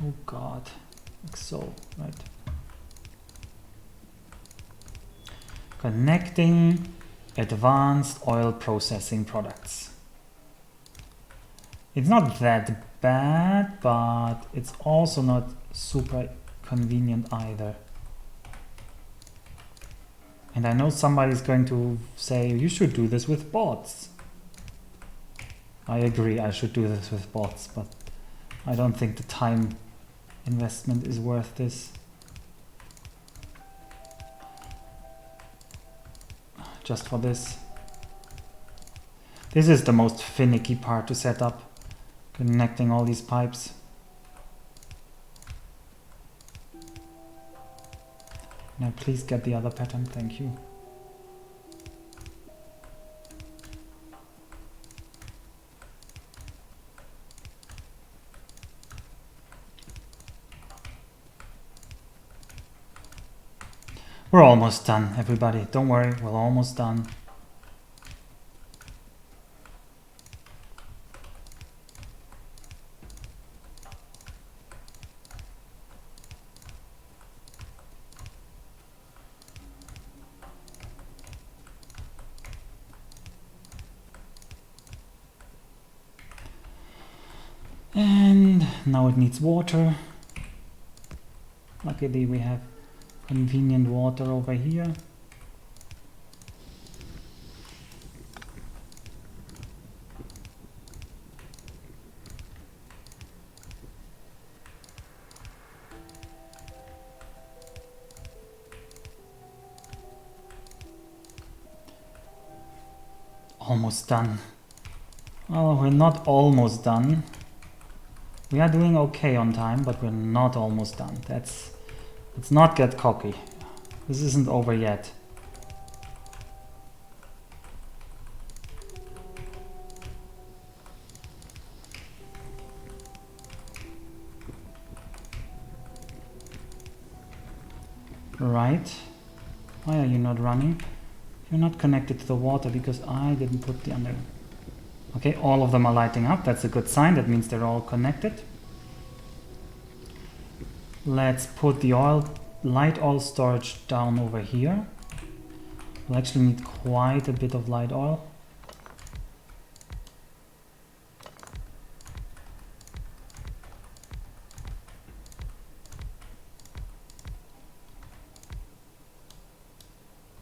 Oh god, like so, right? Connecting advanced oil processing products. It's not that bad, but it's also not super convenient either. And I know somebody's going to say, you should do this with bots. I agree, I should do this with bots, but I don't think the time investment is worth this. Just for this. This is the most finicky part to set up, connecting all these pipes. Now please get the other pattern, thank you. We're almost done, everybody. Don't worry, we're almost done. And now it needs water. Luckily we have convenient water over here. Almost done. Well, we're not almost done. We are doing okay on time, but we're not almost done. Let's not get cocky. This isn't over yet. Right. Why are you not running? You're not connected to the water because I didn't put the under... Okay, all of them are lighting up. That's a good sign. That means they're all connected. Let's put the light oil storage down over here. We'll actually need quite a bit of light oil.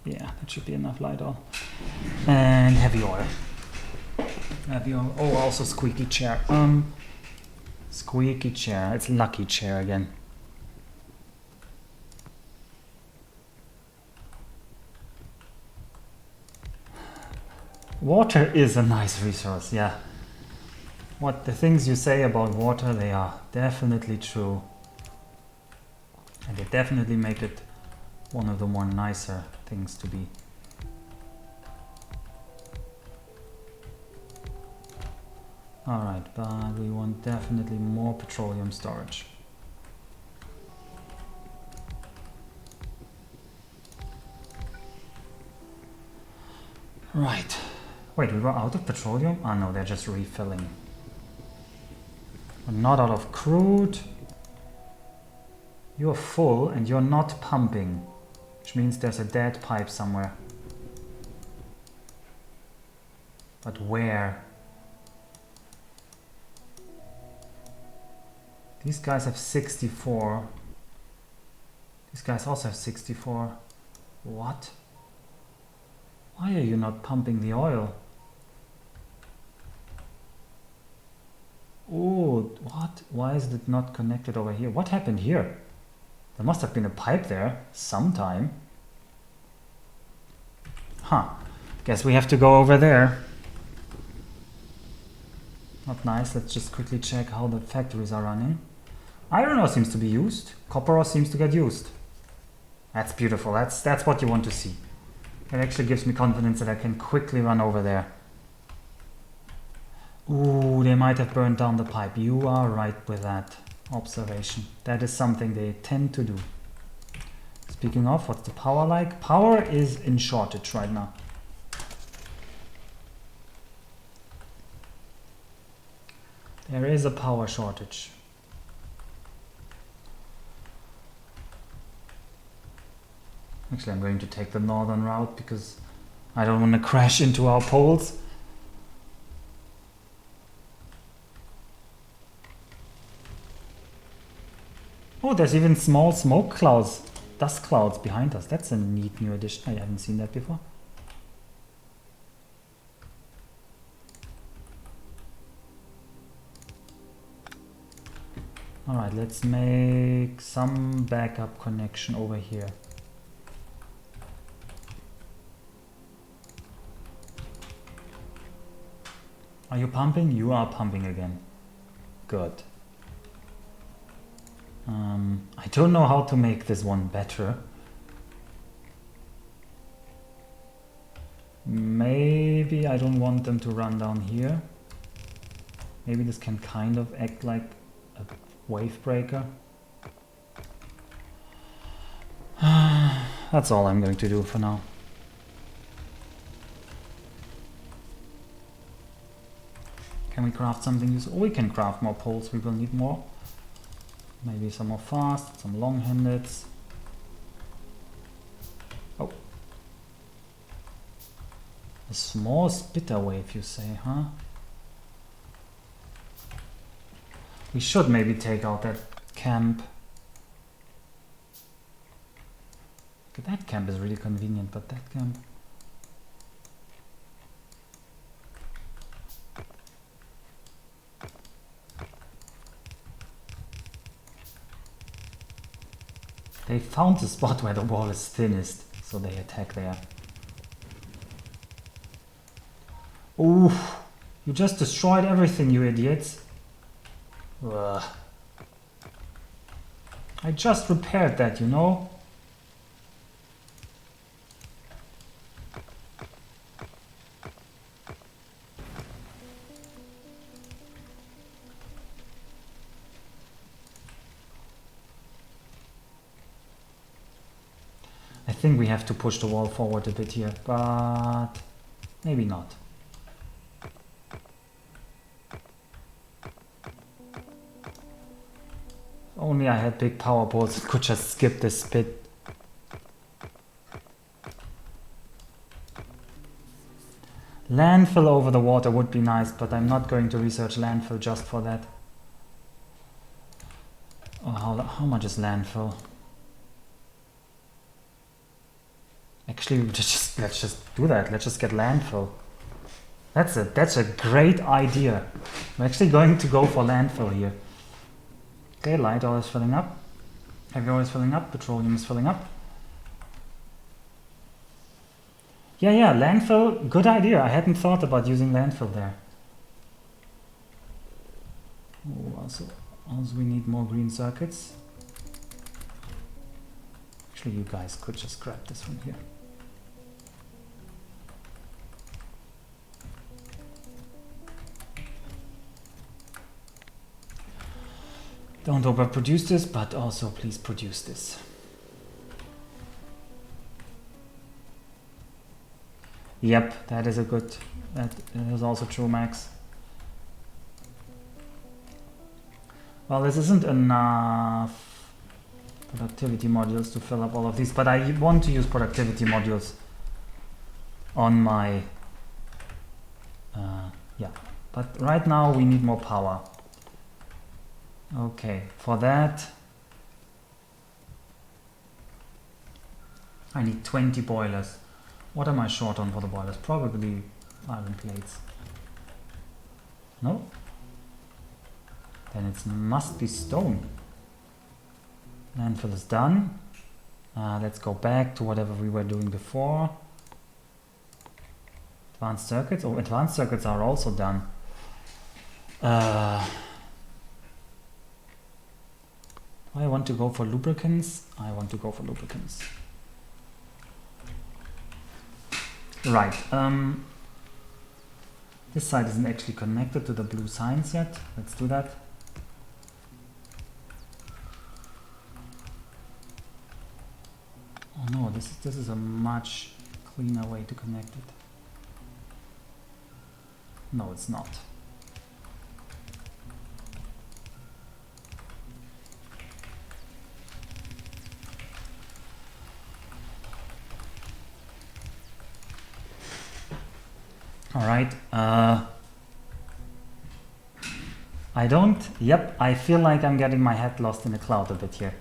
Yeah, that should be enough light oil. And heavy oil. Oh, also squeaky chair. Squeaky chair. It's lucky chair again. Water is a nice resource, yeah. What the things you say about water, they are definitely true. And they definitely make it one of the more nicer things to be. Alright, but we want definitely more petroleum storage. Right. Wait, we were out of petroleum? Ah no, they're just refilling. We're not out of crude. You're full and you're not pumping, which means there's a dead pipe somewhere. But where? These guys have 64. These guys also have 64. What? Why are you not pumping the oil? Oh, what? Why is it not connected over here? What happened here? There must have been a pipe there sometime. Huh. Guess we have to go over there. Not nice. Let's just quickly check how the factories are running. Iron ore seems to be used. Copper ore seems to get used. That's beautiful. That's what you want to see. It actually gives me confidence that I can quickly run over there. Ooh, they might have burned down the pipe. You are right with that observation. That is something they tend to do. Speaking of, what's the power like? Power is in shortage right now. There is a power shortage. Actually, I'm going to take the northern route because I don't want to crash into our poles. Oh, there's even small smoke clouds, dust clouds behind us. That's a neat new addition. I haven't seen that before. Alright, let's make some backup connection over here. Are you pumping? You are pumping again. Good. I don't know how to make this one better. Maybe I don't want them to run down here. Maybe this can kind of act like a wave breaker. That's all I'm going to do for now. Can we craft something useful? Oh, we can craft more poles. We will need more. Maybe some more fast, some long-handeds. Oh. A small spitter wave, you say, huh? We should maybe take out that camp. Okay, that camp is really convenient, but that camp... They found the spot where the wall is thinnest, so they attack there. Ooh, you just destroyed everything, you idiots. Ugh. I just repaired that, you know? I think we have to push the wall forward a bit here, but maybe not. If only I had big power bolts and could just skip this bit. Landfill over the water would be nice, but I'm not going to research landfill just for that. Oh, how much is landfill? Actually, let's just do that. Let's just get landfill. That's a great idea. I'm actually going to go for landfill here. Okay, light oil is filling up. Heavy oil is filling up. Petroleum is filling up. Yeah, landfill, good idea. I hadn't thought about using landfill there. Oh, also we need more green circuits. Actually, you guys could just grab this from here. Don't overproduce this, but also please produce this. Yep, that is also true, Max. Well, this isn't enough productivity modules to fill up all of these, but I want to use productivity modules on my, yeah, but right now we need more power. Okay, for that I need 20 boilers. What am I short on for the boilers? Probably iron plates. No? Then it must be stone. Landfill is done. Let's go back to whatever we were doing before. Advanced circuits. Oh, advanced circuits are also done. I want to go for lubricants. I want to go for lubricants. Right. This side isn't actually connected to the blue signs yet. Let's do that. Oh no, this is a much cleaner way to connect it. No, it's not. All right. I feel like I'm getting my head lost in the cloud a bit here.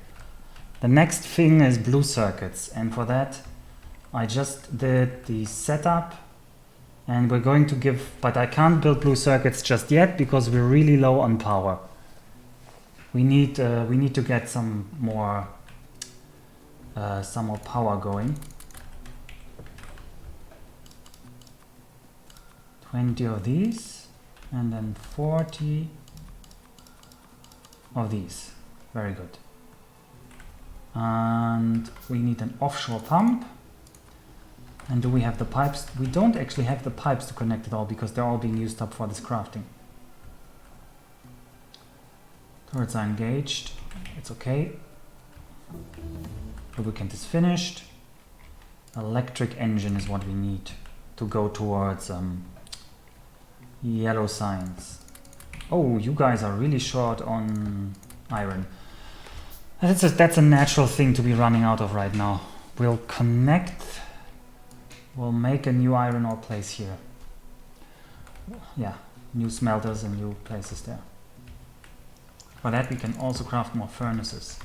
The next thing is blue circuits, and for that I just did the setup, and we're going to give, but I can't build blue circuits just yet because we're really low on power. We need to get some more power going. 20 of these, and then 40 of these. Very good. And we need an offshore pump. And do we have the pipes? We don't actually have the pipes to connect it all because they're all being used up for this crafting. Turrets are engaged. It's okay. Lubricant is finished. Electric engine is what we need to go towards yellow signs. Oh, you guys are really short on iron. That's a natural thing to be running out of right now. We'll connect. We'll make a new iron ore place here. Yeah, new smelters and new places there. For that we can also craft more furnaces.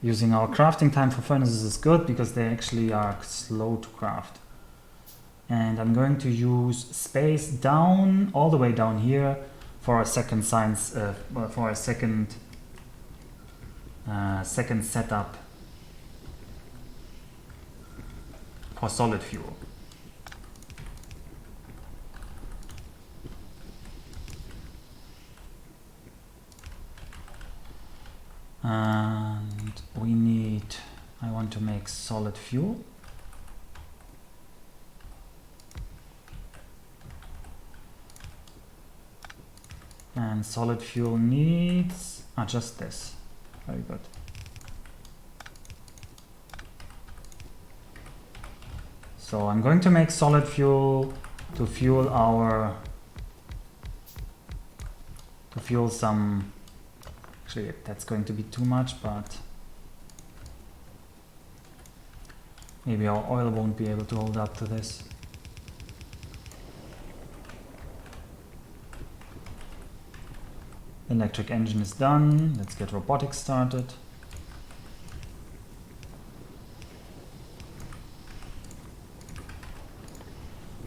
Using our crafting time for furnaces is good because they actually are slow to craft. And I'm going to use space down, all the way down here, for a second science, for a second setup for solid fuel. And we need, I want to make solid fuel. And solid fuel needs just this. Very good. So I'm going to make solid fuel to fuel some, actually that's going to be too much, but maybe our oil won't be able to hold up to this. Electric engine is done. Let's get robotics started.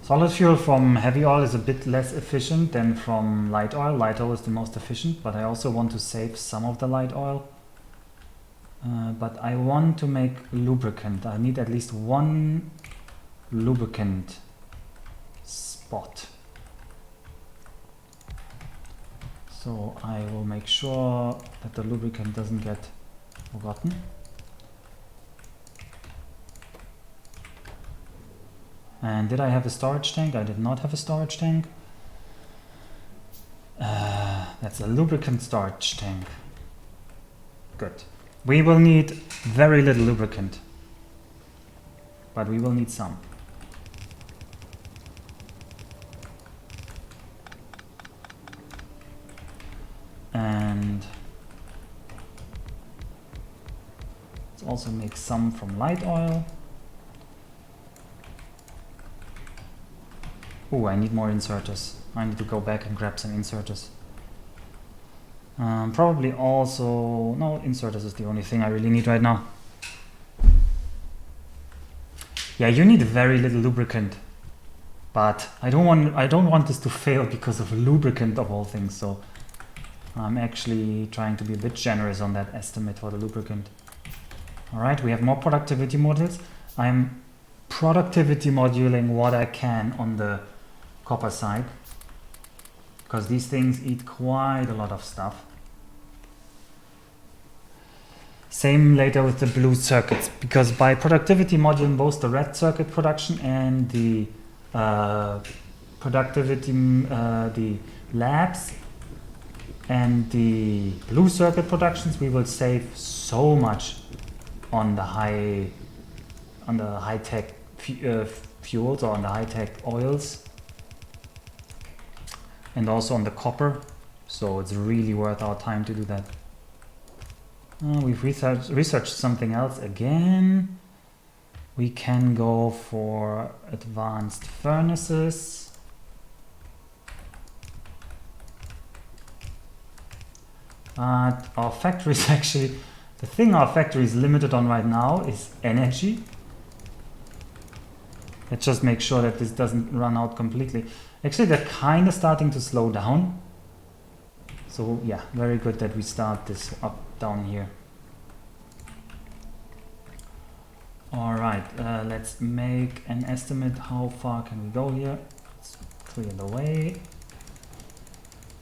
Solid fuel from heavy oil is a bit less efficient than from light oil. Light oil is the most efficient, but I also want to save some of the light oil. But I want to make lubricant. I need at least one lubricant spot. So I will make sure that the lubricant doesn't get forgotten. And did I have a storage tank? I did not have a storage tank. That's a lubricant storage tank. Good. We will need very little lubricant, but we will need some. And let's also make some from light oil. Oh, I need more inserters. I need to go back and grab some inserters. Probably also... No, inserters is the only thing I really need right now. Yeah, you need very little lubricant. But I don't want this to fail because of lubricant of all things, so I'm actually trying to be a bit generous on that estimate for the lubricant. Alright, we have more productivity modules. I'm productivity moduling what I can on the copper side, because these things eat quite a lot of stuff. Same later with the blue circuits, because by productivity moduling both the red circuit production and the productivity, the labs and the blue circuit productions, we will save so much on the high tech fuels, or on the high tech oils, and also on the copper, so it's really worth our time to do that. We've researched something else again. We can go for advanced furnaces. But our factory is actually, the thing our factory is limited on right now is energy. Let's just make sure that this doesn't run out completely. Actually, they're kind of starting to slow down. So yeah, very good that we start this up down here. All right, let's make an estimate. How far can we go here? Let's clear the way.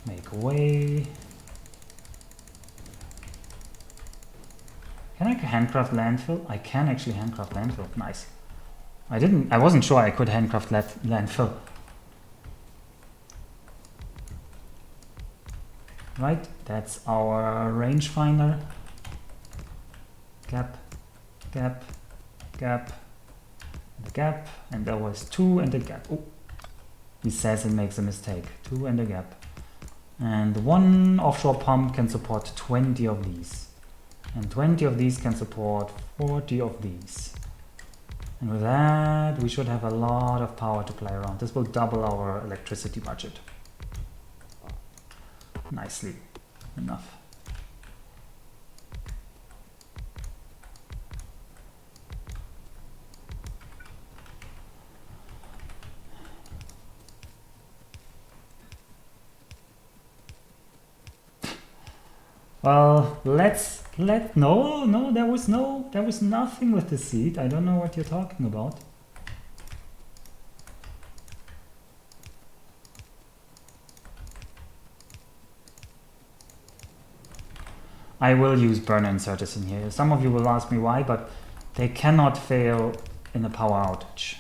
Make way. Can I handcraft landfill? I can actually handcraft landfill. Nice. I wasn't sure I could handcraft landfill. Right, that's our rangefinder. Gap, gap, gap, and a gap, and there was 2 and a gap. Oh, he says it makes a mistake. 2 and a gap. And one offshore pump can support 20 of these. And 20 of these can support 40 of these. And with that, we should have a lot of power to play around. This will double our electricity budget. Nicely enough. Well, no, there was nothing with the seed. I don't know what you're talking about. I will use burner inserters in here. Some of you will ask me why, but they cannot fail in a power outage.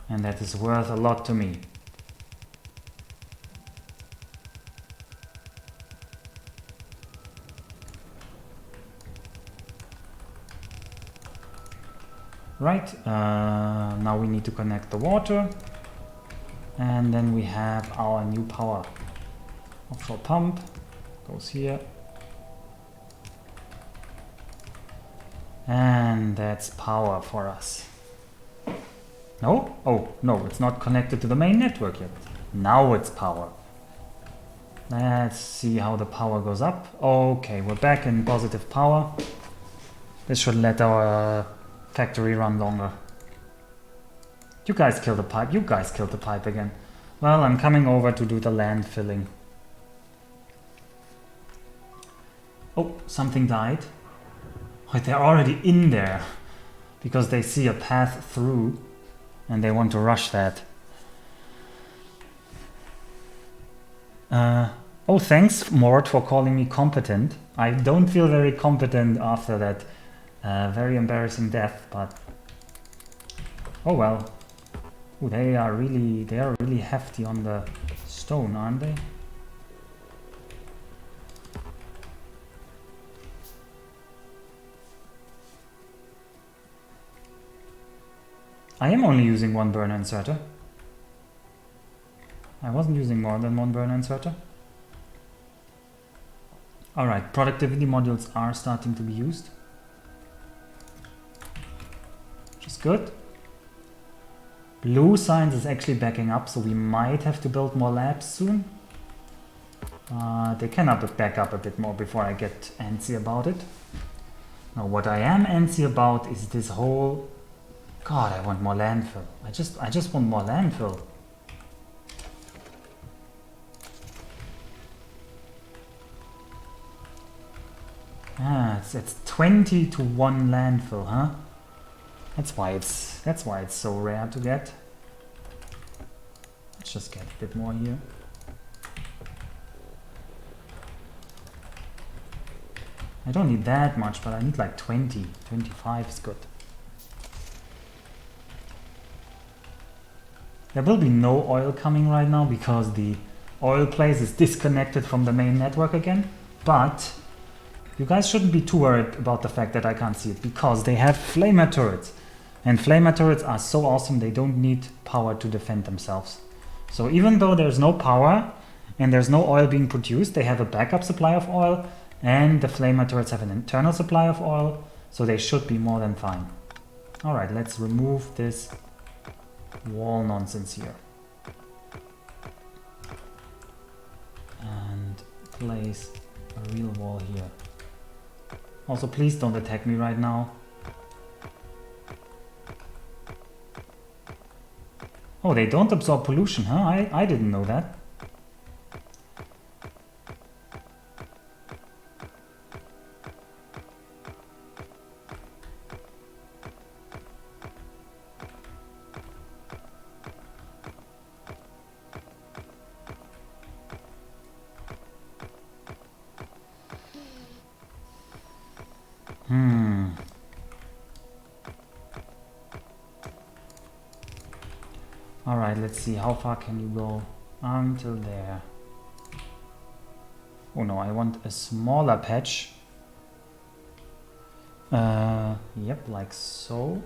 And that is worth a lot to me. Right, now we need to connect the water, and then we have our new power. Offshore pump goes here, and that's power for us. No? Oh, no, it's not connected to the main network yet. Now it's power. Let's see how the power goes up. Okay, we're back in positive power. This should let our factory run longer. You guys killed the pipe. You guys killed the pipe again. Well, I'm coming over to do the land filling. Oh, something died. Oh, they're already in there because they see a path through and they want to rush that. Oh, thanks, Mort, for calling me competent. I don't feel very competent after that very embarrassing death, but oh well. Ooh, they are really hefty on the stone, aren't they? I am only using one burner inserter. I wasn't using more than one burner inserter. Alright, productivity modules are starting to be used. Which is good. Blue science is actually backing up, so we might have to build more labs soon. They can back up a bit more before I get antsy about it. Now what I am antsy about is this whole... God, I want more landfill. I just want more landfill. Ah, it's 20 to 1 landfill, huh? That's why it's so rare to get. Let's just get a bit more here. I don't need that much, but I need like 20. 25 is good. There will be no oil coming right now because the oil place is disconnected from the main network again, but you guys shouldn't be too worried about the fact that I can't see it because they have flamer turrets. And flamer turrets are so awesome, they don't need power to defend themselves. So even though there's no power and there's no oil being produced, they have a backup supply of oil, and the flamer turrets have an internal supply of oil, so they should be more than fine. Alright, let's remove this wall nonsense here. And place a real wall here. Also, please don't attack me right now. Oh, they don't absorb pollution, huh? I didn't know that. Alright, let's see, how far can you go? Until there. Oh no, I want a smaller patch. Yep, like so.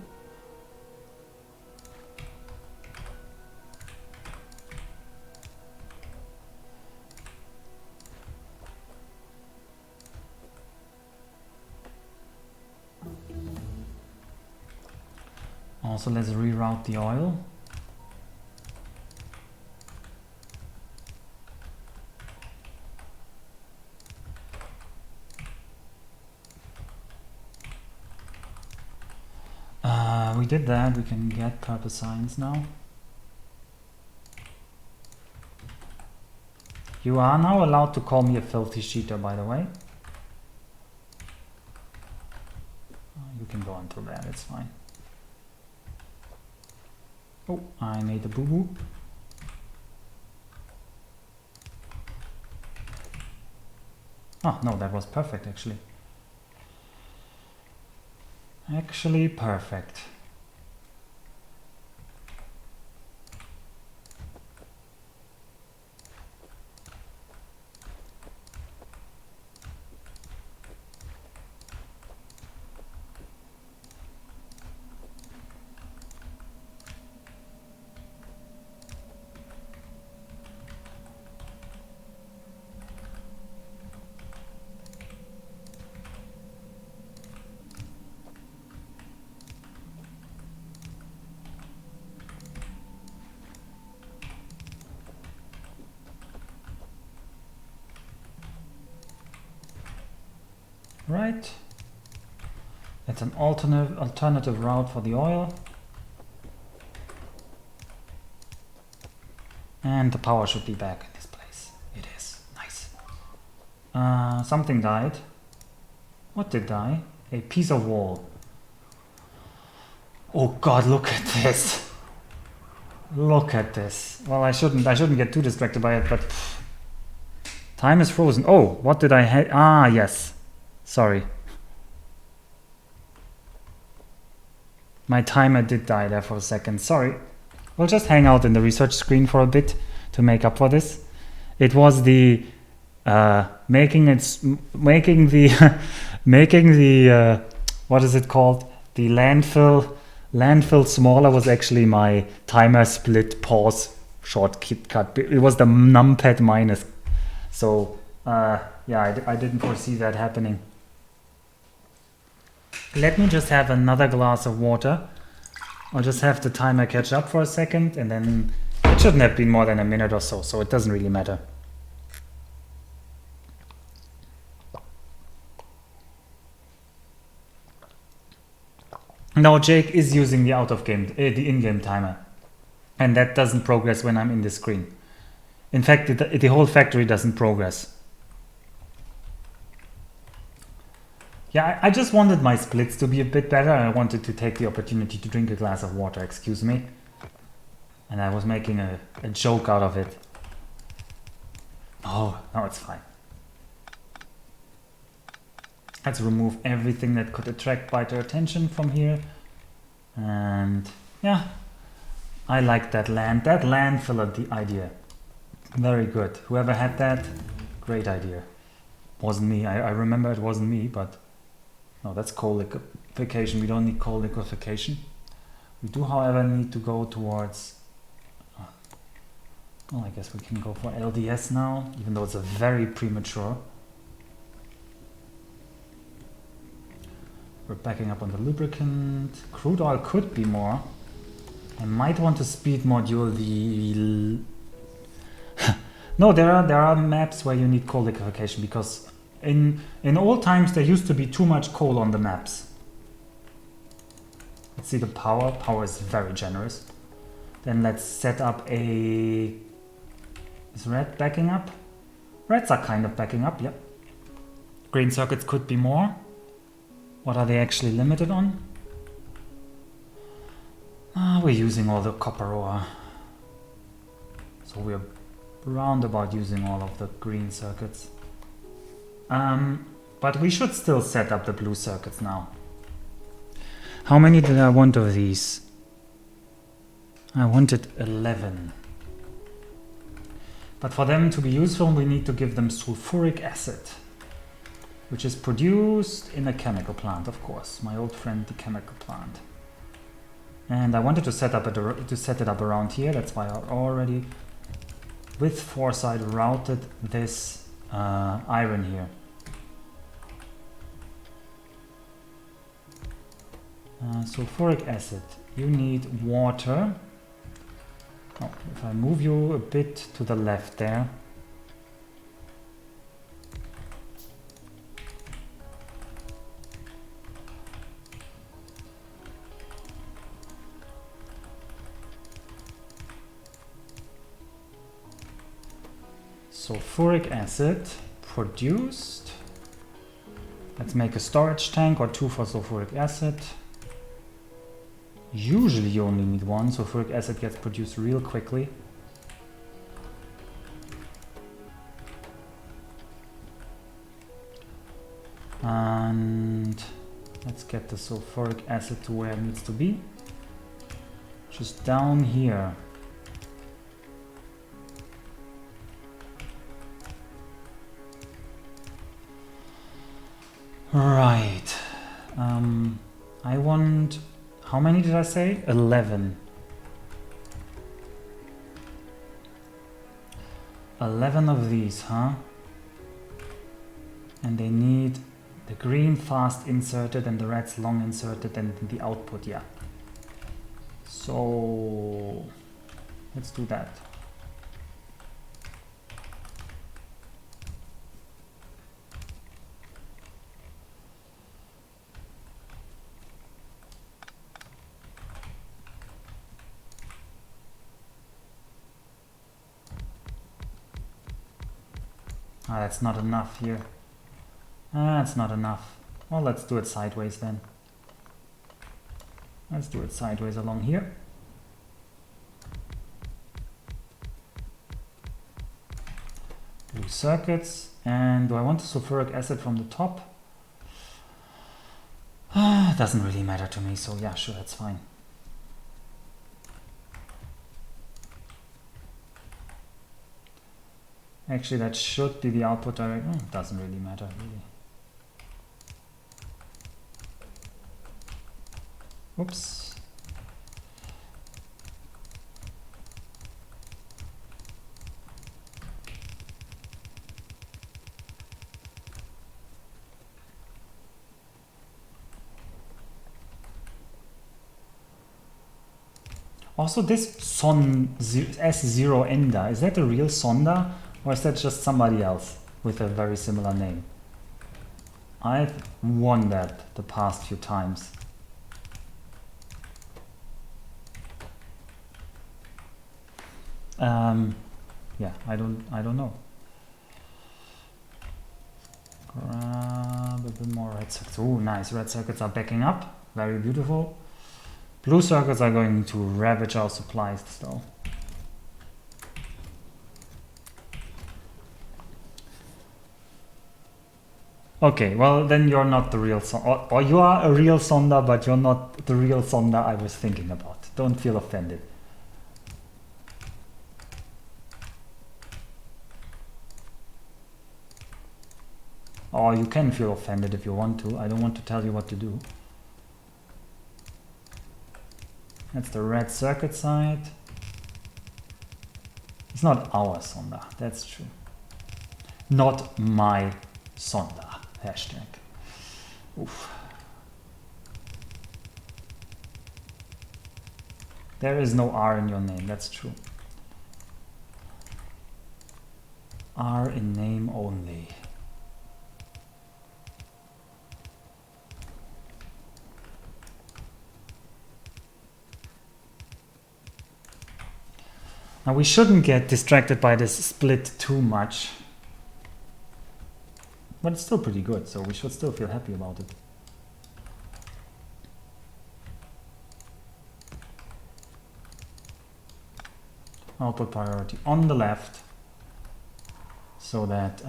Also, let's reroute the oil. We did that, we can get purple signs now. You are now allowed to call me a filthy cheater, by the way. You can go on through that, it's fine. Oh, I made a boo-boo. Oh, no, that was perfect, actually. Actually perfect. Right. It's an alternative route for the oil. And the power should be back in this place. It is. Nice. Something died. What did die? A piece of wall. Oh god, look at this. Look at this. Well, I shouldn't get too distracted by it, but time is frozen. Oh, what did I have? Ah, yes. Sorry. My timer did die there for a second. Sorry. We'll just hang out in the research screen for a bit to make up for this. It was the making the what is it called? The landfill smaller was actually my timer split pause shortcut. It was the numpad minus. So yeah, I didn't foresee that happening. Let me just have another glass of water. I'll just have the timer catch up for a second, and then it shouldn't have been more than a minute or so, so it doesn't really matter. Now Jake is using the the in-game timer, and that doesn't progress when I'm in the screen. In fact, the whole factory doesn't progress. Yeah, I just wanted my splits to be a bit better. I wanted to take the opportunity to drink a glass of water, excuse me. And I was making a joke out of it. Oh, no, it's fine. Let's remove everything that could attract biter attention from here. And yeah, I like that landfill idea. Very good. Whoever had that, great idea. Wasn't me. I remember it wasn't me, but no, that's coal liquefaction. We don't need coal liquefaction. We do, however, need to go towards... well, I guess we can go for LDS now, even though it's a very premature. We're backing up on the lubricant. Crude oil could be more. I might want to speed module the... no, there are maps where you need coal liquefaction, because in old times there used to be too much coal on the maps. Let's see the power. Power is very generous. Then let's set up a... Is red backing up? Reds are kind of backing up, yep. Green circuits could be more. What are they actually limited on? We're using all the copper ore. So we're roundabout using all of the green circuits. But we should still set up the blue circuits now. How many did I want of these? I wanted 11. But for them to be useful, we need to give them sulfuric acid, which is produced in a chemical plant, of course. My old friend, the chemical plant. And I wanted to set it up around here. That's why I already, with foresight, routed this iron here. Sulfuric acid. You need water. Oh, if I move you a bit to the left there. Sulfuric acid produced. Let's make a storage tank or two for sulfuric acid. Usually you only need one. Sulfuric acid gets produced real quickly. And let's get the sulfuric acid to where it needs to be. Just down here. Right. I want... How many did I say? 11. 11 of these, huh? And they need the green fast inserted and the reds long inserted, and the output, yeah. So let's do that. Ah, that's not enough here. Ah, that's not enough. Well, let's do it sideways then. Let's do it sideways along here. Blue circuits. And do I want the sulfuric acid from the top? Doesn't really matter to me, so yeah, sure, that's fine. Actually, that should be the output direction. Doesn't really matter, really. Oops. Also, this S0 Ender, is that a real Sonda? Or is that just somebody else with a very similar name? I've won that the past few times. Yeah, I don't know. Grab a bit more red circuits. Oh, nice. Red circuits are backing up. Very beautiful. Blue circuits are going to ravage our supplies though. Okay, well then you're not the real Sonda. Or you are a real Sonda, but you're not the real Sonda I was thinking about. Don't feel offended. Or you can feel offended if you want to. I don't want to tell you what to do. That's the red circuit side. It's not our Sonda, that's true. Not my Sonda. Hashtag. Oof. There is no R in your name, that's true. R in name only. Now we shouldn't get distracted by this split too much. But it's still pretty good, so we should still feel happy about it. Output priority on the left, so that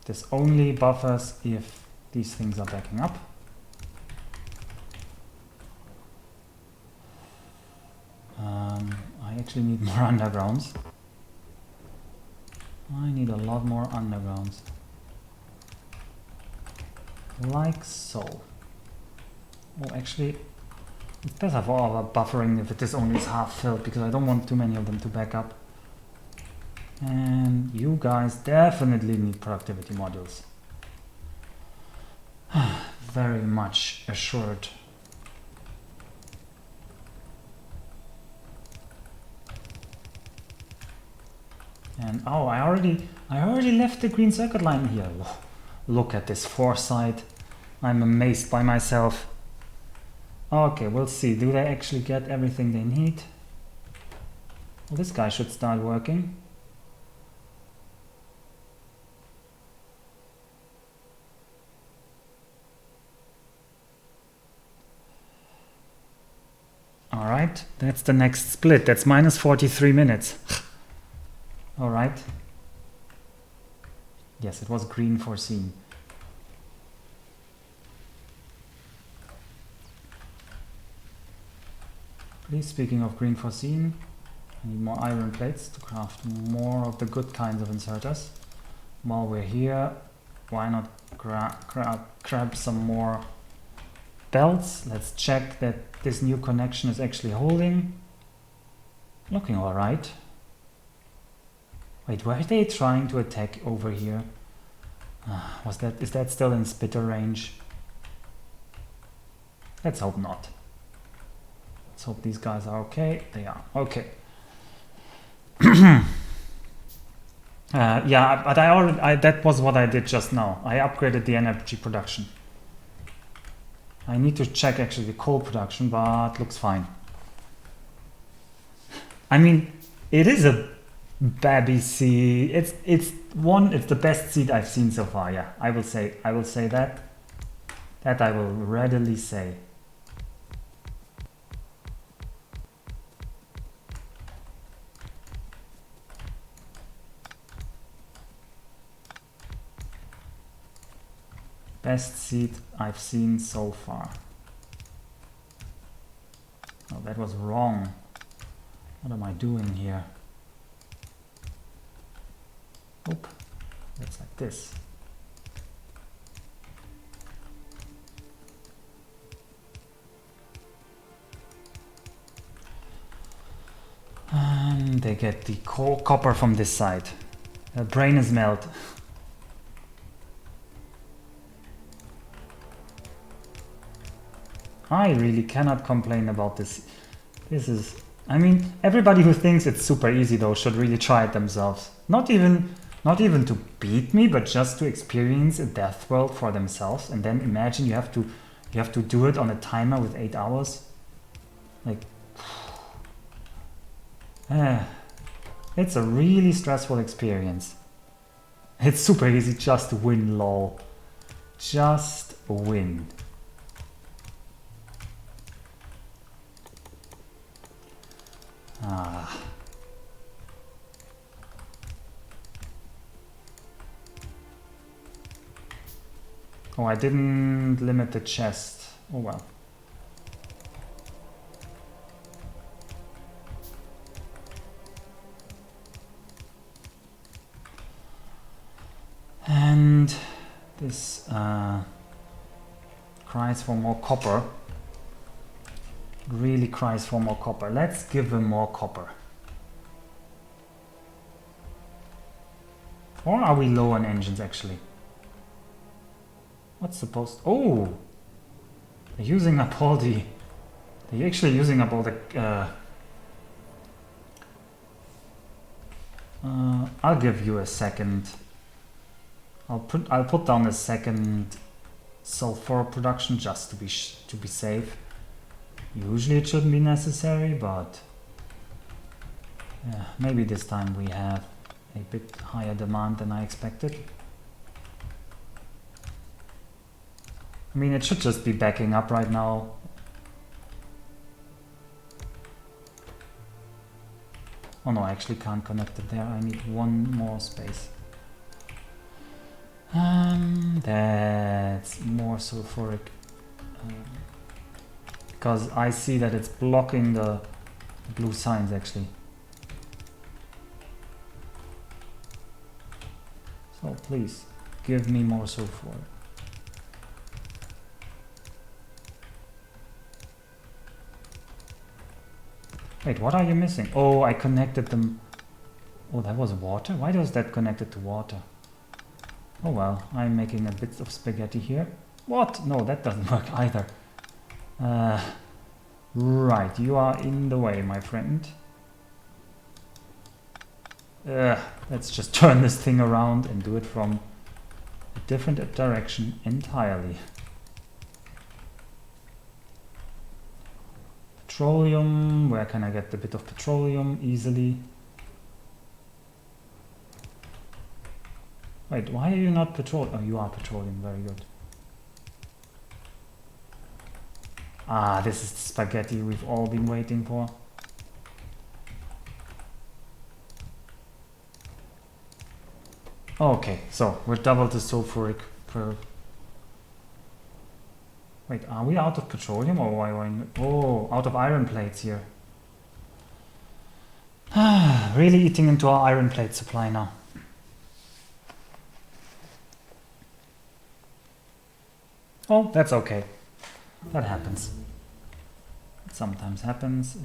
this only buffers if these things are backing up. I actually need more undergrounds. I need a lot more undergrounds. Like so. Oh, actually, it's better for our buffering if it is only half filled, because I don't want too many of them to back up. And you guys definitely need productivity modules. Very much assured. And oh, I already left the green circuit line here. Oh, look at this foresight. I'm amazed by myself. Okay, we'll see. Do they actually get everything they need? Well, this guy should start working. Alright, that's the next split. That's minus 43 minutes. Alright. Yes, it was green foreseen. Please, speaking of green foreseen, I need more iron plates to craft more of the good kinds of inserters. While we're here, why not grab some more belts? Let's check that this new connection is actually holding. Looking alright. Wait, were they trying to attack over here? Is that still in spitter range? Let's hope not. Let's hope these guys are okay. They are. Okay. Yeah, but that was what I did just now. I upgraded the energy production. I need to check actually the coal production, but looks fine. I mean, it is a Baby seed. It's the best seed I've seen so far. Yeah, I will say that. That I will readily say. Best seed I've seen so far. Oh, that was wrong. What am I doing here? Oop, that's like this. And they get the copper from this side. The brain is melt. I really cannot complain about this. This is, I mean, everybody who thinks it's super easy though should really try it themselves. Not even to beat me, but just to experience a Deathworld for themselves. And then imagine you have to do it on a timer with 8 hours. Like, it's a really stressful experience. It's super easy, just win, lol. Just win. Ah. Oh, I didn't limit the chest. Oh well. And this cries for more copper. Really cries for more copper. Let's give him more copper. Or are we low on engines actually? What's supposed... Oh! They're using up all the... They're actually using up all the... I'll give you a second. I'll put down a second sulfur production just to be safe. Usually it shouldn't be necessary, but yeah, maybe this time we have a bit higher demand than I expected. I mean, it should just be backing up right now. Oh no, I actually can't connect it there. I need one more space. That's more sulfuric. Because I see that it's blocking the blue signs actually. So please, give me more sulfur. Wait, what are you missing? Oh, I connected them. Oh, that was water? Why was that connected to water? Oh well, I'm making a bit of spaghetti here. What? No, that doesn't work either. Right, you are in the way, my friend. Let's just turn this thing around and do it from a different direction entirely. Petroleum, where can I get a bit of petroleum easily? Wait, why are you not petroleum? Oh, you are petroleum, very good. Ah, this is the spaghetti we've all been waiting for. Okay, so we're double the sulfuric per... Wait, are we out of petroleum or why? Oh, out of iron plates here. Really eating into our iron plate supply now. Oh, that's okay. That happens. It sometimes happens.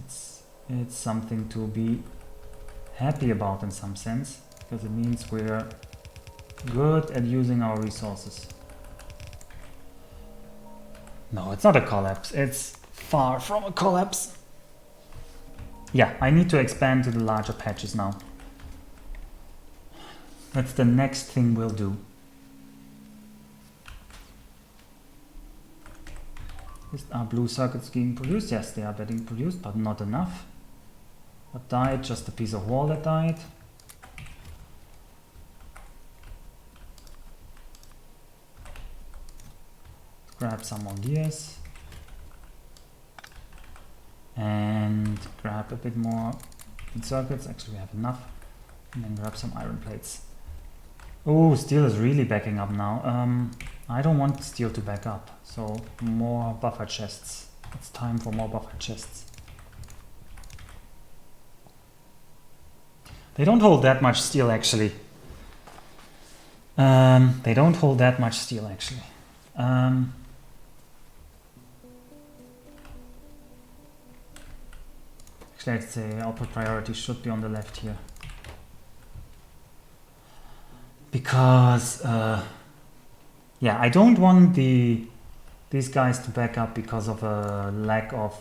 It's something to be happy about in some sense, because it means we're good at using our resources. No, it's not a collapse. It's far from a collapse. Yeah, I need to expand to the larger patches now. That's the next thing we'll do. Are blue circuits being produced? Yes, they are getting produced, but not enough. What died? Just a piece of wall that died. grab some more gears. And grab a bit more circuits. Actually, we have enough. And then grab some iron plates. Oh, steel is really backing up now. I don't want steel to back up. So more buffer chests. It's time for more buffer chests. They don't hold that much steel actually. They don't hold that much steel actually. Actually, I'd say output priority should be on the left here. Because, yeah, I don't want these guys to back up because of a lack of,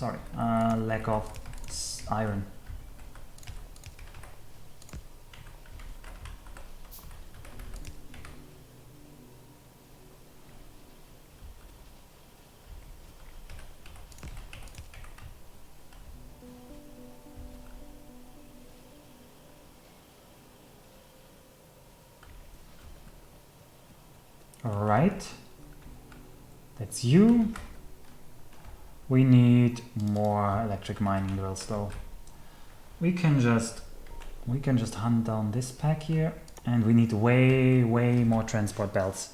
lack of iron. Alright, that's you. We need more electric mining drills though. We can just hunt down this pack here, and we need way more transport belts.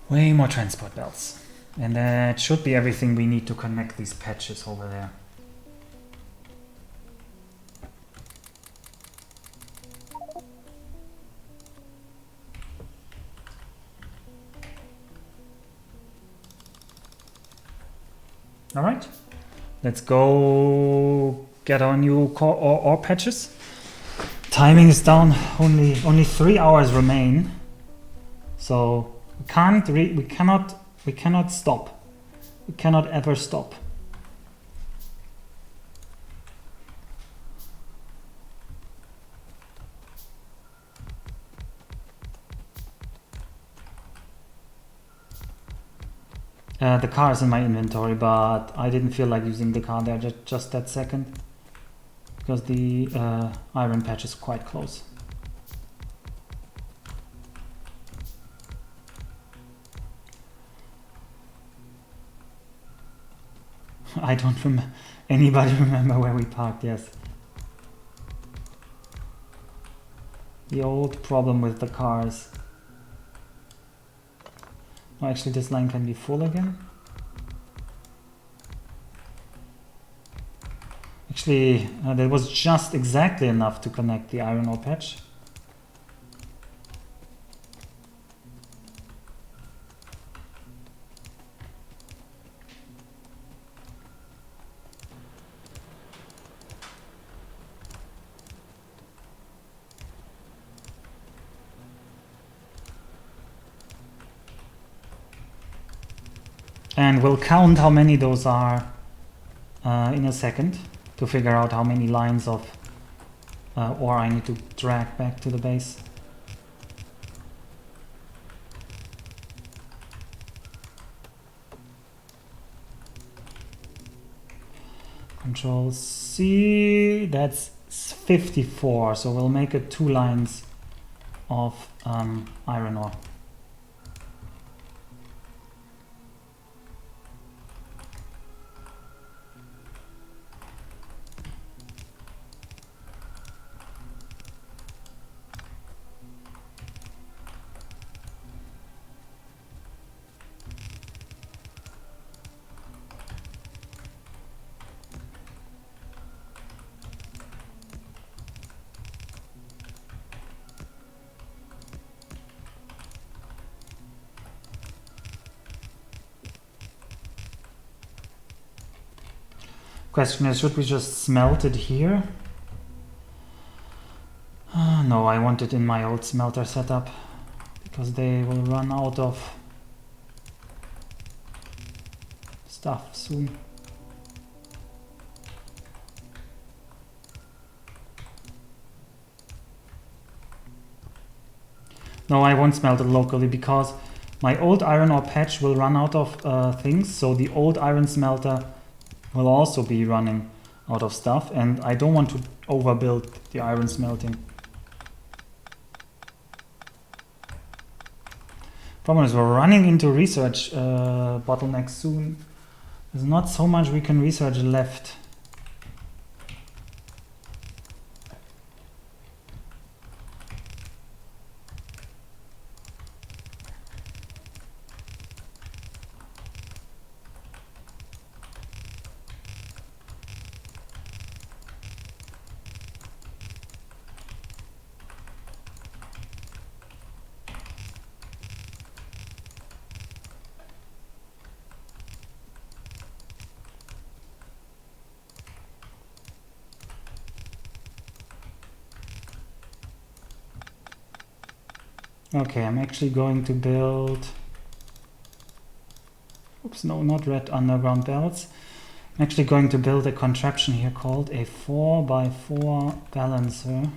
Way more transport belts. And that should be everything we need to connect these patches over there. All right, let's go get our new core ore patches. Timing is down. Only 3 hours remain, so we cannot stop. We cannot ever stop. The car is in my inventory, but I didn't feel like using the car there just that second, because the iron patch is quite close. I don't remember. Anybody remember where we parked? Yes. The old problem with the cars. Oh, actually, this line can be full again. Actually, there was just exactly enough to connect the iron ore patch. And we'll count how many those are in a second to figure out how many lines of ore I need to drag back to the base. Control C, that's 54, so we'll make it 2 lines of iron ore. Question is, should we just smelt it here? No, I want it in my old smelter setup, because they will run out of stuff soon. No, I won't smelt it locally, because my old iron ore patch will run out of things, so the old iron smelter will also be running out of stuff, and I don't want to overbuild the iron smelting. Problem is we're running into research bottlenecks soon. There's not so much we can research left. Okay, I'm actually going to build... Oops, no, not red underground belts. I'm actually going to build a contraption here called a 4x4 balancer.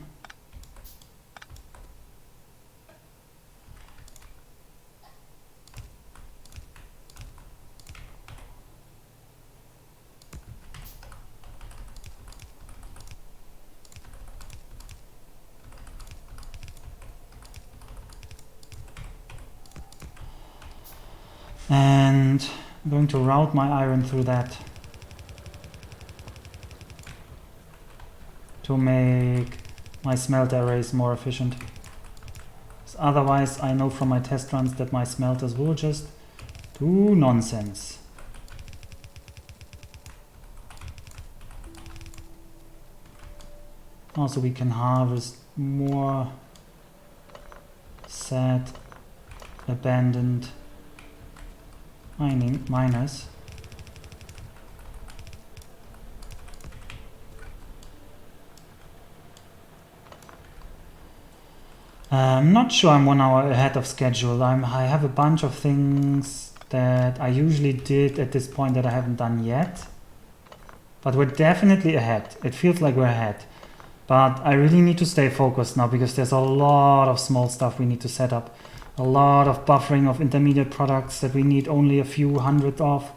And I'm going to route my iron through that to make my smelter arrays more efficient. Otherwise, I know from my test runs that my smelters will just do nonsense. Also, we can harvest more sad, abandoned miners. I'm not sure I'm 1 hour ahead of schedule. I have a bunch of things that I usually did at this point that I haven't done yet. But we're definitely ahead. It feels like we're ahead. But I really need to stay focused now because there's a lot of small stuff we need to set up. A lot of buffering of intermediate products that we need only a few hundred of.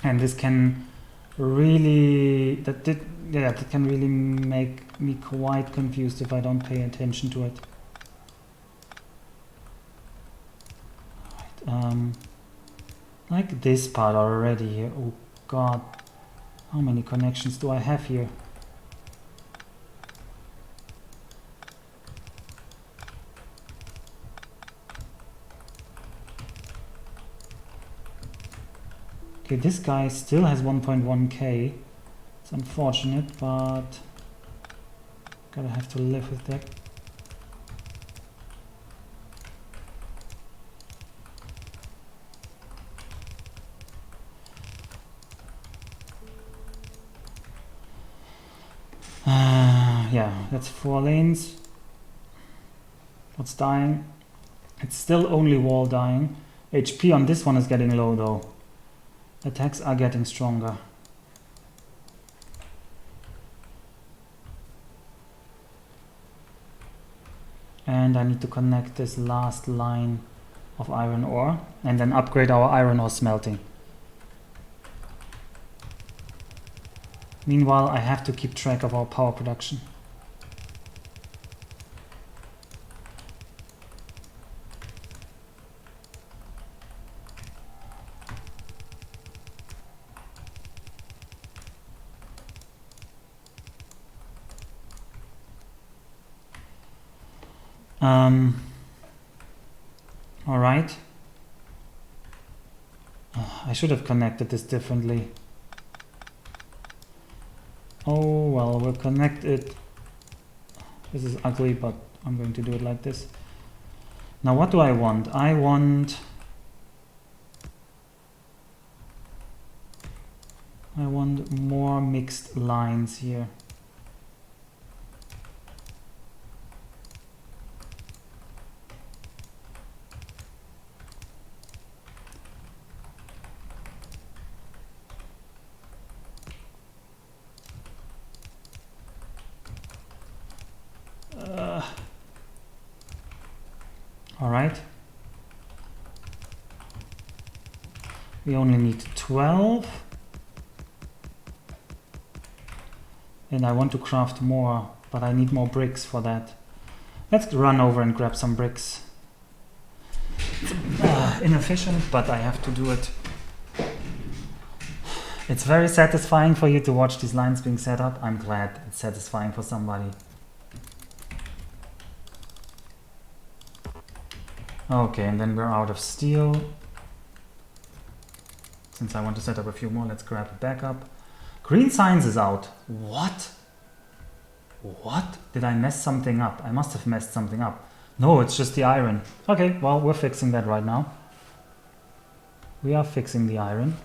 And this can really, that can really make me quite confused if I don't pay attention to it. Right, like this part already here. Oh god, how many connections do I have here? Okay, this guy still has 1.1k. It's unfortunate, but gotta have to live with that. Yeah, that's 4 lanes. What's dying? It's still only wall dying. HP on this one is getting low though. Attacks are getting stronger. And I need to connect this last line of iron ore and then upgrade our iron ore smelting. Meanwhile, I have to keep track of our power production. All right. I should have connected this differently. Oh, well, we'll connect it. This is ugly, but I'm going to do it like this. Now, what do I want? I want more mixed lines here. All right. We only need 12. And I want to craft more, but I need more bricks for that. Let's run over and grab some bricks. Inefficient, but I have to do it. It's very satisfying for you to watch these lines being set up. I'm glad it's satisfying for somebody. Okay, and then we're out of steel. Since I want to set up a few more, let's grab a backup. Green Science is out. What? What? Did I mess something up? I must have messed something up. No, it's just the iron. Okay, well, we're fixing that right now. We are fixing the iron.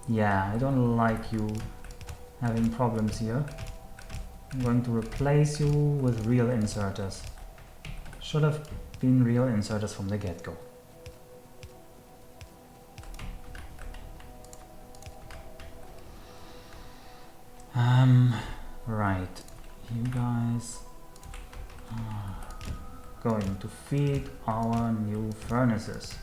Yeah, I don't like you having problems here. I'm going to replace you with real inserters. Should have been real inserters from the get-go. Right, you guys are going to feed our new furnaces.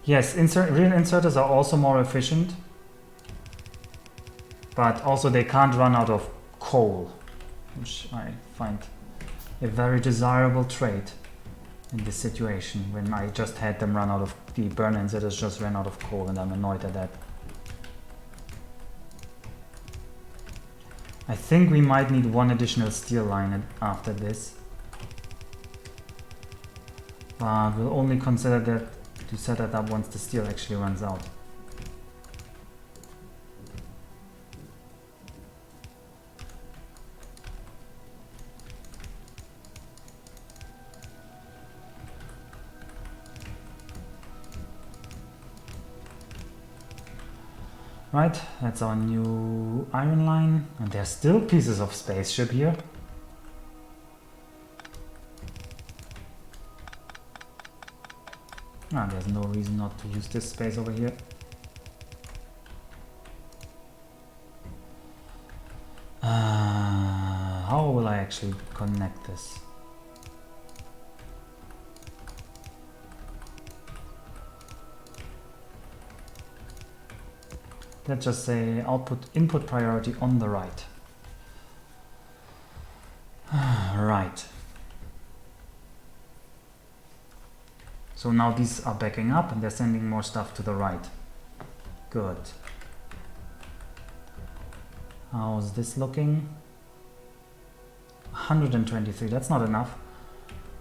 Yes, real inserters are also more efficient, but also they can't run out of coal, which I find a very desirable trait in this situation when I just had them run out of the burn inserters just ran out of coal, and I'm annoyed at that. I think we might need one additional steel line after this, but we'll only consider that to set it up once the steel actually runs out. Right, that's our new iron line, and there's still pieces of spaceship here. There's no reason not to use this space over here. How will I actually connect this? Let's just say input priority on the right. Right. So now these are backing up and they're sending more stuff to the right. Good. How's this looking? 123, that's not enough.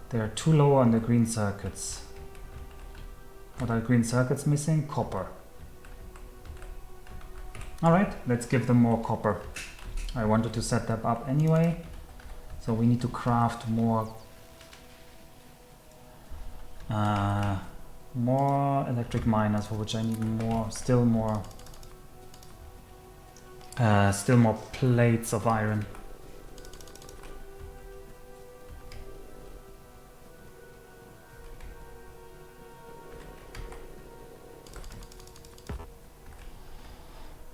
They're too low on the green circuits. What are green circuits missing? Copper. Alright, let's give them more copper. I wanted to set that up anyway. So we need to craft more electric miners, for which I need still more plates of iron.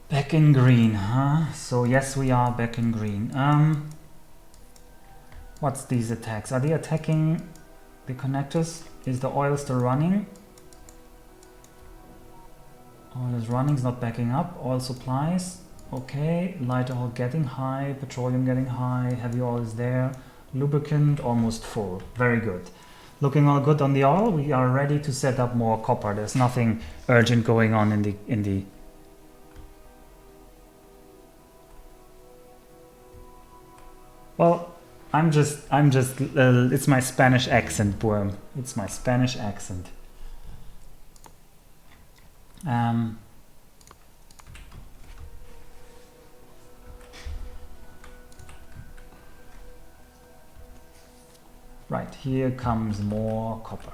Back in green, huh? So yes, we are back in green. What's these attacks? Are they attacking the connectors? Is the oil still running? Oil is running, it's not backing up. Oil supplies, okay. Light oil getting high, petroleum getting high, heavy oil is there. Lubricant almost full, very good. Looking all good on the oil. We are ready to set up more copper. There's nothing urgent going on in the Well, I'm just, it's my Spanish accent, Worm. It's my Spanish accent. Right, here comes more copper.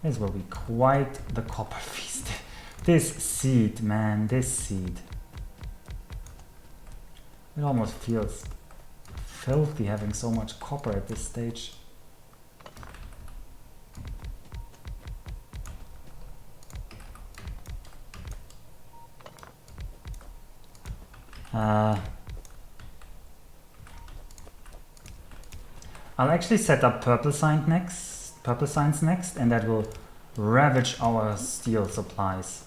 This will be quite the copper feast. This seed, man, this seed. It almost feels filthy having so much copper at this stage. I'll actually set up purple signs next, and that will ravage our steel supplies.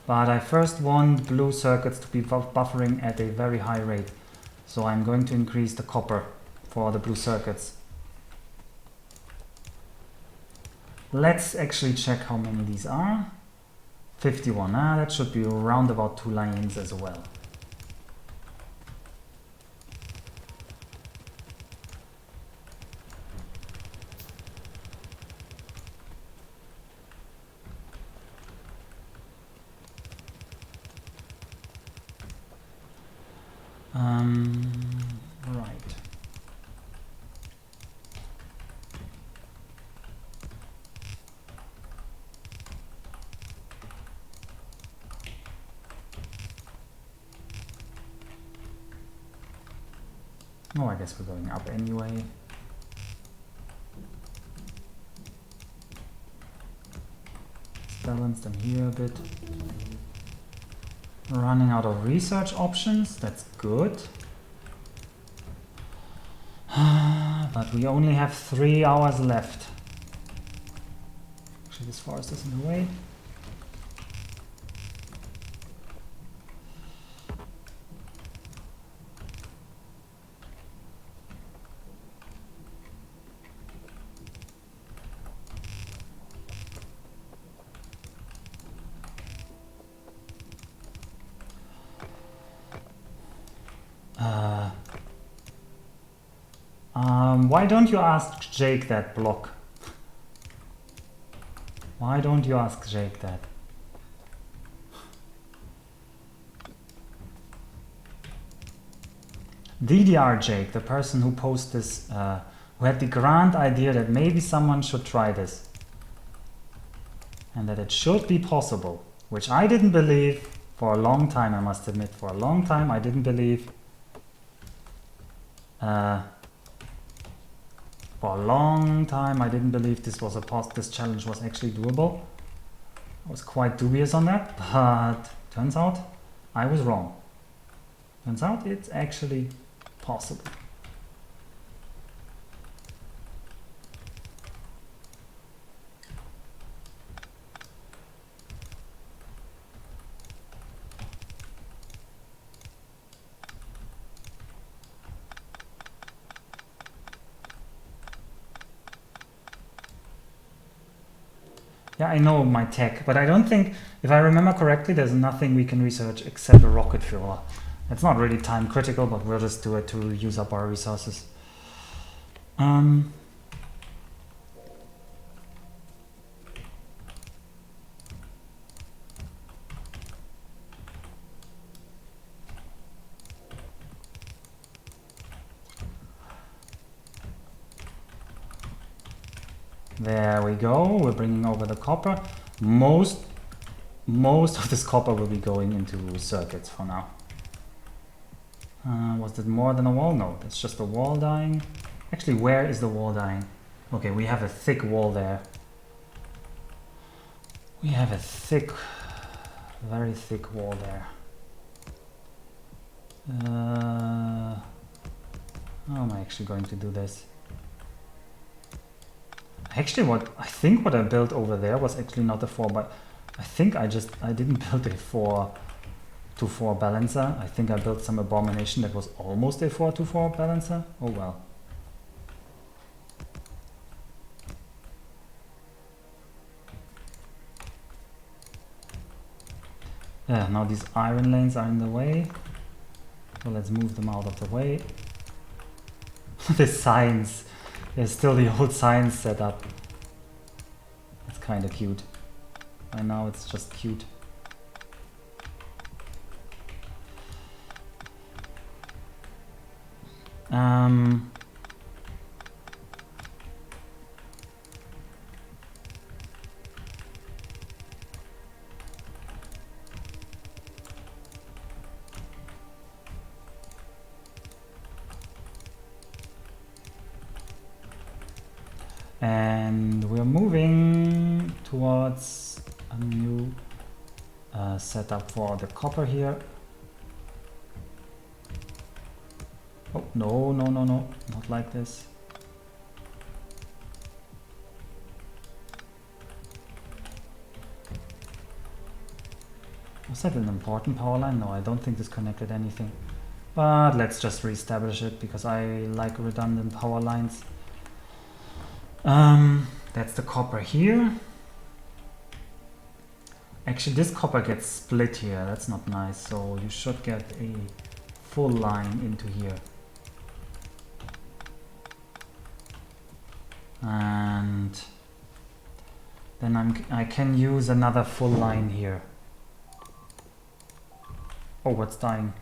But I first want blue circuits to be buffering at a very high rate. So I'm going to increase the copper for the blue circuits. Let's actually check how many these are. 51. That should be around about 2 lanes as well. Right. Oh, I guess we're going up anyway. Let's balance them here a bit. Running out of research options, that's good. But we only have 3 hours left. Actually, this forest is in the way. Why don't you ask Jake that, Block? Why don't you ask Jake that? DDR Jake, the person who posted this, who had the grand idea that maybe someone should try this. And that it should be possible, which I didn't believe for a long time, I must admit. For a long time I didn't believe. For a long time I didn't believe this was this challenge was actually doable. I was quite dubious on that, but turns out I was wrong. Turns out it's actually possible. Yeah, I know my tech, but I don't think, if I remember correctly, there's nothing we can research except a rocket fuel. It's not really time critical, but we'll just do it to use up our resources. There we go, we're bringing over the copper. Most of this copper will be going into circuits for now. Was it more than a wall? No, that's just a wall dying. Actually, where is the wall dying? Okay, we have a thick wall there. We have a thick, very thick wall there. How am I actually going to do this? Actually, I think what I built over there was actually not a 4, but I think I didn't build a 4-to-4 balancer. I think I built some abomination that was almost a 4-to-4 balancer. Oh well. Yeah, now these iron lanes are in the way. So let's move them out of the way. The signs. There's still the old signs set up. It's kind of cute. By now it's just cute. And we're moving towards a new setup for the copper here. Oh, no, no, no, no, not like this. Was that an important power line? No, I don't think this connected anything. But let's just reestablish it because I like redundant power lines. That's the copper here. Actually, this copper gets split here. That's not nice. So you should get a full line into here. And then I can use another full line here. Oh, what's dying?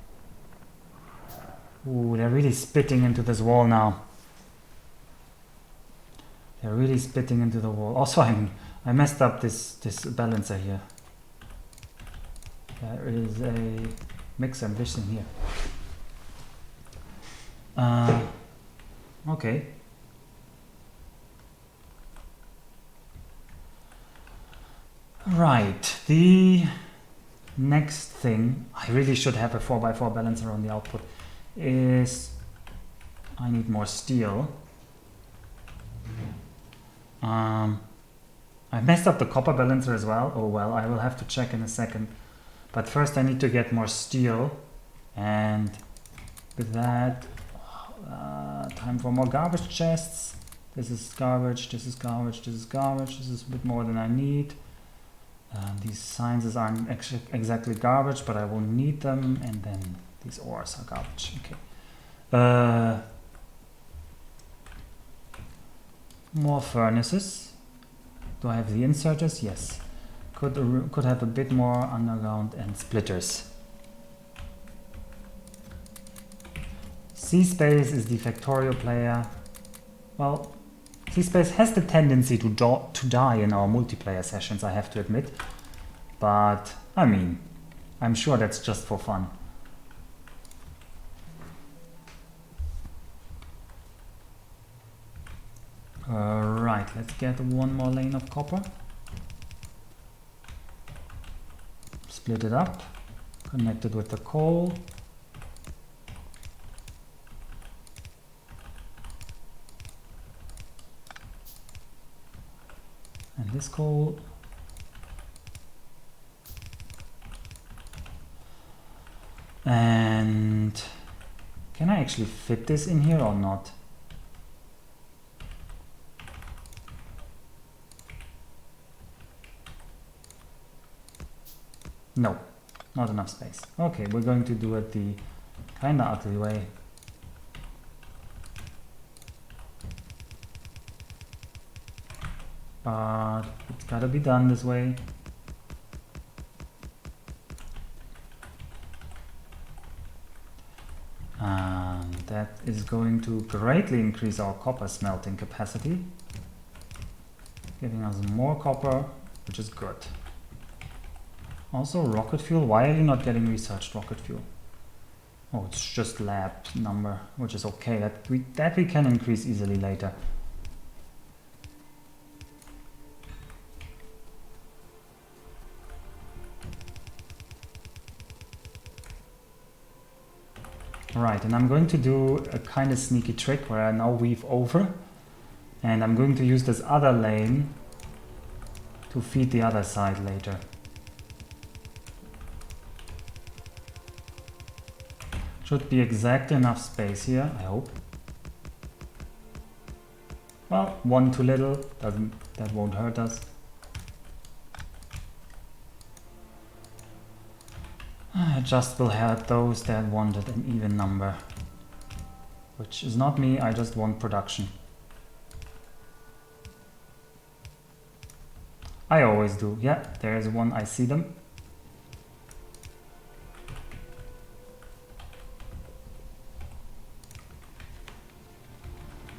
Ooh, they're really spitting into this wall now. They're really spitting into the wall. Also, I messed up this balancer here. There is a mixer ambition here. Okay. Right, the next thing, I really should have a 4x4 balancer on the output, is I need more steel. I messed up the copper balancer as well. Oh well, I will have to check in a second. But first I need to get more steel, and with that, time for more garbage chests. This is garbage, this is garbage, this is garbage, this is a bit more than I need. These sciences aren't exactly garbage, but I will need them, and then these ores are garbage. Okay. More furnaces. Do I have the inserters? Yes. Could have a bit more underground and splitters. C-Space is the Factorio player. Well, C-Space has the tendency to die in our multiplayer sessions, I have to admit. But, I mean, I'm sure that's just for fun. Right, let's get one more lane of copper. Split it up, connect it with the coal. And this coal. And can I actually fit this in here or not? No, not enough space. Okay, we're going to do it the kinda ugly way. But it's gotta be done this way. And that is going to greatly increase our copper smelting capacity, giving us more copper, which is good. Also, rocket fuel. Why are you not getting researched rocket fuel? Oh, it's just lab number, which is okay. That we can increase easily later. Right, and I'm going to do a kind of sneaky trick where I now weave over, and I'm going to use this other lane to feed the other side later. Should be exact enough space here, I hope. Well, one too little, that won't hurt us. I just will hurt those that wanted an even number. Which is not me, I just want production. I always do. Yeah, there is one, I see them.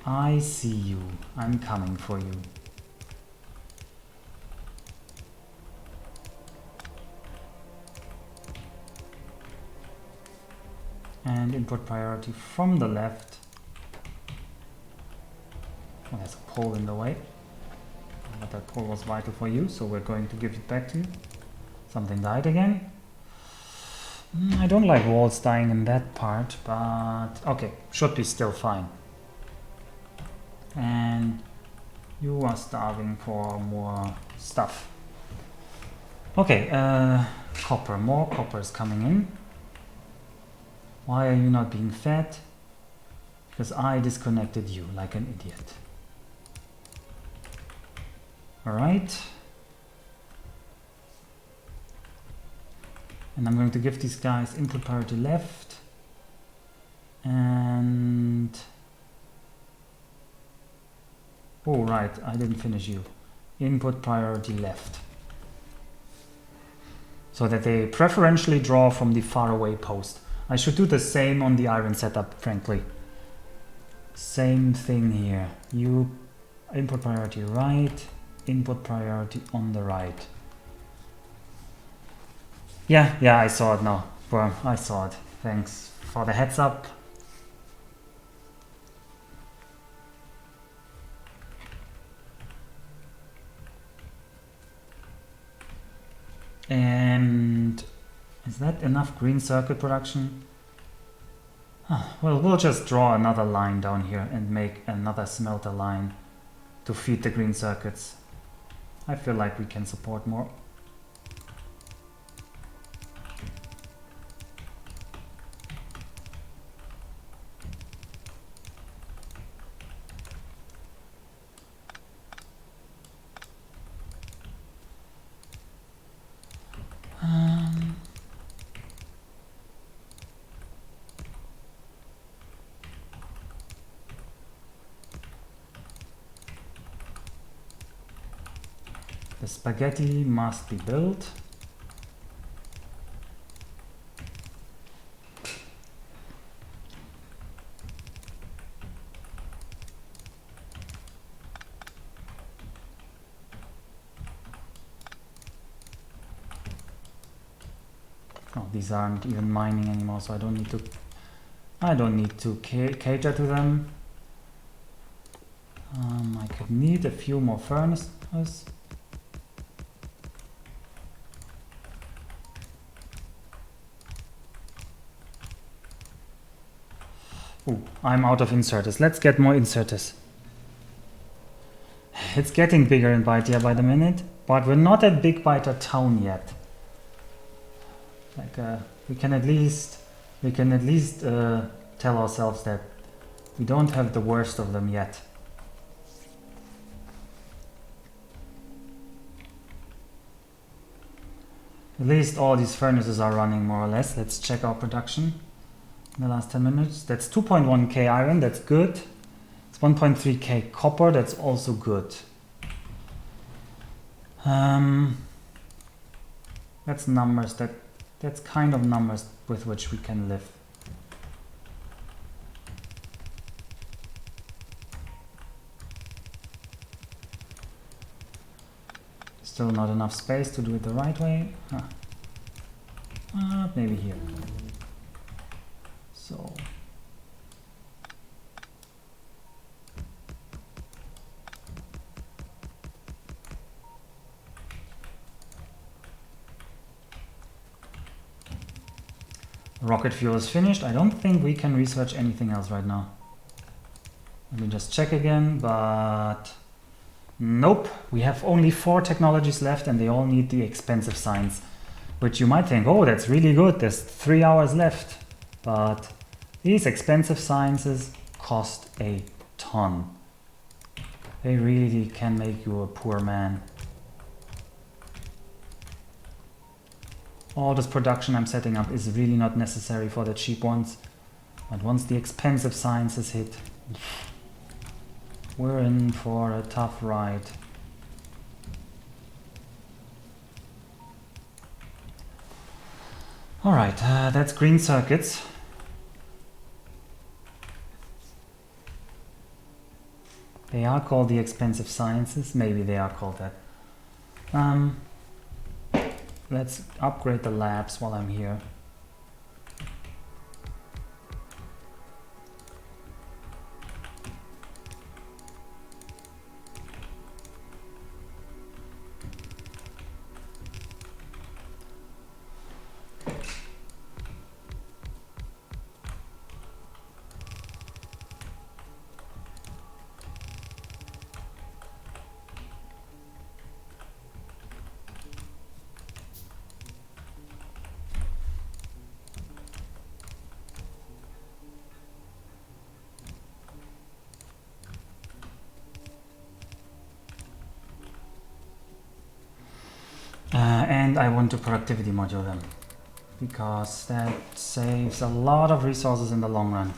I see you. I'm coming for you. And input priority from the left. Oh, there's a pole in the way. But that pole was vital for you, so we're going to give it back to you. Something died again. I don't like walls dying in that part, but okay, should be still fine. And you are starving for more stuff. Okay, copper. More copper is coming in. Why are you not being fed? Because I disconnected you like an idiot. Alright. And I'm going to give these guys input priority left. And... oh, right, I didn't finish you. Input priority left. So that they preferentially draw from the faraway post. I should do the same on the iron setup, frankly. Same thing here. You input priority right, input priority on the right. Yeah, I saw it now. Well, I saw it. Thanks for the heads up. And is that enough green circuit production? Well, we'll just draw another line down here and make another smelter line to feed the green circuits. I feel like we can support more. The spaghetti must be built. Oh, these aren't even mining anymore, so I don't need to cater to them. I could need a few more furnaces. Ooh, I'm out of inserters. Let's get more inserters. It's getting bigger in Baitia by the minute, but we're not at Big Biter town yet. Like we can at least tell ourselves that we don't have the worst of them yet. At least all these furnaces are running more or less. Let's check our production in the last 10 minutes. That's 2.1k iron, that's good. It's 1.3k copper, that's also good. That's numbers that's kind of numbers with which we can live. Still not enough space to do it the right way. Maybe here. So rocket fuel is finished. I don't think we can research anything else right now. Let me just check again, but nope. We have only 4 technologies left and they all need the expensive science, which you might think, oh, that's really good. There's 3 hours left. But these expensive sciences cost a ton. They really can make you a poor man. All this production I'm setting up is really not necessary for the cheap ones. But once the expensive sciences hit, we're in for a tough ride. Alright, that's green circuits. They are called the expensive sciences. Maybe they are called that. Let's upgrade the labs while I'm here. And I want to productivity module them, because that saves a lot of resources in the long run.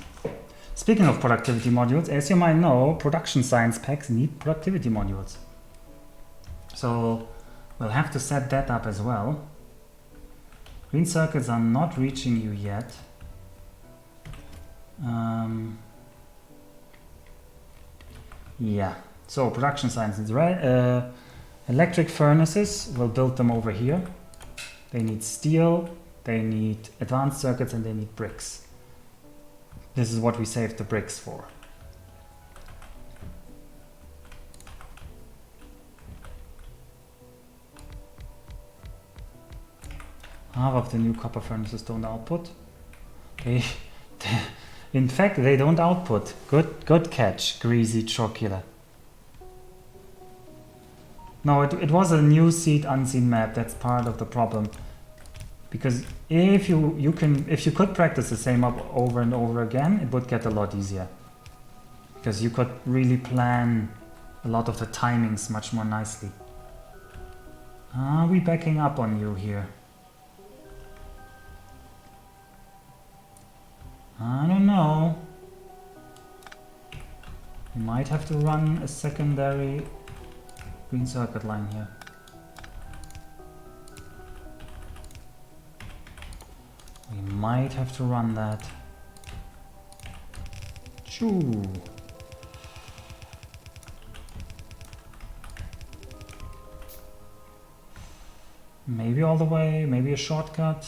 Speaking of productivity modules, as you might know, production science packs need productivity modules. So we'll have to set that up as well. Green circuits are not reaching you yet. Yeah, so production science is right. Electric furnaces, we'll build them over here. They need steel, they need advanced circuits, and they need bricks. This is what we saved the bricks for. Half of the new copper furnaces don't output. In fact, they don't output. Good catch, greasy chocolate. No, it was a new seed unseen map. That's part of the problem. Because if you could practice the same up over and over again, it would get a lot easier. Because you could really plan a lot of the timings much more nicely. Are we backing up on you here? I don't know. We might have to run a secondary green circuit line here. We might have to run that. Choo. Maybe all the way, maybe a shortcut.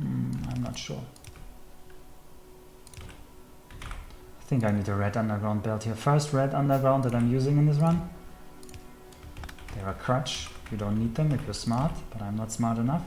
I'm not sure. I think I need a red underground belt here. First red underground that I'm using in this run. They're a crutch. You don't need them if you're smart, but I'm not smart enough.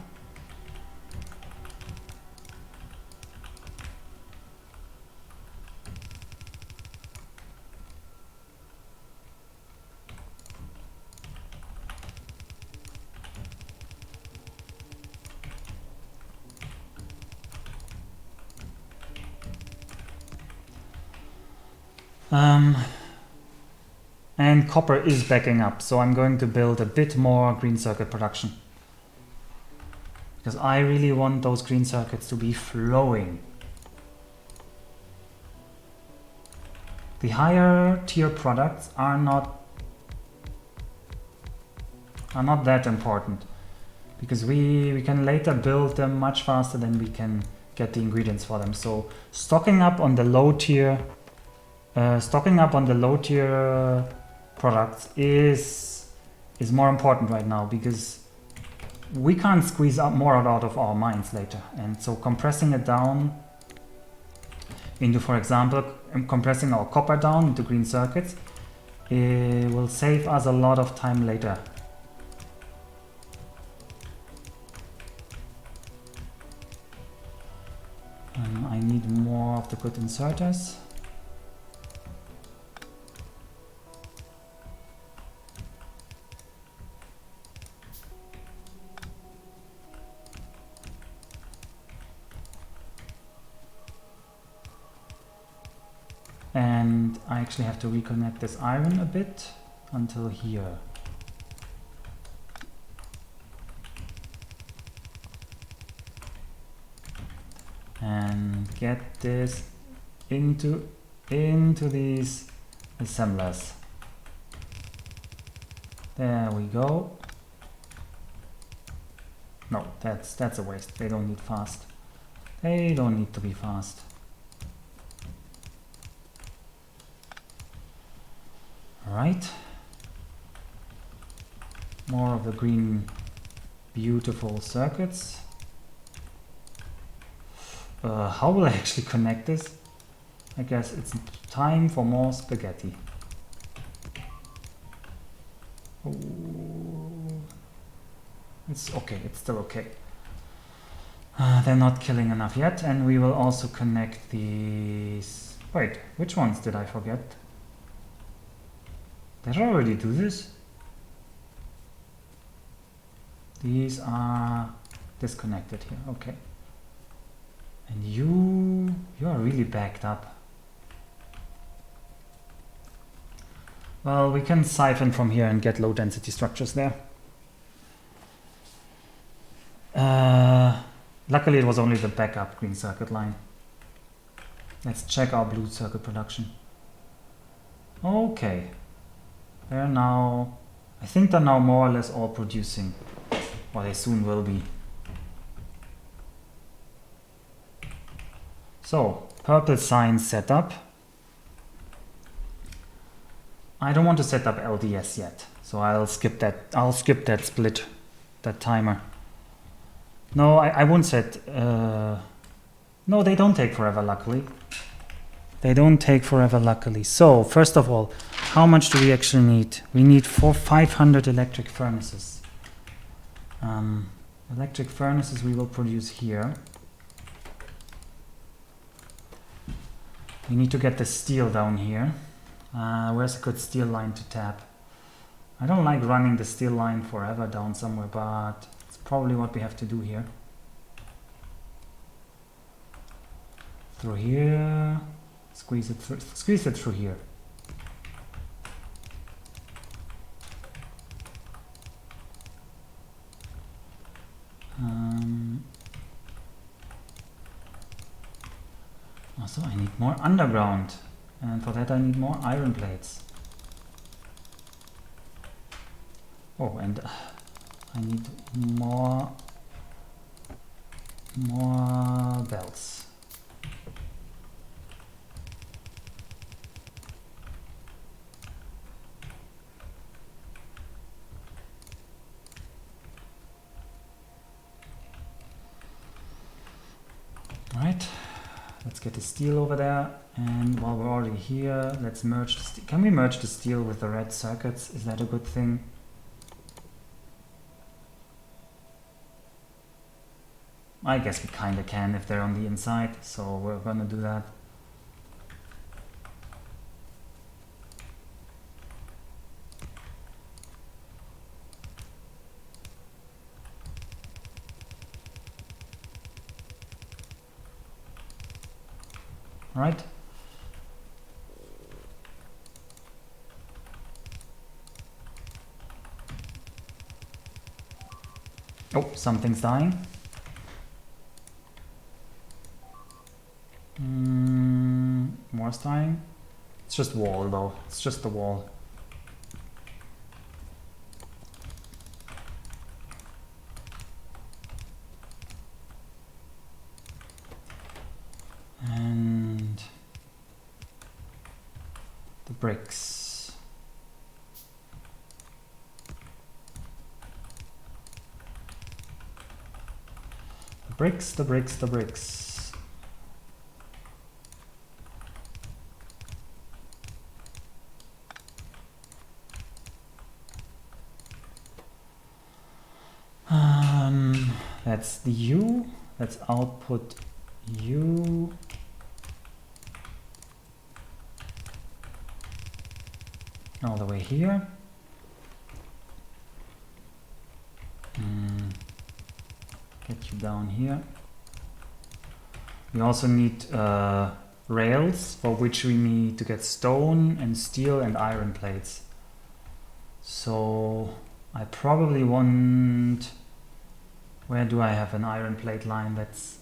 And copper is backing up, so I'm going to build a bit more green circuit production. Because I really want those green circuits to be flowing. The higher tier products are not that important. Because we can later build them much faster than we can get the ingredients for them. So stocking up on the low tier products is more important right now, because we can't squeeze up more out of our mines later. And so compressing it down into, for example, compressing our copper down into green circuits, it will save us a lot of time later. I need more of the good inserters. And I actually have to reconnect this iron a bit until here. And get this into these assemblers. There we go. No, that's a waste. They don't need fast. They don't need to be fast. Right. More of the green, beautiful circuits. How will I actually connect this? I guess it's time for more spaghetti. Oh. It's okay, it's still okay. They're not killing enough yet, and we will also connect these... Wait, which ones did I forget? Did I already do this? These are disconnected here, okay. And you are really backed up. Well, we can siphon from here and get low density structures there. Luckily it was only the backup green circuit line. Let's check our blue circuit production. Okay. They're now... I think they're now more or less all producing. Or they soon will be. So, purple sign set up. I don't want to set up LDS yet. So I'll skip that split, that timer. No, I won't set... no, they don't take forever, luckily. They don't take forever, luckily. So, first of all, how much do we actually need? We need 500 electric furnaces. Electric furnaces we will produce here. We need to get the steel down here. Where's a good steel line to tap? I don't like running the steel line forever down somewhere, but it's probably what we have to do here. Through here, squeeze it through here. Also, I need more underground, and for that I need more iron plates. Oh, and I need more belts. Right, let's get the steel over there, and while we're already here, let's merge the steel. Can we merge the steel with the red circuits? Is that a good thing? I guess we kinda can if they're on the inside, so we're gonna do that. Alright. Oh, something's dying. More's dying. It's just wall though. It's just the wall. And the bricks. The bricks, the bricks, the bricks. That's the U. Let's output U. All the way here. Get you down here. We also need rails, for which we need to get stone and steel and iron plates. So I probably want... Where do I have an iron plate line that's...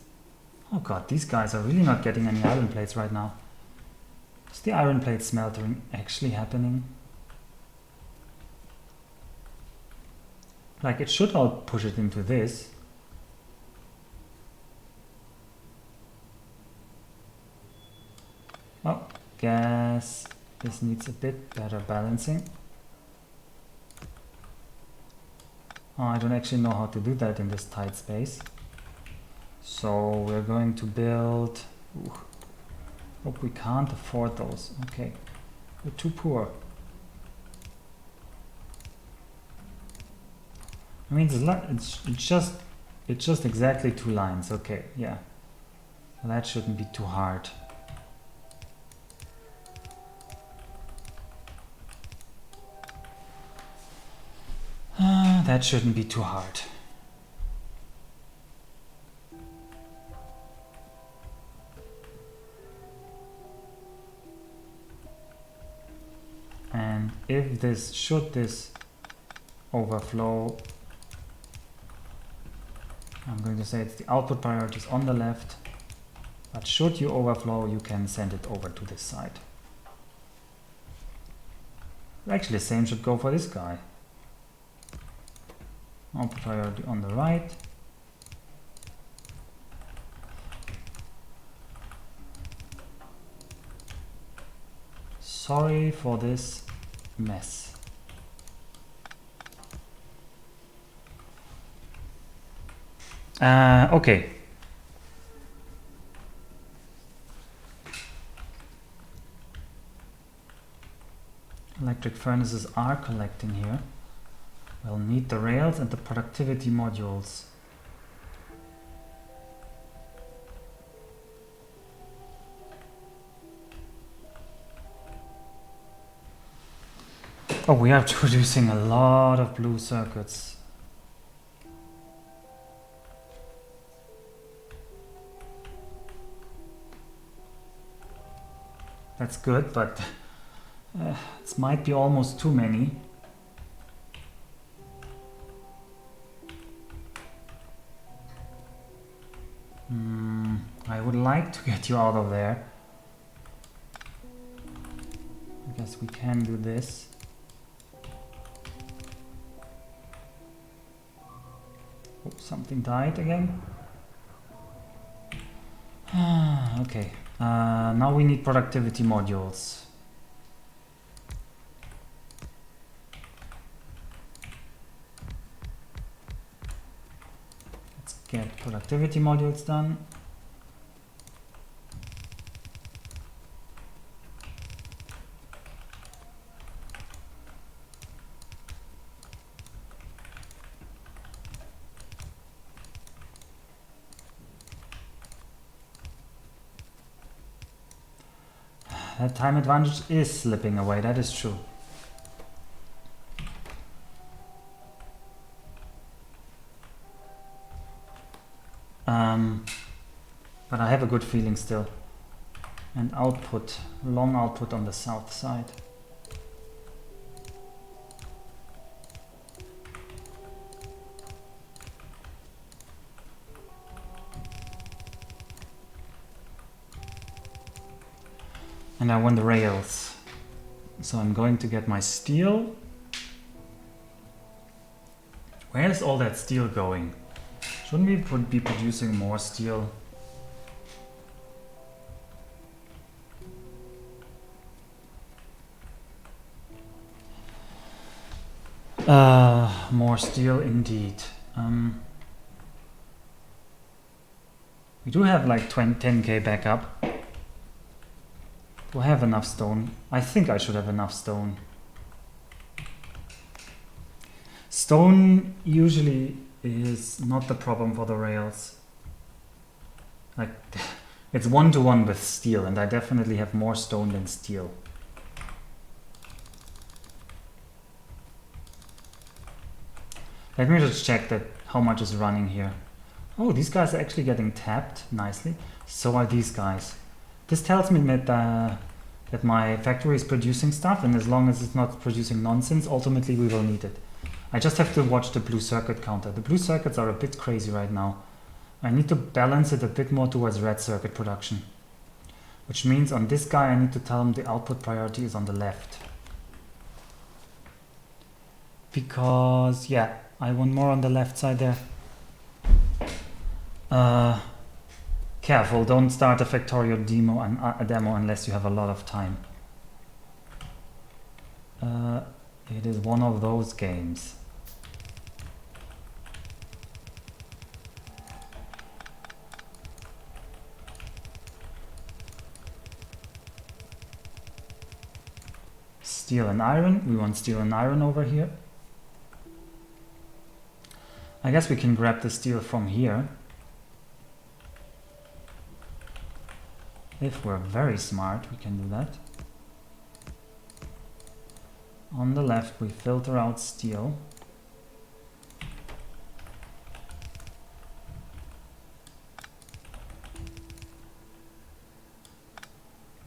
Oh god, these guys are really not getting any iron plates right now. Is the iron plate smelting actually happening? Like, it should all push it into this. Oh, guess this needs a bit better balancing. Oh, I don't actually know how to do that in this tight space. So we're going to build... Ooh. Hope we can't afford those. Okay, we're too poor. I mean, it's just exactly 2 lines. Okay, yeah. Well, that shouldn't be too hard. That shouldn't be too hard. And if this, should this overflow, I'm going to say it's the output priorities on the left, but should you overflow, you can send it over to this side. Actually, the same should go for this guy. Output priority on the right. Sorry for this mess. Okay. Electric furnaces are collecting here. We'll need the rails and the productivity modules. Oh, we are producing a lot of blue circuits. That's good, but this might be almost too many. I would like to get you out of there. I guess we can do this. Oh, something died again. Okay. Now we need productivity modules. Let's get productivity modules done. That time advantage is slipping away, that is true. But I have a good feeling still. And output, long output on the south side. And I want the rails. So I'm going to get my steel. Where's all that steel going? Shouldn't we be producing more steel? More steel indeed. We do have like 10k backup. Do I have enough stone? I think I should have enough stone. Stone usually is not the problem for the rails. Like, it's 1-to-1 with steel, and I definitely have more stone than steel. Let me just check that how much is running here. Oh, these guys are actually getting tapped nicely. So are these guys. This tells me that my factory is producing stuff, and as long as it's not producing nonsense, ultimately we will need it. I just have to watch the blue circuit counter. The blue circuits are a bit crazy right now. I need to balance it a bit more towards red circuit production. Which means on this guy I need to tell him the output priority is on the left. Because, yeah, I want more on the left side there. Careful, don't start a Factorio demo unless you have a lot of time. It is one of those games. Steel and iron. We want steel and iron over here. I guess we can grab the steel from here. If we're very smart, we can do that. On the left, we filter out steel.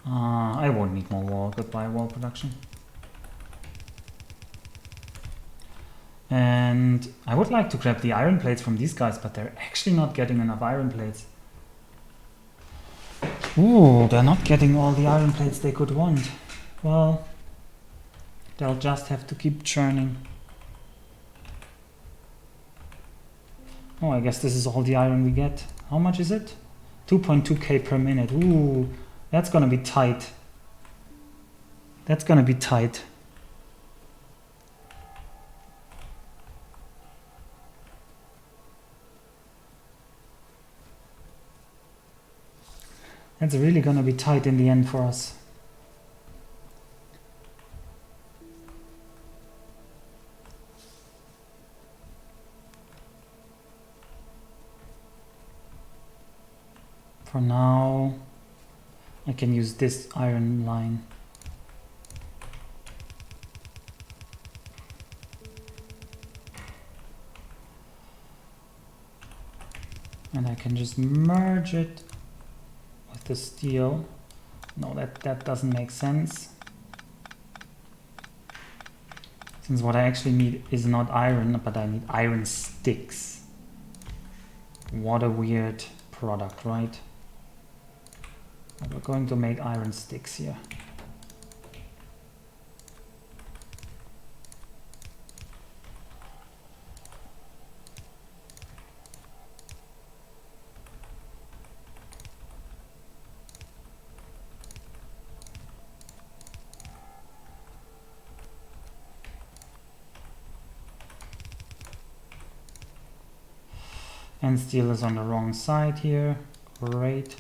I won't need more wall. Goodbye, wall production. And And I would like to grab the iron plates from these guys, but they're actually not getting enough iron plates. Ooh, they're not getting all the iron plates they could want. Well, they'll just have to keep churning. Oh, I guess this is all the iron we get. How much is it? 2.2k per minute. Ooh, that's gonna be tight. That's gonna be tight. That's really gonna be tight in the end for us. For now, I can use this iron line. And I can just merge it with the steel. No, that doesn't make sense. Since what I actually need is not iron, but I need iron sticks. What a weird product, right? But we're going to make iron sticks here. And steel is on the wrong side here. Great.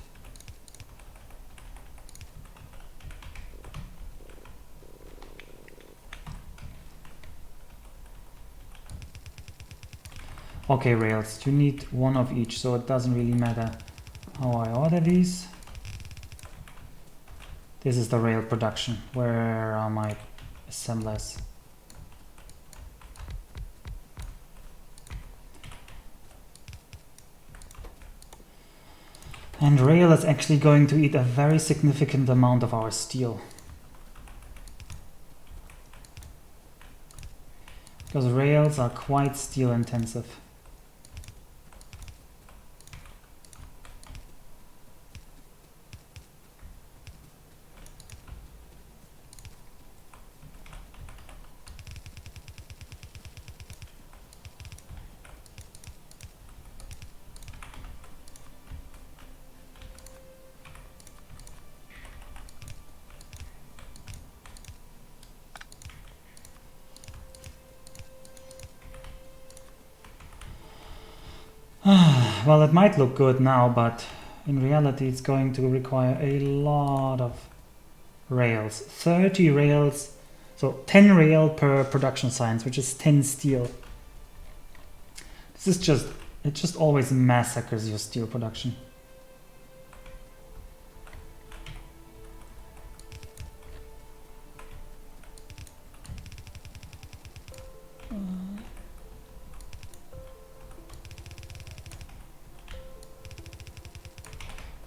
Okay, rails, you need one of each, so it doesn't really matter how I order these. This is the rail production. Where are my assemblers? And rail is actually going to eat a very significant amount of our steel. Because rails are quite steel intensive. Well, it might look good now, but in reality it's going to require a lot of rails. 30 rails, so 10 rail per production science, which is 10 steel. This is just, it just always massacres your steel production.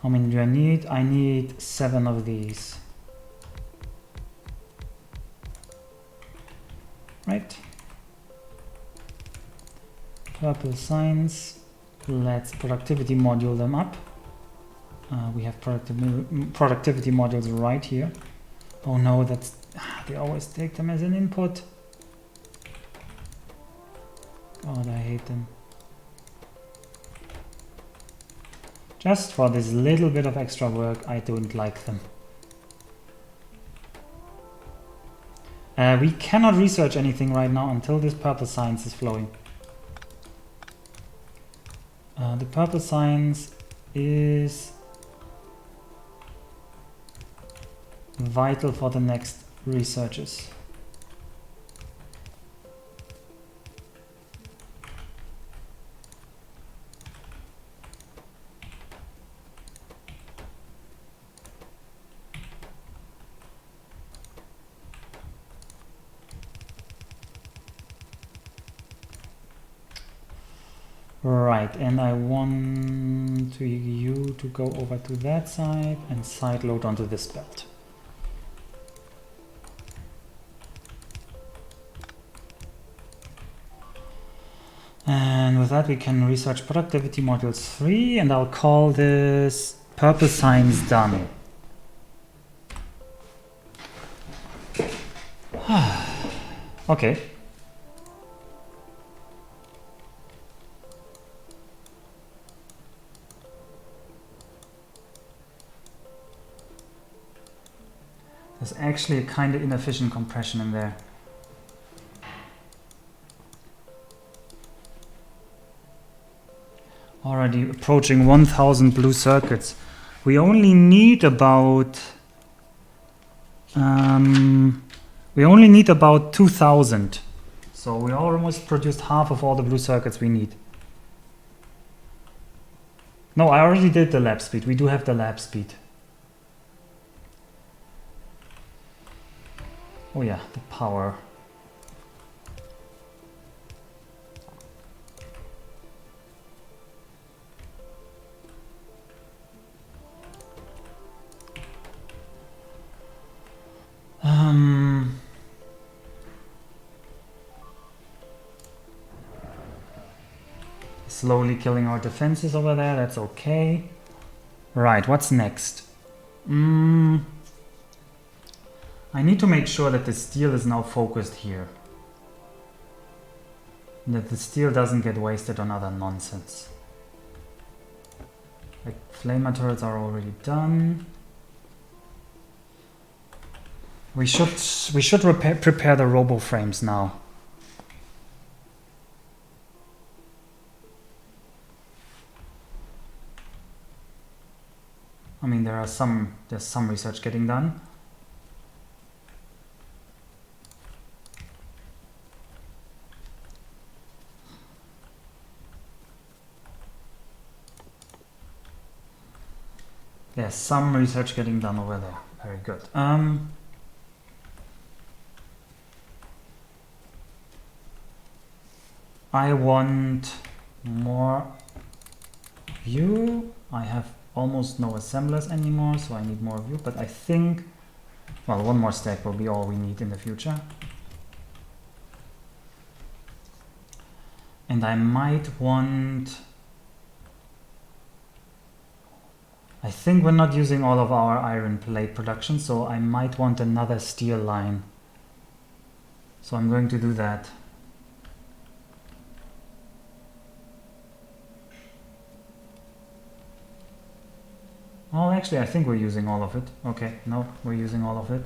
How many do I need? I need 7 of these. Right. Purple signs. Let's productivity module them up. We have productivity modules right here. Oh no, that's they always take them as an input. God, I hate them. Just for this little bit of extra work, I don't like them. We cannot research anything right now until this purple science is flowing. The purple science is vital for the next researches. Right, and I want you to go over to that side and side load onto this belt. And with that we can research productivity modules 3, and I'll call this purple signs done. Okay. There's actually a kind of inefficient compression in there. Already approaching 1000 blue circuits. We only need about 2000. So we almost produced half of all the blue circuits we need. No, I already did the lab speed. We do have the lab speed. Oh yeah, the power. Slowly killing our defenses over there, that's okay. Right, what's next? I need to make sure that the steel is now focused here. That the steel doesn't get wasted on other nonsense. Like, flamer turrets are already done. We should prepare the robo frames now. I mean, there's some research getting done. There's some research getting done over there. Very good. I want more view. I have almost no assemblers anymore, so I need more view, but I think, well, one more stack will be all we need in the future. And I might want, I think we're not using all of our iron plate production, so I might want another steel line. So I'm going to do that. Oh, actually, I think we're using all of it. Okay, no, we're using all of it.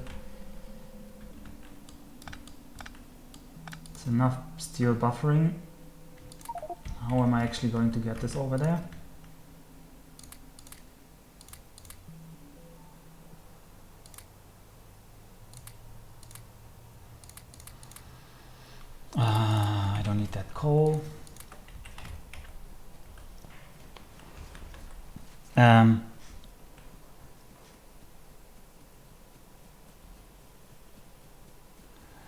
It's enough steel buffering. How am I actually going to get this over there? I don't need that coal.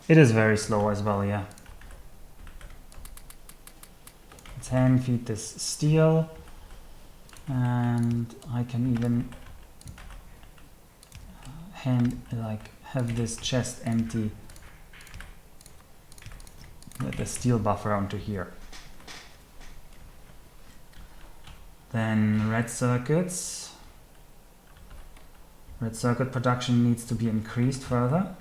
It is very slow as well, yeah. Let's hand feed this steel, and I can even have this chest empty with the steel buffer onto here. Then red circuits. Red circuit production needs to be increased further.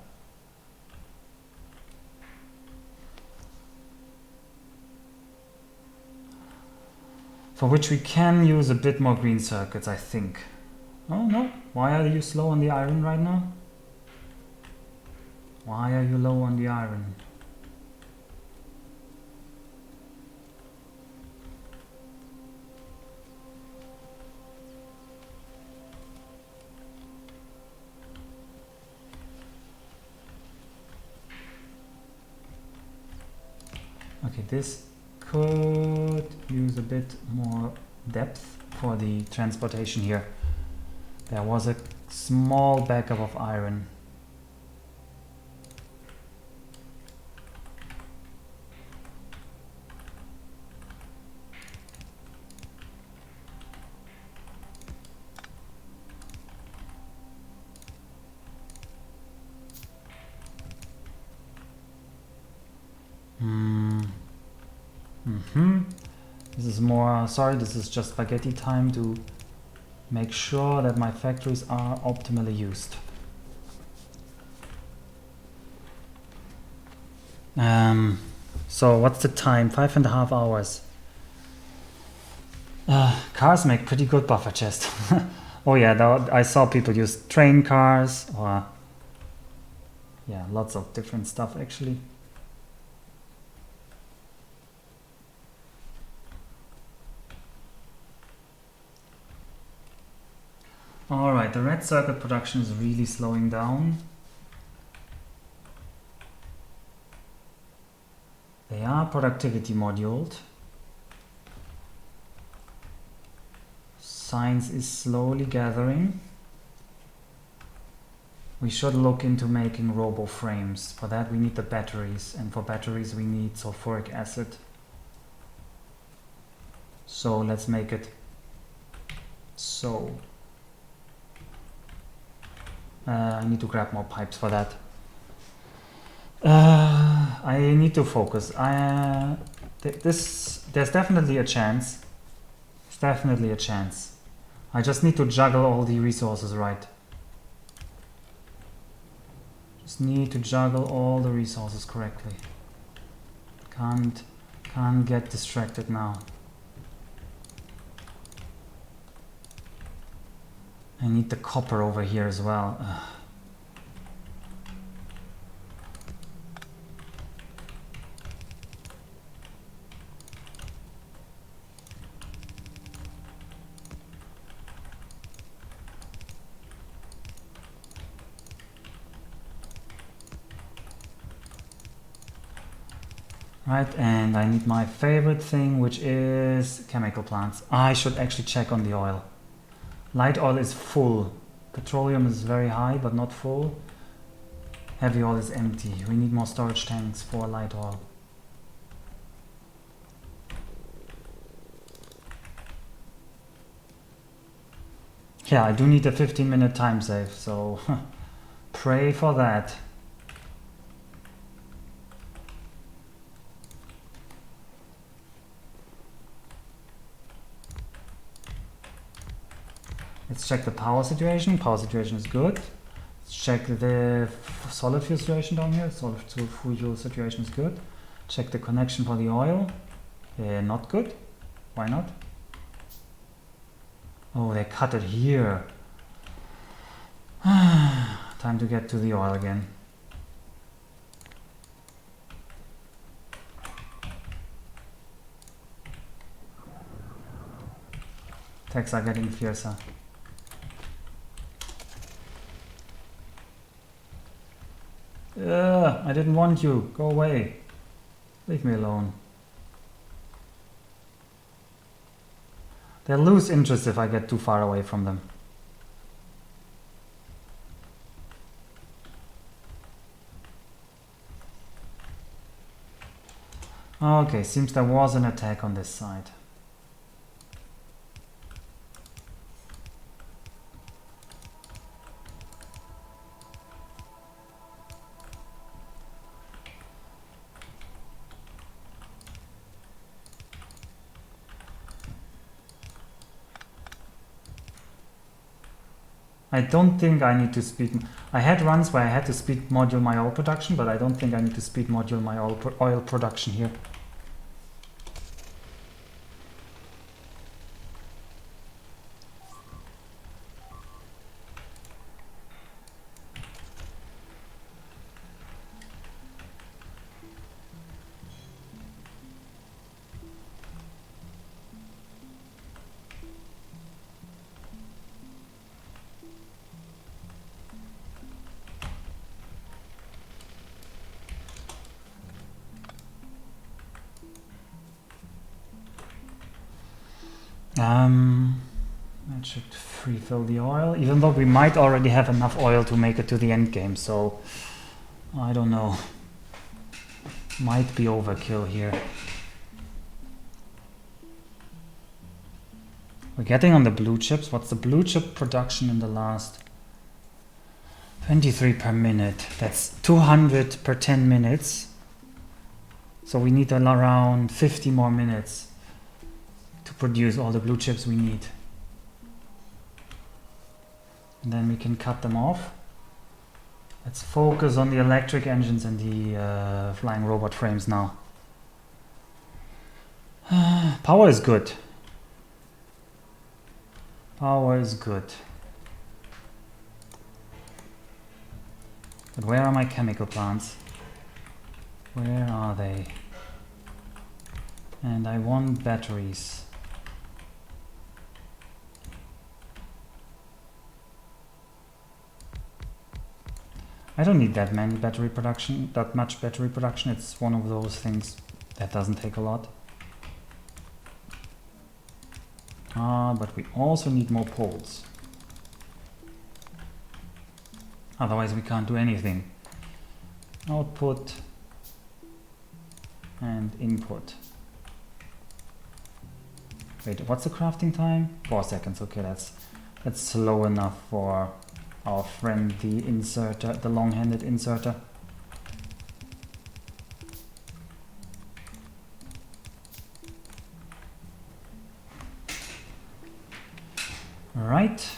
For which we can use a bit more green circuits, I think. Oh no, why are you slow on the iron right now? Why are you low on the iron? Okay, this could use a bit more depth for the transportation here. There was a small backup of iron. This is more, sorry, this is just spaghetti time to make sure that my factories are optimally used. So what's the time? 5.5 hours. Cars make pretty good buffer chest. Oh yeah, I saw people use train cars or yeah, lots of different stuff actually. Alright, the red circuit production is really slowing down. They are productivity moduled. Science is slowly gathering. We should look into making robo frames. For that we need the batteries, and for batteries we need sulfuric acid. So let's make it so. I need to grab more pipes for that. I need to focus. There's definitely a chance. There's definitely a chance. I just need to juggle all the resources right. Just need to juggle all the resources correctly. Can't get distracted now. I need the copper over here as well. Ugh. Right, and I need my favorite thing, which is chemical plants. I should actually check on the oil. Light oil is full. Petroleum is very high, but not full. Heavy oil is empty. We need more storage tanks for light oil. Yeah, I do need a 15-minute time save, so pray for that. Let's check the power situation. Power situation is good. Let's check the solid fuel situation down here. Solid fuel situation is good. Check the connection for the oil. Not good. Why not? Oh, they cut it here. Time to get to the oil again. Attacks are getting fiercer. I didn't want you. Go away. Leave me alone. They'll lose interest if I get too far away from them. Okay, seems there was an attack on this side. I don't think I need to speed. I had runs where I had to speed module my oil production, but I don't think I need to speed module my oil production here. That should refill the oil, even though we might already have enough oil to make it to the end game, so I don't know. Might be overkill here. We're getting on the blue chips. What's the blue chip production in the last? 23 per minute. That's 200 per 10 minutes. So we need around 50 more minutes to produce all the blue chips we need. And then we can cut them off. Let's focus on the electric engines and the flying robot frames now. Power is good. Power is good. But where are my chemical plants? Where are they? And I want batteries. I don't need that much battery production. It's one of those things that doesn't take a lot. But we also need more poles. Otherwise we can't do anything. Output and input. Wait, what's the crafting time? 4 seconds. Okay, that's slow enough for our friend the inserter, the long-handed inserter. Right.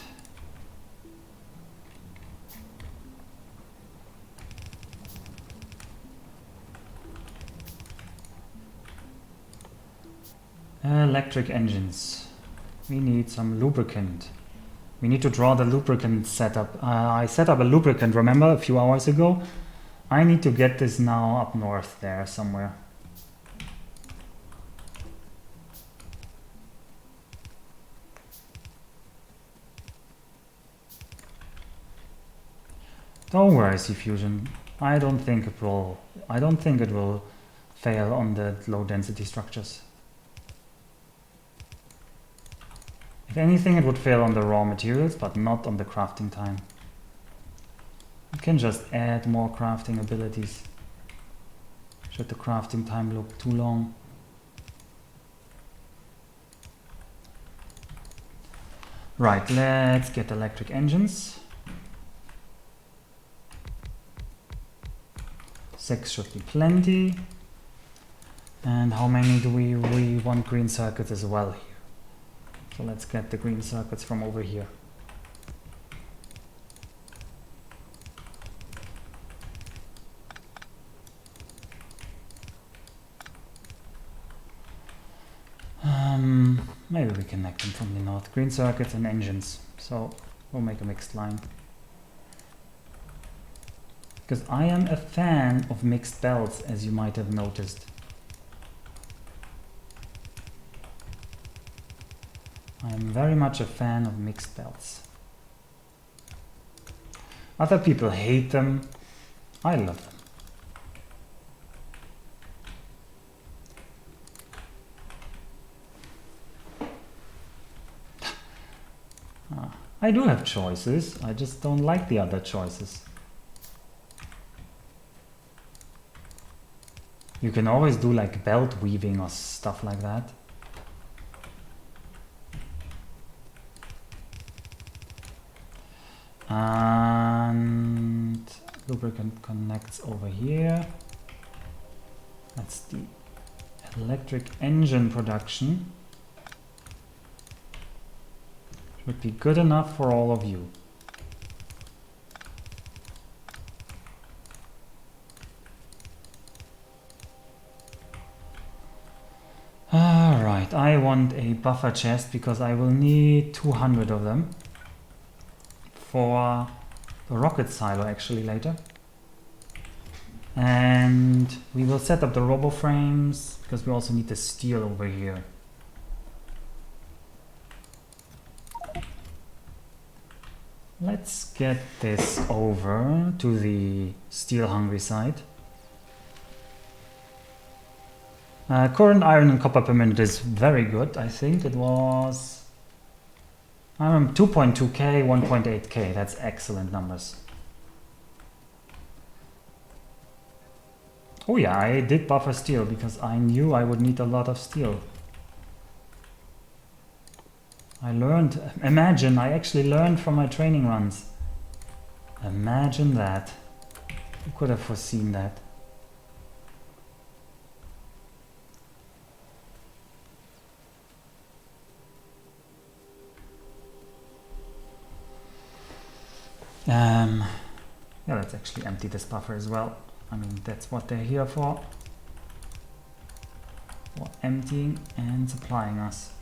Electric engines. We need some lubricant. We need to draw the lubricant setup. I set up a lubricant, remember, a few hours ago? I need to get this now up north there somewhere. Don't worry, C-Fusion. I don't think it will fail on the low density structures. If anything, it would fail on the raw materials, but not on the crafting time. You can just add more crafting abilities. Should the crafting time look too long? Right, let's get electric engines. 6 should be plenty. And how many do we want green circuits as well here? So let's get the green circuits from over here. Maybe we connect them from the north. Green circuits and engines. So we'll make a mixed line. Because I am a fan of mixed belts, as you might have noticed. I am very much a fan of mixed belts. Other people hate them. I love them. I do have choices. I just don't like the other choices. You can always do like belt weaving or stuff like that. And lubricant connects over here. That's the electric engine production. Should be good enough for all of you. Alright, I want a buffer chest because I will need 200 of them for the rocket silo actually later. And we will set up the robo frames because we also need the steel over here. Let's get this over to the steel hungry side. Current iron and copper per minute is very good. I think it was 2.2k, 1.8k. That's excellent numbers. Oh yeah, I did buffer steel because I knew I would need a lot of steel. Imagine, I actually learned from my training runs. Imagine that. Who could have foreseen that? Yeah, let's actually empty this buffer as well. I mean, that's what they're here for emptying and supplying us.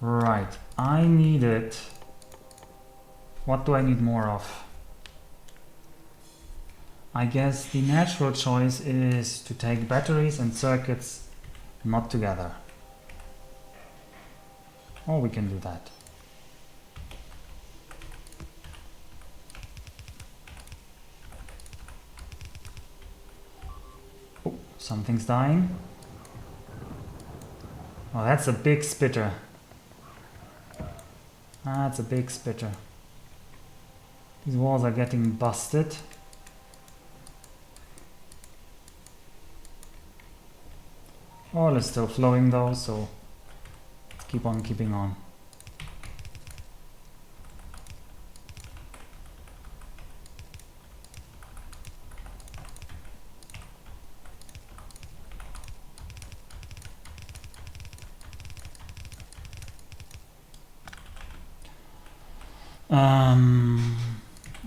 Right, I need it. What do I need more of? I guess the natural choice is to take batteries and circuits not together. Or we can do that. Oh, something's dying. Oh, that's a big spitter. That's a big spitter. These walls are getting busted. Oil is still flowing though, so let's keep on keeping on.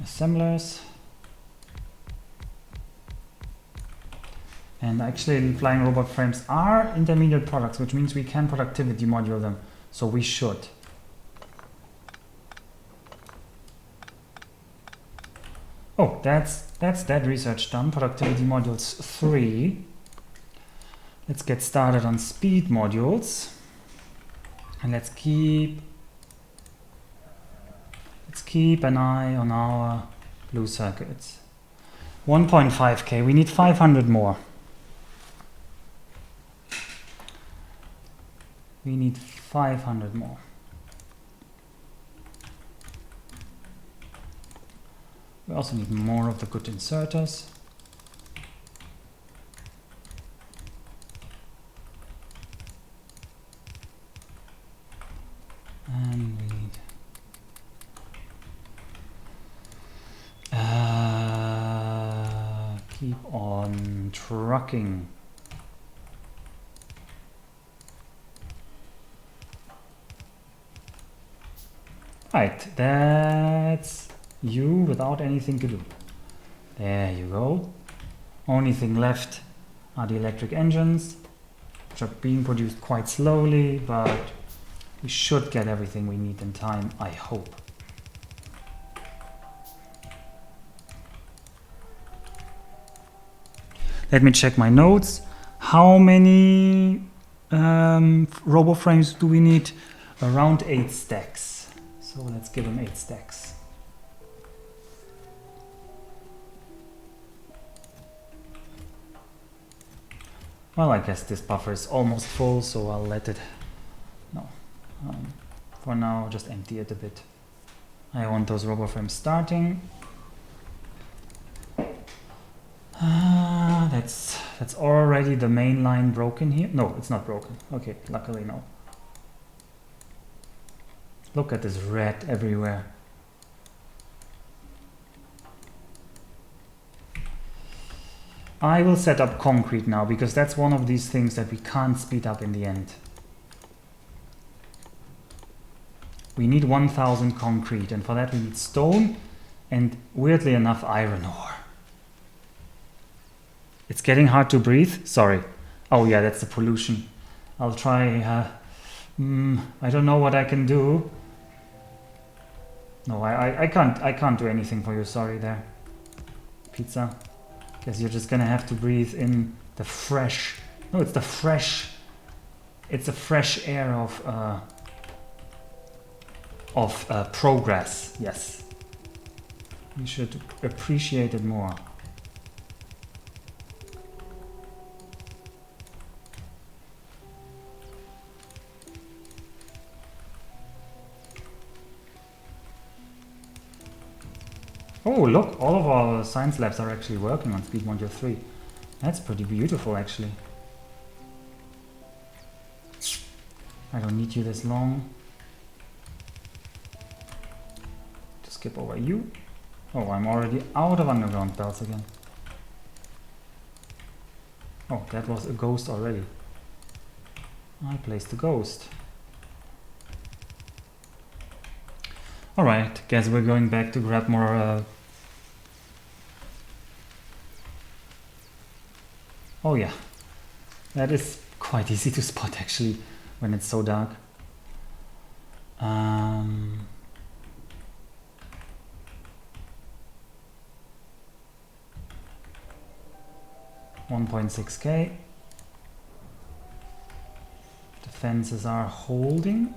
Assemblers. And actually flying robot frames are intermediate products, which means we can productivity module them. So we should. Oh, that's that research done. Productivity modules 3. Let's get started on speed modules. And let's keep an eye on our blue circuits. 1.5k, we need 500 more. We need 500 more. We also need more of the good inserters. And we need keep on trucking. Right, that's you without anything to do. There you go. Only thing left are the electric engines, which are being produced quite slowly, but we should get everything we need in time, I hope. Let me check my notes. How many robo frames do we need? Around 8 stacks. So let's give them 8 stacks. Well, I guess this buffer is almost full, so I'll let it... No. For now, just empty it a bit. I want those robo frames starting. That's already the main line broken here. No, it's not broken. Okay, luckily no. Look at this red everywhere. I will set up concrete now, because that's one of these things that we can't speed up in the end. We need 1000 concrete, and for that we need stone and, weirdly enough, iron ore. It's getting hard to breathe. Sorry. Oh yeah, that's the pollution. I'll try. I don't know what I can do. No, I can't do anything for you. Sorry there, pizza. Guess you're just gonna have to breathe in the fresh. No, it's the fresh. It's the fresh air of progress. Yes. You should appreciate it more. Oh, look, all of our science labs are actually working on Speed Module 3. That's pretty beautiful, actually. I don't need you this long. Just skip over you. Oh, I'm already out of underground belts again. Oh, that was a ghost already. I placed a ghost. Alright, guess we're going back to grab more... Oh yeah, that is quite easy to spot actually when it's so dark. 1.6k. Defenses are holding.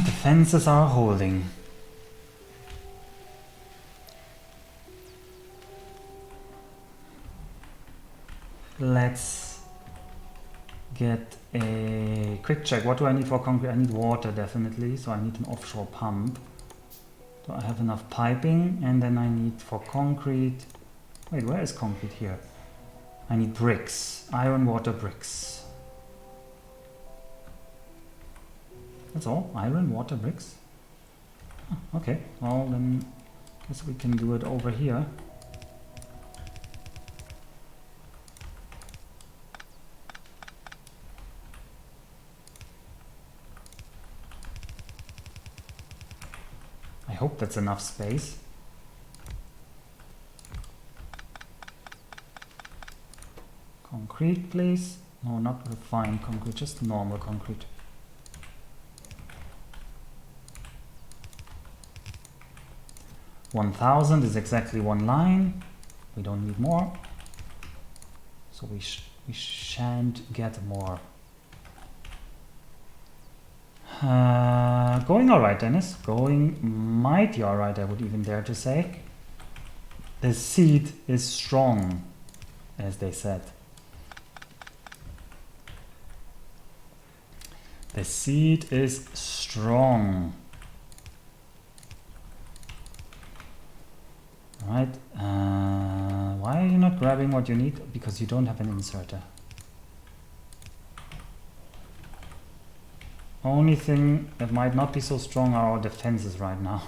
Defenses are holding. Let's get a quick check. What do I need for concrete? I need water definitely, so I need an offshore pump. Do I have enough piping? And then I need for concrete... Wait, where is concrete here? I need bricks. Iron, water, bricks. That's all? Iron, water, bricks? Oh, okay, well then I guess we can do it over here. I hope that's enough space. Concrete, please. No, not refined concrete, just normal concrete. $1,000 is exactly one line. We don't need more. So we shan't get more. Going alright, Dennis. Going mighty alright, I would even dare to say. The seed is strong, as they said. The seed is strong. Right. Why are you not grabbing what you need? Because you don't have an inserter. Only thing that might not be so strong are our defenses right now.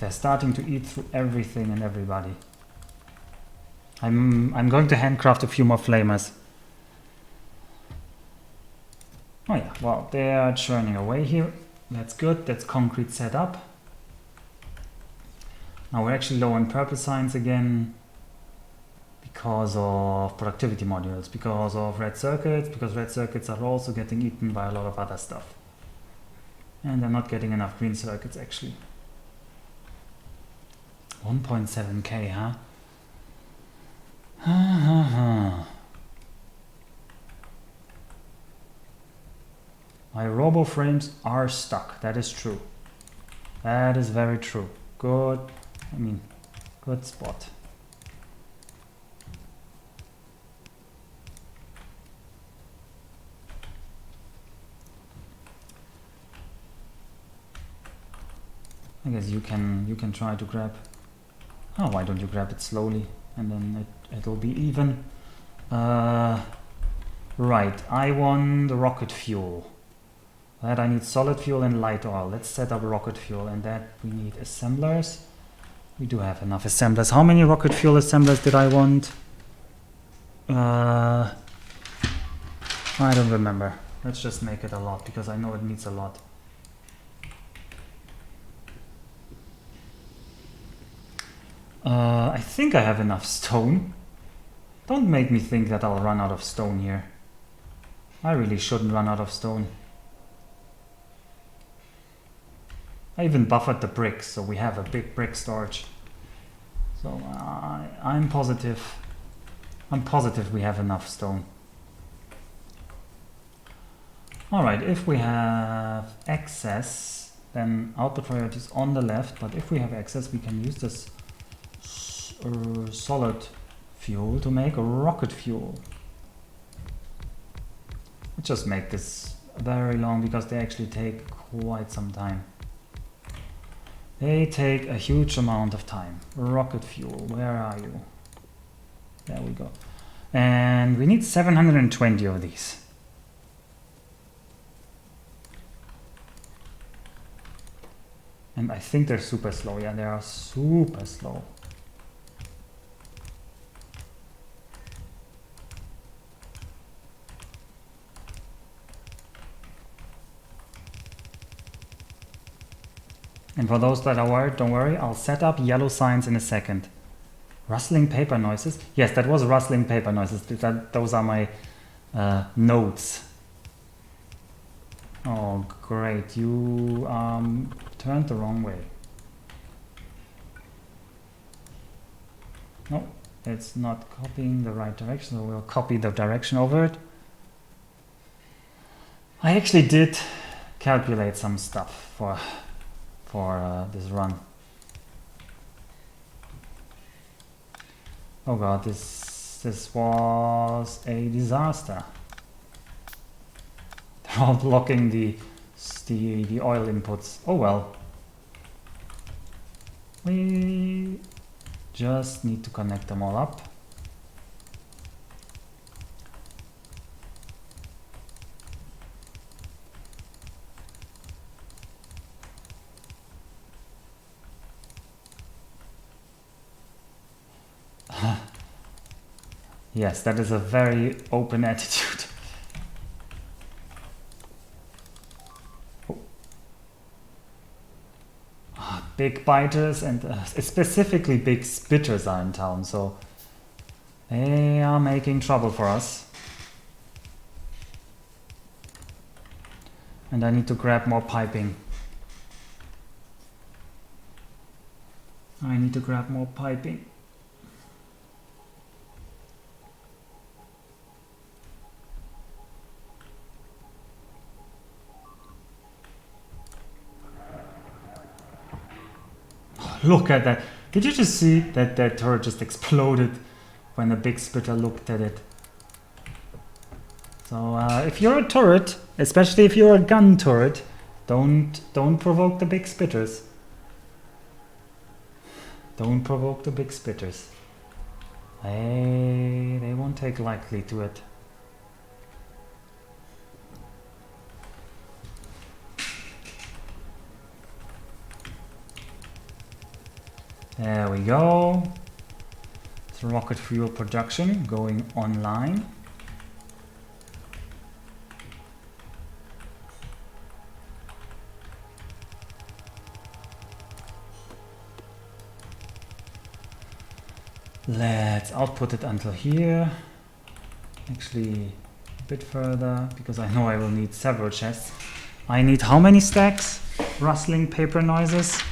They're starting to eat through everything and everybody. I'm going to handcraft a few more flamers. Oh yeah, well, they are churning away here. That's good, that's concrete set up. Now we're actually low on purple signs again because of productivity modules, because of red circuits, because red circuits are also getting eaten by a lot of other stuff. And I'm not getting enough green circuits actually. 1.7k, huh? My robo frames are stuck, that is true. That is very true. Good, good spot. I guess you can try to grab. Oh, why don't you grab it slowly and then it'll be even. Right, I want the rocket fuel. That I need solid fuel and light oil. Let's set up rocket fuel, and that we need assemblers. We do have enough assemblers. How many rocket fuel assemblers did I want? I don't remember. Let's just make it a lot because I know it needs a lot. I think I have enough stone. Don't make me think that I'll run out of stone here. I really shouldn't run out of stone. I even buffered the bricks, so we have a big brick storage. So I'm positive we have enough stone. Alright, if we have excess, then output priority is on the left, but if we have excess, we can use this solid fuel to make a rocket fuel. Let's just make this very long because they actually take quite some time. They take a huge amount of time. Rocket fuel, where are you? There we go. And we need 720 of these. And I think they're super slow. Yeah, they are super slow. And for those that are worried, don't worry, I'll set up yellow signs in a second. Rustling paper noises? Yes, that was rustling paper noises. Those are my notes. Oh, great. You turned the wrong way. No, it's not copying the right direction, so we'll copy the direction over it. I actually did calculate some stuff for this run. Oh god, this was a disaster. They're all blocking the oil inputs. Oh well. We just need to connect them all up. Yes, that is a very open attitude. Big biters and specifically big spitters are in town, so they are making trouble for us. And I need to grab more piping. I need to grab more piping. Look at that. Did you just see that that turret just exploded when the big spitter looked at it? So if you're a turret, especially if you're a gun turret, don't provoke the big spitters. Don't provoke the big spitters. They won't take lightly to it. There we go. It's rocket fuel production going online. Let's output it until here. Actually, a bit further, because I know I will need several chests. I need how many stacks? Rustling paper noises.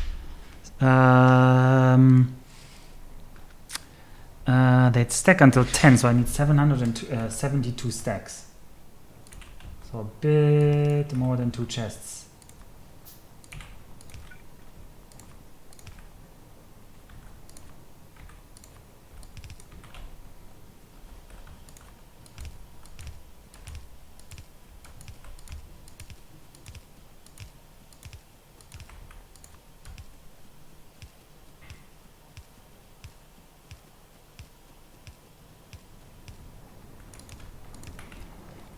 They'd stack until 10, so I need 772 stacks. So a bit more than 2 chests.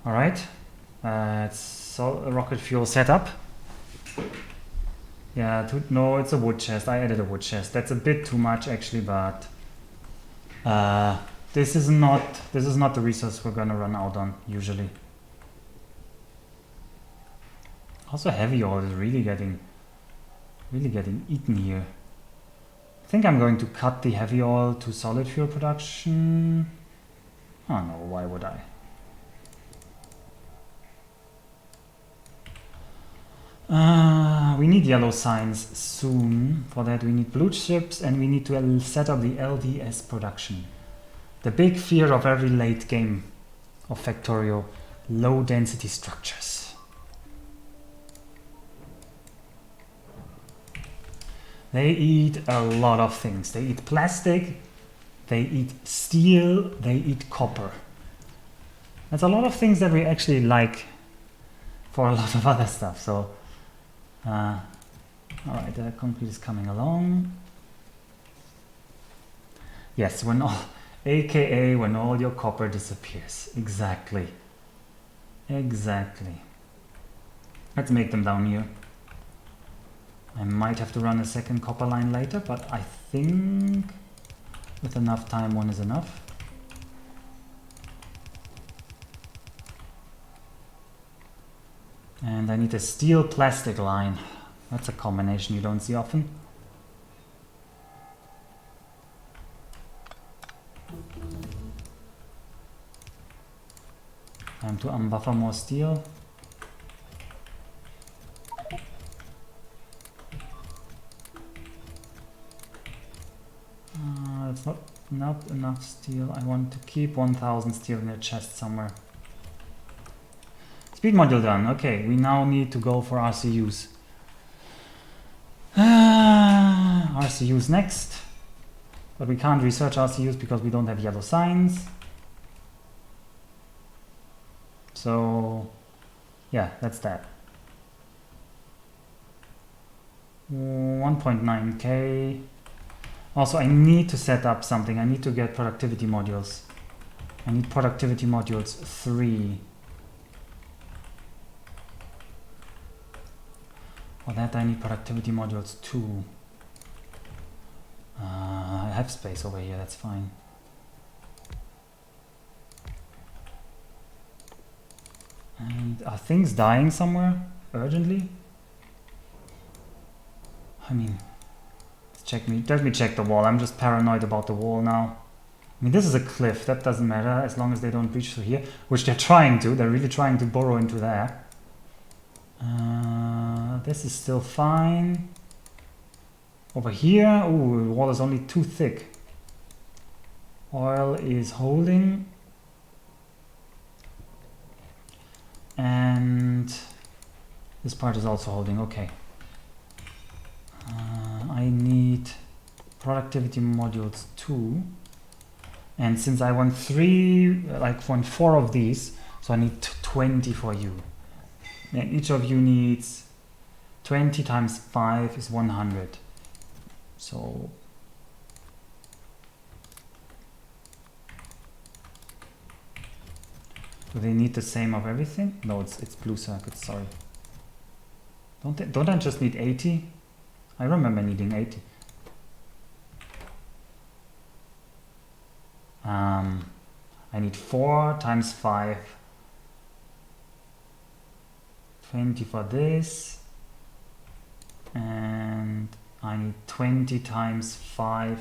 All right, it's a rocket fuel setup. Yeah, no, it's a wood chest. I added a wood chest. That's a bit too much actually, but this is not the resource we're gonna run out on usually. Also, heavy oil is really getting eaten here. I think I'm going to cut the heavy oil to solid fuel production. Oh no, why would I? We need yellow signs soon. For that we need blue chips and we need to set up the LDS production. The big fear of every late game of Factorio, low density structures. They eat a lot of things. They eat plastic, they eat steel, they eat copper. That's a lot of things that we actually like for a lot of other stuff. So alright, the concrete is coming along. Yes, when all your copper disappears. Exactly. Exactly. Let's make them down here. I might have to run a second copper line later, but I think with enough time one is enough. And I need a steel plastic line. That's a combination you don't see often. Time to unbuffer more steel. It's not enough steel. I want to keep 1000 steel in a chest somewhere. Speed module done. Okay, we now need to go for RCUs. RCUs next. But we can't research RCUs because we don't have yellow signs. So, yeah, that's that. 1.9k. Also, I need to set up something. I need to get productivity modules. I need productivity modules 3. For that I need productivity modules 2. I have space over here, that's fine. And are things dying somewhere urgently? I mean, let me check the wall. I'm just paranoid about the wall now. I mean, this is a cliff, that doesn't matter as long as they don't breach through here, which they're trying to. They're really trying to burrow into there. This is still fine. Over here, ooh, the wall is only too thick. Oil is holding. And this part is also holding, okay. I need productivity modules 2. And since I want 4 of these, so I need 20 for you. And each of you needs 20 times 5 is 100. So do they need the same of everything? No, it's blue circuits, sorry. Don't I just need 80? I remember needing 80. I need 4 times 5. 20 for this. And I need 20 times 5.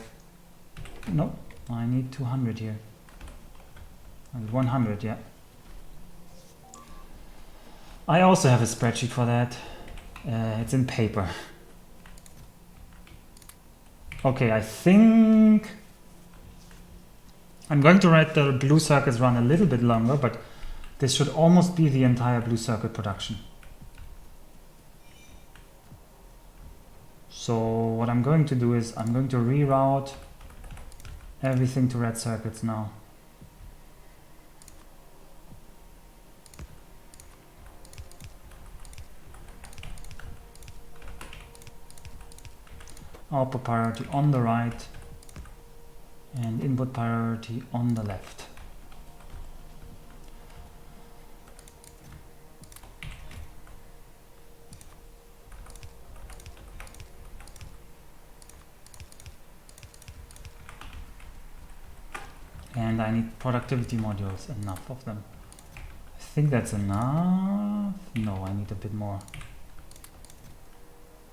No, I need 200 here. I need 100, yeah. I also have a spreadsheet for that. It's in paper. Okay, I think I'm going to let the blue circuits run a little bit longer, but this should almost be the entire blue circuit production. So what I'm going to do is I'm going to reroute everything to red circuits now. Output priority on the right and input priority on the left. And I need productivity modules, enough of them. I think that's enough. No, I need a bit more.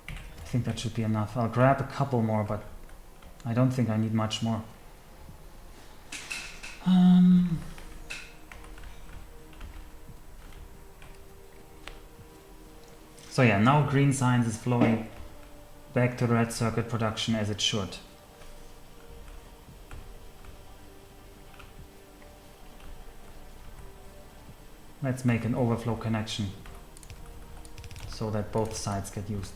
I think that should be enough. I'll grab a couple more, but I don't think I need much more. So yeah, now green science is flowing back to red circuit production as it should. Let's make an overflow connection so that both sides get used.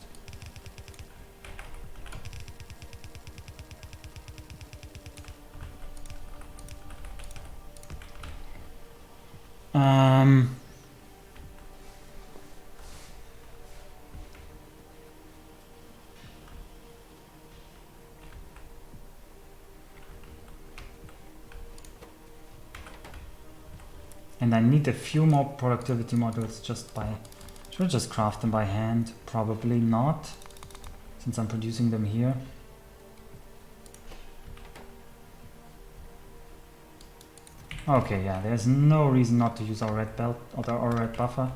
And I need a few more productivity modules just by, should I just craft them by hand? Probably not. since I'm producing them here. Okay, yeah, there's no reason not to use our red belt or our red buffer.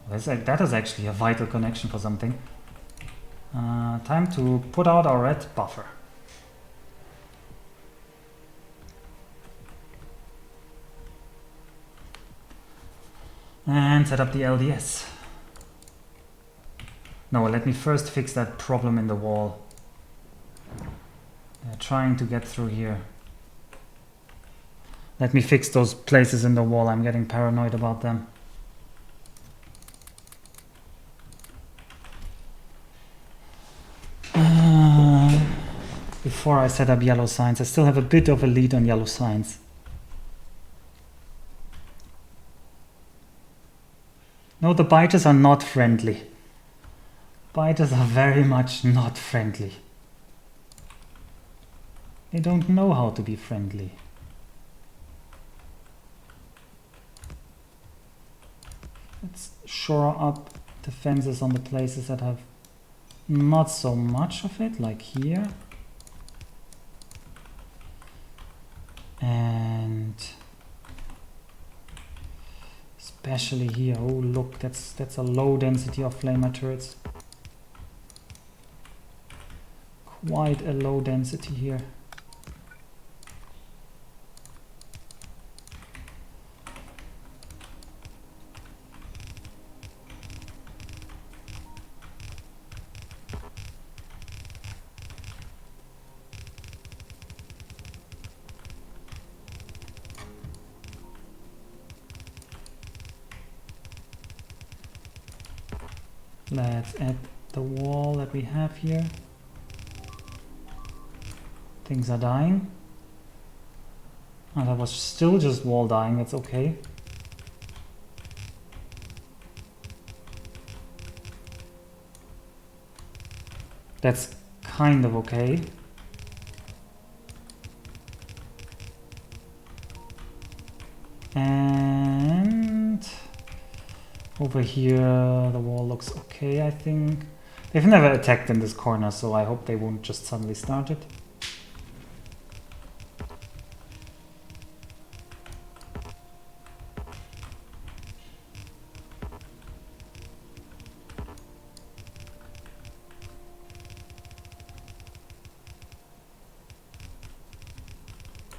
That is actually a vital connection for something. Time to put out our red buffer. And set up the LDS. No, let me first fix that problem in the wall. They're trying to get through here. Let me fix those places in the wall. I'm getting paranoid about them. Before I set up yellow signs, I still have a bit of a lead on yellow signs. No, the biters are not friendly. Biters are very much not friendly. They don't know how to be friendly. Let's shore up defenses on the places that have not so much of it, like here. And especially here. Oh look, that's a low density of flamer turrets. Quite a low density here. Let's add the wall that we have here. Things are dying. Oh, that was still just wall dying, that's okay. That's kind of okay. And over here the wall looks okay, I think. They've never attacked in this corner, so I hope they won't just suddenly start it.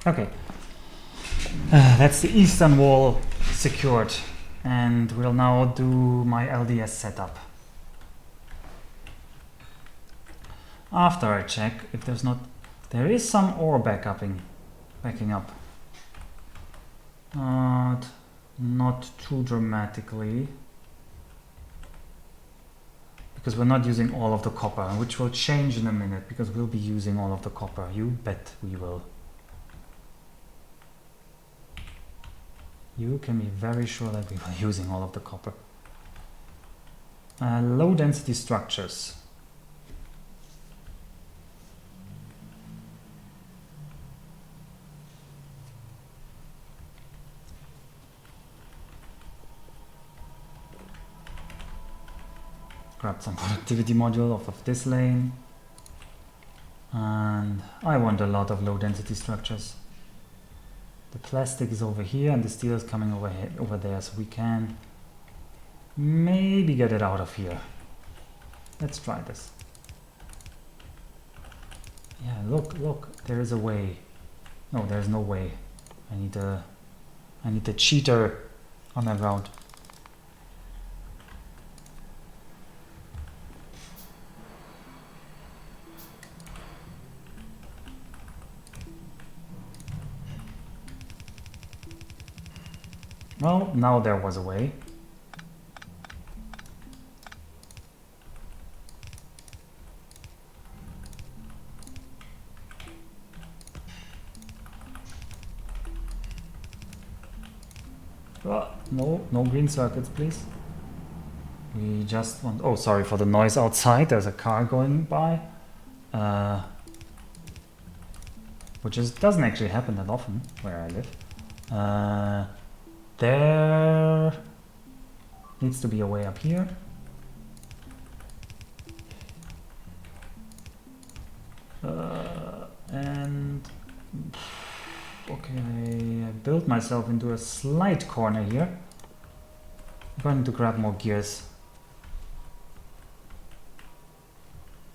Okay, that's the eastern wall secured, and we'll now do my LDS setup. After I check if there's not, there is some ore backing up. Not too dramatically, because we're not using all of the copper, which will change in a minute, because we'll be using all of the copper. You bet we will. You can be very sure that we were using all of the copper. Low density structures. Grab some productivity module off of this lane. And I want a lot of low density structures. The plastic is over here and the steel is coming over there, so we can maybe get it out of here. Let's try this. Yeah, look, there is a way. No, there's no way. I need a cheater on that route. Well, now there was a way. No green circuits, please. We just want... Oh, sorry for the noise outside. There's a car going by. Which doesn't actually happen that often where I live. There needs to be a way up here. And okay, I built myself into a slight corner here. I'm going to grab more gears.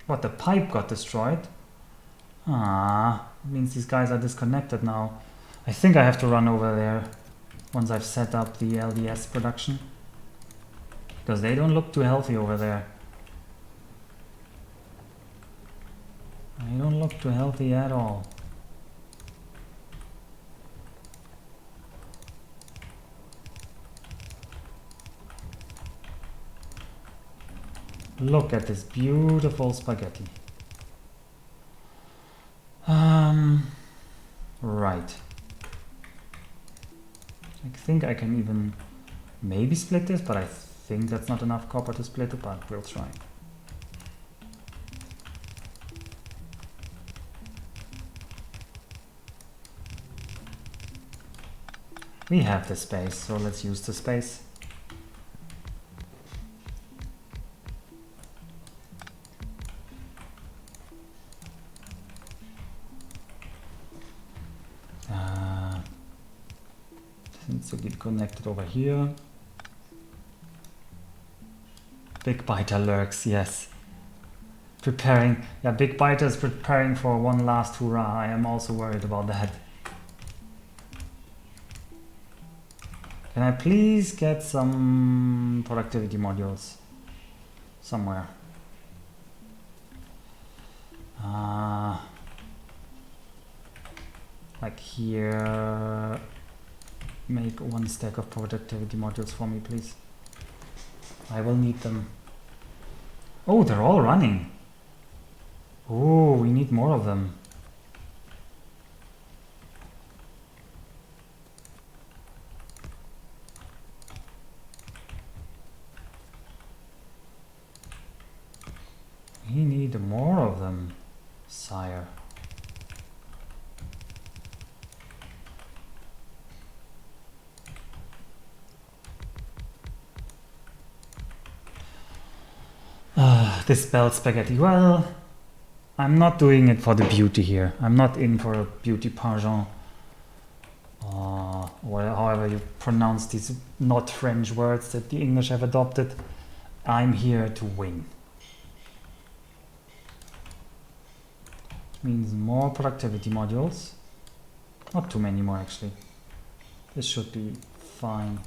What, the pipe got destroyed? Ah, means these guys are disconnected now. I think I have to run over there once I've set up the LDS production, because they don't look too healthy over there. They don't look too healthy at all. Look at this beautiful spaghetti. Right. I think I can even maybe split this, but I think that's not enough copper to split it, but we'll try. We have the space, so let's use the space. Needs to get connected over here. Big Biter lurks, yes. Preparing, yeah, Big Biter is preparing for one last hurrah. I am also worried about that. Can I please get some productivity modules somewhere? Like here. Make one stack of productivity modules for me, please. I will need them. Oh, they're all running. Oh, we need more of them. We need more of them, sire. This spelled spaghetti. Well, I'm not doing it for the beauty here. I'm not in for a beauty pageant. Or however you pronounce these not French words that the English have adopted. I'm here to win. Which means more productivity modules. Not too many more actually. This should be fine.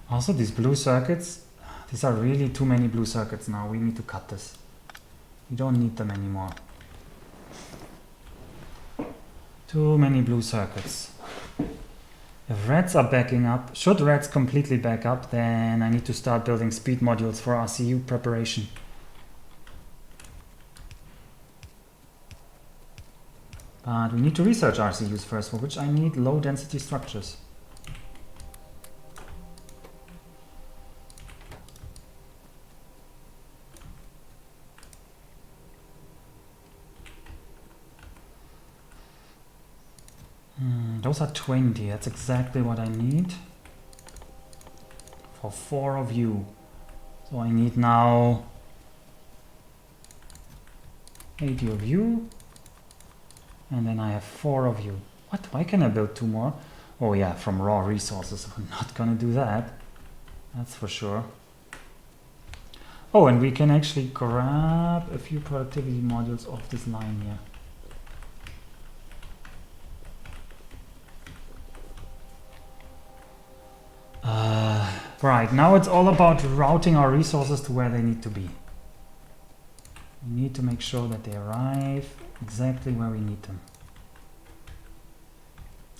Also, these blue circuits, these are really too many blue circuits now. We need to cut this. We don't need them anymore. Too many blue circuits. If reds are backing up, should reds completely back up, then I need to start building speed modules for RCU preparation. But we need to research RCUs first, for which I need low density structures. Those are 20, that's exactly what I need for 4 of you. So I need now 80 of you, and then I have 4 of you. What? Why can I build 2 more? Oh yeah, from raw resources. I'm not gonna do that. That's for sure. Oh, and we can actually grab a few productivity modules off this line here. Right, now it's all about routing our resources to where they need to be. We need to make sure that they arrive exactly where we need them.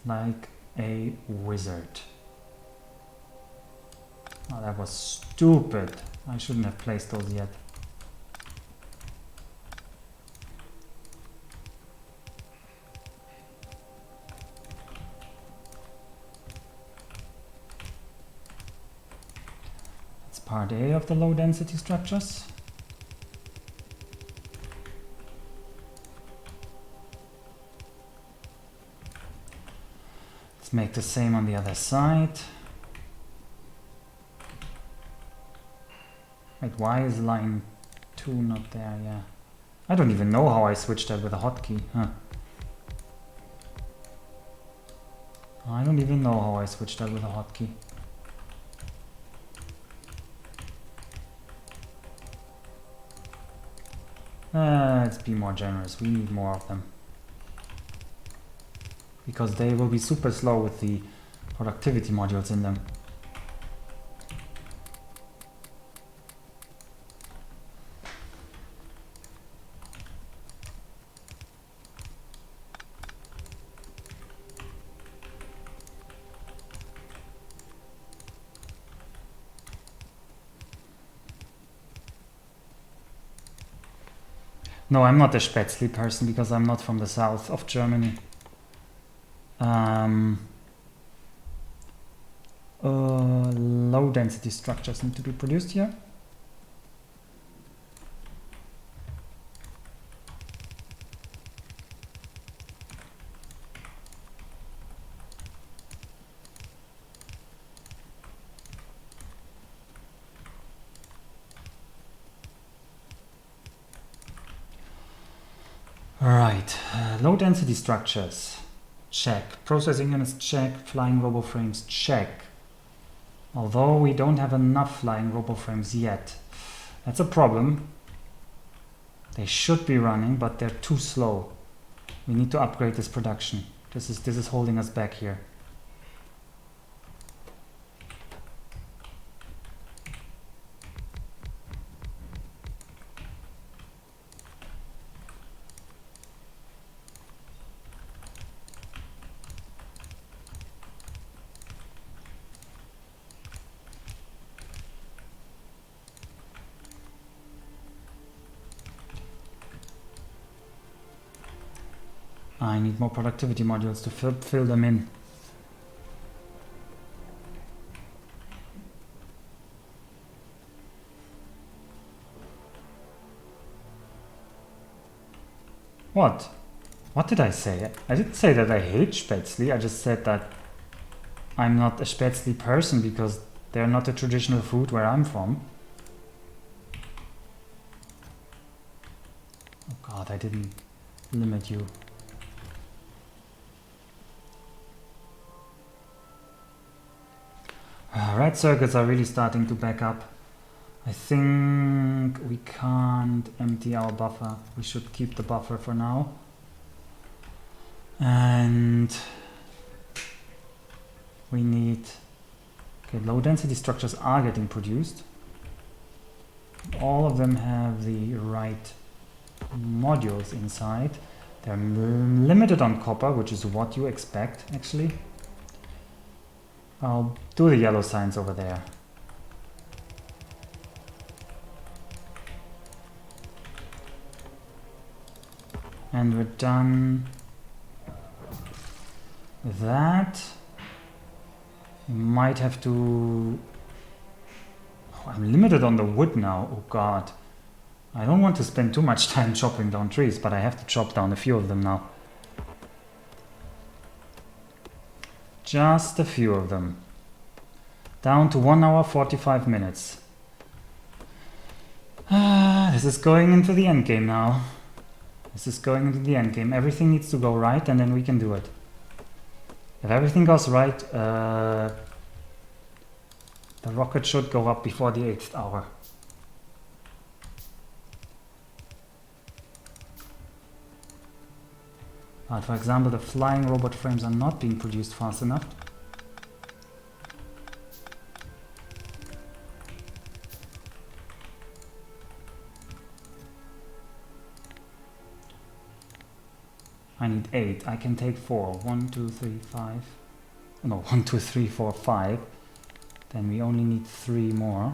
Like a wizard. Oh, that was stupid. I shouldn't have placed those yet. part A of the low density structures. Let's make the same on the other side. Wait, why is line 2 not there? Yeah. I don't even know how I switched that with a hotkey. Huh. I don't even know how I switched that with a hotkey. Let's be more generous. We need more of them. Because they will be super slow with the productivity modules in them. No, I'm not a Spätzle person because I'm not from the south of Germany. Low density structures need to be produced here. Right, low density structures, check. Processing units, check. Flying RoboFrames, check. Although we don't have enough flying RoboFrames yet. That's a problem. They should be running, but they're too slow. We need to upgrade this production. This is holding us back here. I need more productivity modules to fill them in. What? What did I say? I didn't say that I hate Spätzle. I just said that I'm not a Spätzle person because they're not a traditional food where I'm from. Oh god, I didn't limit you. Red circuits are really starting to back up. I think we can't empty our buffer. We should keep the buffer for now. And we need... Okay, low density structures are getting produced. All of them have the right modules inside. They're limited on copper, which is what you expect, actually. I'll do the yellow signs over there. And we're done with that. We might have to... Oh, I'm limited on the wood now. Oh god. I don't want to spend too much time chopping down trees, but I have to chop down a few of them now. Just a few of them. Down to 1 hour 45 minutes. This is going into the end game now. This is going into the end game. Everything needs to go right and then we can do it. If everything goes right, the rocket should go up before the 8th hour. But for example, the flying robot frames are not being produced fast enough. I need 8. I can take 4. 1, 2, 3, 5. No, 1, 2, 3, 4, 5. Then we only need 3 more.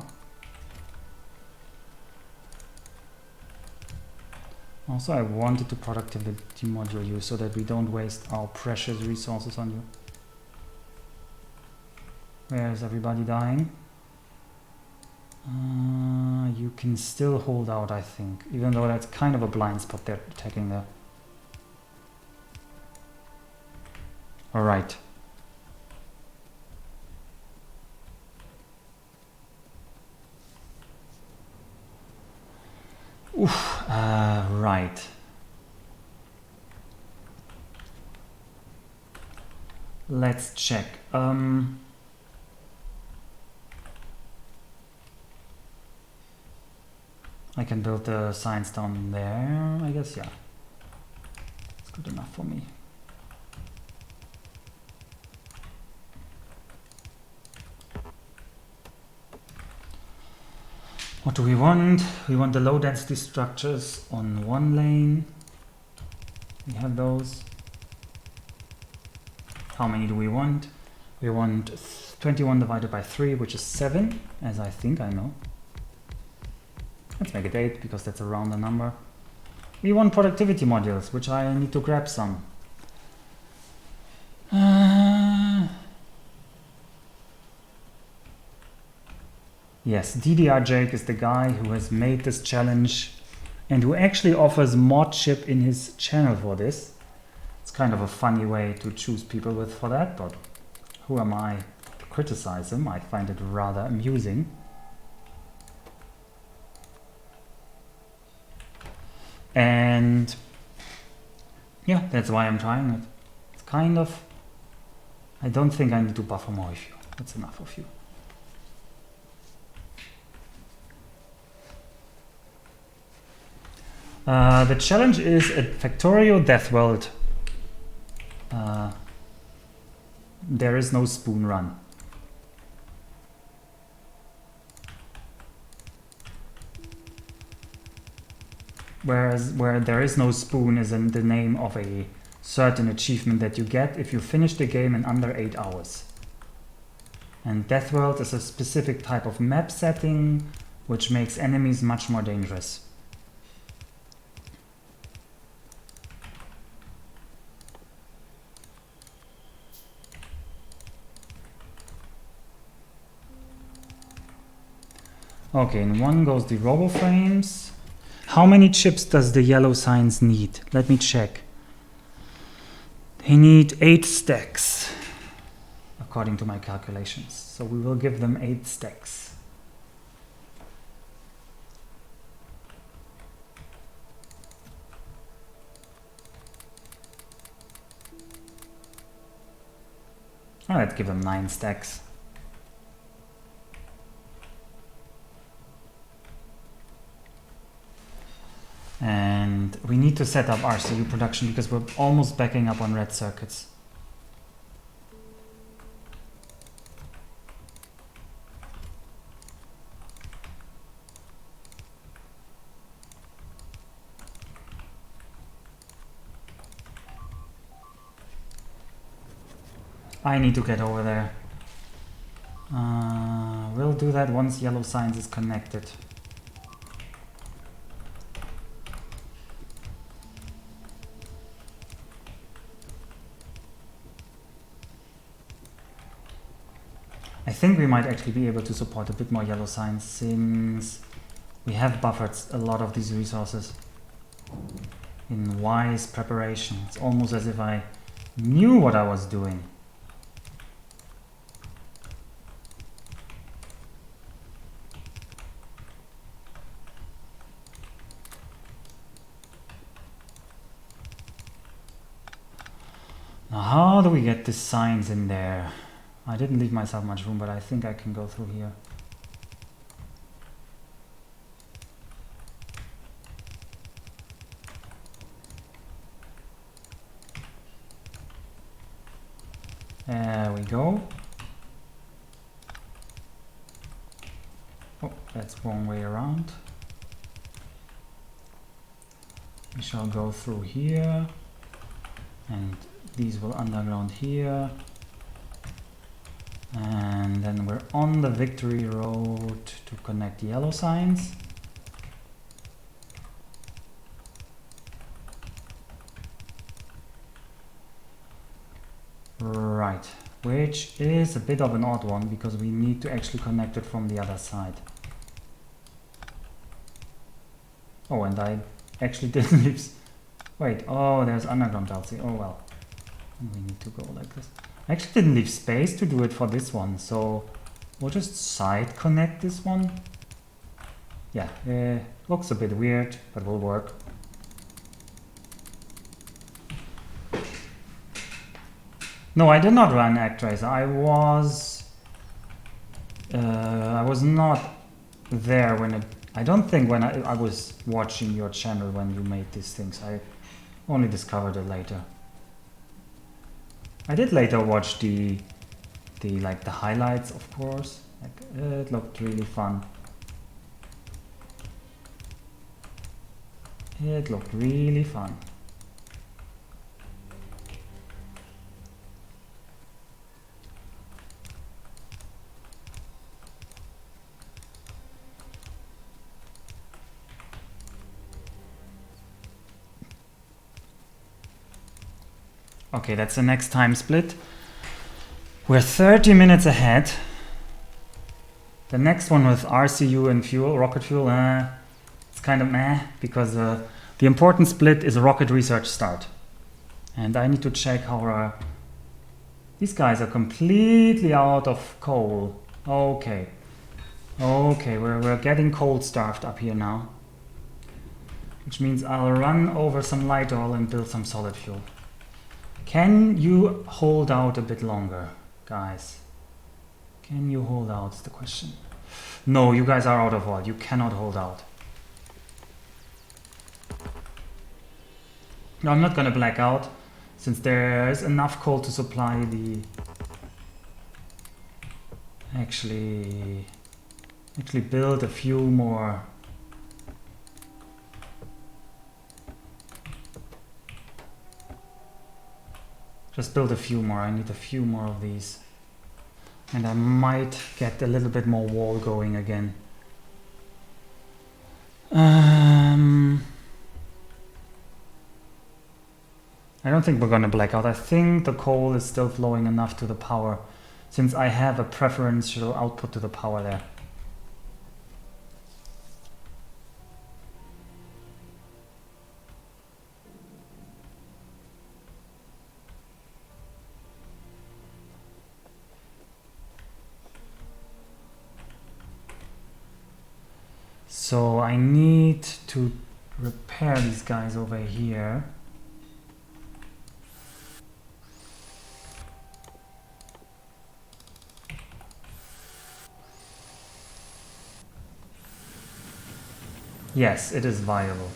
Also, I wanted to productivity module you so that we don't waste our precious resources on you. Where is everybody dying? You can still hold out, I think, even though that's kind of a blind spot they're attacking there. All right. Oof, right. Let's check. I can build the signs down there, I guess, yeah. It's good enough for me. What do we want? We want the low density structures on one lane. We have those. How many do we want? We want 21 divided by 3, which is 7, as I think I know. Let's make it 8, because that's a rounder number. We want productivity modules, which I need to grab some. Yes, DDR Jake is the guy who has made this challenge and who actually offers mod chip in his channel for this. It's kind of a funny way to choose people with for that, but who am I to criticize him? I find it rather amusing. And yeah, that's why I'm trying it. It's kind of... I don't think I need to buffer more of you. That's enough of you. The challenge is at Factorio Deathworld. There is no spoon run. Whereas where there is no spoon is in the name of a certain achievement that you get if you finish the game in under 8 hours. And Deathworld is a specific type of map setting which makes enemies much more dangerous. Okay, in one goes the RoboFrames. How many chips does the yellow signs need? Let me check. They need 8 stacks, according to my calculations. So we will give them 8 stacks. Oh, let's give them 9 stacks. And we need to set up RCU production because we're almost backing up on red circuits. I need to get over there. We'll do that once yellow signs is connected. I think we might actually be able to support a bit more yellow signs since we have buffered a lot of these resources in wise preparation. It's almost as if I knew what I was doing. Now how do we get the signs in there? I didn't leave myself much room, but I think I can go through here. There we go. Oh, that's wrong way around. We shall go through here, and these will underground here. And then we're on the victory road to connect the yellow signs. Right, which is a bit of an odd one because we need to actually connect it from the other side. Oh, and I actually didn't leave... Wait, oh, there's underground DLC. Oh, well. We need to go like this. I actually didn't leave space to do it for this one, so we'll just side connect this one. Yeah, looks a bit weird, but will work. No, I did not run ActRaiser. I was not there when it... I don't think when I was watching your channel when you made these things. I only discovered it later. I did later watch the highlights, of course. Like, it looked really fun. It looked really fun. Okay, that's the next time split. We're 30 minutes ahead. The next one with RCU and fuel, rocket fuel, it's kind of meh, because the important split is a rocket research start. And I need to check how these guys are completely out of coal. Okay. Okay, we're getting cold starved up here now. Which means I'll run over some light oil and build some solid fuel. Can you hold out a bit longer, guys? Can you hold out is the question. No, you guys are out of oil. You cannot hold out. No, I'm not gonna black out, since there's enough coal to supply the... Actually build a few more. Just build a few more. I need a few more of these. And I might get a little bit more wall going again. I don't think we're gonna black out. I think the coal is still flowing enough to the power, since I have a preferential output to the power there. So I need to repair these guys over here. Yes, it is viable.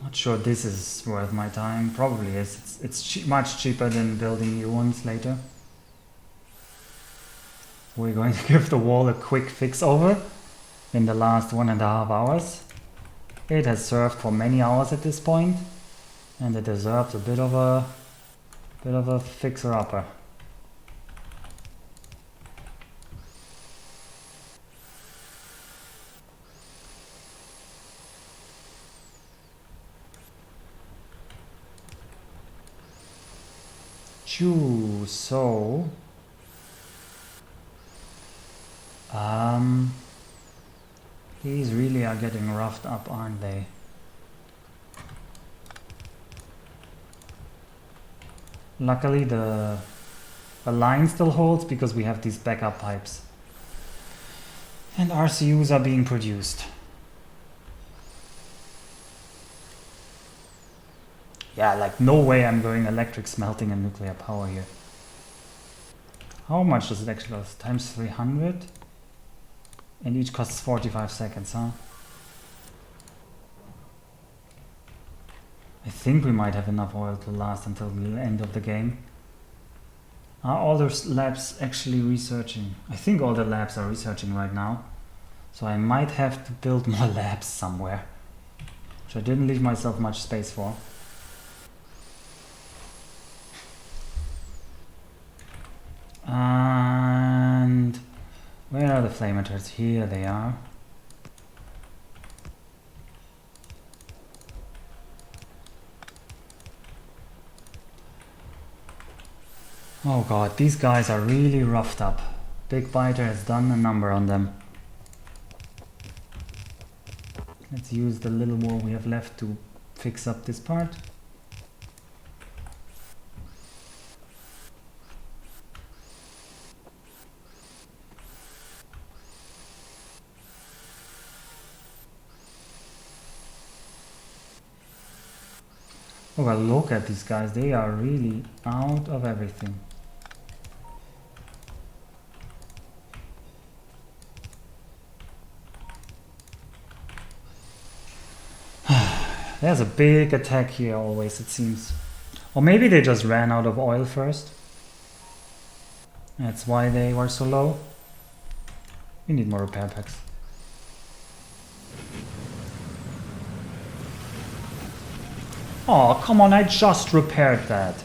Not sure this is worth my time. Probably is. It's much cheaper than building new ones later. We're going to give the wall a quick fix over in the last 1.5 hours. It has served for many hours at this point, and it deserves a bit of a fixer-upper. So these really are getting roughed up, aren't they? Luckily the line still holds because we have these backup pipes. And RCUs are being produced. Yeah, like no way I'm going electric smelting and nuclear power here. How much does it actually cost? Times 300? And each costs 45 seconds, huh? I think we might have enough oil to last until the end of the game. Are all the labs actually researching? I think all the labs are researching right now. So I might have to build more labs somewhere, which I didn't leave myself much space for. And where are the flame emitters? Here they are. Oh god, these guys are really roughed up. Big Biter has done a number on them. Let's use the little more we have left to fix up this part. Oh well, look at these guys, they are really out of everything. There's a big attack here always, it seems. Or maybe they just ran out of oil first. That's why they were so low. We need more repair packs. Oh, come on, I just repaired that.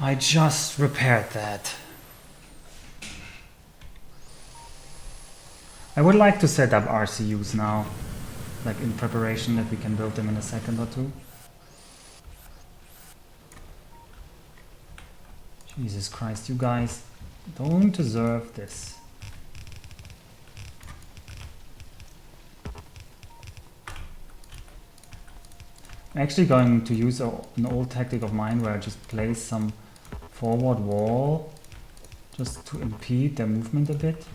I just repaired that. I would like to set up RCUs now, like in preparation that we can build them in a second or two. Jesus Christ, you guys don't deserve this. I'm actually going to use an old tactic of mine where I just place some forward wall just to impede their movement a bit.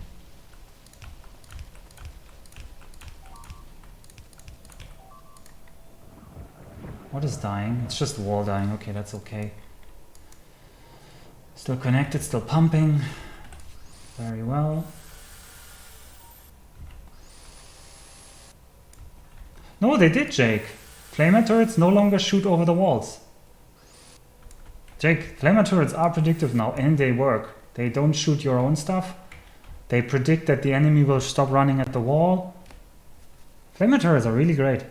What is dying? It's just wall dying. Okay, that's okay. Still connected, still pumping. Very well. No, they did, Jake. Flamer turrets no longer shoot over the walls. Jake, flamer turrets are predictive now and they work. They don't shoot your own stuff. They predict that the enemy will stop running at the wall. Flamer turrets are really great.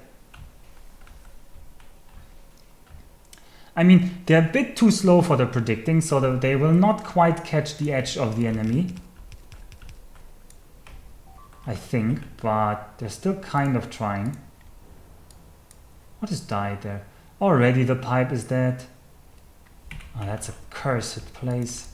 I mean, they're a bit too slow for the predicting, so that they will not quite catch the edge of the enemy. I think, but they're still kind of trying. What has died there? Already the pipe is dead. Oh, that's a cursed place.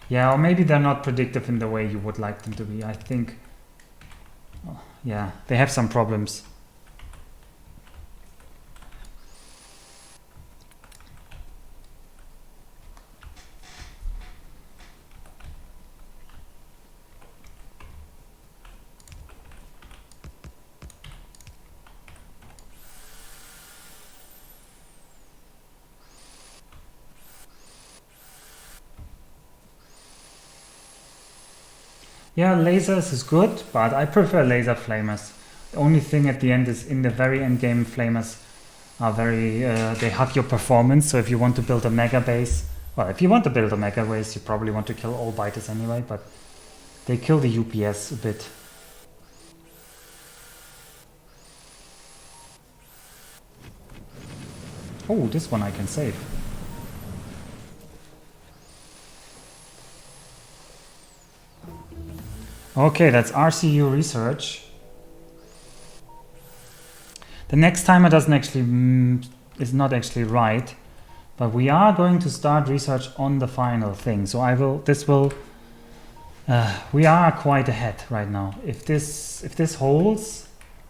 Yeah, or maybe they're not predictive in the way you would like them to be. I think... Oh, yeah, they have some problems. Yeah, lasers is good, but I prefer laser flamers. The only thing at the end is in the very end game, flamers are very, they hug your performance. So if you want to build a mega base, well, if you want to build a mega base, you probably want to kill all biters anyway, but they kill the UPS a bit. Oh, this one I can save. Okay, that's RCU research. The next timer doesn't actually is not actually right, but we are going to start research on the final thing. So we are quite ahead right now. If this holds,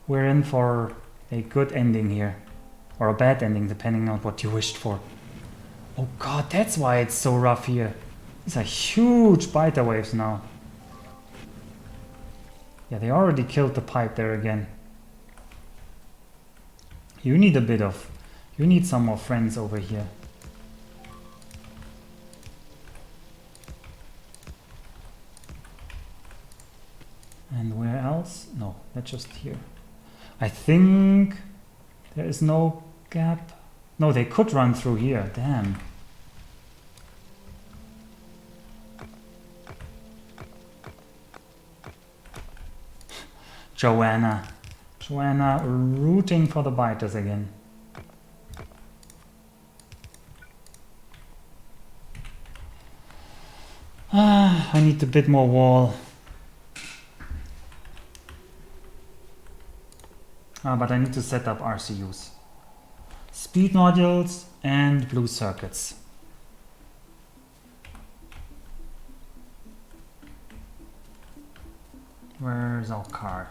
we're in for a good ending here, or a bad ending depending on what you wished for. Oh god, that's why it's so rough here. These are huge biter waves now. Yeah, they already killed the pipe there again. You need some more friends over here. And where else? No, that's just here. I think there is no gap. No, they could run through here. Damn. Joanna rooting for the biters again. I need a bit more wall. But I need to set up RCUs. Speed modules and blue circuits. Where's our card?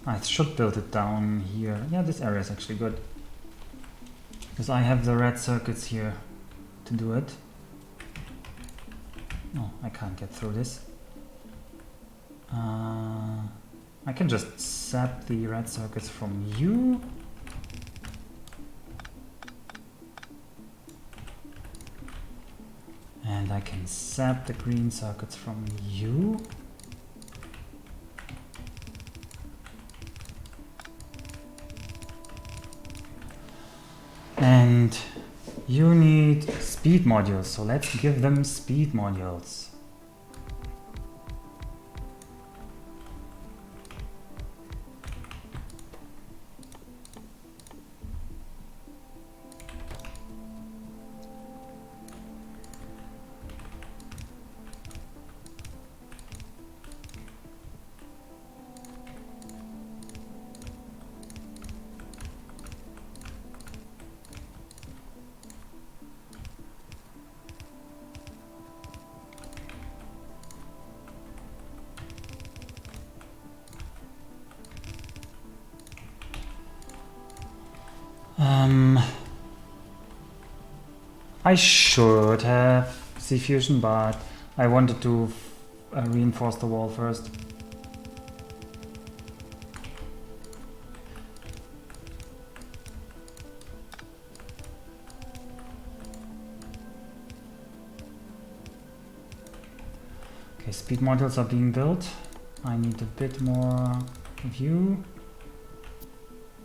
I should build it down here. Yeah, this area is actually good. Because I have the red circuits here to do it. No, I can't get through this. I can just sap the red circuits from you. And I can sap the green circuits from you. And you need speed modules, so let's give them speed modules. I should have C-Fusion, but I wanted to reinforce the wall first. Okay, speed modules are being built. I need a bit more view.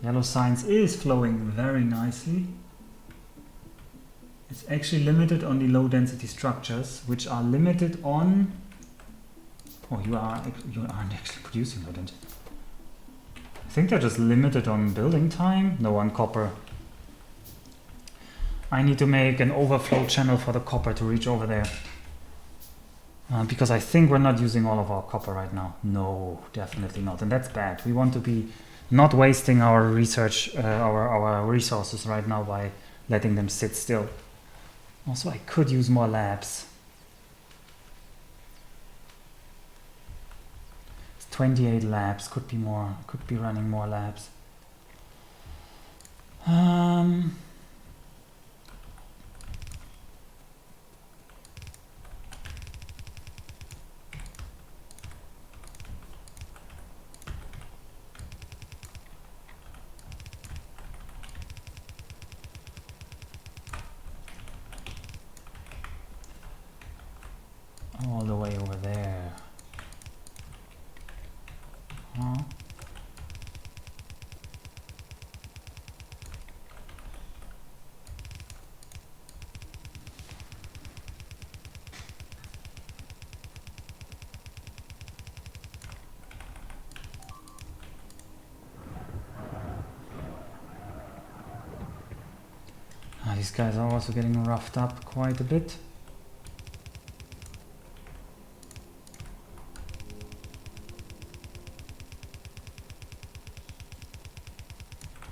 Yellow science is flowing very nicely. It's actually limited on the low density structures, which are limited on... Oh, you aren't actually producing low density. I think they're just limited on building time. No, on copper. I need to make an overflow channel for the copper to reach over there. Because I think we're not using all of our copper right now. No, definitely not. And that's bad. We want to be not wasting our research, our resources right now by letting them sit still. Also, I could use more labs. It's 28 labs, could be more, could be running more labs. All the way over there. Huh? These guys are also getting roughed up quite a bit.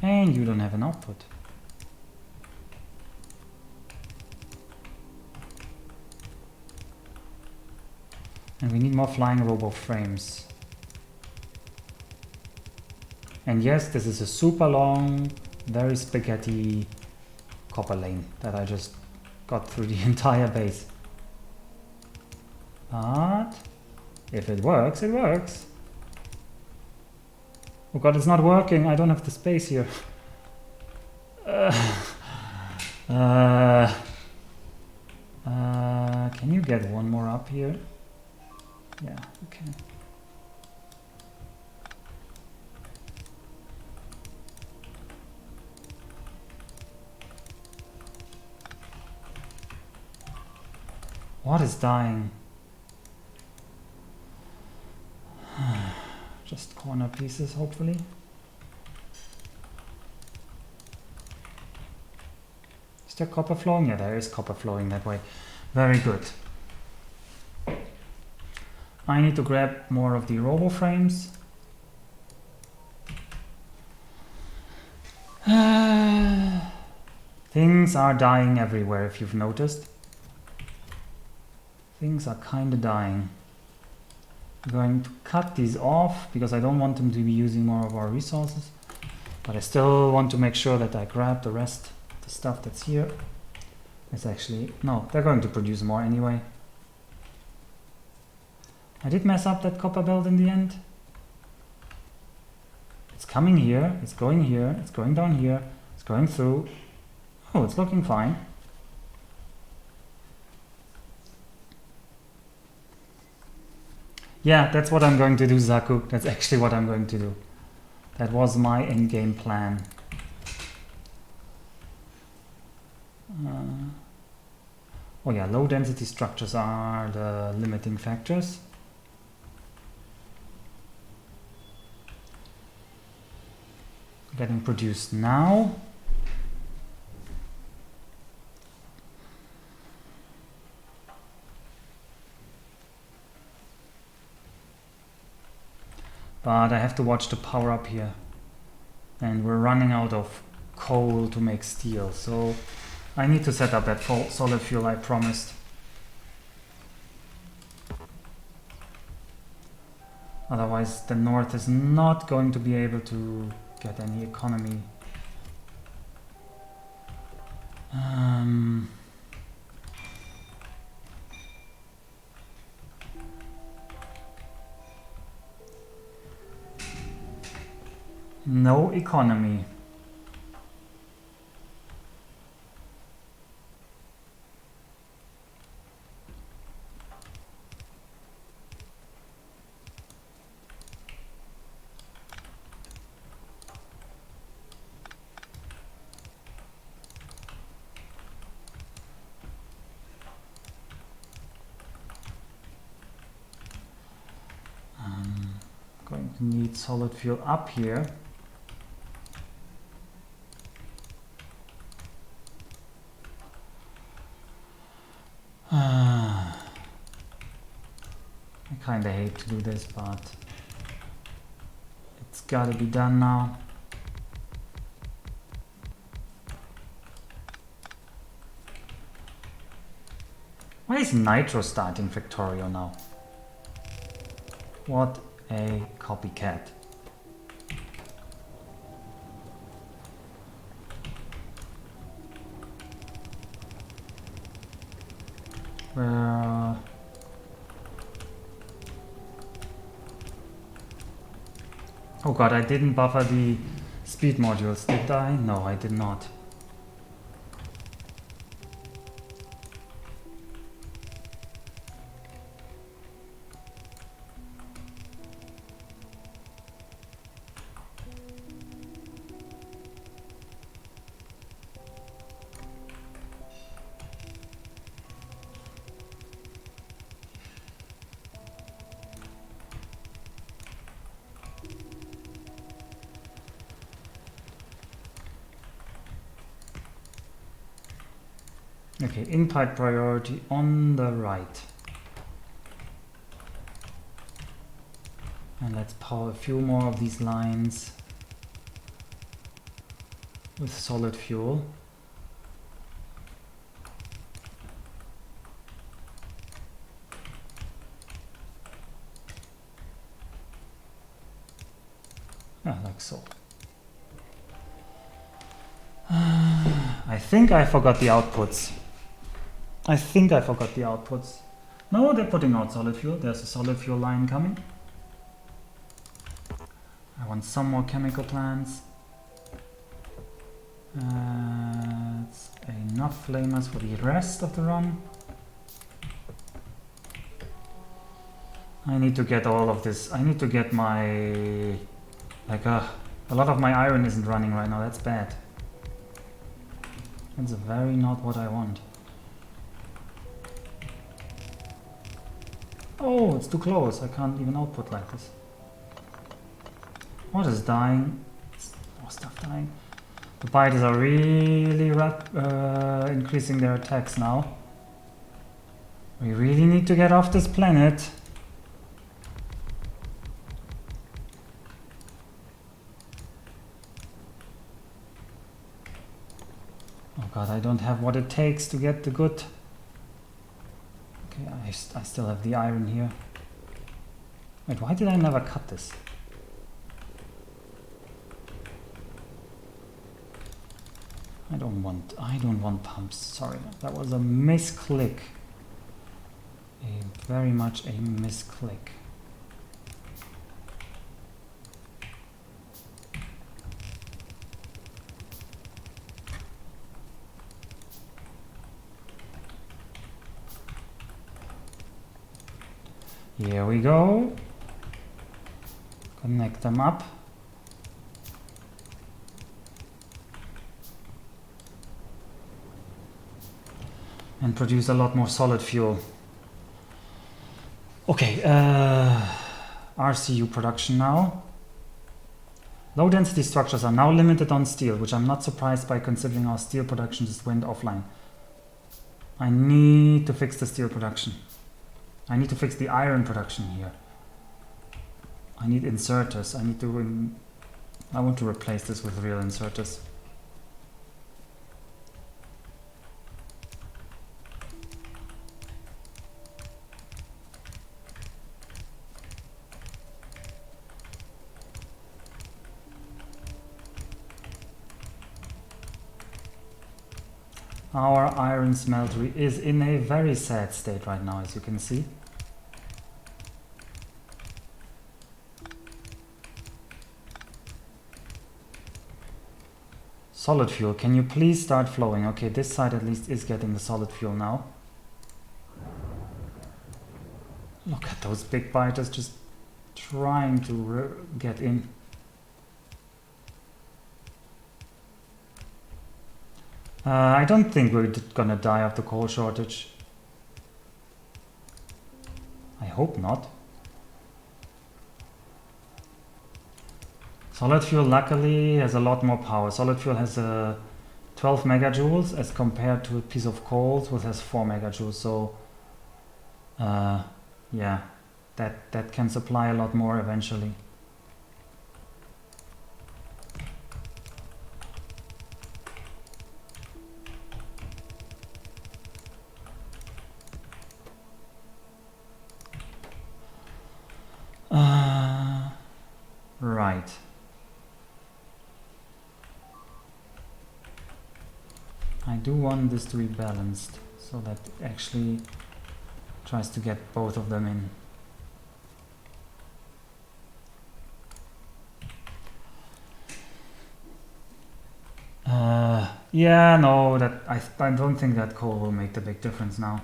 And you don't have an output. And we need more flying robo frames. And yes, this is a super long, very spaghetti copper lane that I just got through the entire base. But if it works, it works. Oh god, it's not working. I don't have the space here. Can you get one more up here? Yeah, okay. What is dying? Just corner pieces, hopefully. Is there copper flowing? Yeah, there is copper flowing that way. Very good. I need to grab more of the robo frames. Things are dying everywhere, if you've noticed. Things are kind of dying. I'm going to cut these off because I don't want them to be using more of our resources. But I still want to make sure that I grab the rest, the stuff that's here. It's actually, no, they're going to produce more anyway. I did mess up that copper belt in the end. It's coming here, it's going down here, it's going through. Oh, it's looking fine. Yeah, that's what I'm going to do, Zaku. That's actually what I'm going to do. That was my in-game plan. Oh yeah, low density structures are the limiting factors. Getting produced now. But I have to watch the power up here. And we're running out of coal to make steel, so I need to set up that solid fuel I promised. Otherwise the north is not going to be able to get any economy. No economy. Going to need solid fuel up here. I kinda hate to do this, but it's gotta be done now. Why is Nitro starting Factorio now? What a copycat. Oh god, I didn't buffer the speed modules, did I? No, I did not. Okay, in-pipe priority on the right. And let's power a few more of these lines with solid fuel. Like so. I think I forgot the outputs. No, they're putting out solid fuel. There's a solid fuel line coming. I want some more chemical plants. It's enough flamers for the rest of the run. I need to get all of this. I need to get my... Like a lot of my iron isn't running right now. That's bad. That's very not what I want. Oh, it's too close. I can't even output like this. What is dying? More stuff dying. The biters are really increasing their attacks now. We really need to get off this planet. Oh god, I don't have what it takes to get the good... Okay, I still have the iron here. Wait, why did I never cut this? I don't want pumps, sorry. That was a misclick. Very much a misclick. Here we go. Connect them up. And produce a lot more solid fuel. Okay, RCU production now. Low density structures are now limited on steel, which I'm not surprised by considering our steel production just went offline. I need to fix the steel production. I need to fix the iron production here. I need inserters. I want to replace this with real inserters. Our iron smeltery is in a very sad state right now, as you can see. Solid fuel, can you please start flowing? Okay, this side at least is getting the solid fuel now. Look at those big biters just trying to get in. I don't think we're gonna die of the coal shortage. I hope not. Solid fuel luckily has a lot more power. Solid fuel has 12 megajoules as compared to a piece of coal which has 4 megajoules. So yeah, that can supply a lot more eventually. Right. I do want this to be balanced so that it actually tries to get both of them in. Yeah, no, that I don't think that coal will make the big difference now.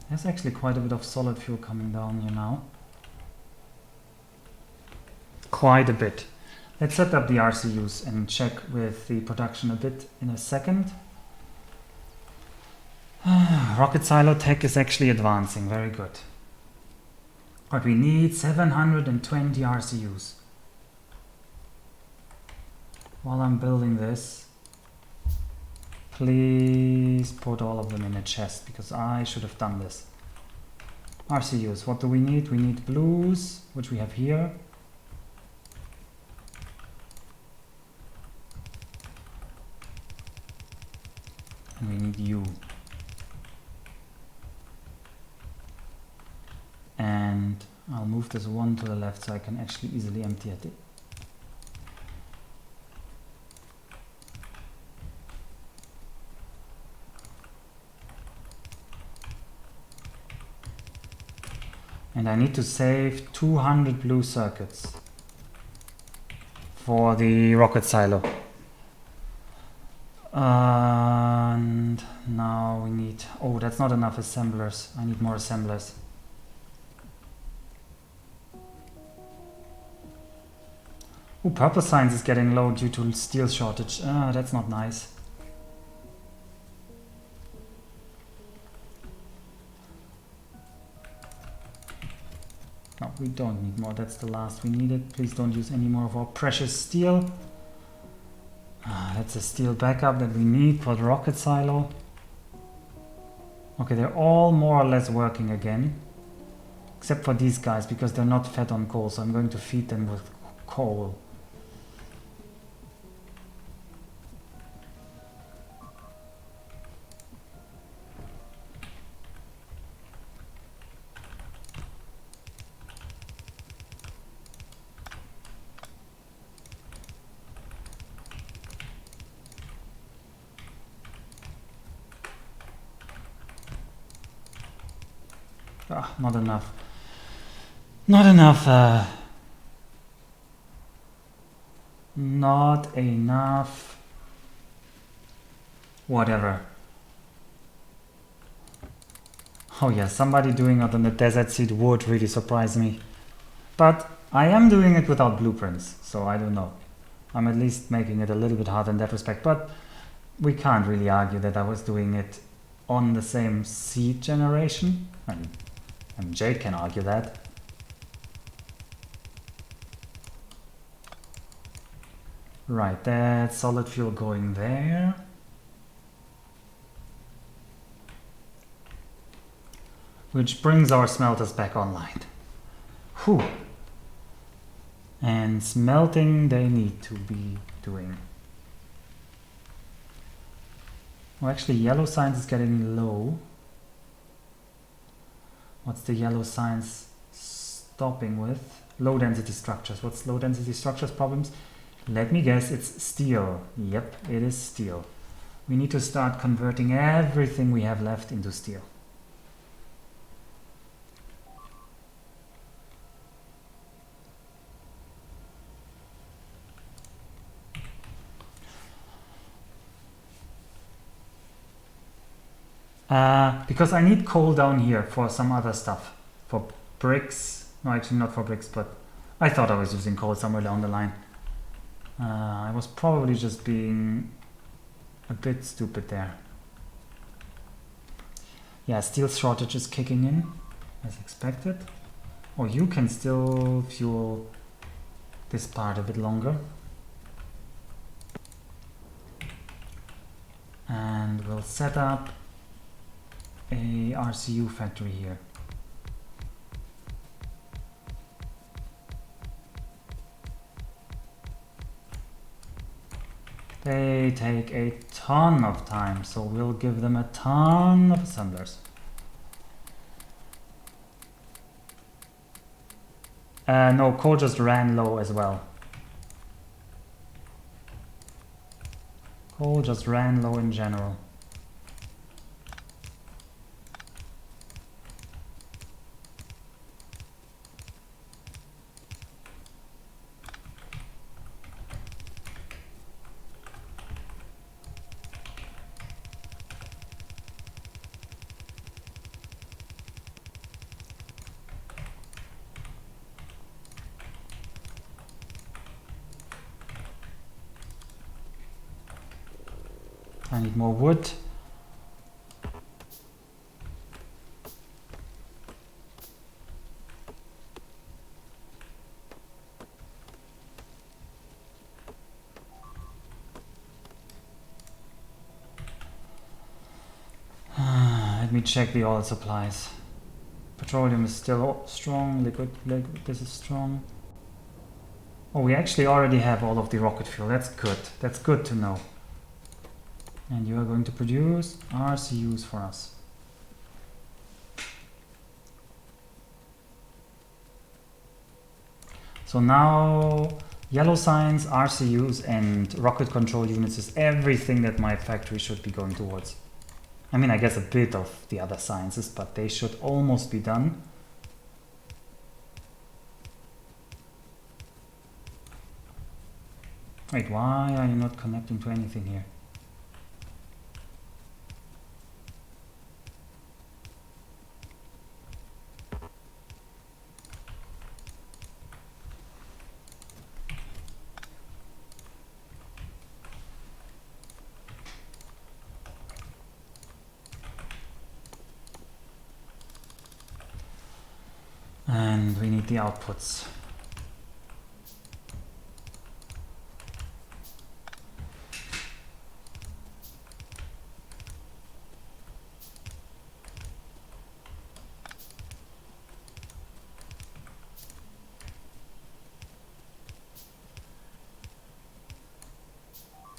There's actually quite a bit of solid fuel coming down here now. Quite a bit. Let's set up the RCUs and check with the production a bit in a second. Rocket silo tech is actually advancing, very good. But we need 720 RCUs. While I'm building this, please put all of them in a chest, because I should have done this. RCUs, what do we need? We need blues, which we have here. And we need U. And I'll move this one to the left so I can actually easily empty it. And I need to save 200 blue circuits for the rocket silo. And now we need... Oh, that's not enough assemblers. I need more assemblers. Oh, purple science is getting low due to steel shortage. That's not nice. No, we don't need more. That's the last we needed. Please don't use any more of our precious steel. That's a steel backup that we need for the rocket silo. Okay, they're all more or less working again. Except for these guys, because they're not fed on coal. So I'm going to feed them with coal. Not enough. Not enough. Not enough. Whatever. Oh yeah, somebody doing it on the desert seed would really surprise me. But I am doing it without blueprints, so I don't know. I'm at least making it a little bit hard in that respect, but we can't really argue that I was doing it on the same seed generation. I mean Jade can argue that. Right, that's solid fuel going there. Which brings our smelters back online. Whew. And smelting they need to be doing. Well, actually yellow science is getting low. What's the yellow science stopping with? Low density structures. What's low density structures problems? Let me guess, it's steel. Yep, it is steel. We need to start converting everything we have left into steel. Because I need coal down here for some other stuff. For bricks. No, actually not for bricks, but I thought I was using coal somewhere down the line. I was probably just being a bit stupid there. Yeah, steel shortage is kicking in, as expected. Oh, you can still fuel this part a bit longer. And we'll set up a RCU factory here. They take a ton of time, so we'll give them a ton of assemblers. No, coal just ran low as well. Coal just ran low in general. I need more wood. Let me check the oil supplies. Petroleum is still strong, liquid, this is strong. Oh, we actually already have all of the rocket fuel. That's good. That's good to know. And you are going to produce RCUs for us. So now yellow science, RCUs and rocket control units is everything that my factory should be going towards. I mean, I guess a bit of the other sciences, but they should almost be done. Wait, why are you not connecting to anything here? And we need the outputs.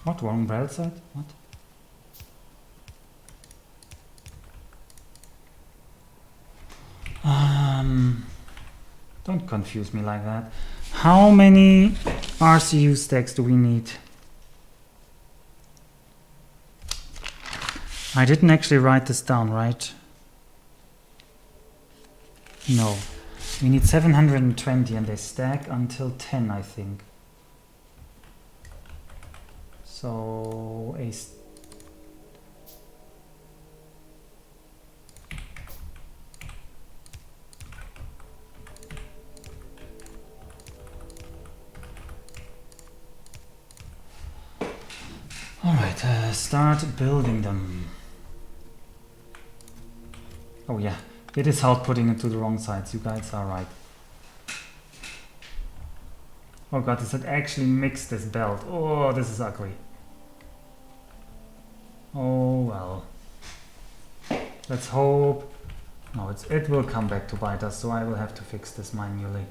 What, wrong barrel side? What? Don't confuse me like that. How many RCU stacks do we need? I didn't actually write this down, right? No. We need 720 and they stack until 10, I think. So Alright, start building them. Oh yeah, it is hard putting it to the wrong sides, you guys are right. Oh god, does it actually mix this belt? Oh, this is ugly. Oh well. Let's hope. No, it will come back to bite us, so I will have to fix this manually.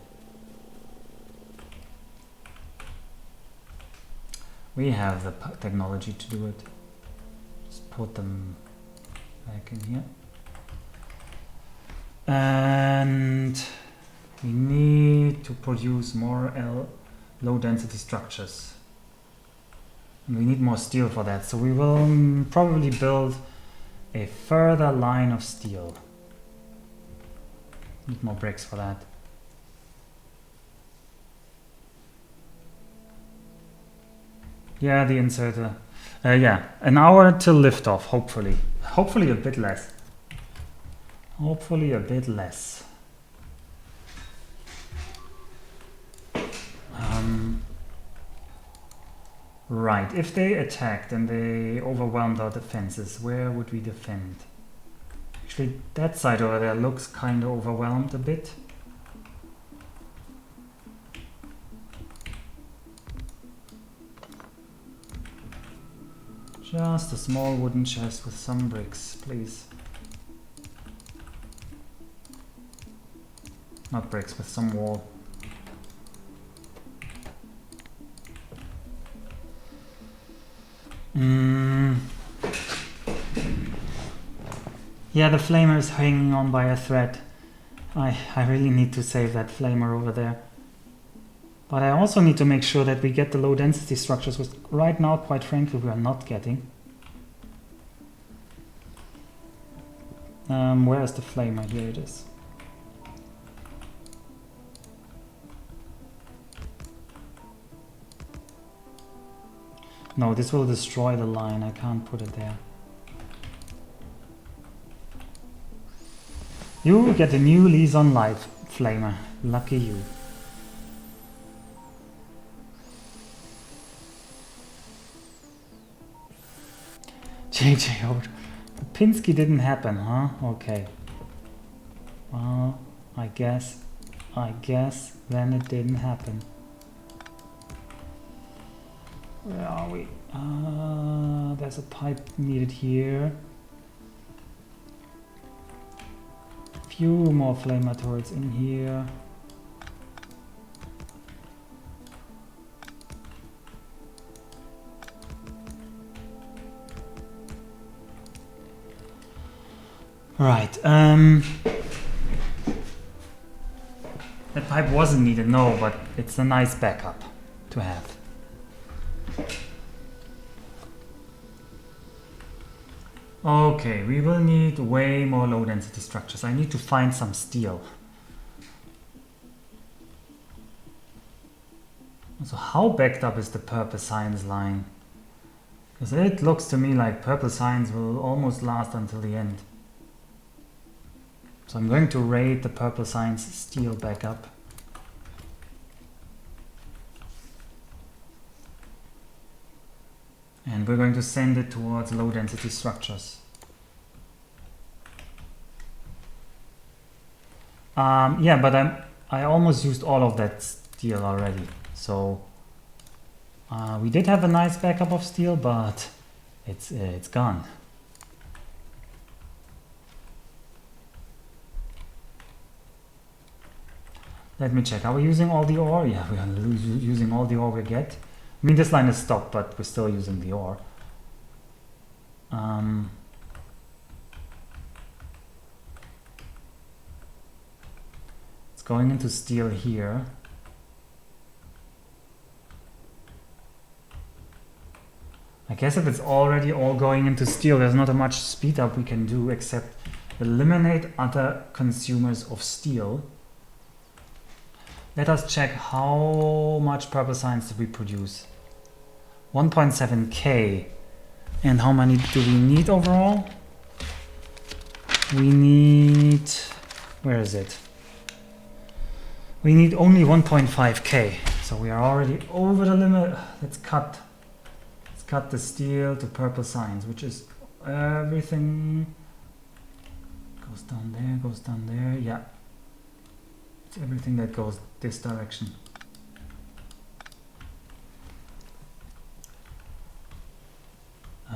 We have the technology to do it. Just put them back in here. And we need to produce more low density structures. And we need more steel for that, so we will probably build a further line of steel. Need more bricks for that. Yeah, the inserter. Yeah, an hour till liftoff, hopefully. Hopefully a bit less. Hopefully a bit less. Right, if they attacked and they overwhelmed our defenses, where would we defend? Actually, that side over there looks kind of overwhelmed a bit. Just a small wooden chest with some bricks, please. Not bricks, with some wall. Yeah, the flamer is hanging on by a thread. I really need to save that flamer over there. But I also need to make sure that we get the low density structures, which right now, quite frankly, we are not getting. Where is the flamer? Here it is. No, this will destroy the line. I can't put it there. You get a new lease on life, flamer. Lucky you. JJ, Pinsky didn't happen, huh? Okay. Well, I guess then it didn't happen. Where are we? There's a pipe needed here. Few more flamer turrets in here. Right. That pipe wasn't needed, no, but it's a nice backup to have. Okay, we will need way more low density structures. I need to find some steel. So how backed up is the purple science line? Because it looks to me like purple science will almost last until the end. So I'm going to raid the purple science steel backup. And we're going to send it towards low density structures. Yeah, but I almost used all of that steel already. So we did have a nice backup of steel, but it's gone. Let me check. Are we using all the ore? Yeah, we are using all the ore we get. I mean, this line is stopped, but we're still using the ore. It's going into steel here. I guess if it's already all going into steel, there's not a much speed up we can do except eliminate other consumers of steel. Let us check how much purple science did we produce. 1.7k. And how many do we need overall? We need... where is it? We need only 1.5k. So we are already over the limit. Let's cut the steel to purple science, which is everything goes down there, yeah. It's everything that goes this direction.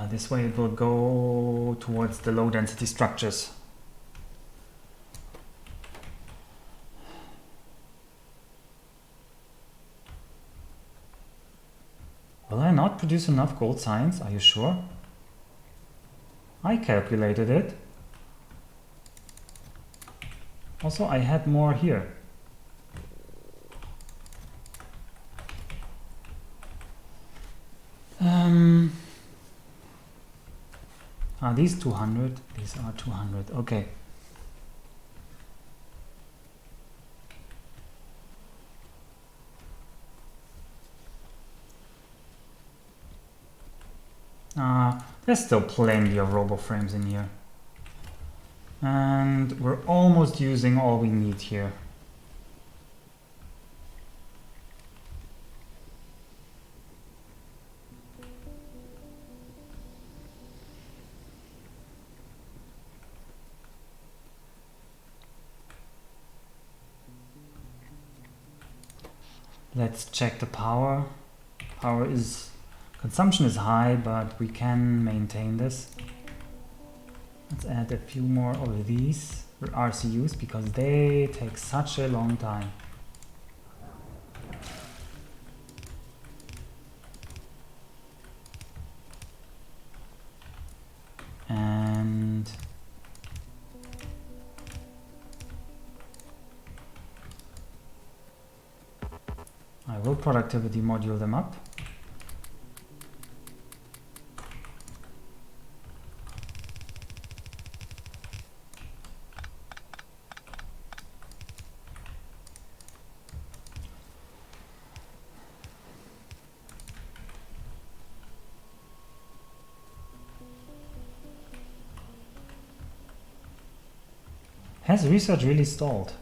This way it will go towards the low density structures. Will I not produce enough gold science? Are you sure? I calculated it. Also, I had more here. These 200, these are 200, okay. There's still plenty of robo frames in here. And we're almost using all we need here. Let's check the power. Consumption is high, but we can maintain this. Let's add a few more of these RCUs because they take such a long time. And I will productivity module them up. Has research really stalled?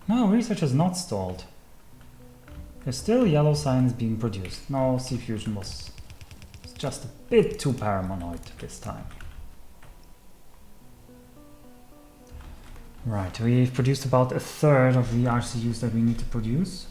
No, research has not stalled. There's still yellow science being produced. No, C fusion was just a bit too paranoid this time. Right, we've produced about a third of the RCUs that we need to produce.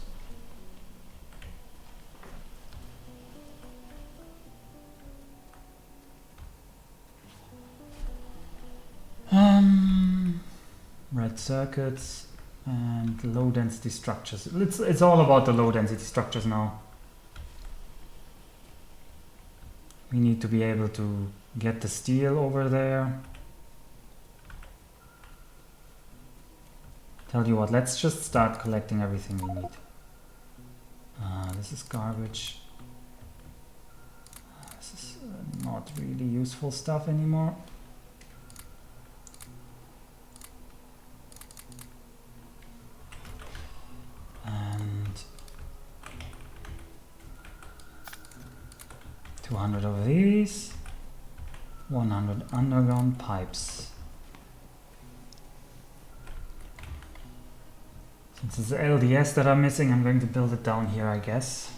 Red circuits and low density structures. It's all about the low density structures now. We need to be able to get the steel over there. Tell you what, let's just start collecting everything we need. This is garbage. This is not really useful stuff anymore. And 200 of these, 100 underground pipes. Since it's the LDS that I'm missing, I'm going to build it down here, I guess.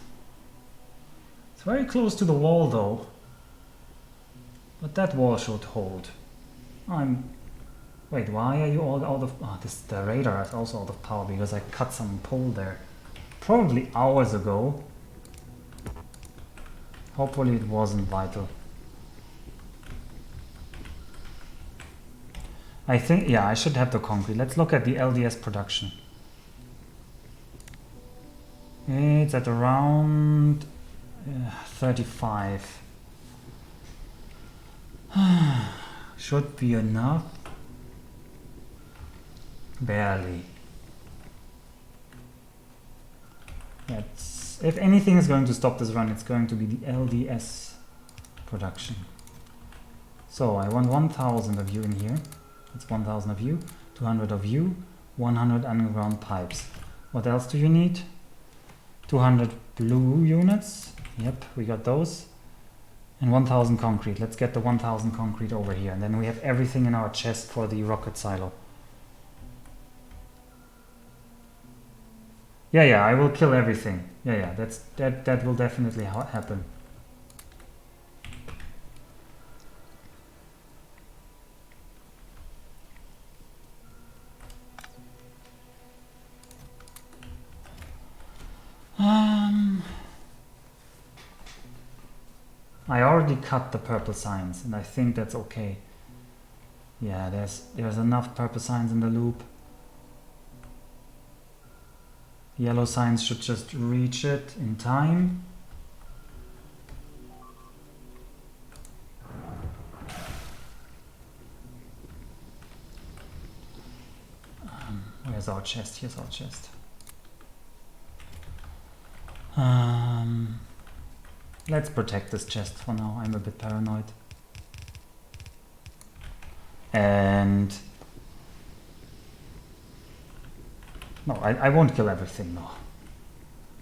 It's very close to the wall though, but that wall should hold. I'm Wait, why are you all out of... Oh, the radar is also out of power because I cut some pole there. Probably hours ago. Hopefully it wasn't vital. I think, yeah, I should have the concrete. Let's look at the LDS production. It's at around 35. Should be enough. Barely. That's, if anything is going to stop this run, it's going to be the LDS production. So I want 1,000 of you in here. That's 1,000 of you, 200 of you, 100 underground pipes. What else do you need? 200 blue units. Yep, we got those. And 1,000 concrete. Let's get the 1,000 concrete over here. And then we have everything in our chest for the rocket silo. Yeah, I will kill everything. Yeah, that will definitely happen. I already cut the purple signs, and I think that's okay. Yeah, there's enough purple signs in the loop. Yellow signs should just reach it in time. Where's our chest? Here's our chest. Let's protect this chest for now. I'm a bit paranoid. And no, I won't kill everything, no.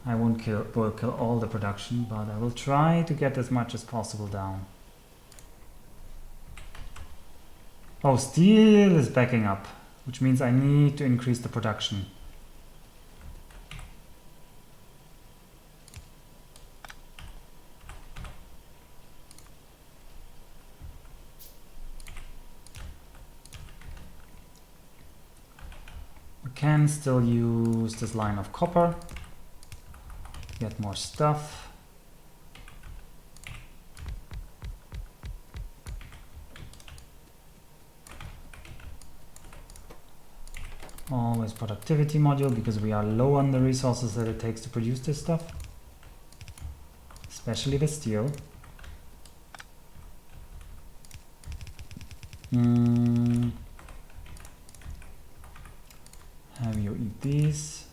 I won't will kill all the production, but I will try to get as much as possible down. Oh, steel is backing up, which means I need to increase the production. Can still use this line of copper, get more stuff. Always productivity module because we are low on the resources that it takes to produce this stuff, especially the steel. Have you eat these,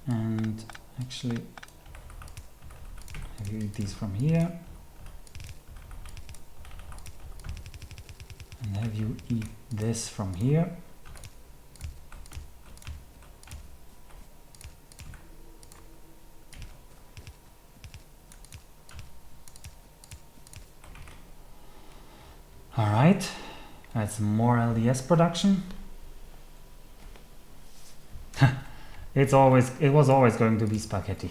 and actually have you eat these from here, and have you eat this from here. All right, that's more LDS production. It was always going to be spaghetti.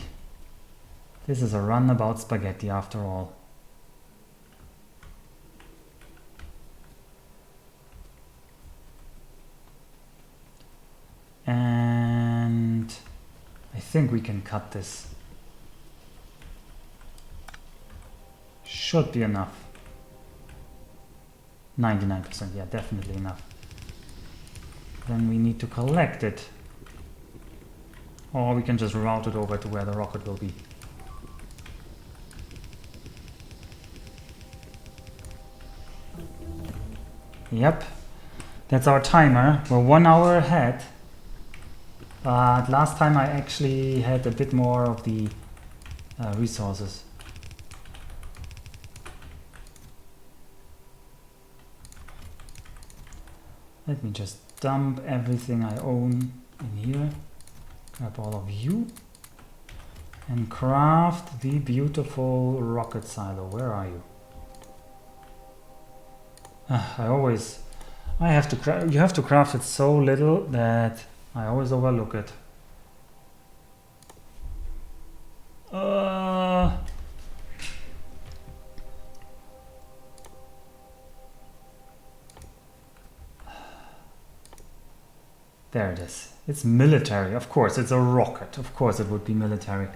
This is a run about spaghetti after all. And I think we can cut this. Should be enough. 99%, yeah, definitely enough. Then we need to collect it. Or we can just route it over to where the rocket will be. Yep, that's our timer. We're 1 hour ahead. But last time I actually had a bit more of the resources. Let me just dump everything I own in here. Grab all of you and craft the beautiful rocket silo. Where are you? I have to you have to craft it so little that I always overlook it. There it is. It's military. Of course, it's a rocket. Of course it would be military.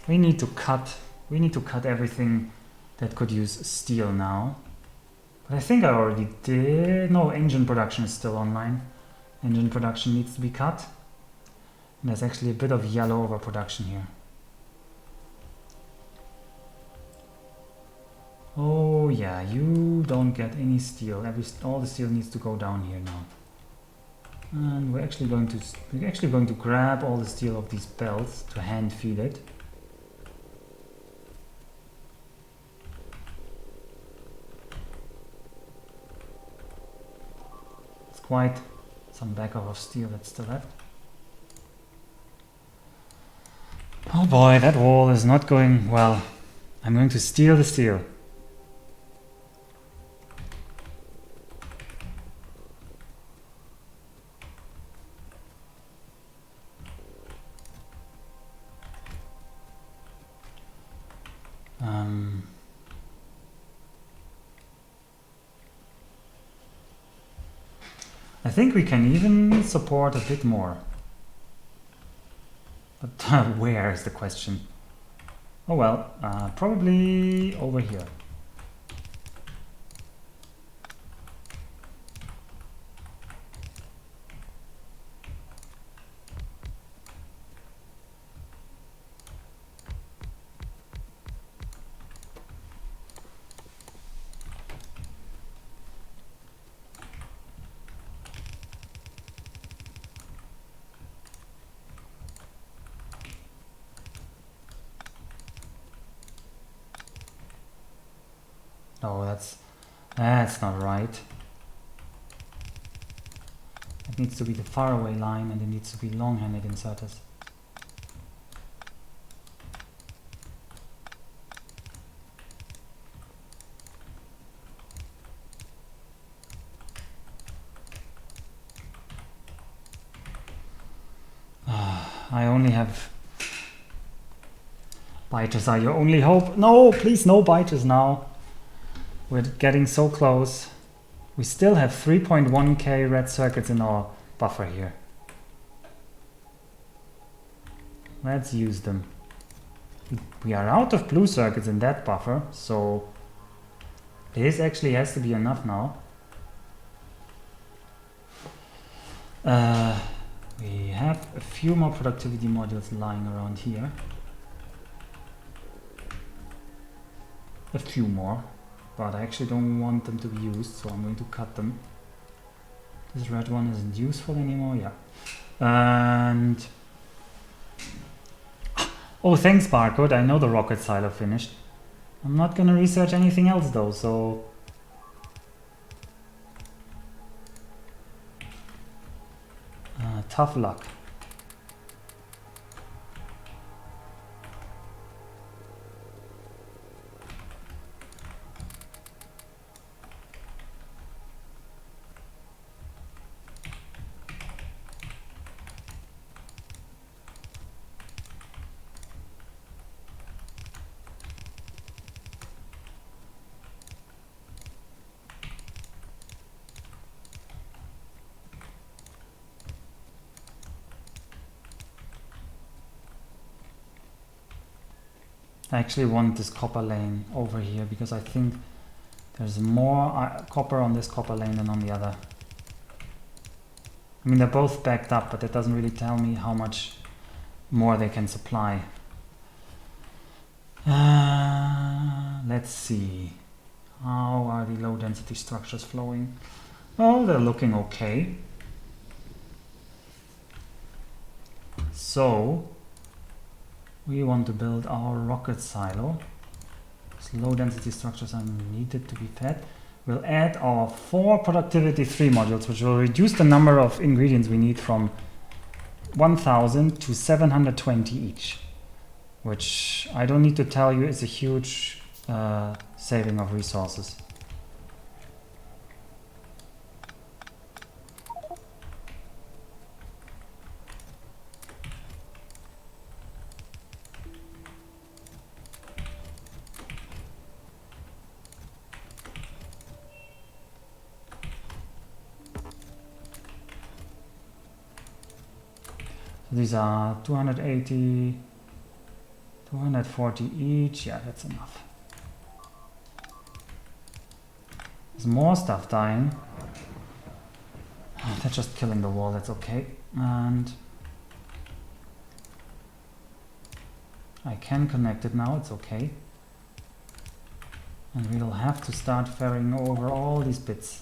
We need to cut everything that could use steel now. But I think I already did. No, engine production is still online. Engine production needs to be cut. And there's actually a bit of yellow overproduction here. Oh yeah, you don't get any steel. All the steel needs to go down here now. And we're actually going to grab all the steel of these belts to hand feed it. It's quite some backup of steel that's still left. Oh boy, that wall is not going well. I'm going to steal the steel. I think we can even support a bit more. But where is the question? Oh well, probably over here. Oh, that's not right. It needs to be the faraway line, and it needs to be long-handed inserters. I only have... Biters are your only hope. No, please, no biters now. We're getting so close. We still have 3.1k red circuits in our buffer here. Let's use them. We are out of blue circuits in that buffer, so this actually has to be enough now. We have a few more productivity modules lying around here. A few more. But I actually don't want them to be used, so I'm going to cut them. This red one isn't useful anymore, yeah. And... oh, thanks Barcode, I know the rocket silo finished. I'm not gonna research anything else though, so... tough luck. I actually want this copper lane over here because I think there's more copper on this copper lane than on the other. I mean, they're both backed up, but that doesn't really tell me how much more they can supply. Let's see. How are the low density structures flowing? Oh, they're looking okay. So we want to build our rocket silo. So low density structures are needed to be fed. We'll add our 4 productivity 3 modules, which will reduce the number of ingredients we need from 1000 to 720 each, which I don't need to tell you is a huge saving of resources. So these are 280, 240 each. Yeah, that's enough. There's more stuff dying. They're just killing the wall, that's okay. And I can connect it now, it's okay. And we'll have to start ferrying over all these bits.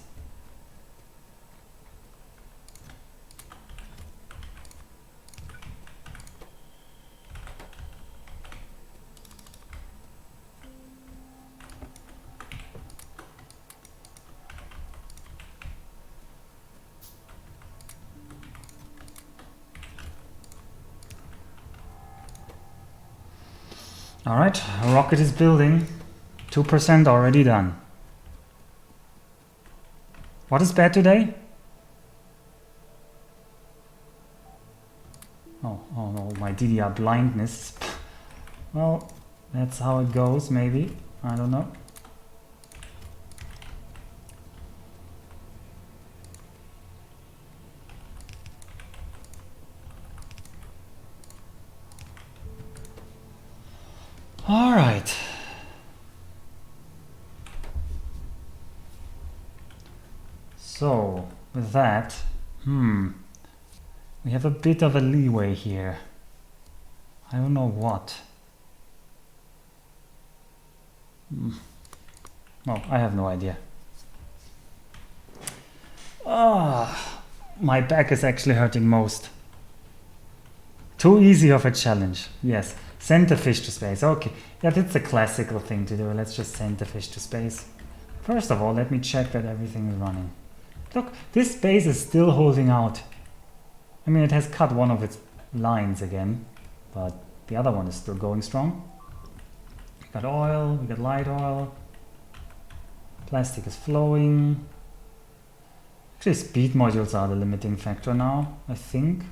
Alright, rocket is building. 2% already done. What is bad today? Oh no, my DDR blindness. Well, that's how it goes, maybe. I don't know. All right. So, with that, we have a bit of a leeway here. I don't know what. No, I have no idea. My back is actually hurting most. Too easy of a challenge. Yes. Send the fish to space. Okay. Yeah, that's a classical thing to do. Let's just send the fish to space. First of all, let me check that everything is running. Look, this base is still holding out. I mean, it has cut one of its lines again, but the other one is still going strong. We got oil, we got light oil. Plastic is flowing. Actually, speed modules are the limiting factor now, I think.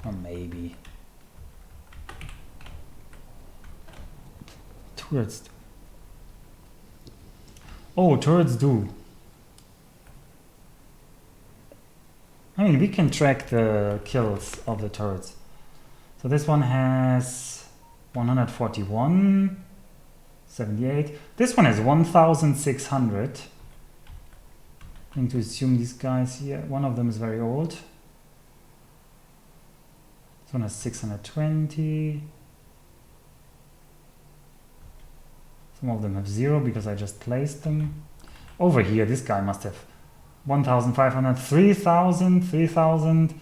Or maybe. Turrets do. Oh, turrets do. I mean, we can track the kills of the turrets. So this one has 141, 78. This one has 1,600. I'm going to assume these guys here, one of them is very old. This one has 620. Some of them have 0 because I just placed them. Over here, this guy must have 1,500, 3,000, 3,000.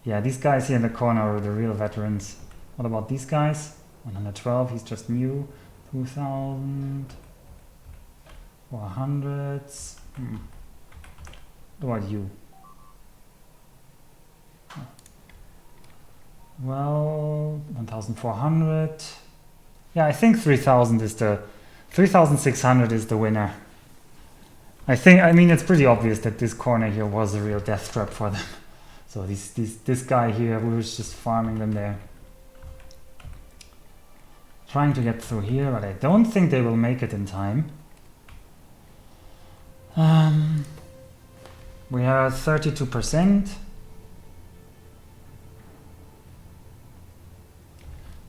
Yeah, these guys here in the corner are the real veterans. What about these guys? 112, he's just new. 2,000. 400s. What about you? Well, 1,400. Yeah, I think 3,000 is the 3,600 is the winner. I mean, it's pretty obvious that this corner here was a real death trap for them. So this guy here, we was just farming them there. Trying to get through here, but I don't think they will make it in time. We are at 32%.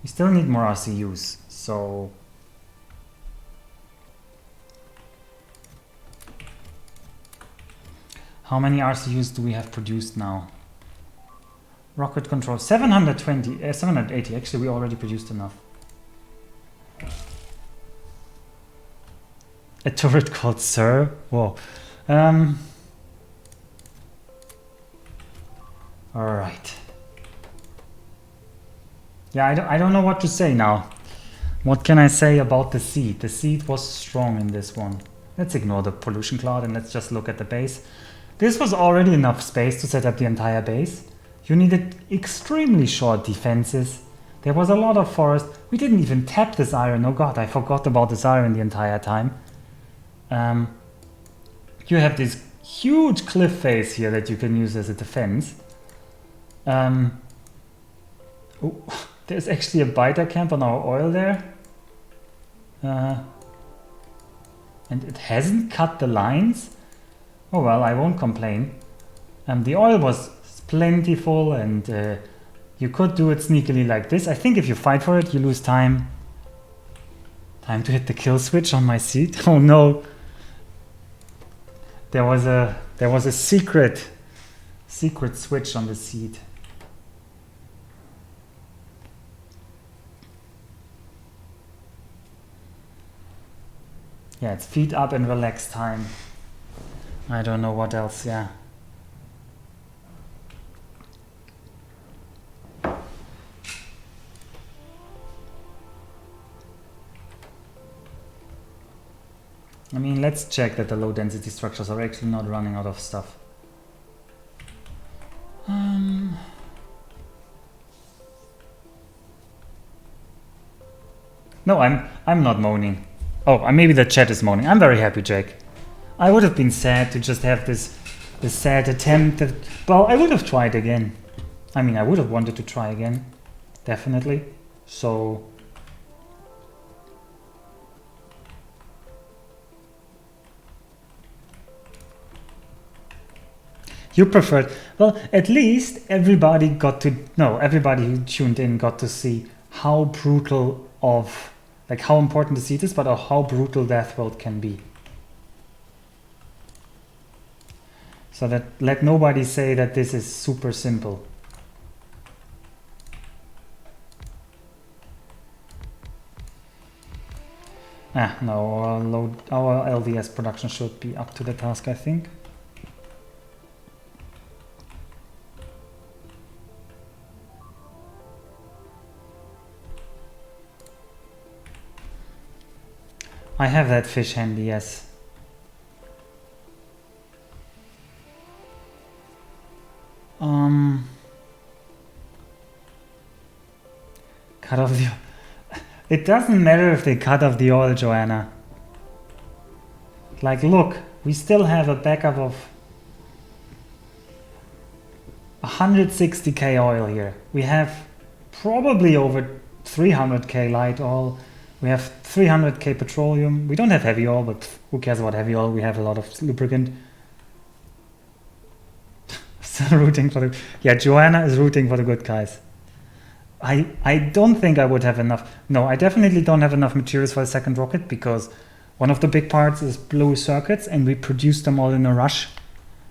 We still need more RCUs, so how many RCUs do we have produced now? Rocket control 720, 780. Actually, we already produced enough. A turret called Sir. Whoa. All right. Yeah, I don't know what to say now. What can I say about the seed? The seed was strong in this one. Let's ignore the pollution cloud and let's just look at the base. This was already enough space to set up the entire base. You needed extremely short defenses. There was a lot of forest. We didn't even tap this iron. Oh god, I forgot about this iron the entire time. You have this huge cliff face here that you can use as a defense. Oh, there's actually a biter camp on our oil there. And it hasn't cut the lines. Oh well, I won't complain. The oil was plentiful, and you could do it sneakily like this. I think if you fight for it, you lose time. Time to hit the kill switch on my seat. Oh no! There was a secret switch on the seat. Yeah, it's feet up and relax time. I don't know what else, yeah. I mean, let's check that the low density structures are actually not running out of stuff. No, I'm not moaning. Oh, maybe the chat is moaning. I'm very happy, Jake. I would have been sad to just have this sad attempt that, well, I would have tried again. I mean, I would have wanted to try again, definitely. So you preferred, well, at least everybody who tuned in got to see how brutal of, like, how important the seed is, but how brutal Deathworld can be. So that let nobody say that this is super simple. No, our LDS production should be up to the task, I think. I have that fish handy, yes. Cut off the... It doesn't matter if they cut off the oil, Joanna. Like, look, we still have a backup of 160k oil here. We have probably over 300k light oil. We have 300k petroleum. We don't have heavy oil, but who cares about heavy oil? We have a lot of lubricant. Still rooting for the... Yeah, Joanna is rooting for the good guys. I don't think I would have enough. No, I definitely don't have enough materials for a second rocket, because one of the big parts is blue circuits, and we produced them all in a rush,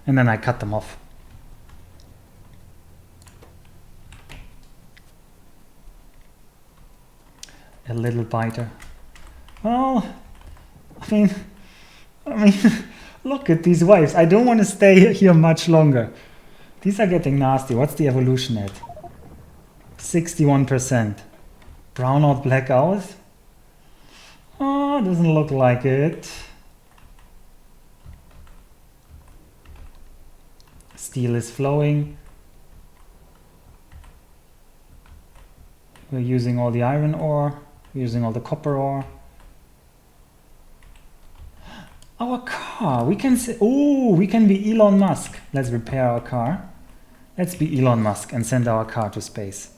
and then I cut them off. A little biter. Well, I mean, look at these waves. I don't want to stay here much longer. These are getting nasty. What's the evolution at? 61%. Brown out, black out. Oh, doesn't look like it. Steel is flowing. We're using all the iron ore. We're using all the copper ore. Our car. We can say, oh, we can be Elon Musk. Let's repair our car. Let's be Elon Musk and send our car to space.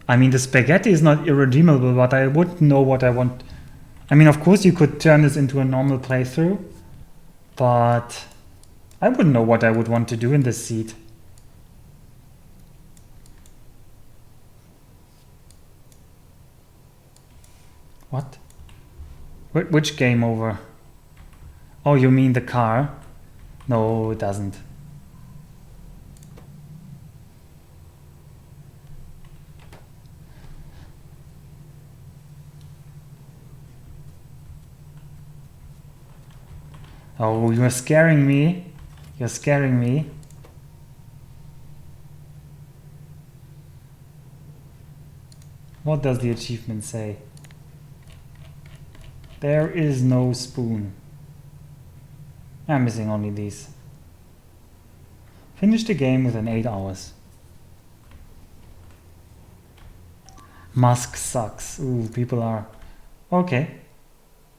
I mean, the spaghetti is not irredeemable, but I wouldn't know what I want. I mean, of course, you could turn this into a normal playthrough, but I wouldn't know what I would want to do in this seed. What? Which game over? Oh, you mean the car? No, it doesn't. Oh, you're scaring me. You're scaring me. What does the achievement say? There is no spoon. I'm missing only these. Finish the game within 8 hours. Musk sucks. Ooh, people are... Okay.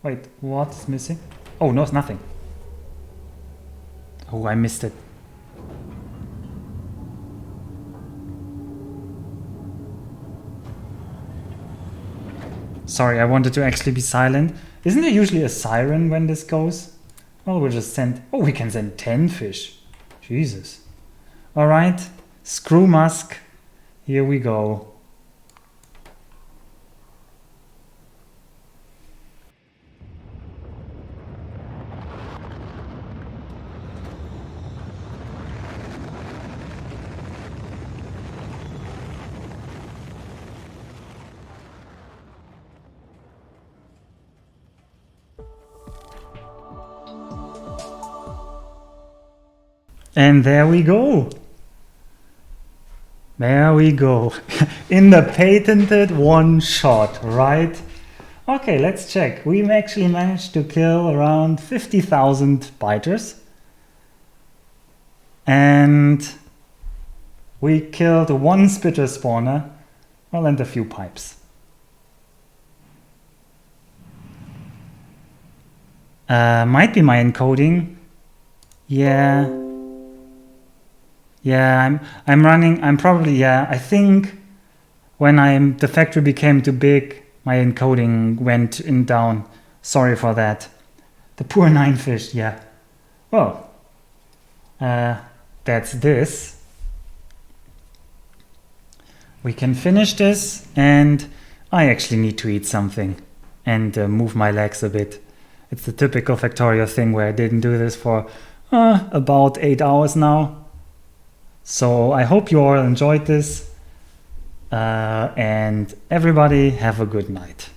Wait, what's missing? Oh, no, it's nothing. Oh, I missed it. Sorry, I wanted to actually be silent. Isn't there usually a siren when this goes? Oh, we'll just send... Oh, we can send 10 fish. Jesus. Alright, screw Musk. Here we go. And there we go. There we go. In the patented one shot, right? Okay, let's check. We actually managed to kill around 50,000 biters. And we killed one spitter spawner, well, and a few pipes. Might be my encoding. Yeah. Yeah, I'm probably, yeah, I think when the factory became too big, my encoding went down. Sorry for that. The poor 9 fish, yeah. Well, that's this. We can finish this, and I actually need to eat something and move my legs a bit. It's the typical Factorio thing where I didn't do this for about 8 hours now. So I hope you all enjoyed this, and everybody have a good night.